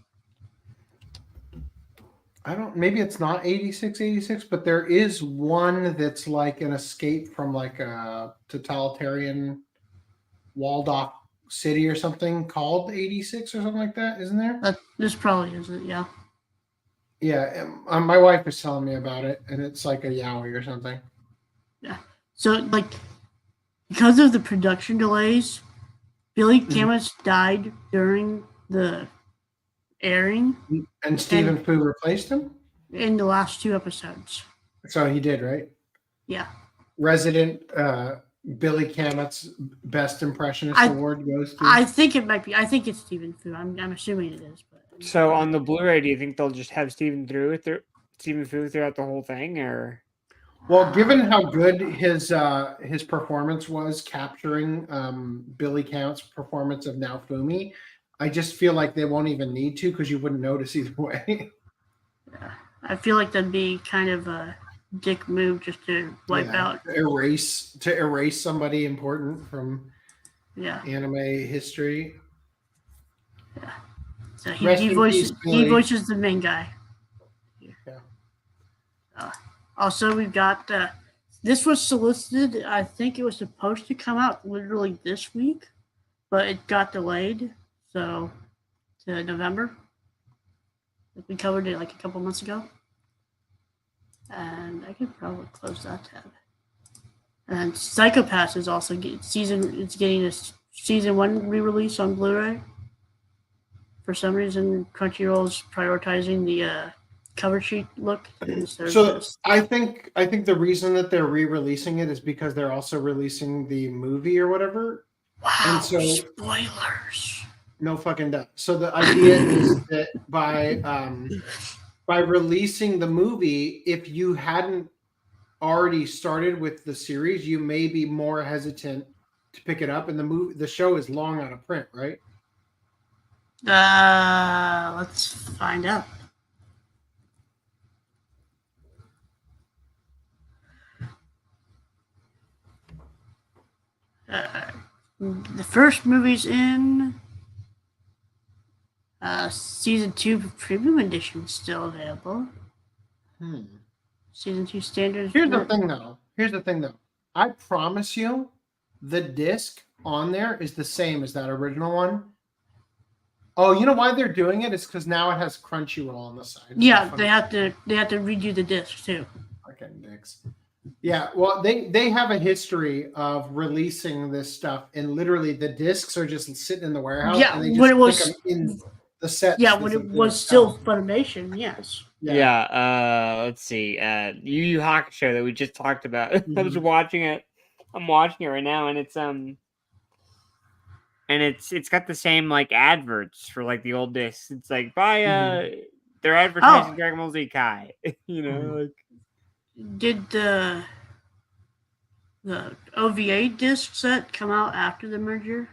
I don't. Maybe it's not 86, but there is one that's like an escape from like a totalitarian walled off city or something called 86 or something like that. Isn't there? This probably is it, yeah. Yeah, my wife was telling me about it, and it's like a yaoi or something. Yeah. So, like, because of the production delays, Billy Kimmitz died during the airing. And Stephen Fu replaced him? In the last 2 episodes. So he did, right? Yeah. Resident Billy Kamet's Best Impressionist Award goes to. I think it might be. I think it's Stephen Fu. I'm assuming it is. But So on the Blu-ray, do you think they'll just have Stephen Fu throughout the whole thing, or? Well, given how good his performance was capturing Billy Kamet's performance of Naofumi, I just feel like they won't even need to because you wouldn't notice either way. I feel like that'd be kind of a dick move just to wipe out. To erase somebody important from anime history. Yeah. So he voices the main guy. Yeah. Also, we've got this was solicited. I think it was supposed to come out literally this week, but it got delayed. So to November. We covered it like a couple months ago. And I could probably close that tab. And Psychopaths is also getting a season 1 re-release on Blu-ray. For some reason, Crunchyroll's prioritizing the cover sheet look. So I think the reason that they're re-releasing it is because they're also releasing the movie or whatever. Wow, and so, spoilers. No fucking doubt. So the idea is that by releasing the movie, if you hadn't already started with the series, you may be more hesitant to pick it up. And the show is long out of print, right? Let's find out. The first movie's in season 2 premium edition still available. Season 2 standard. Here's the thing though. I promise you, the disc on there is the same as that original one. Oh, you know why they're doing it? It's because now it has Crunchyroll on the side. Yeah, they have to redo the disc too. Fucking dicks. Yeah, well, they have a history of releasing this stuff, and literally the discs are just sitting in the warehouse. Yeah, and they just when it was stick them in the set. Yeah, when it was still Funimation, yes. Yeah. Let's see. Yu Yu Hakusho that we just talked about. I was watching it. I'm watching it right now, and it's got the same like adverts for like the old discs. It's like they're advertising Dragon Ball Z Kai. You know, like. Did the OVA disc set come out after the merger?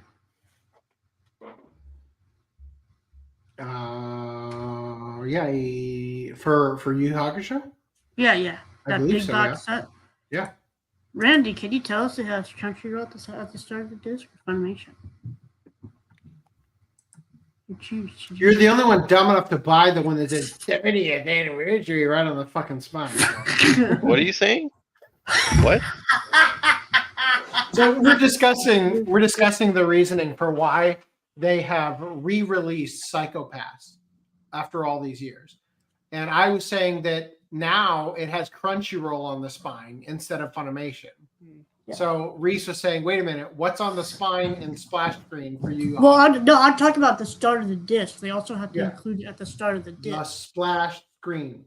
Yeah, for Yu Yu Hakusho? Yeah. That big so, box set? Yeah. Randy, can you tell us it has Crunchyroll at the start of the disc or Funimation? You're the only one dumb enough to buy the one that says 70th anniversary right on the fucking spine. What are you saying? What? So we're discussing the reasoning for why they have re-released Psychopaths after all these years. And I was saying that now it has Crunchyroll on the spine instead of Funimation. Yeah. So Reese was saying, wait a minute, what's on the spine and splash screen for you? Well, I'm talking about the start of the disc. They also have to include it at the start of the disc. The splash screen.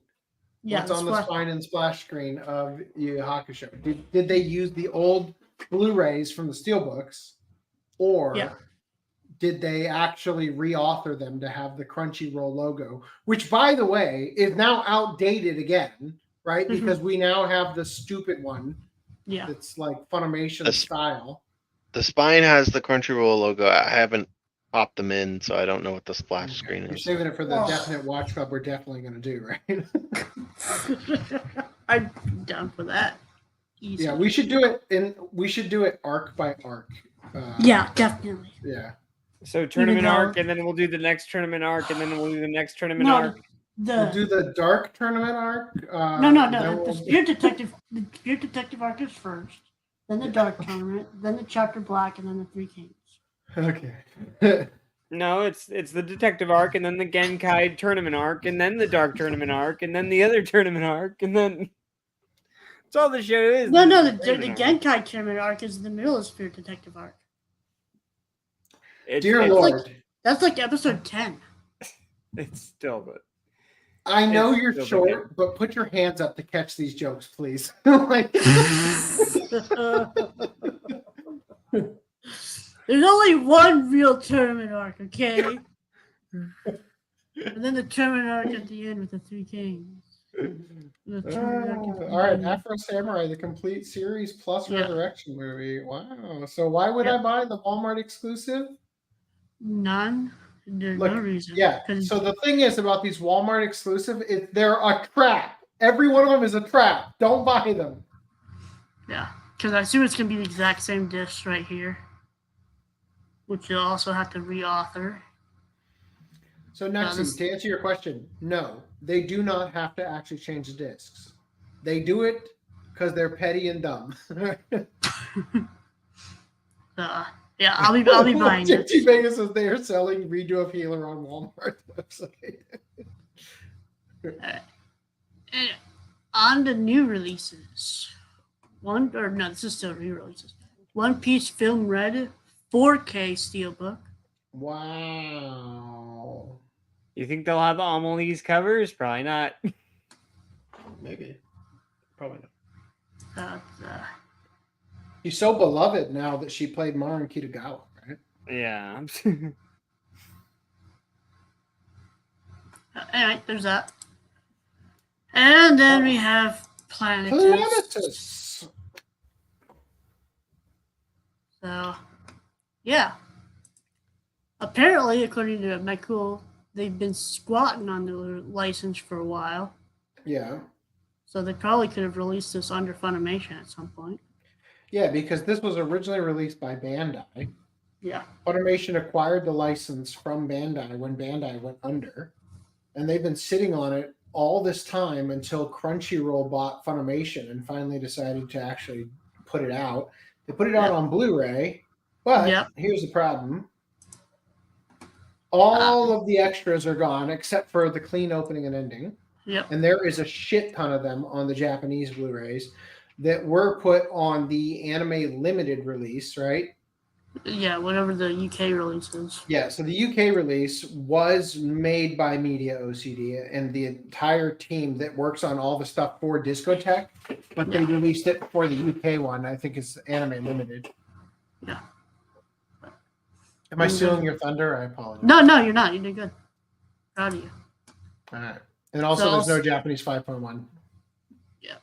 Yeah, what's on the spine and splash screen of Yu Yu Hakusho? Did they use the old Blu-rays from the Steelbooks, or did they actually reauthor them to have the Crunchyroll logo, which, by the way, is now outdated again, right? Because we now have the stupid one. Yeah. It's like Funimation style. The spine has the Crunchyroll logo. I haven't popped them in, so I don't know what the splash screen You're is. saving it for the Definite Watch Club we're definitely going to do, right? I'm down for that. Easy. Yeah, we should do it arc by arc. Yeah, definitely. Yeah. So tournament arc, and then we'll do the next tournament arc, and then we'll do the next tournament No, arc. We'll do the dark tournament arc. No. The Spirit Detective arc is first, then the dark tournament, then the chapter black, and then the Three Kings. Okay. No, it's the detective arc, and then the Genkai tournament arc, and then the dark tournament arc, and then the other tournament arc, and then that's all the show is. No, the Genkai tournament arc is the middle of Spirit Detective arc. Dear Lord. That's like episode 10. It's still good. I know you're short, but put your hands up to catch these jokes, please. Like... There's only one real tournament arc, okay? And then the tournament arc at the end with the Three Kings. All right, Afro Samurai, the complete series plus Resurrection movie. Wow. So why would I buy the Walmart exclusive? None. There's no reason. Yeah. So the thing is about these Walmart exclusive, they're a trap. Every one of them is a trap. Don't buy them. Yeah, because I assume it's gonna be the exact same disc right here, which you'll also have to reauthor. So next, to answer your question, no, they do not have to actually change the discs. They do it because they're petty and dumb. Yeah, I'll be buying it. JT Vegas says they are selling Redo of Healer on Walmart website. And on the new releases, this is still re-releases. One Piece Film Red 4K Steelbook. Wow. You think they'll have Amelie's covers? Probably not. Maybe. Probably not. She's so beloved now that she played Marin Kitagawa, right? Yeah. Anyway, there's that. And then we have Planetus. So, yeah. Apparently, according to Michael, they've been squatting on the license for a while. Yeah. So they probably could have released this under Funimation at some point. Yeah, because this was originally released by Bandai. Yeah. Funimation acquired the license from Bandai when Bandai went under. And they've been sitting on it all this time until Crunchyroll bought Funimation and finally decided to actually put it out. They put it out on Blu-ray, but here's the problem. All of the extras are gone except for the clean opening and ending. Yep. And there is a shit ton of them on the Japanese Blu-rays that were put on the anime limited release, right? Yeah, whatever the UK release is. Yeah, so the UK release was made by Media OCD and the entire team that works on all the stuff for Discotech, but they released it for the UK one. I think it's anime limited. Yeah. Am I stealing your thunder? I apologize. No, you're not. You did good. Proud of you. All right. And also, there's no Japanese 5.1. Yeah.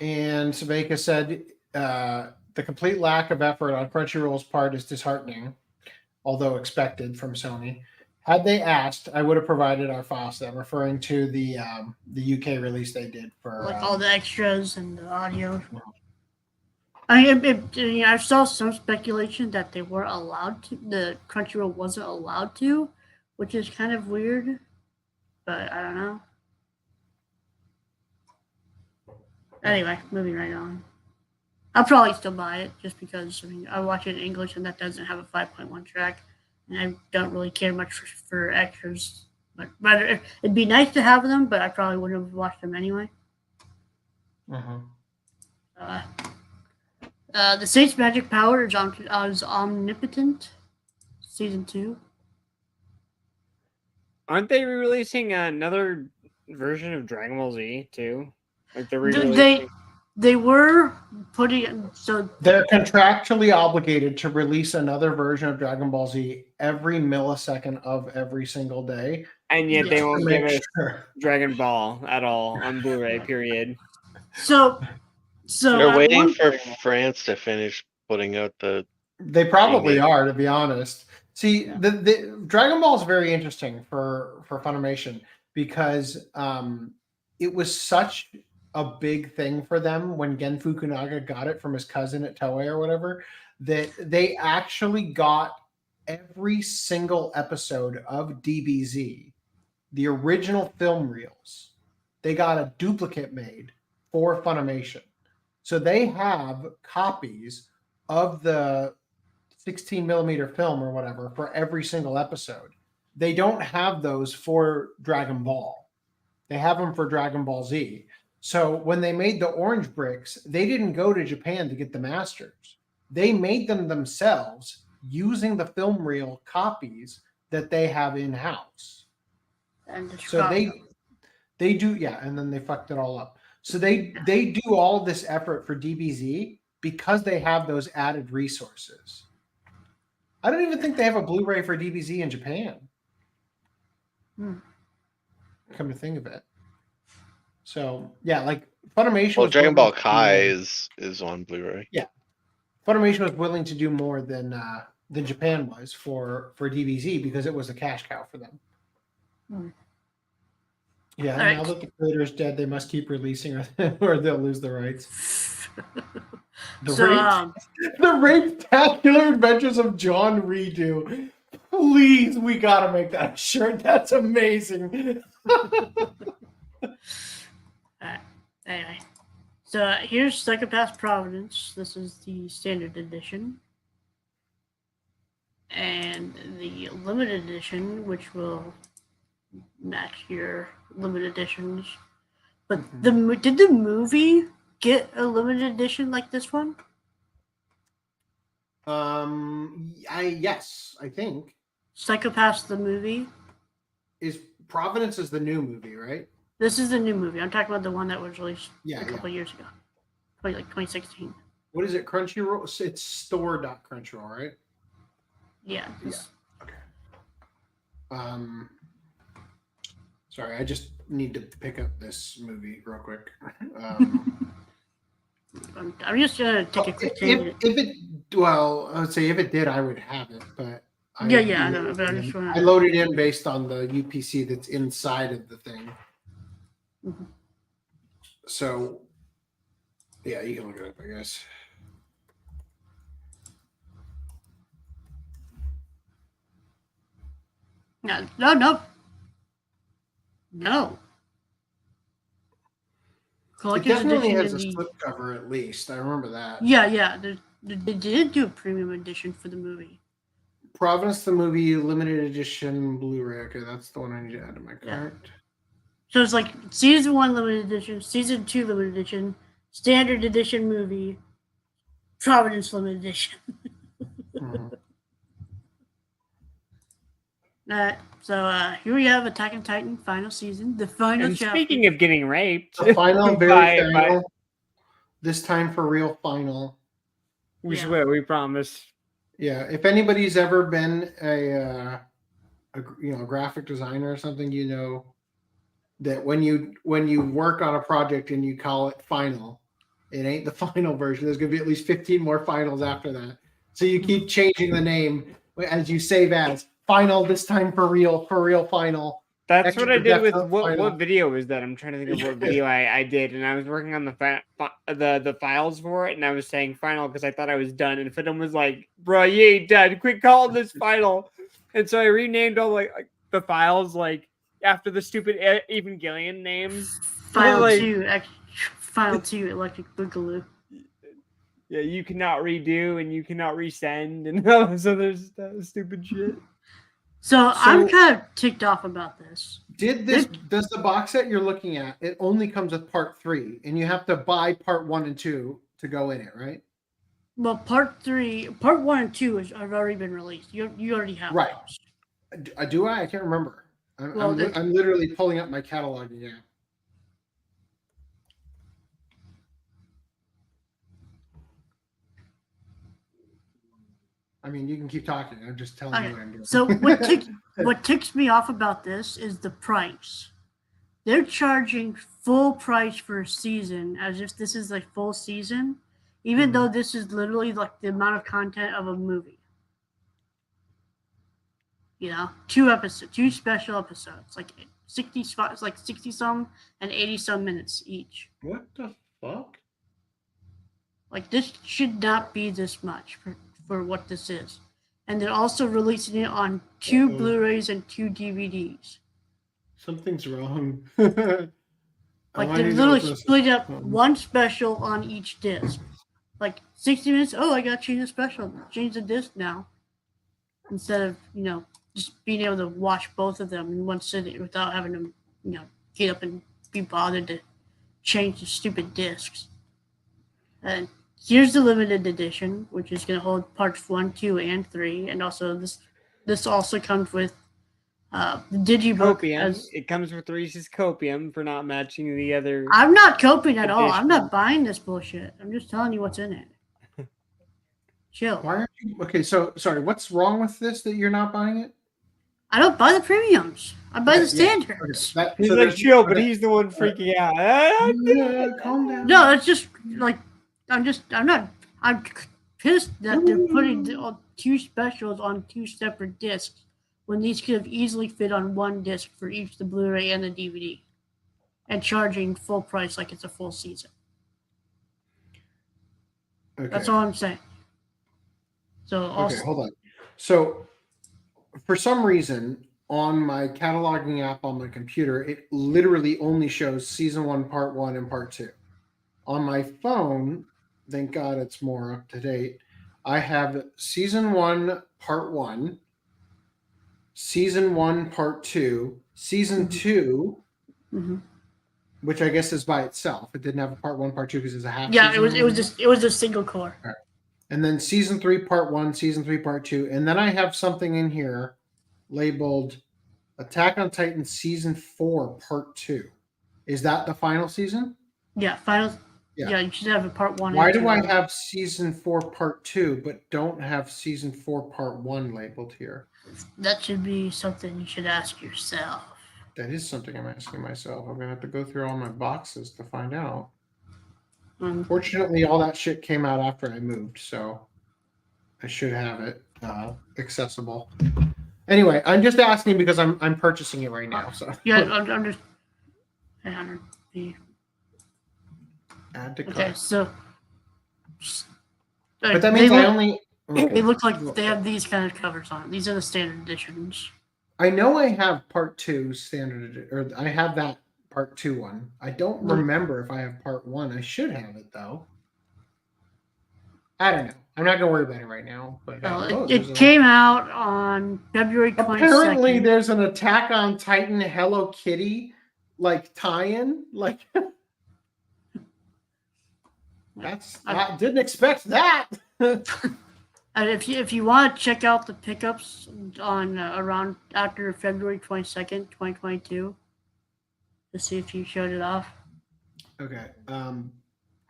And Sabeka said, the complete lack of effort on Crunchyroll's part is disheartening, although expected from Sony. Had they asked, I would have provided our files to them, referring to the UK release they did for like all the extras and the audio. I mean, I saw some speculation that they weren't allowed to. The Crunchyroll wasn't allowed to, which is kind of weird, but I don't know. Anyway, moving right on. I'll probably still buy it just because, I mean, I watch it in English and that doesn't have a 5.1 track. And I don't really care much for extras. But rather, it'd be nice to have them, but I probably wouldn't have watched them anyway. The Saint's Magic Power is Omnipotent, Season 2. Aren't they re-releasing another version of Dragon Ball Z, too? Like they're re-releasing... They were putting so they're contractually obligated to release another version of Dragon Ball Z every millisecond of every single day, and yet they won't give us sure. Dragon Ball at all on Blu-ray. Period. So They're at waiting one for point- France to finish putting out the. They probably remake. are, to be honest. See, the Dragon Ball is very interesting for Funimation because it was such a big thing for them when Gen Fukunaga got it from his cousin at Toei or whatever, that they actually got every single episode of DBZ, the original film reels. They got a duplicate made for Funimation. So they have copies of the 16 millimeter film or whatever for every single episode. They don't have those for Dragon Ball. They have them for Dragon Ball Z. So when they made the orange bricks, they didn't go to Japan to get the masters. They made them themselves using the film reel copies that they have in-house. And So they do, yeah, and then they fucked it all up. So they do all this effort for DBZ because they have those added resources. I don't even think they have a Blu-ray for DBZ in Japan. Come to think of it. So yeah, like Funimation. Well, was Dragon willing Ball to Kai do- is on Blu-ray. Yeah, Funimation was willing to do more than Japan was for DBZ because it was a cash cow for them. Yeah, All now right. that the creator is dead, they must keep releasing or they'll lose the rights. The So, Rape-tacular Adventures of John Redo. Please, we gotta make that a shirt. That's amazing. Anyway, so here's Psychopath Providence. This is the standard edition. And the limited edition, which will match your limited editions. But did the movie get a limited edition like this one? Yes, I think. Psychopaths the movie? Providence is the new movie, right? This is the new movie. I'm talking about the one that was released Yeah, a couple years ago. Probably like 2016. What is it? Crunchyroll? It's store.crunchyroll, right? Yeah. Sorry, I just need to pick up this movie real quick. I'm just gonna take a quick tangent. If it, well, I would say if it did, I would have it, but I know, but I just wanna... I loaded in based on the UPC that's inside of the thing. So, yeah, you can look it up, I guess. No. It definitely has a slipcover at least. I remember that. Yeah. They did do a premium edition for the movie. Providence the movie limited edition Blu-ray. Okay, that's the one I need to add to my cart. So it's like season 1 limited edition, season 2 limited edition, standard edition movie, Providence limited edition. So here we have Attack on Titan final season, the final And chapter. speaking of getting raped, The final, very by- final. This time for real final. we swear, we promise. Yeah, if anybody's ever been a graphic designer or something, you know that when you work on a project and you call it final, it ain't the final version. There's gonna be at least 15 more finals after that. So you keep changing the name as you save as final. This time for real final. That's Extra what I did with depth what final. video was that? I'm trying to think of what video I did, and I was working on the files for it, and I was saying final because I thought I was done, and Fiddle was like, "Bro, you ain't done. Quit calling this final." And so I renamed all like the files like after the stupid Evangelion names. File Like, 2, File 2, Electric Boogaloo. yeah, you cannot redo and you cannot resend, and all this other stupid shit. So I'm kind of ticked off about this. Does the box set you're looking at? It only comes with part 3, and you have to buy part 1 and 2 to go in it, right? Well, part 1 and 2 have already been released. You already have Right. those. Do I? I can't remember. Well, I'm literally pulling up my catalog again. I mean, you can keep talking. I'm just telling you Okay. what I'm doing. So what ticks me off about this is the price. They're charging full price for a season as if this is like full season, even though this is literally like the amount of content of a movie. You know, 2 special episodes, like 60 spots, like 60 some and 80 some minutes each. What the fuck? Like this should not be this much for what this is. And they're also releasing it on 2 Blu-rays and 2 DVDs. Something's wrong. Like they're literally split up one special on each disc. Like 60 minutes, oh, I got to change the special, change the disc now. Instead of, you know, just being able to watch both of them in one sitting without having to, you know, get up and be bothered to change the stupid discs. And here's the limited edition, which is going to hold parts 1, 2, and 3. And also this also comes with the digibook. Copium. It comes with Reese's copium for not matching the other. I'm not coping at all. I'm not buying this bullshit. I'm just telling you what's in it. Chill. Why aren't you? Okay, so sorry. What's wrong with this that you're not buying it? I don't buy the premiums. I buy the standards. Okay, He's like chill, but he's the one freaking out. Calm down. No, it's just like I'm pissed that they're putting 2 specials on 2 separate discs when these could have easily fit on one disc for each the Blu-ray and the DVD, and charging full price like it's a full season. Okay. That's all I'm saying. So also, Okay, hold on. So for some reason on my cataloging app on my computer, it literally only shows season 1, part 1, and part 2. On my phone, thank God it's more up to date. I have season 1, part 1, season 1, part 2, season 2, which I guess is by itself. It didn't have a part 1, part 2 because it's a half. Yeah, season. it was a single core. All right. And then season 3, part 1, season 3, part 2. And then I have something in here labeled Attack on Titan season 4, part 2. Is that the final season? Yeah, final. Yeah, you should have a part 1. Why and do 2. I have season 4, part 2, but don't have season 4, part 1 labeled here? That should be something you should ask yourself. That is something I'm asking myself. I'm going to have to go through all my boxes to find out. Fortunately, all that shit came out after I moved, so I should have it accessible. Anyway, I'm just asking because I'm purchasing it right now. So yeah, I'm just. Add to cart. Okay, so. But that means I only. Okay. They look like they have these kind of covers on. These are the standard editions. I know I have part 2 standard, or I have that part 2 one. I don't remember if I have part 1. I should have it though. I don't know. I'm not gonna worry about it right now. But it came out on February 22nd. Apparently, there's an Attack on Titan Hello Kitty like tie-in. Like I didn't expect that. And if you want to check out the pickups on around after February 22nd, 2022, to see if you showed it off. Okay.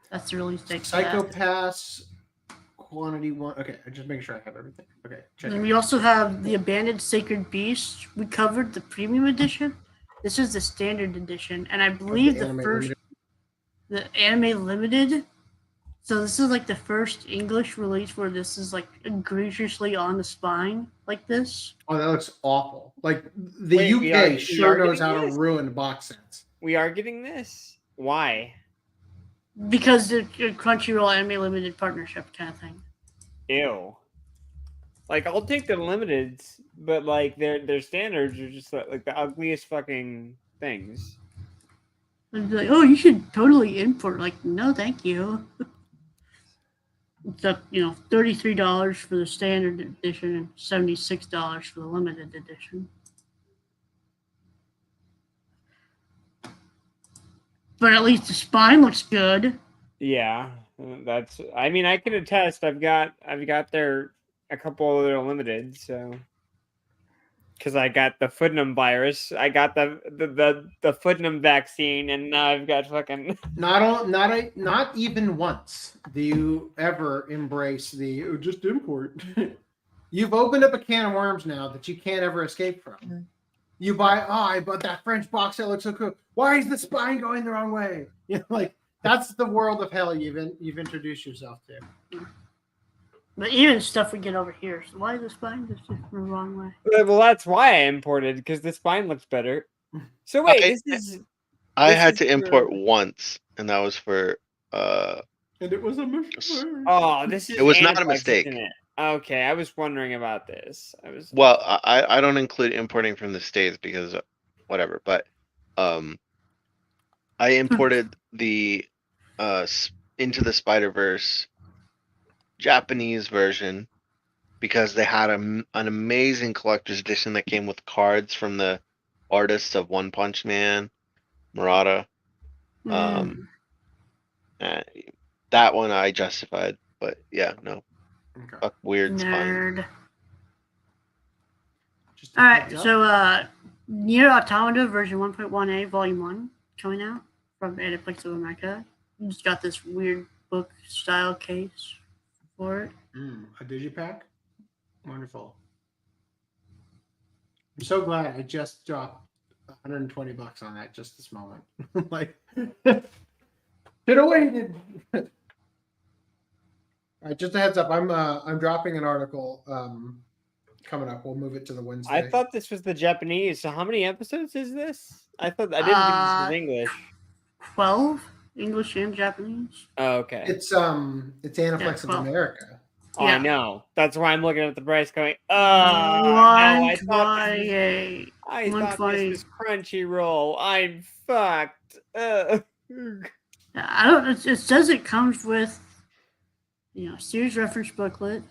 That's the release date. Psychopaths quantity 1. Okay, I just make sure I have everything. Okay. And we also have the Abandoned Sacred Beast. We covered the premium edition. This is the standard edition, and I believe the anime limited. So this is like the first English release where this is like egregiously on the spine like this. Oh, that looks awful. Like the UK sure knows how to ruin box sets. We are getting this? Why? Because the Crunchyroll Anime Limited partnership kind of thing. Ew. Like I'll take the limiteds, but like their standards are just like the ugliest fucking things. And like, oh, you should totally import. Like, no, thank you. It's up, $33 for the standard edition and $76 for the limited edition. But at least the spine looks good. Yeah, that's. I mean, I can attest. I've got a couple of their limited, so because I got the Footnum virus, I got the Footnum vaccine, and now I've got fucking. Not even once do you ever embrace the just import. You've opened up a can of worms now that you can't ever escape from. You buy, I bought that French box that looks so cool. Why is the spine going the wrong way? You know, like that's the world of hell you've introduced yourself to. But even stuff we get over here. So why is the spine just the wrong way? Well, that's why I imported, because the spine looks better. So wait, I had to import once, and that was for and it was a mistake. Oh, this is it was not a Aniplex, mistake. isn't it? Okay, I was wondering about this. Well, I don't include importing from the States because whatever, but I imported the Into the Spider-Verse Japanese version because they had an amazing collector's edition that came with cards from the artists of One Punch Man, Murata. That one I justified, but yeah, no. Okay. Fuck weird Nerd. spine. All right, so Nier Automata version 1.1a, volume 1, coming out from Aniplex of America. It's got this weird book style case for it. A digipack? Wonderful. I'm so glad I just dropped $120 on that just this moment. Like, should have waited. All right, just a heads up. I'm dropping an article coming up. We'll move it to the Wednesday. I thought this was the Japanese. So how many episodes is this? I didn't think this was English. 12, English and Japanese. Oh, okay. It's Aniplex of America. Oh, yeah. I know. That's why I'm looking at the price going, no, I thought this was Crunchyroll. I'm fucked. I don't know. It says it comes with, series reference booklet,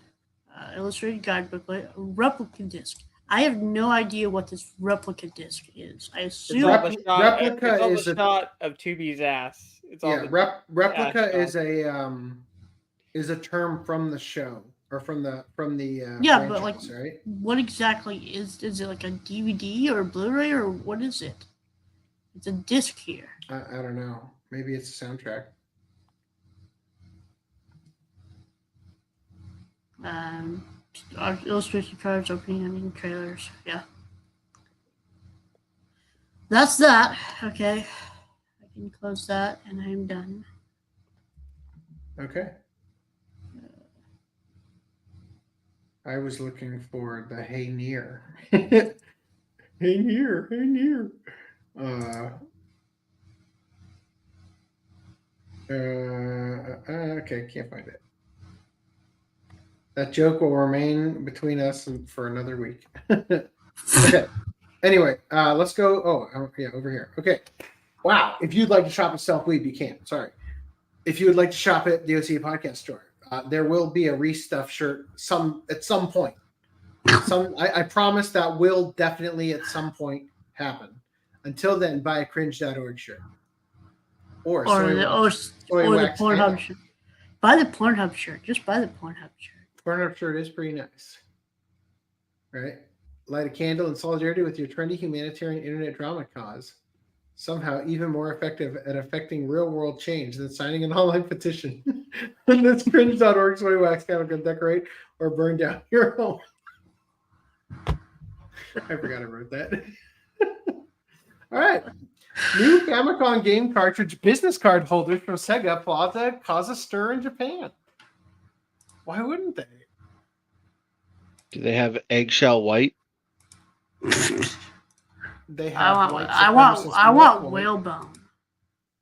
illustrated guide booklet, a replica disc. I have no idea what this replica disc is. I assume replica is a shot of 2B's ass. It's all replica is a term from the show or from the but like, right? What exactly is it? Like a DVD or a Blu-ray or what is it? It's a disc here. I don't know. Maybe it's a soundtrack. Illustration cards, opening ending trailers. Yeah. That's that. Okay. I can close that and I'm done. Okay. I was looking for the Hey Near. Hey Near. Okay, can't find it. That joke will remain between us for another week. Okay. Anyway, let's go. Oh, yeah, over here. Okay. Wow. If you'd like to shop at Self-Weeb, you can. Sorry. If you would like to shop at the OCA podcast store, there will be a restuff shirt at some point. I promise that will definitely at some point happen. Until then, buy a cringe.org shirt. Or the Pornhub shirt. Buy the Pornhub shirt. Just buy the Pornhub shirt. Pornhub shirt is pretty nice. Right? Light a candle in solidarity with your trendy humanitarian internet drama cause. Somehow even more effective at affecting real-world change than signing an online petition. And that's cringe.org, so wax candle can decorate or burn down your home. I forgot I wrote that. All right. New Famicom game cartridge business card holders from Sega Plaza cause a stir in Japan. Why wouldn't they? Do they have eggshell white? They have I want whalebone.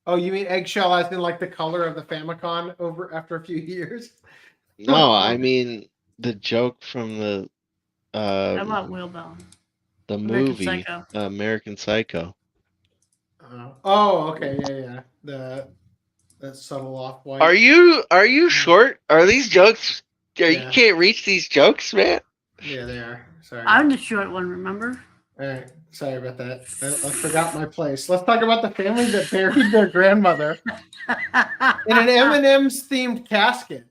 Oh, you mean eggshell as in like the color of the Famicom over after a few years? No, I mean the joke from the I want whalebone. The movie American Psycho. Oh, okay, yeah. The subtle off white. Are you short? Are these jokes? You can't reach these jokes, man. Yeah, they are. Sorry. I'm the short one, remember? All right. Sorry about that. I forgot my place. Let's talk about the family that buried their grandmother in an M&M's themed casket.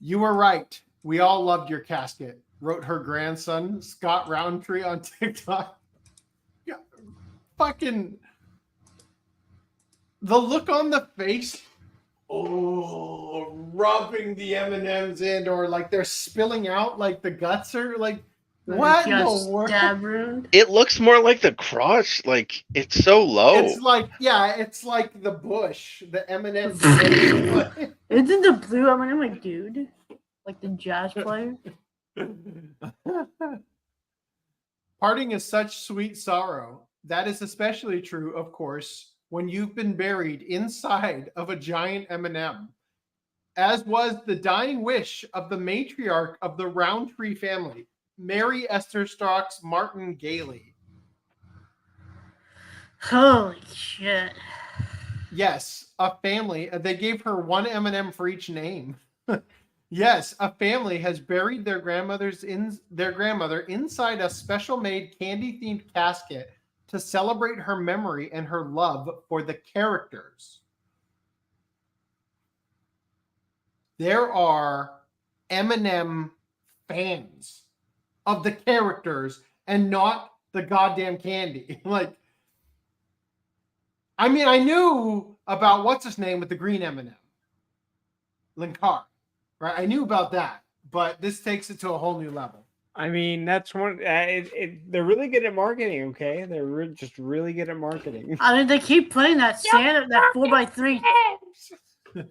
You were right. We all loved your casket, wrote her grandson, Scott Roundtree, on TikTok. Yeah, fucking the look on the face. Oh, rubbing the M&Ms in, or like they're spilling out like the guts are like what in the world? It looks more like the crotch. Like it's so low. It's like it's like the bush, the M&M. Isn't the blue M&M a dude? Like the jazz player? Parting is such sweet sorrow. That is especially true, of course, when you've been buried inside of a giant M&M, as was the dying wish of the matriarch of the Roundtree family, Mary Esther Stocks Martin Gailey. Holy shit. Yes, a family. They gave her one M&M for each name. Yes, a family has buried their grandmother inside a special-made candy-themed casket to celebrate her memory and her love for the characters. There are M&M fans of the characters and not the goddamn candy. Like, I mean, I knew about what's his name with the green M&M, Linkar. Right, I knew about that, but this takes it to a whole new level. I mean, that's one. They're really good at marketing. Okay, they're just really good at marketing. I mean, they keep playing that Santa, that 4x3.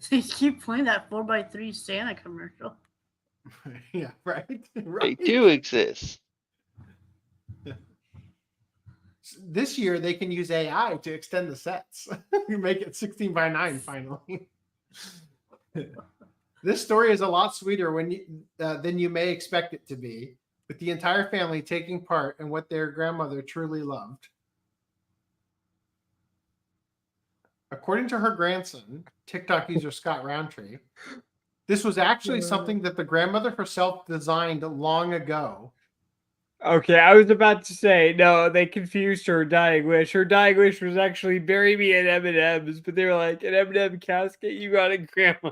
They keep playing that 4x3 Santa commercial. Yeah, right. They do exist. This year, they can use AI to extend the sets. You make it 16x9 finally. This story is a lot sweeter than you may expect it to be, with the entire family taking part in what their grandmother truly loved. According to her grandson, TikTok user Scott Roundtree, this was actually something that the grandmother herself designed long ago. Okay, I was about to say, no, they confused her dying wish. Her dying wish was actually bury me in M&Ms, but they were like, an M&M casket? You got it, Grandma.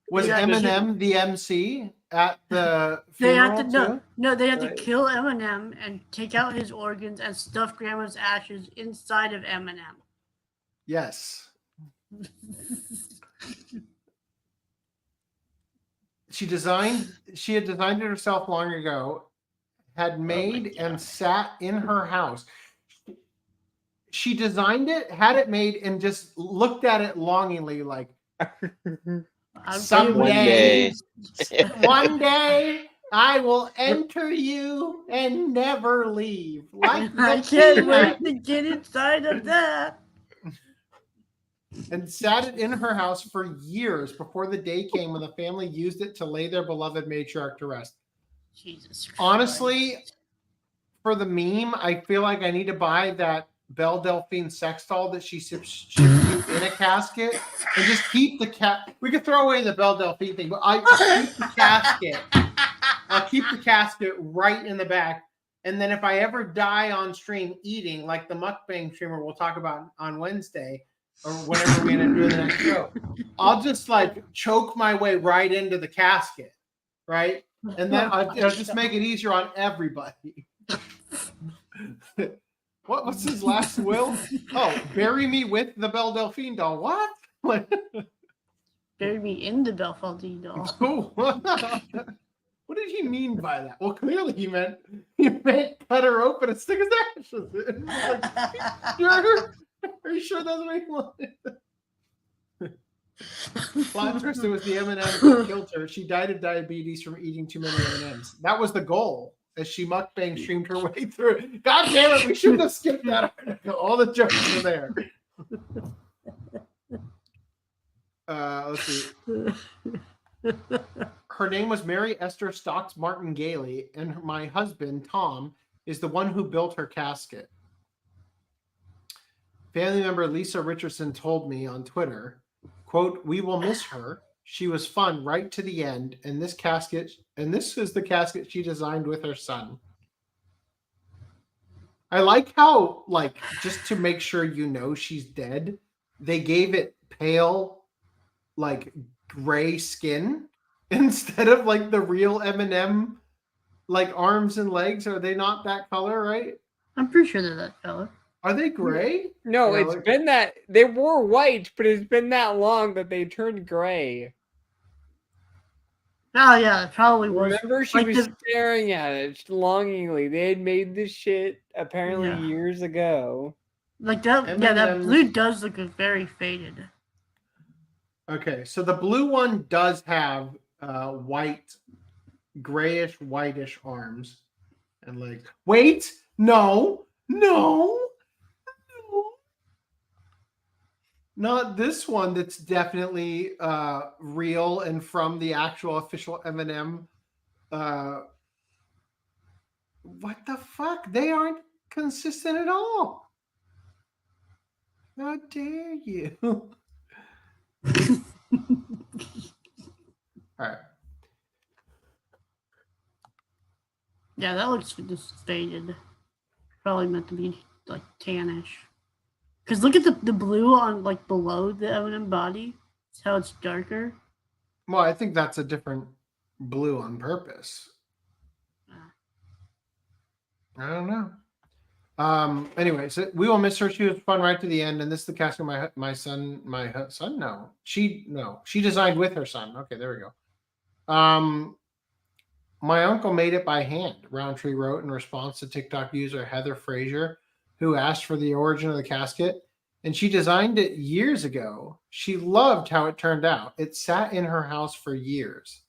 Was Eminem the MC at the They funeral had to too? they had to kill Eminem and take out his organs and stuff Grandma's ashes inside of Eminem. Yes. She had designed it herself long ago, had made and sat in her house. She designed it, had it made, and just looked at it longingly like, someday, one day, I will enter you and never leave. Like I can't wait to get inside of that. And sat it in her house for years before the day came when the family used it to lay their beloved matriarch to rest. Jesus Christ. Honestly, for the meme, I feel like I need to buy that Belle Delphine sex doll that she ships you in a casket and just keep the cat. We could throw away the Belle Delphine thing, but I keep the casket. I'll keep the casket right in the back. And then if I ever die on stream eating, like the mukbang streamer we'll talk about on Wednesday, or whenever we're gonna do the next show, I'll just like choke my way right into the casket, right? And then it'll just make it easier on everybody. What's his last will? Oh, bury me with the Belle Delphine doll. What? Bury me in the Belle Delphine doll. Oh, what did he mean by that? Well, clearly he meant cut her open and stick his ashes in. Like, sure? Are you sure that's what he wanted? Plot twist, it was the M&M that killed her. She died of diabetes from eating too many M&Ms. That was the goal, as she mukbang streamed her way through it. God damn it, we shouldn't have skipped that article. All the jokes are there. Let's see. Her name was Mary Esther Stocks Martin Gailey, and my husband, Tom, is the one who built her casket. Family member Lisa Richardson told me on Twitter, quote, "We will miss her. She was fun right to the end, and this is the casket she designed with her son." I like how, like, just to make sure you know she's dead, they gave it pale, like, gray skin instead of like the real M&M, like arms and legs. Are they not that color, right? I'm pretty sure they're that color. Are they gray? No, Yeah, it's like- been that they were white, but it's been that long that they turned gray. Oh yeah, it probably was. Remember, she like was the- staring at it longingly. They had made this shit apparently Yeah. years ago. Like that. Yeah, that M&Ms. blue does look very faded. Okay, so the blue one does have white, grayish, whitish arms, and like, wait, no, not this one. That's definitely real and from the actual official M&M. What the fuck? They aren't consistent at all. How dare you? All right. Yeah, that looks just faded. Probably meant to be like tannish. Cause look at the blue on like below the M&M body. It's how it's darker. Well, I think that's a different blue on purpose. I don't know. Anyway, so we will miss her. She was fun right to the end, and this is the cast of my son. No, she designed with her son. Okay, there we go. My uncle made it by hand. Roundtree wrote in response to TikTok user Heather Frazier, who asked for the origin of the casket, and she designed it years ago. She loved how it turned out. It sat in her house for years.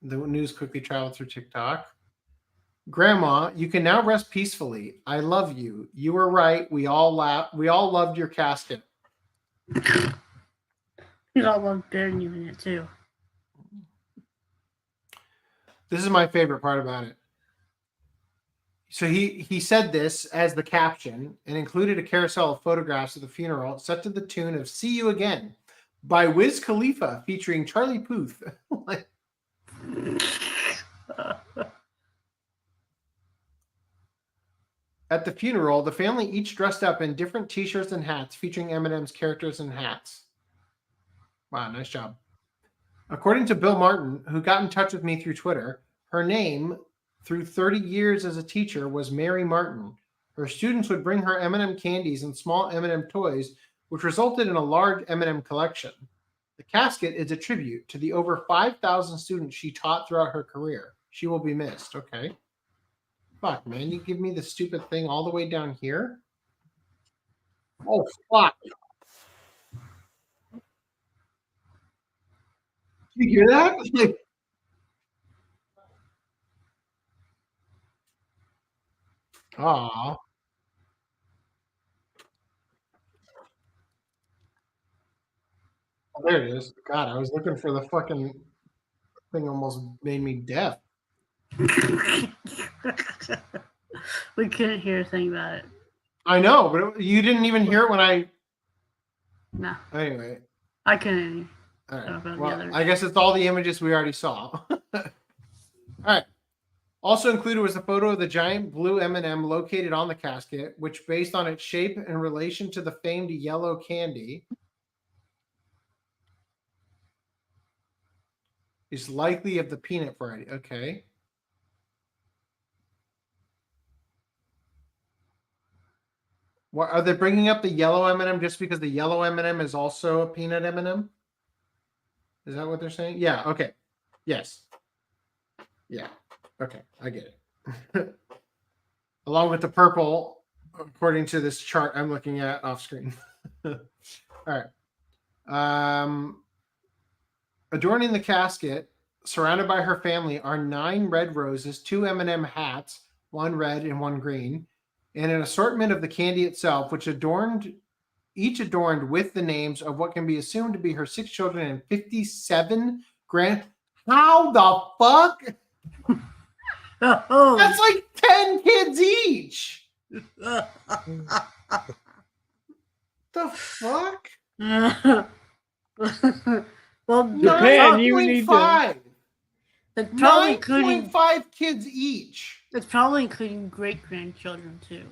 The news quickly traveled through TikTok. Grandma, you can now rest peacefully. I love you. You were right. We all loved your casket. We all love burying you in it too. This is my favorite part about it. So he said this as the caption and included a carousel of photographs of the funeral set to the tune of "See You Again" by Wiz Khalifa featuring Charlie Puth. Like, at the funeral, the family each dressed up in different t-shirts and hats featuring M&M's characters and hats. Wow, nice job. According to Bill Martin, who got in touch with me through Twitter, her name through 30 years as a teacher was Mary Martin. Her students would bring her M&M candies and small M&M toys, which resulted in a large M&M collection. The casket is a tribute to the over 5,000 students she taught throughout her career. She will be missed. Okay. Fuck, man. You give me the stupid thing all the way down here? Oh, fuck. Did you hear that? Like, aw. Oh, there it is. God, I was looking for the fucking thing, almost made me deaf. We couldn't hear a thing about it. I know, but you didn't even hear it when I. No. Anyway. I couldn't. All I don't know right. about the Well, others. I guess it's all the images we already saw. All right. Also included was a photo of the giant blue M&M located on the casket, which, based on its shape in relation to the famed yellow candy, is likely of the peanut variety. Okay. What, are they bringing up the yellow M&M just because the yellow M&M is also a peanut M&M? Is that what they're saying? Yeah. Okay. Yes. Yeah. Okay. I get it. Along with the purple, according to this chart I'm looking at off screen. All right. Adorning the casket, surrounded by her family, are 9 red roses, 2 M&M hats, 1 red and 1 green, and an assortment of the candy itself, which each adorned with the names of what can be assumed to be her 6 children and 57 grand. How the fuck? That's like 10 kids each. The fuck? Well, Japan, you need to. 9.5. It's probably including 9.5 kids each. It's probably including great grandchildren too.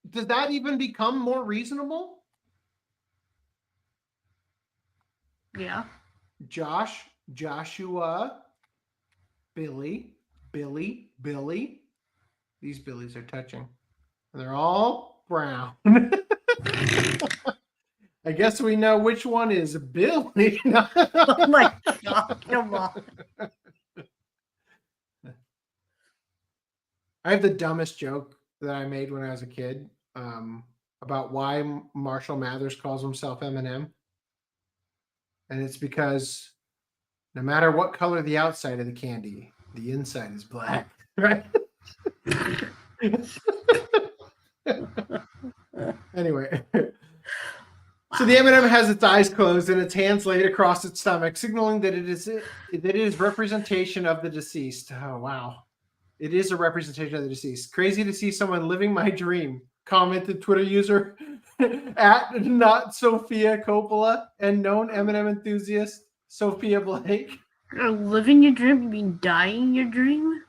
Does that even become more reasonable? Yeah. Joshua, Billy. These Billies are touching. They're all brown. I guess we know which one is Billy. Oh my God, come on. I have the dumbest joke that I made when I was a kid about why Marshall Mathers calls himself Eminem. And it's because no matter what color the outside of the candy, the inside is black. Right? Anyway. So the M&M has its eyes closed and its hands laid across its stomach, signaling that it is representation of the deceased. Oh, wow. It is a representation of the deceased. Crazy to see someone living my dream, commented Twitter user at not Sophia Coppola and known M&M enthusiast Sophia Blake. Living your dream? You mean dying your dream?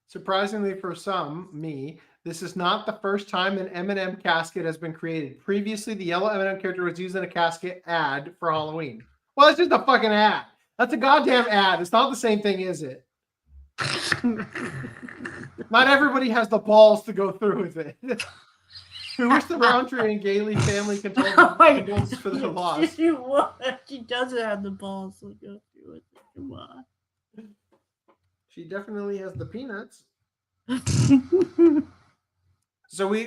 Surprisingly for some, me, this is not the first time an M&M casket has been created. Previously, the yellow M&M character was used in a casket ad for Halloween. Well, it's just a fucking ad. That's a goddamn ad. It's not the same thing, is it? Not everybody has the balls to go through with it. We wish the Roundtree and Gailey family condolences for their loss. She doesn't have the balls to go through with it. Come on. She definitely has the peanuts. So we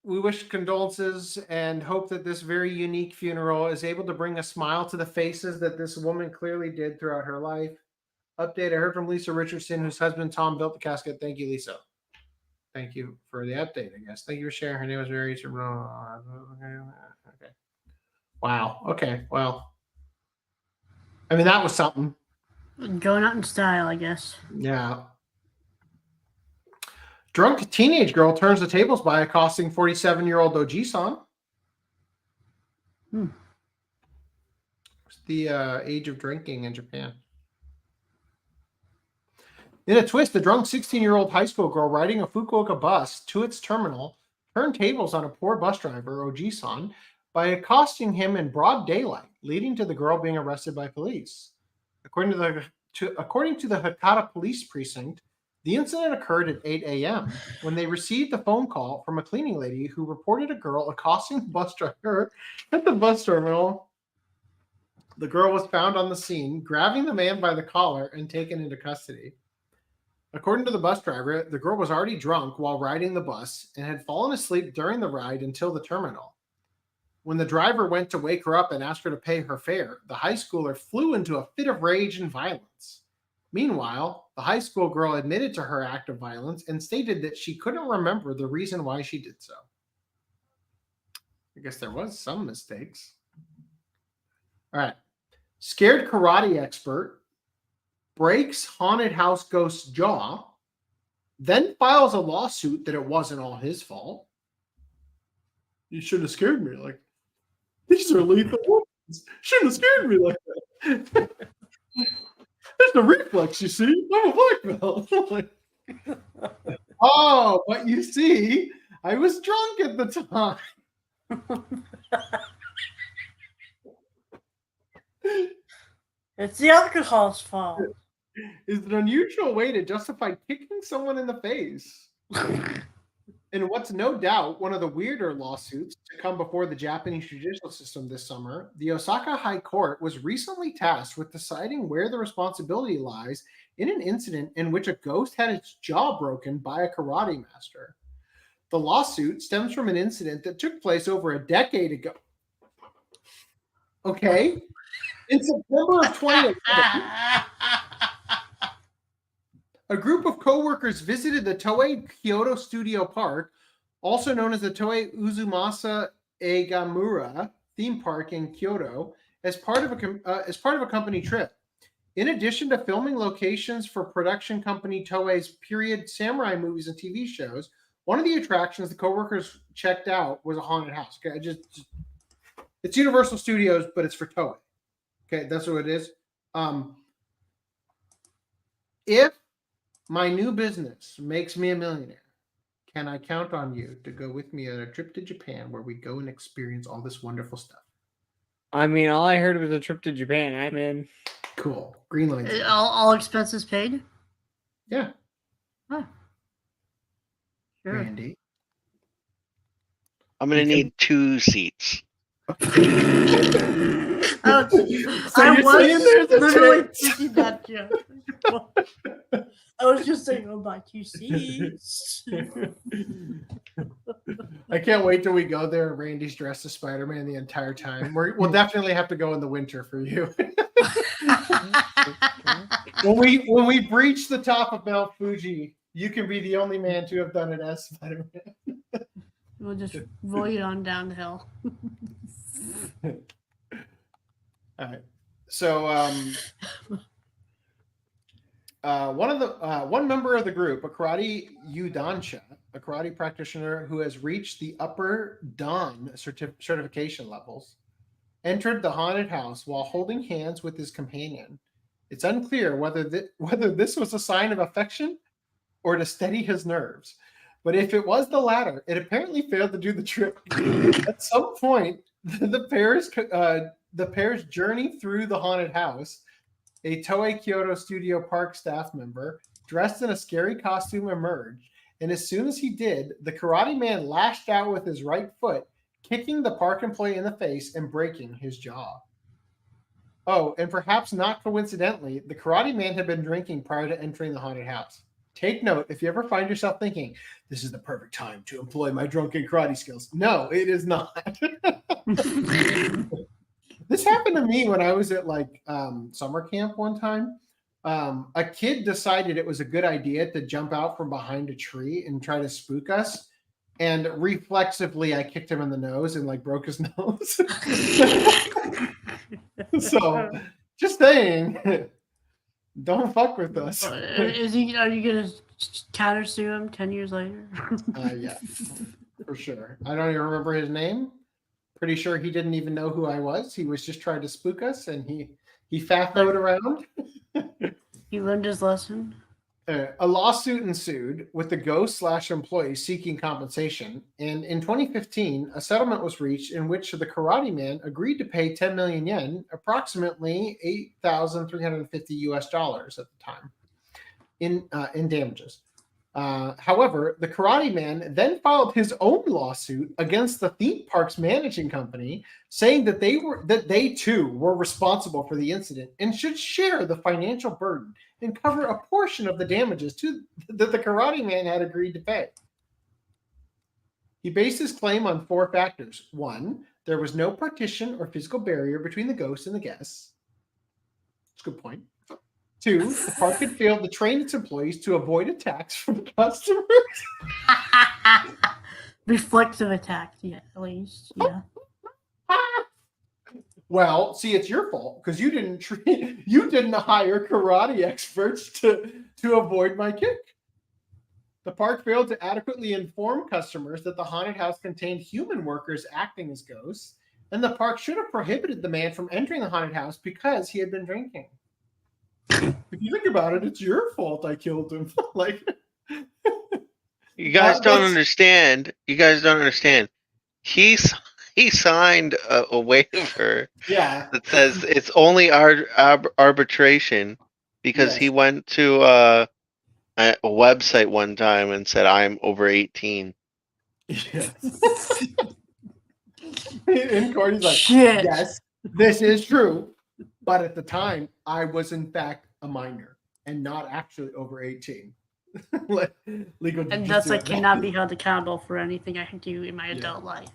wish condolences and hope that this very unique funeral is able to bring a smile to the faces that this woman clearly did throughout her life. Update, I heard from Lisa Richardson, whose husband Tom built the casket. Thank you, Lisa. Thank you for the update, I guess. Thank you for sharing. Her name was very... Okay. Wow. Okay, well. I mean, that was something. Going out in style, I guess. Yeah. Drunk teenage girl turns the tables by accosting 47-year-old Oji-san. It's the age of drinking in Japan. In a twist, the drunk 16-year-old high school girl riding a Fukuoka bus to its terminal turned tables on a poor bus driver, Oji-san, by accosting him in broad daylight, leading to the girl being arrested by police. According to the Hakata police precinct, the incident occurred at 8 a.m. when they received a phone call from a cleaning lady who reported a girl accosting the bus driver at the bus terminal. The girl was found on the scene, grabbing the man by the collar and taken into custody. According to the bus driver, the girl was already drunk while riding the bus and had fallen asleep during the ride until the terminal. When the driver went to wake her up and ask her to pay her fare, the high schooler flew into a fit of rage and violence. Meanwhile, the high school girl admitted to her act of violence and stated that she couldn't remember the reason why she did so. I guess there was some mistakes. All right. Scared karate expert breaks haunted house ghost's jaw, then files a lawsuit that it wasn't all his fault. You shouldn't have scared me like these are lethal weapons. Shouldn't have scared me like that. There's the reflex, you see. I'm a black belt. Oh, but you see, I was drunk at the time. It's the alcohol's fault. Is an unusual way to justify kicking someone in the face. In what's no doubt one of the weirder lawsuits to come before the Japanese judicial system this summer, the Osaka High Court was recently tasked with deciding where the responsibility lies in an incident in which a ghost had its jaw broken by a karate master. The lawsuit stems from an incident that took place over a decade ago. Okay? In September of 2011, a group of co-workers visited the Toei Kyoto Studio Park, also known as the Toei Uzumasa Eigamura theme park in Kyoto, as part of a company trip. In addition to filming locations for production company Toei's period samurai movies and TV shows, one of the attractions the co-workers checked out was a haunted house. Okay, it's Universal Studios, but it's for Toei. Okay, that's what it is. If my new business makes me a millionaire, can I count on you to go with me on a trip to Japan where we go and experience all this wonderful stuff? I mean, all I heard was a trip to Japan. I'm in. Cool. Green line's in. All expenses paid? Yeah. Huh. Sure. Randy. I'm gonna need 2 seats. I was literally thinking that joke. I was just saying, oh, buy 2 seats. I can't wait till we go there. Randy's dressed as Spider-Man the entire time. We'll definitely have to go in the winter for you. when we breach the top of Mount Fuji, you can be the only man to have done it as Spider-Man. We'll just roll you on down the hill. All right. So one member of the group, a karate Yudansha, a karate practitioner who has reached the upper Dan certification levels, entered the haunted house while holding hands with his companion. It's unclear whether this was a sign of affection or to steady his nerves. But if it was the latter, it apparently failed to do the trick. At some point, the pair's journey through the haunted house, a Toei Kyoto Studio Park staff member dressed in a scary costume emerged, and as soon as he did, the karate man lashed out with his right foot, kicking the park employee in the face and breaking his jaw. Oh, and perhaps not coincidentally, the karate man had been drinking prior to entering the haunted house. Take note, if you ever find yourself thinking, this is the perfect time to employ my drunken karate skills. No, it is not. This happened to me when I was at summer camp one time. A kid decided it was a good idea to jump out from behind a tree and try to spook us. And reflexively, I kicked him in the nose and broke his nose. So, just saying. Don't fuck with us. Are you gonna counter sue him 10 years later? Yeah, for sure. I don't even remember his name. Pretty sure he didn't even know who I was. He was just trying to spook us, and he fat-foed around. He learned his lesson. A lawsuit ensued with the ghost/employee seeking compensation, and in 2015, a settlement was reached in which the karate man agreed to pay 10 million yen, approximately $8,350 at the time, in damages. However, the karate man then filed his own lawsuit against the theme park's managing company, saying that they too were responsible for the incident and should share the financial burden and cover a portion of the damages that the karate man had agreed to pay. He based his claim on 4 factors. 1, there was no partition or physical barrier between the ghost and the guests. That's a good point. 2, the park had failed to train its employees to avoid attacks from customers. Reflexive attacks, yeah, at least. Yeah. Well, see, it's your fault because you didn't hire karate experts to avoid my kick. The park failed to adequately inform customers that the haunted house contained human workers acting as ghosts, and the park should have prohibited the man from entering the haunted house because he had been drinking. If you think about it, it's your fault I killed him. You guys don't understand. You guys don't understand. He signed a waiver that says it's only arbitration because he went to a website one time and said, I'm over 18. Yes. And Cordy's like, yes, this is true. But at the time, I was in fact a minor and not actually over 18. Legal and thus I cannot be held accountable for anything I do in my adult life.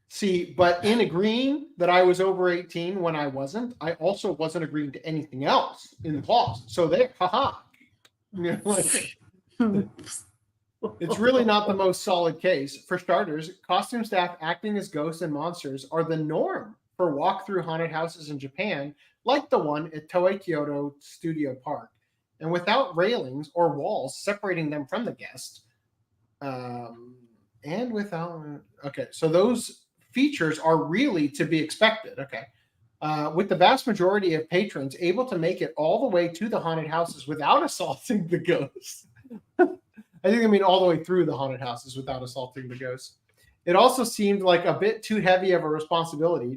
See, but in agreeing that I was over 18 when I wasn't, I also wasn't agreeing to anything else in the clause. So there, haha. It's really not the most solid case. For starters, costume staff acting as ghosts and monsters are the norm for walk-through haunted houses in Japan, like the one at Toei Kyoto Studio Park, and without railings or walls separating them from the guest. And without... Okay, so those features are really to be expected. Okay. With the vast majority of patrons able to make it all the way to the haunted houses without assaulting the ghosts. I think I mean all the way through the haunted houses without assaulting the ghosts. It also seemed like a bit too heavy of a responsibility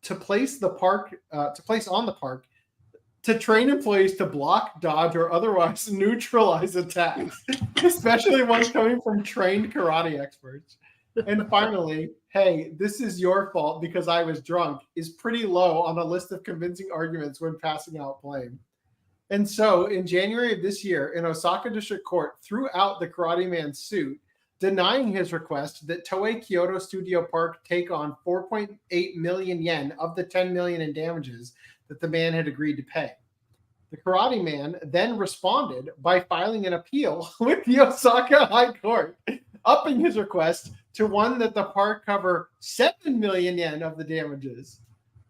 to place on the park to train employees to block, dodge, or otherwise neutralize attacks, especially ones coming from trained karate experts. And finally, hey, this is your fault because I was drunk is pretty low on a list of convincing arguments when passing out blame. And so in January of this year, an Osaka District Court threw out the Karate Man's suit, denying his request that Toei Kyoto Studio Park take on 4.8 million yen of the 10 million in damages that the man had agreed to pay. The Karate Man then responded by filing an appeal with the Osaka High Court, upping his request to one that the park cover 7 million yen of the damages.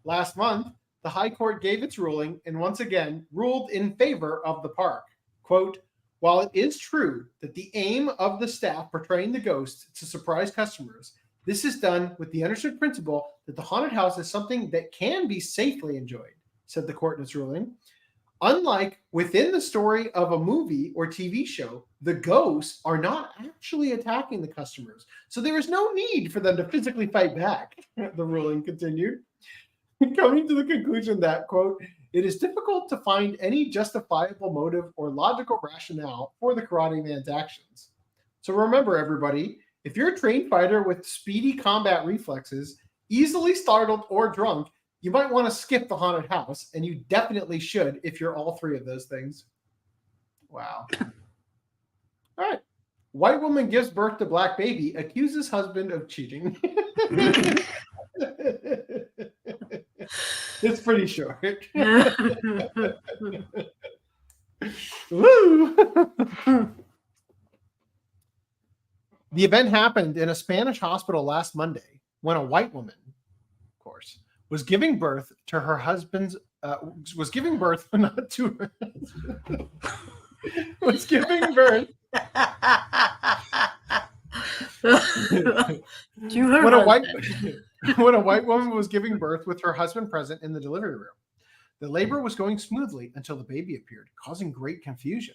Last month, the High Court gave its ruling and once again ruled in favor of the park. Quote, while it is true that the aim of the staff portraying the ghost to surprise customers, this is done with the understood principle that the haunted house is something that can be safely enjoyed, said the court in its ruling. Unlike within the story of a movie or TV show, the ghosts are not actually attacking the customers, so there is no need for them to physically fight back, the ruling continued. Coming to the conclusion that, quote, it is difficult to find any justifiable motive or logical rationale for the Karate Man's actions. So remember, everybody, if you're a trained fighter with speedy combat reflexes, easily startled or drunk, you might want to skip the haunted house, and you definitely should if you're all three of those things. Wow. All right. White woman gives birth to black baby, accuses husband of cheating. It's pretty short. Woo! The event happened in a Spanish hospital last Monday when a white woman, of course, was giving birth to her husband's was giving birth not to her was giving birth when a white woman was giving birth with her husband present in the delivery room. The labor was going smoothly until the baby appeared, causing great confusion.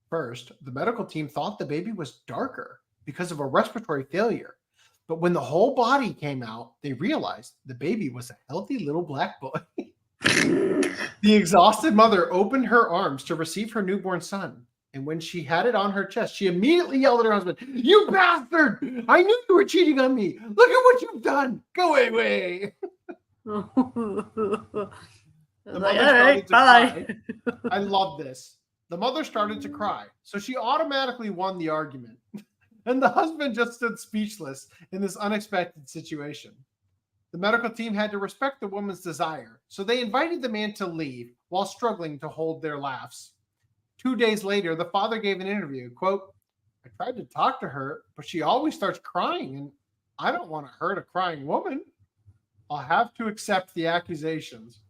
First, the medical team thought the baby was darker because of a respiratory failure. But when the whole body came out, they realized the baby was a healthy little black boy. The exhausted mother opened her arms to receive her newborn son. And when she had it on her chest, she immediately yelled at her husband, "You bastard! I knew you were cheating on me. Look at what you've done. Go away." The mother started to cry. I love this. The mother started to cry, so she automatically won the argument. And the husband just stood speechless in this unexpected situation. The medical team had to respect the woman's desire, so they invited the man to leave while struggling to hold their laughs. 2 days later, the father gave an interview, quote, "I tried to talk to her, but she always starts crying, and I don't want to hurt a crying woman. I'll have to accept the accusations."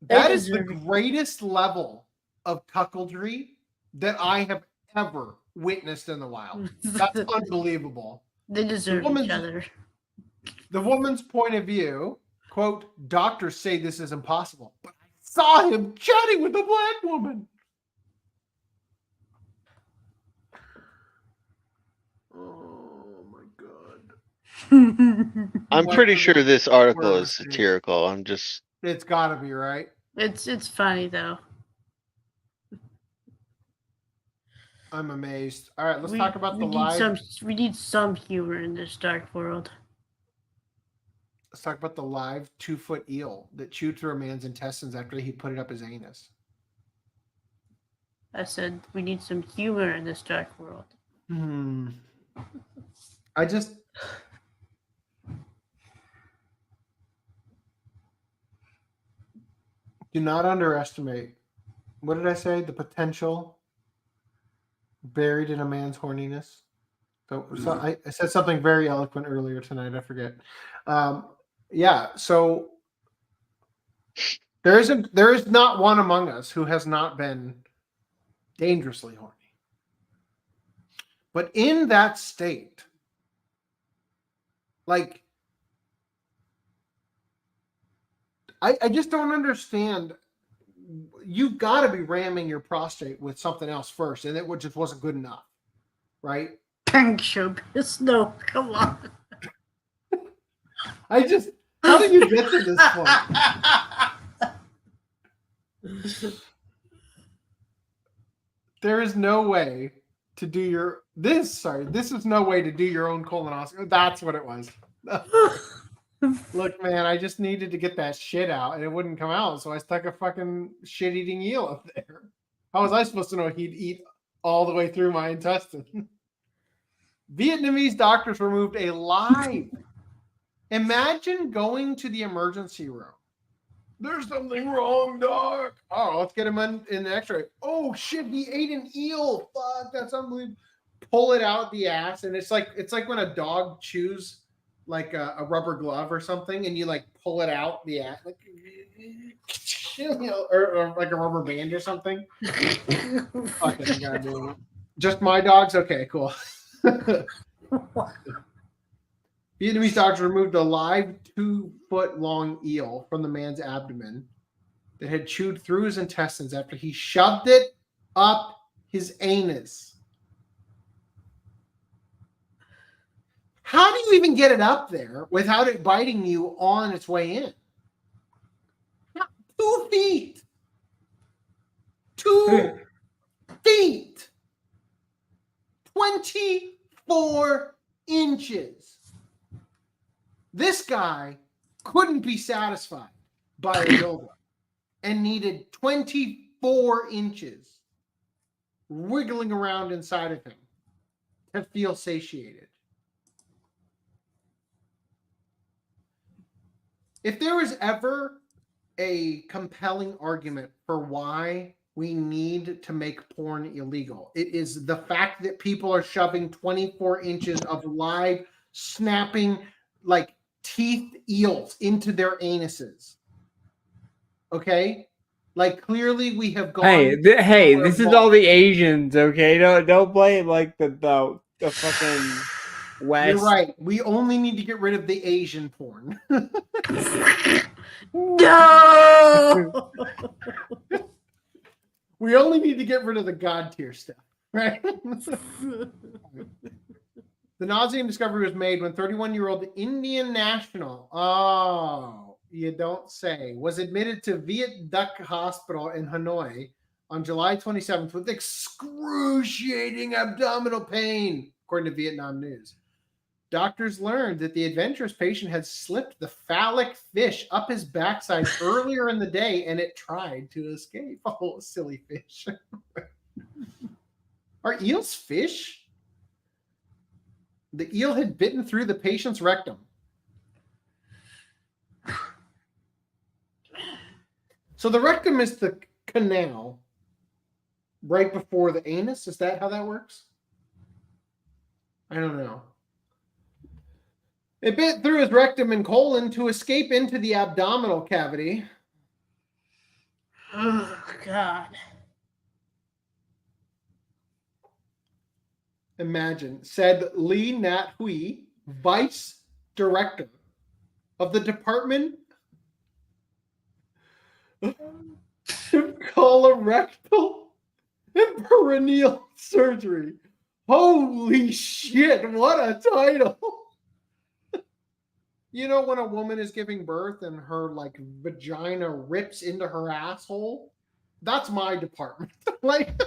That is the greatest level of cuckoldry that I have ever witnessed in the wild. That's unbelievable. They deserve each other. The woman's point of view, quote, "Doctors say this is impossible, but I saw him chatting with a black woman." Oh my God. I'm pretty sure this article is satirical. It's gotta be, right? It's funny though. I'm amazed. All right, let's talk about the live. We need some humor in this dark world. Let's talk about the live 2-foot eel that chewed through a man's intestines after he put it up his anus. I said we need some humor in this dark world. I just do not underestimate, what did I say? The potential buried in a man's horniness. So I said something very eloquent earlier tonight. I forget. Yeah. So there is not one among us who has not been dangerously horny. But in that state, like, I just don't understand. You've got to be ramming your prostate with something else first, and it just wasn't good enough, right? Thanks, Showbiz. No, come on. How did you get to this point? There is no way to do this is no way to do your own colonoscopy. That's what it was. Look, man, I just needed to get that shit out and it wouldn't come out. So I stuck a fucking shit-eating eel up there. How was I supposed to know he'd eat all the way through my intestine? Vietnamese doctors removed a live. Imagine going to the emergency room. There's something wrong, doc. Oh, let's get him in the x-ray. Oh shit, he ate an eel. Fuck, that's unbelievable. Pull it out the ass, and it's like when a dog chews like a rubber glove or something, and you like pull it out the ass, like or like a rubber band or something. Fucking goddamn. Just my dogs? Okay, cool. Vietnamese doctors removed a live 2-foot-long eel from the man's abdomen that had chewed through his intestines after he shoved it up his anus. How do you even get it up there without it biting you on its way in? 2 feet. 2 feet. 24 inches. This guy couldn't be satisfied by a dildo and needed 24 inches wiggling around inside of him to feel satiated. If there was ever a compelling argument for why we need to make porn illegal, it is the fact that people are shoving 24 inches of live, snapping, like teeth eels into their anuses. Okay? Like clearly we have gone. Hey, this is all the Asians, okay? Don't blame like the fucking West. You're right. We only need to get rid of the Asian porn. No. We only need to get rid of the God tier stuff, right? The nauseating discovery was made when 31-year-old Indian national, oh, you don't say, was admitted to Viet Duc Hospital in Hanoi on July 27th with excruciating abdominal pain, according to Vietnam News. Doctors learned that the adventurous patient had slipped the phallic fish up his backside earlier in the day, and it tried to escape. Oh, silly fish. Are eels fish? The eel had bitten through the patient's rectum. So the rectum is the canal right before the anus. Is that how that works? I don't know. It bit through his rectum and colon to escape into the abdominal cavity. Oh, God. Imagine, said Lee Nat Hui, vice director of the Department of Colorectal and Perineal Surgery. Holy shit, what a title! You know when a woman is giving birth and her like vagina rips into her asshole? That's my department. Like,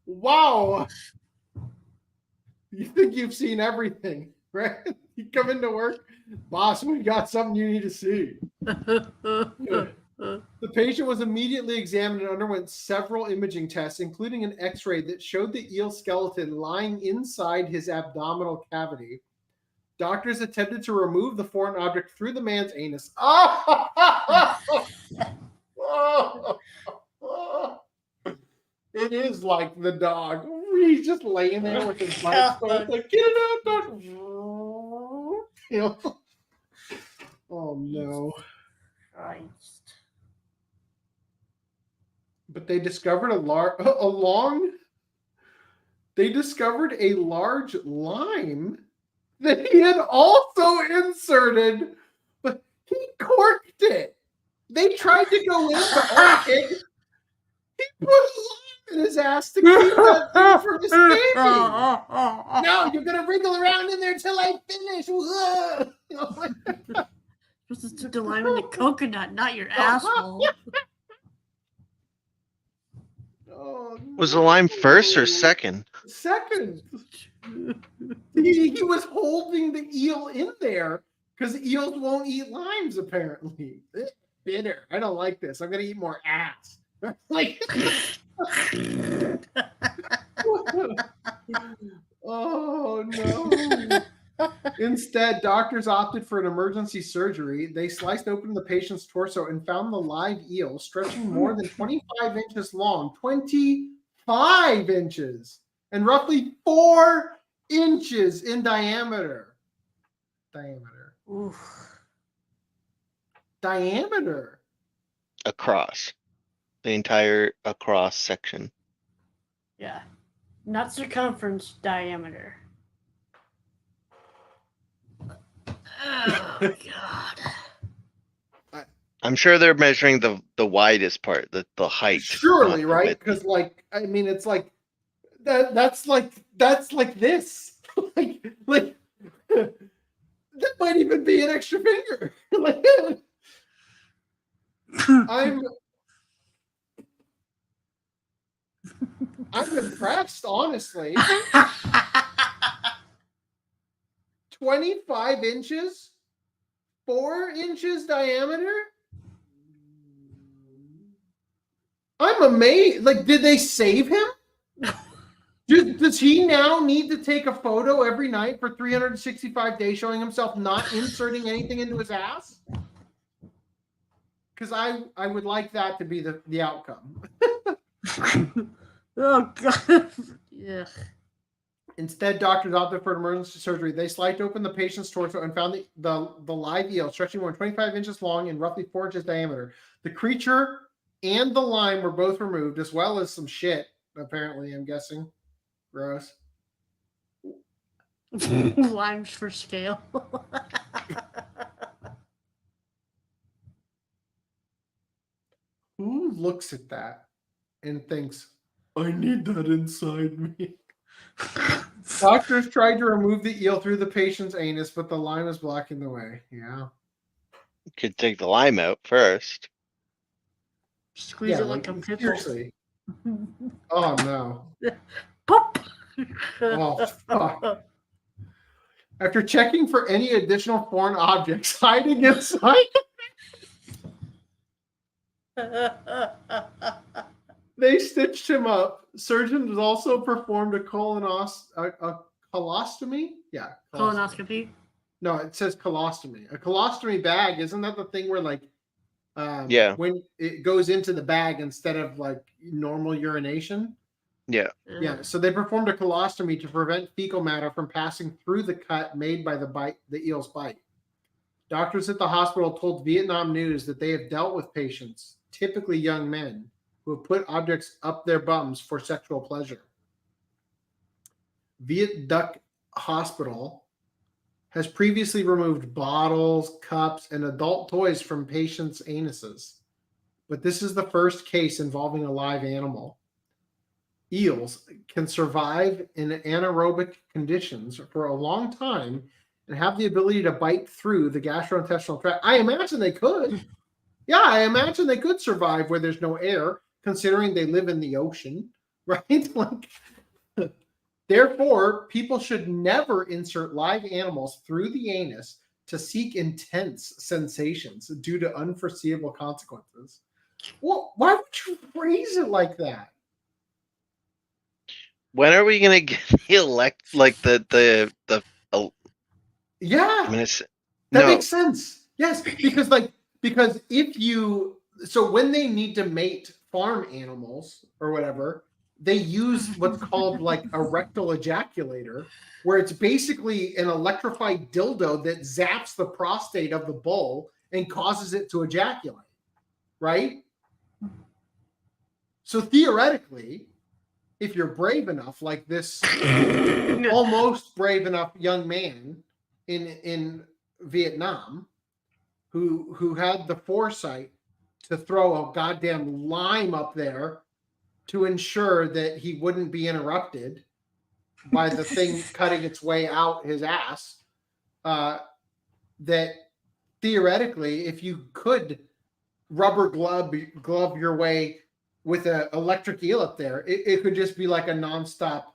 wow. You think you've seen everything, right? You come into work, boss, we got something you need to see. The patient was immediately examined and underwent several imaging tests, including an x-ray that showed the eel skeleton lying inside his abdominal cavity. Doctors attempted to remove the foreign object through the man's anus. It is like the dog. He's just laying there with his butt. It's like, get it out, don't. Oh no. Christ. But they discovered a large lime that he had also inserted, but he corked it. They tried to go in, but he put a lime in his ass to keep that thing from escaping. No, you're gonna wriggle around in there till I finish. This is the lime in the coconut, not your asshole. Was the lime first or second? Second. He was holding the eel in there because eels won't eat limes, apparently. It's bitter. I don't like this. I'm going to eat more ass. Like, oh, no. Instead, doctors opted for an emergency surgery. They sliced open the patient's torso and found the live eel stretching more than 25 inches long. 25 inches! And roughly 4 inches in diameter. Diameter. Across. The entire across section. Yeah. Not circumference, diameter. Oh, God. I'm sure they're measuring the widest part, the height. Surely, right? Because, like, I mean, it's like that's like this. like that might even be an extra finger. Like, I'm impressed, honestly. 25 inches, 4 inches diameter. I'm amazed. Like, did they save him? Does he now need to take a photo every night for 365 days showing himself not inserting anything into his ass? Because I would like that to be the outcome. Oh, God. Yeah. Instead, doctors opted for an emergency surgery. They sliced open the patient's torso and found the live eel stretching more than 25 inches long and roughly 4 inches diameter. The creature and the lime were both removed, as well as some shit, apparently, I'm guessing. Gross. Limes for scale. Who looks at that and thinks, I need that inside me? Doctors tried to remove the eel through the patient's anus, but the lime was blocking the way. Yeah. You could take the lime out first. Squeeze it like a pickle. Seriously. Oh, no. Pop! Oh, fuck. After checking for any additional foreign objects hiding inside, they stitched him up. Surgeons also performed a colostomy. Yeah. Colonoscopy? No, it says colostomy. A colostomy bag, isn't that the thing where, like, yeah, when it goes into the bag instead of like normal urination? Yeah. Yeah. So they performed a colostomy to prevent fecal matter from passing through the cut made by the eel's bite. Doctors at the hospital told Vietnam News that they have dealt with patients, typically young men, who have put objects up their bums for sexual pleasure. Viet Duc Hospital has previously removed bottles, cups, and adult toys from patients' anuses. But this is the first case involving a live animal. Eels can survive in anaerobic conditions for a long time and have the ability to bite through the gastrointestinal tract. I imagine they could. Yeah, I imagine they could survive where there's no air, considering they live in the ocean, right? Like, therefore, people should never insert live animals through the anus to seek intense sensations due to unforeseeable consequences. Well, why would you phrase it like that? When are we gonna get the yeah, I mean, that makes sense. Yes, because when they need to mate farm animals or whatever, they use what's called like a rectal ejaculator, where it's basically an electrified dildo that zaps the prostate of the bull and causes it to ejaculate, right? So theoretically, if you're brave enough, like this almost brave enough young man in Vietnam, who had the foresight to throw a goddamn lime up there to ensure that he wouldn't be interrupted by the thing cutting its way out his ass. That theoretically, if you could rubber glove your way with an electric eel up there, it could just be like a nonstop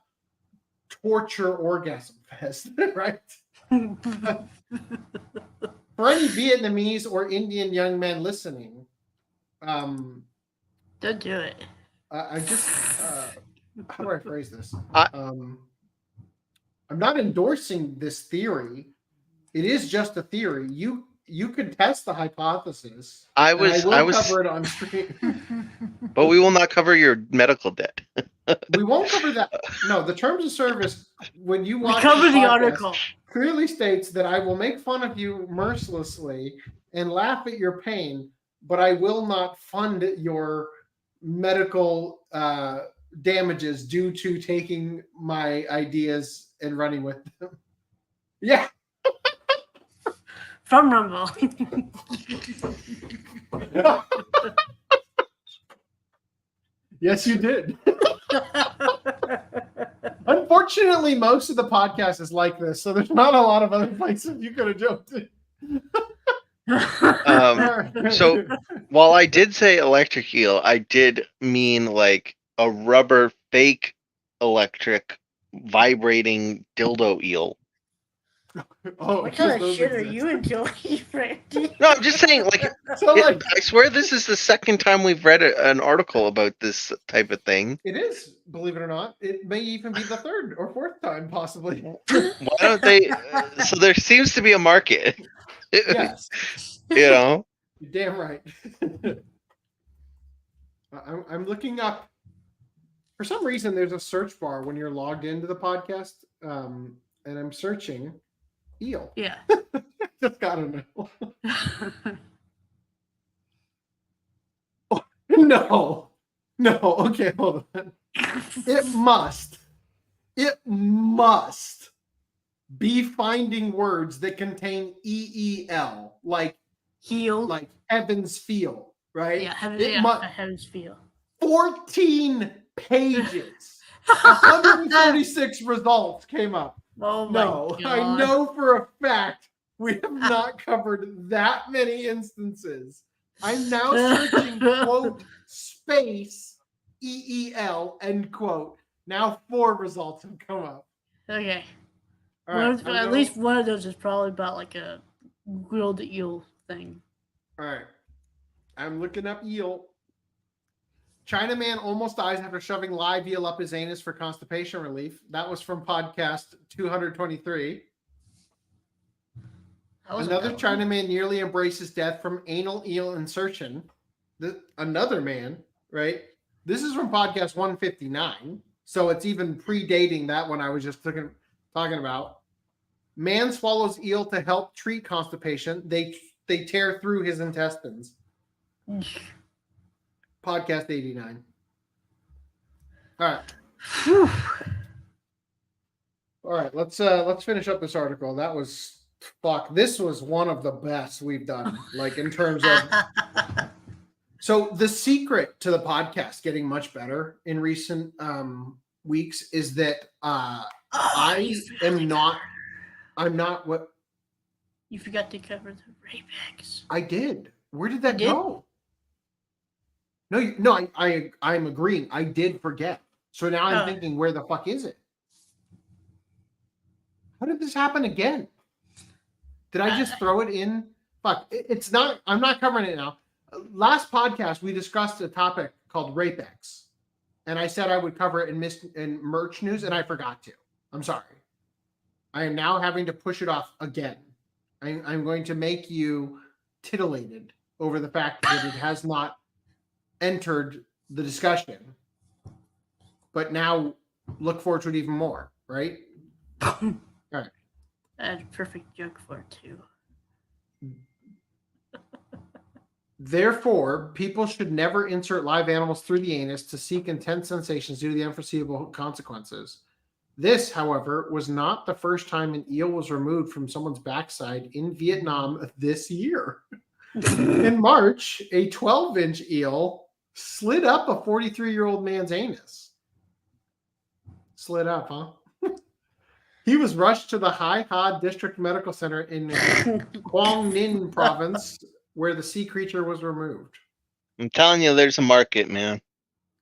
torture orgasm fest, right? For any Vietnamese or Indian young men listening, don't do it. I just how do I phrase this? I'm not endorsing this theory. It is just a theory. You can test the hypothesis. I will cover it on stream. But we will not cover your medical debt. We won't cover that. No, the terms of service, when you watch cover the podcast, article, clearly states that I will make fun of you mercilessly and laugh at your pain, but I will not fund your medical damages due to taking my ideas and running with them. Yeah. From Rumble. Yes, you did. Unfortunately, most of the podcast is like this, so there's not a lot of other places you could have jumped in. So while I did say electric eel, I did mean like a rubber fake electric vibrating dildo eel. Oh, what kind of shit are you enjoying, Randy? No, I'm just saying, like, I swear this is the second time we've read an article about this type of thing. It is, believe it or not. It may even be the third or fourth time, possibly. Why don't they? So there seems to be a market. Yes. You know? You're damn right. I'm looking up. For some reason, there's a search bar when you're logged into the podcast, and I'm searching eel. Yeah. Just gotta know. Oh, no. Okay, hold on. It must be finding words that contain EEL, like heel, like heavens feel, right? Yeah, heavens feel. 14 pages. 136 results came up. Oh my God. I God. know for a fact we have not covered that many instances. I'm now searching quote space EEL end quote. Now 4 results have come up. Okay. All right, At least one of those is probably about like a grilled eel thing. All right. I'm looking up eel. Chinaman almost dies after shoving live eel up his anus for constipation relief. That was from podcast 223. Another Chinaman nearly embraces death from anal eel insertion. Another man, right? This is from podcast 159. So it's even predating that one I was just talking about. Man swallows eel to help treat constipation. They tear through his intestines. Podcast 89. All right. Whew. All right, let's finish up this article. That was this was one of the best we've done, like in terms of so the secret to the podcast getting much better in recent weeks is that I'm not what you forgot to cover the Rapex. I did. Where did that go? No, I'm agreeing. I did forget. So now I'm thinking, where the fuck is it? How did this happen again? Did I just throw it in? Fuck, it's not. I'm not covering it now. Last podcast we discussed a topic called Rapex, and I said I would cover it in merch news, and I forgot to. I'm sorry. I am now having to push it off again. I'm going to make you titillated over the fact that it has not entered the discussion, but now look forward to it even more, right? All right. I had a perfect joke for it too. Therefore, people should never insert live animals through the anus to seek intense sensations due to the unforeseeable consequences. This, however, was not the first time an eel was removed from someone's backside in Vietnam this year. In March, a 12-inch eel Slid up a 43-year-old man's anus. Slid up, huh? He was rushed to the Hai Ha District Medical Center in Guangdong Province, where the sea creature was removed. I'm telling you, there's a market, man.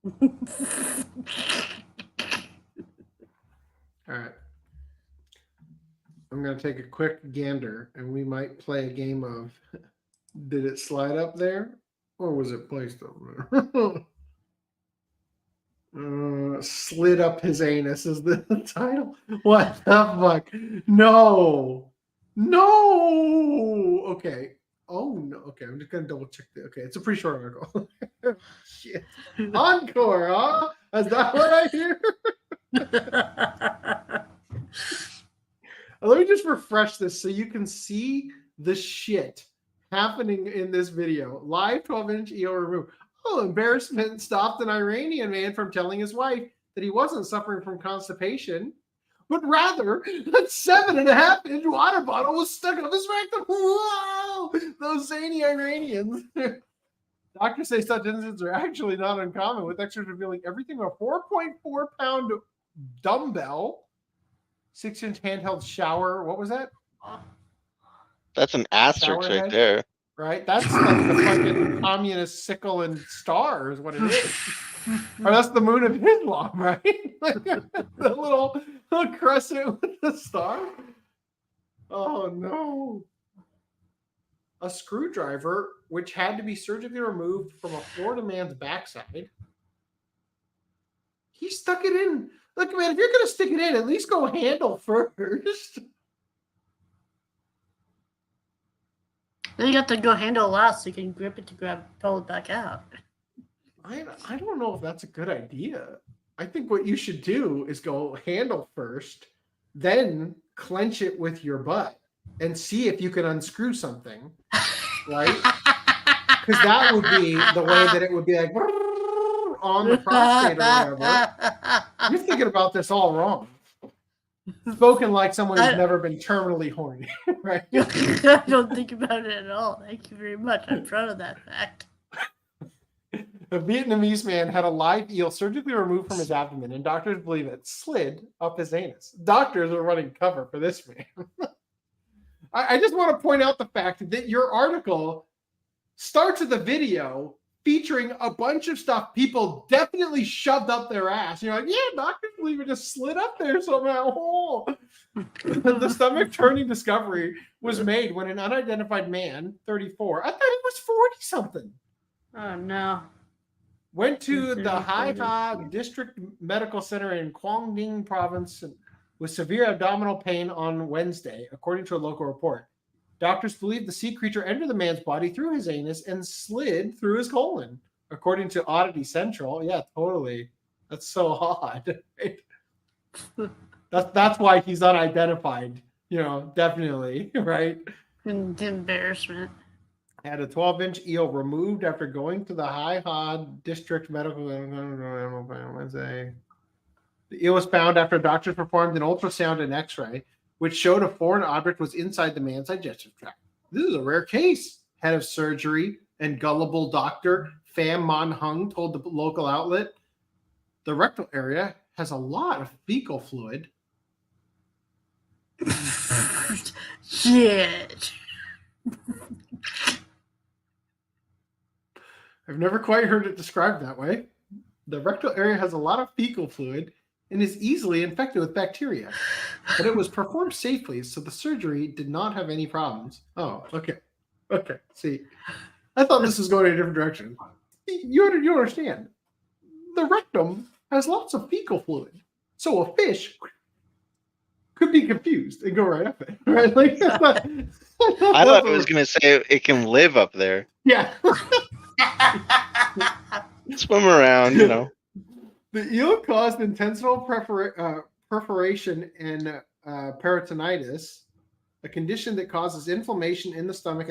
All right. I'm going to take a quick gander, and we might play a game of did it slide up there, or was it placed over there? Slid up his anus is the title. What the fuck? No. Okay. Oh no. Okay, I'm just gonna double check that. Okay, it's a pretty short article. Shit. Encore, huh? Is that what I hear? Let me just refresh this so you can see the shit happening in this video. Live 12-inch EO removed. Oh, embarrassment stopped an Iranian man from telling his wife that he wasn't suffering from constipation, but rather that 7.5-inch water bottle was stuck up his rectum. Whoa! Those zany Iranians. Doctors say such incidents are actually not uncommon, with experts revealing everything from a 4.4-pound dumbbell, 6-inch handheld shower. What was that? That's an asterisk right there. Right? That's like the fucking communist sickle and star is what it is. Or that's the moon of Islam, right? The little crescent with the star. Oh no. A screwdriver, which had to be surgically removed from a Florida man's backside. He stuck it in. Look, man, if you're going to stick it in, at least go handle first. Then you got to go handle last so you can grip it to pull it back out. I don't know if that's a good idea. I think what you should do is go handle first, then clench it with your butt and see if you can unscrew something, right? Because that would be the way that it would be like on the prostate or whatever. You're thinking about this all wrong. Spoken like someone who's never been terminally horny, right? I don't think about it at all. Thank you very much. I'm proud of that fact. A Vietnamese man had a live eel surgically removed from his abdomen, and doctors believe it slid up his anus. Doctors are running cover for this man. I just want to point out the fact that your article starts with a video featuring a bunch of stuff people definitely shoved up their ass. You're like, yeah, doctors believe it just slid up there somehow. Oh. The stomach turning discovery was made when an unidentified man, 34, I thought he was 40-something. Oh, no. Went to the Hai Ha District Medical Center in Guangdong Province with severe abdominal pain on Wednesday, according to a local report. Doctors believe the sea creature entered the man's body through his anus and slid through his colon, according to Oddity Central. Yeah, totally. That's so odd. Right? That's why he's unidentified. You know, definitely, right? Embarrassment. Had a 12-inch eel removed after going to the Hai Ha District Medical Wednesday. The eel was found after doctors performed an ultrasound and X-ray, which showed a foreign object was inside the man's digestive tract. This is a rare case. Head of surgery and gullible doctor Pham Mon Hung told the local outlet, the rectal area has a lot of fecal fluid. Shit. I've never quite heard it described that way. The rectal area has a lot of fecal fluid and is easily infected with bacteria, but it was performed safely, so the surgery did not have any problems. Oh, okay. Okay, see. I thought this was going in a different direction. You understand. The rectum has lots of fecal fluid, so a fish could be confused and go right up it. Right? Like, I thought it was going to say it can live up there. Yeah. Swim around, you know. The eel caused intentional perforation and peritonitis, a condition that causes inflammation in the stomach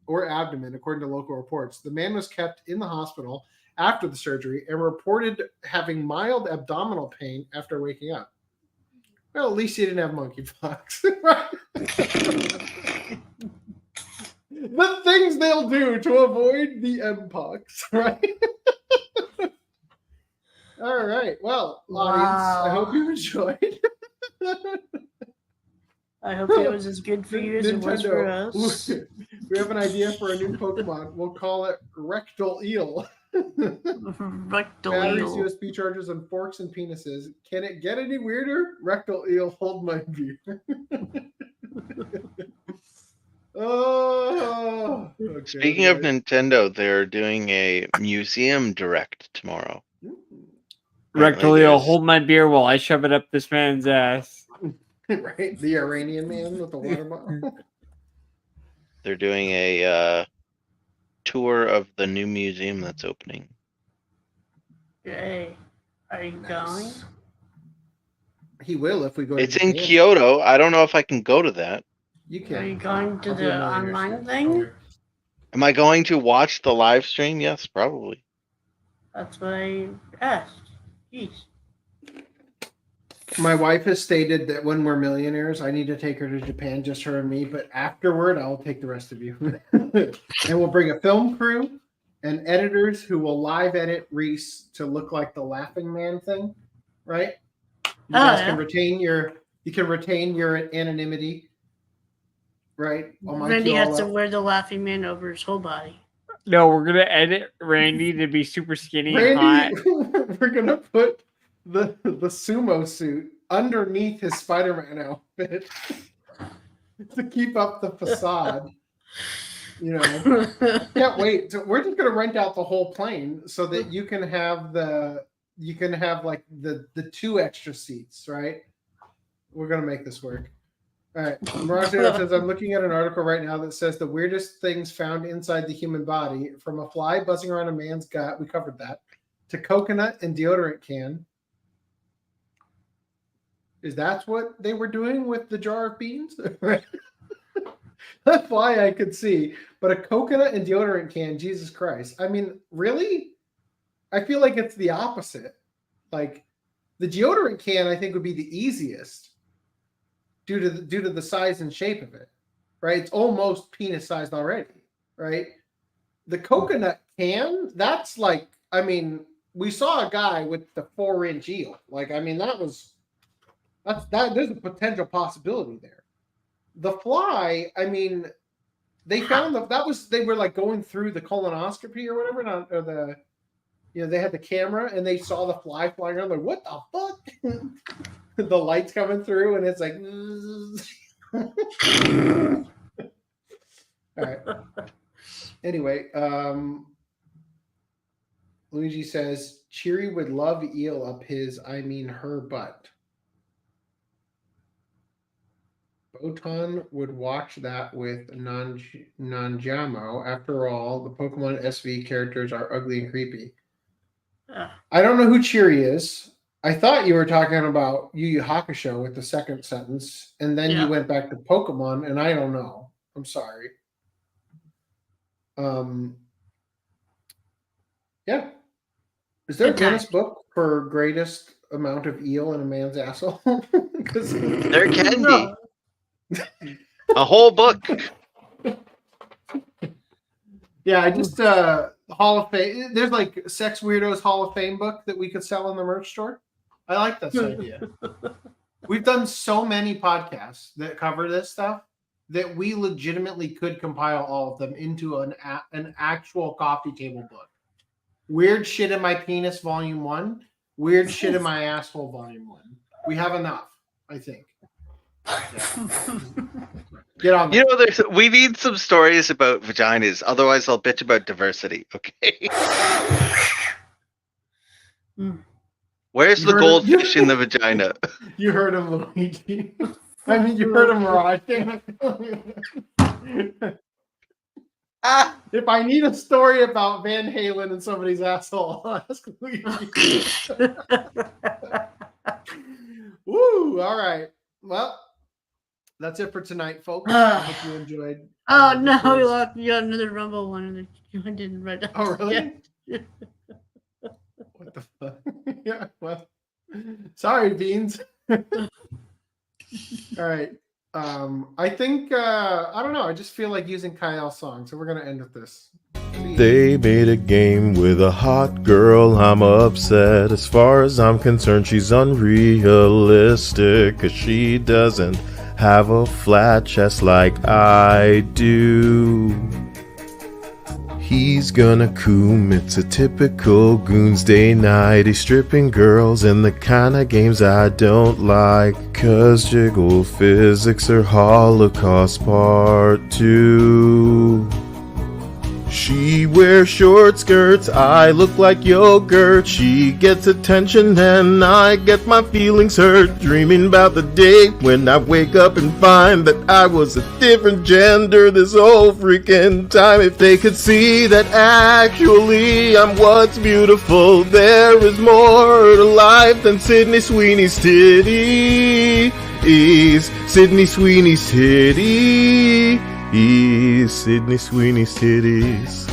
or abdomen, according to local reports. The man was kept in the hospital after the surgery and reported having mild abdominal pain after waking up. Well, at least he didn't have monkeypox. The things they'll do to avoid the Mpox, right? All right. Well, audience, I hope you enjoyed. I hope it was as good for you as it was for us. We have an idea for a new Pokemon. We'll call it Rectal Eel. Rectal Batteries, eel. USB chargers, and forks and penises. Can it get any weirder? Rectal Eel, hold my beer. Oh. Okay, Speaking of Nintendo, they're doing a museum direct tomorrow. Rectal eel, hold my beer while I shove it up this man's ass. Right, the Iranian man with the water bottle. They're doing a tour of the new museum that's opening. Hey, are you going? He will if we go. It's in Kyoto. I don't know if I can go to that. You can. Are you going to the online thing? Am I going to watch the live stream? Yes, probably. That's what I asked. Jeez. My wife has stated that when we're millionaires, I need to take her to Japan, just her and me. But afterward, I'll take the rest of you. And we'll bring a film crew and editors who will live edit Reese to look like the Laughing Man thing, right? You guys can retain your anonymity, right? Randy has to wear the Laughing Man over his whole body. No, we're gonna edit Randy to be super skinny and Randy, hot. we're gonna put the sumo suit underneath his Spider-Man outfit to keep up the facade. You know, can't wait. So we're just gonna rent out the whole plane so that you can have like the 2 extra seats, right? We're gonna make this work. All right. Mirage says, I'm looking at an article right now that says the weirdest things found inside the human body, from a fly buzzing around a man's gut, we covered that, to coconut and deodorant can. Is that what they were doing with the jar of beans? That fly I could see, but a coconut and deodorant can, Jesus Christ. I mean, really? I feel like it's the opposite. Like, the deodorant can, I think, would be the easiest due to the size and shape of it, right? It's almost penis sized already, right? The coconut can, that's like, I mean, we saw a guy with the 4-inch eel. Like, I mean, there's a potential possibility there. The fly, I mean, they found they were like going through the colonoscopy or whatever, they had the camera and they saw the fly flying around. Like, what the fuck? The lights coming through and it's like, all right. Anyway, Luigi says Cheery would love eel up her butt. Botan would watch that with Nanjamo. After all, the Pokemon SV characters are ugly and creepy. I don't know who Cheery is. I thought you were talking about Yu Yu Hakusho with the second sentence, and then you went back to Pokemon, and I don't know. I'm sorry. Yeah. Is there a Guinness book for greatest amount of eel in a man's asshole? There can be. A whole book. Yeah, I just Hall of Fame. There's like Sex Weirdos Hall of Fame book that we could sell in the merch store. I like this idea. We've done so many podcasts that cover this stuff that we legitimately could compile all of them into an actual coffee table book. Weird Shit in My Penis Volume 1, Weird Shit in My Asshole Volume 1. We have enough, I think. Yeah. Get on. You know, we need some stories about vaginas. Otherwise, I'll bitch about diversity. Okay. Where's the goldfish in the vagina? You heard him, Luigi. I mean, you heard him, Rod. If I need a story about Van Halen and somebody's asshole, I'll ask Luigi. Woo! All right. Well, that's it for tonight, folks. I hope you enjoyed. Oh no, you got another Rumble one that you didn't write down. Oh really? Yeah. What the fuck? Yeah. Well, sorry, Beans. All right. I think I don't know. I just feel like using Kyle's song, so we're gonna end with this. They made a game with a hot girl, I'm upset. As far as I'm concerned, she's unrealistic, 'cause she doesn't have a flat chest like I do. He's gonna coom, it's a typical Goons Day night. He's stripping girls in the kinda games I don't like, 'cause jiggle physics are Holocaust Part 2. She wears short skirts, I look like yogurt. She gets attention and I get my feelings hurt, dreaming about the day when I wake up and find that I was a different gender this whole freaking time. If they could see that actually I'm what's beautiful, there is more to life than Sydney Sweeney's titties. Sydney Sweeney's titties. Sydney Sweeney's titties.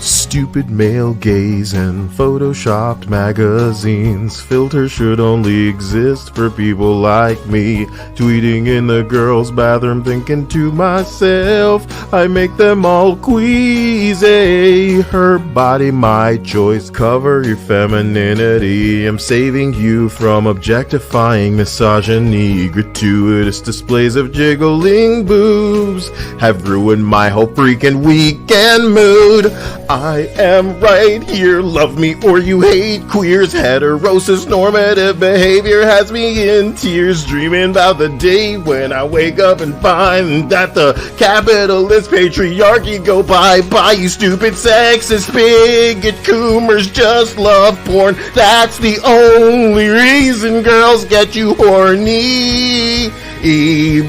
Stupid male gaze and photoshopped magazines. Filters should only exist for people like me. Tweeting in the girls' bathroom, thinking to myself, I make them all queasy. Her body, my choice, cover your femininity. I'm saving you from objectifying misogyny. Gratuitous displays of jiggling boobs have ruined my whole freaking weekend mood. I am right here, love me or you hate queers. Heterosis normative behavior has me in tears, dreaming about the day when I wake up and find that the capitalist patriarchy go bye-bye. You stupid sexist bigot coomers just love porn. That's the only reason girls get you horny,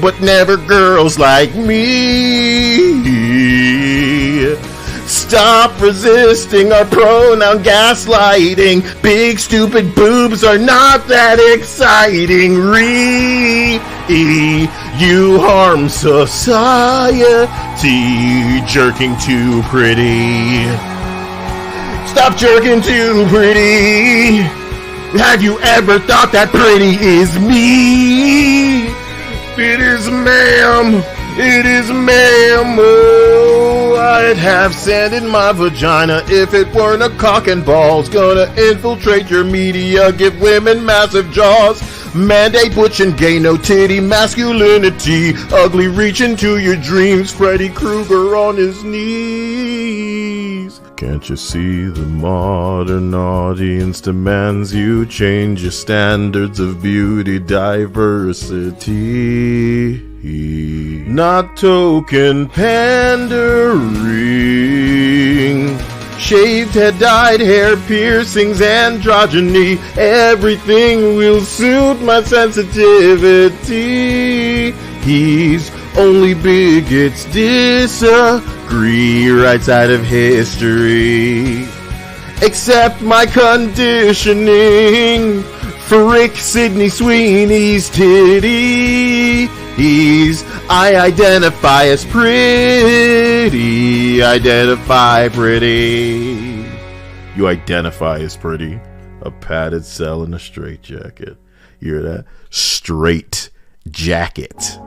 but never girls like me. Stop resisting our pronoun gaslighting. Big stupid boobs are not that exciting. You harm society, jerking too pretty. Stop jerking too pretty. Have you ever thought that pretty is me? It is, ma'am. It is, ma'am. Oh, I'd have sand in my vagina if it weren't a cock and balls. Gonna infiltrate your media, give women massive jaws. Mandate butch and gay, no titty masculinity. Ugly reach into your dreams, Freddy Krueger on his knees. Can't you see the modern audience demands you change your standards of beauty diversity? Not token pandering. Shaved head, dyed hair, piercings, androgyny. Everything will suit my sensitivity. He's only bigots disagree, right side of history. Accept my conditioning. Frick Sydney Sweeney's titties. I identify as pretty. Identify pretty. You identify as pretty. A padded cell in a straitjacket. You hear that? Straight jacket.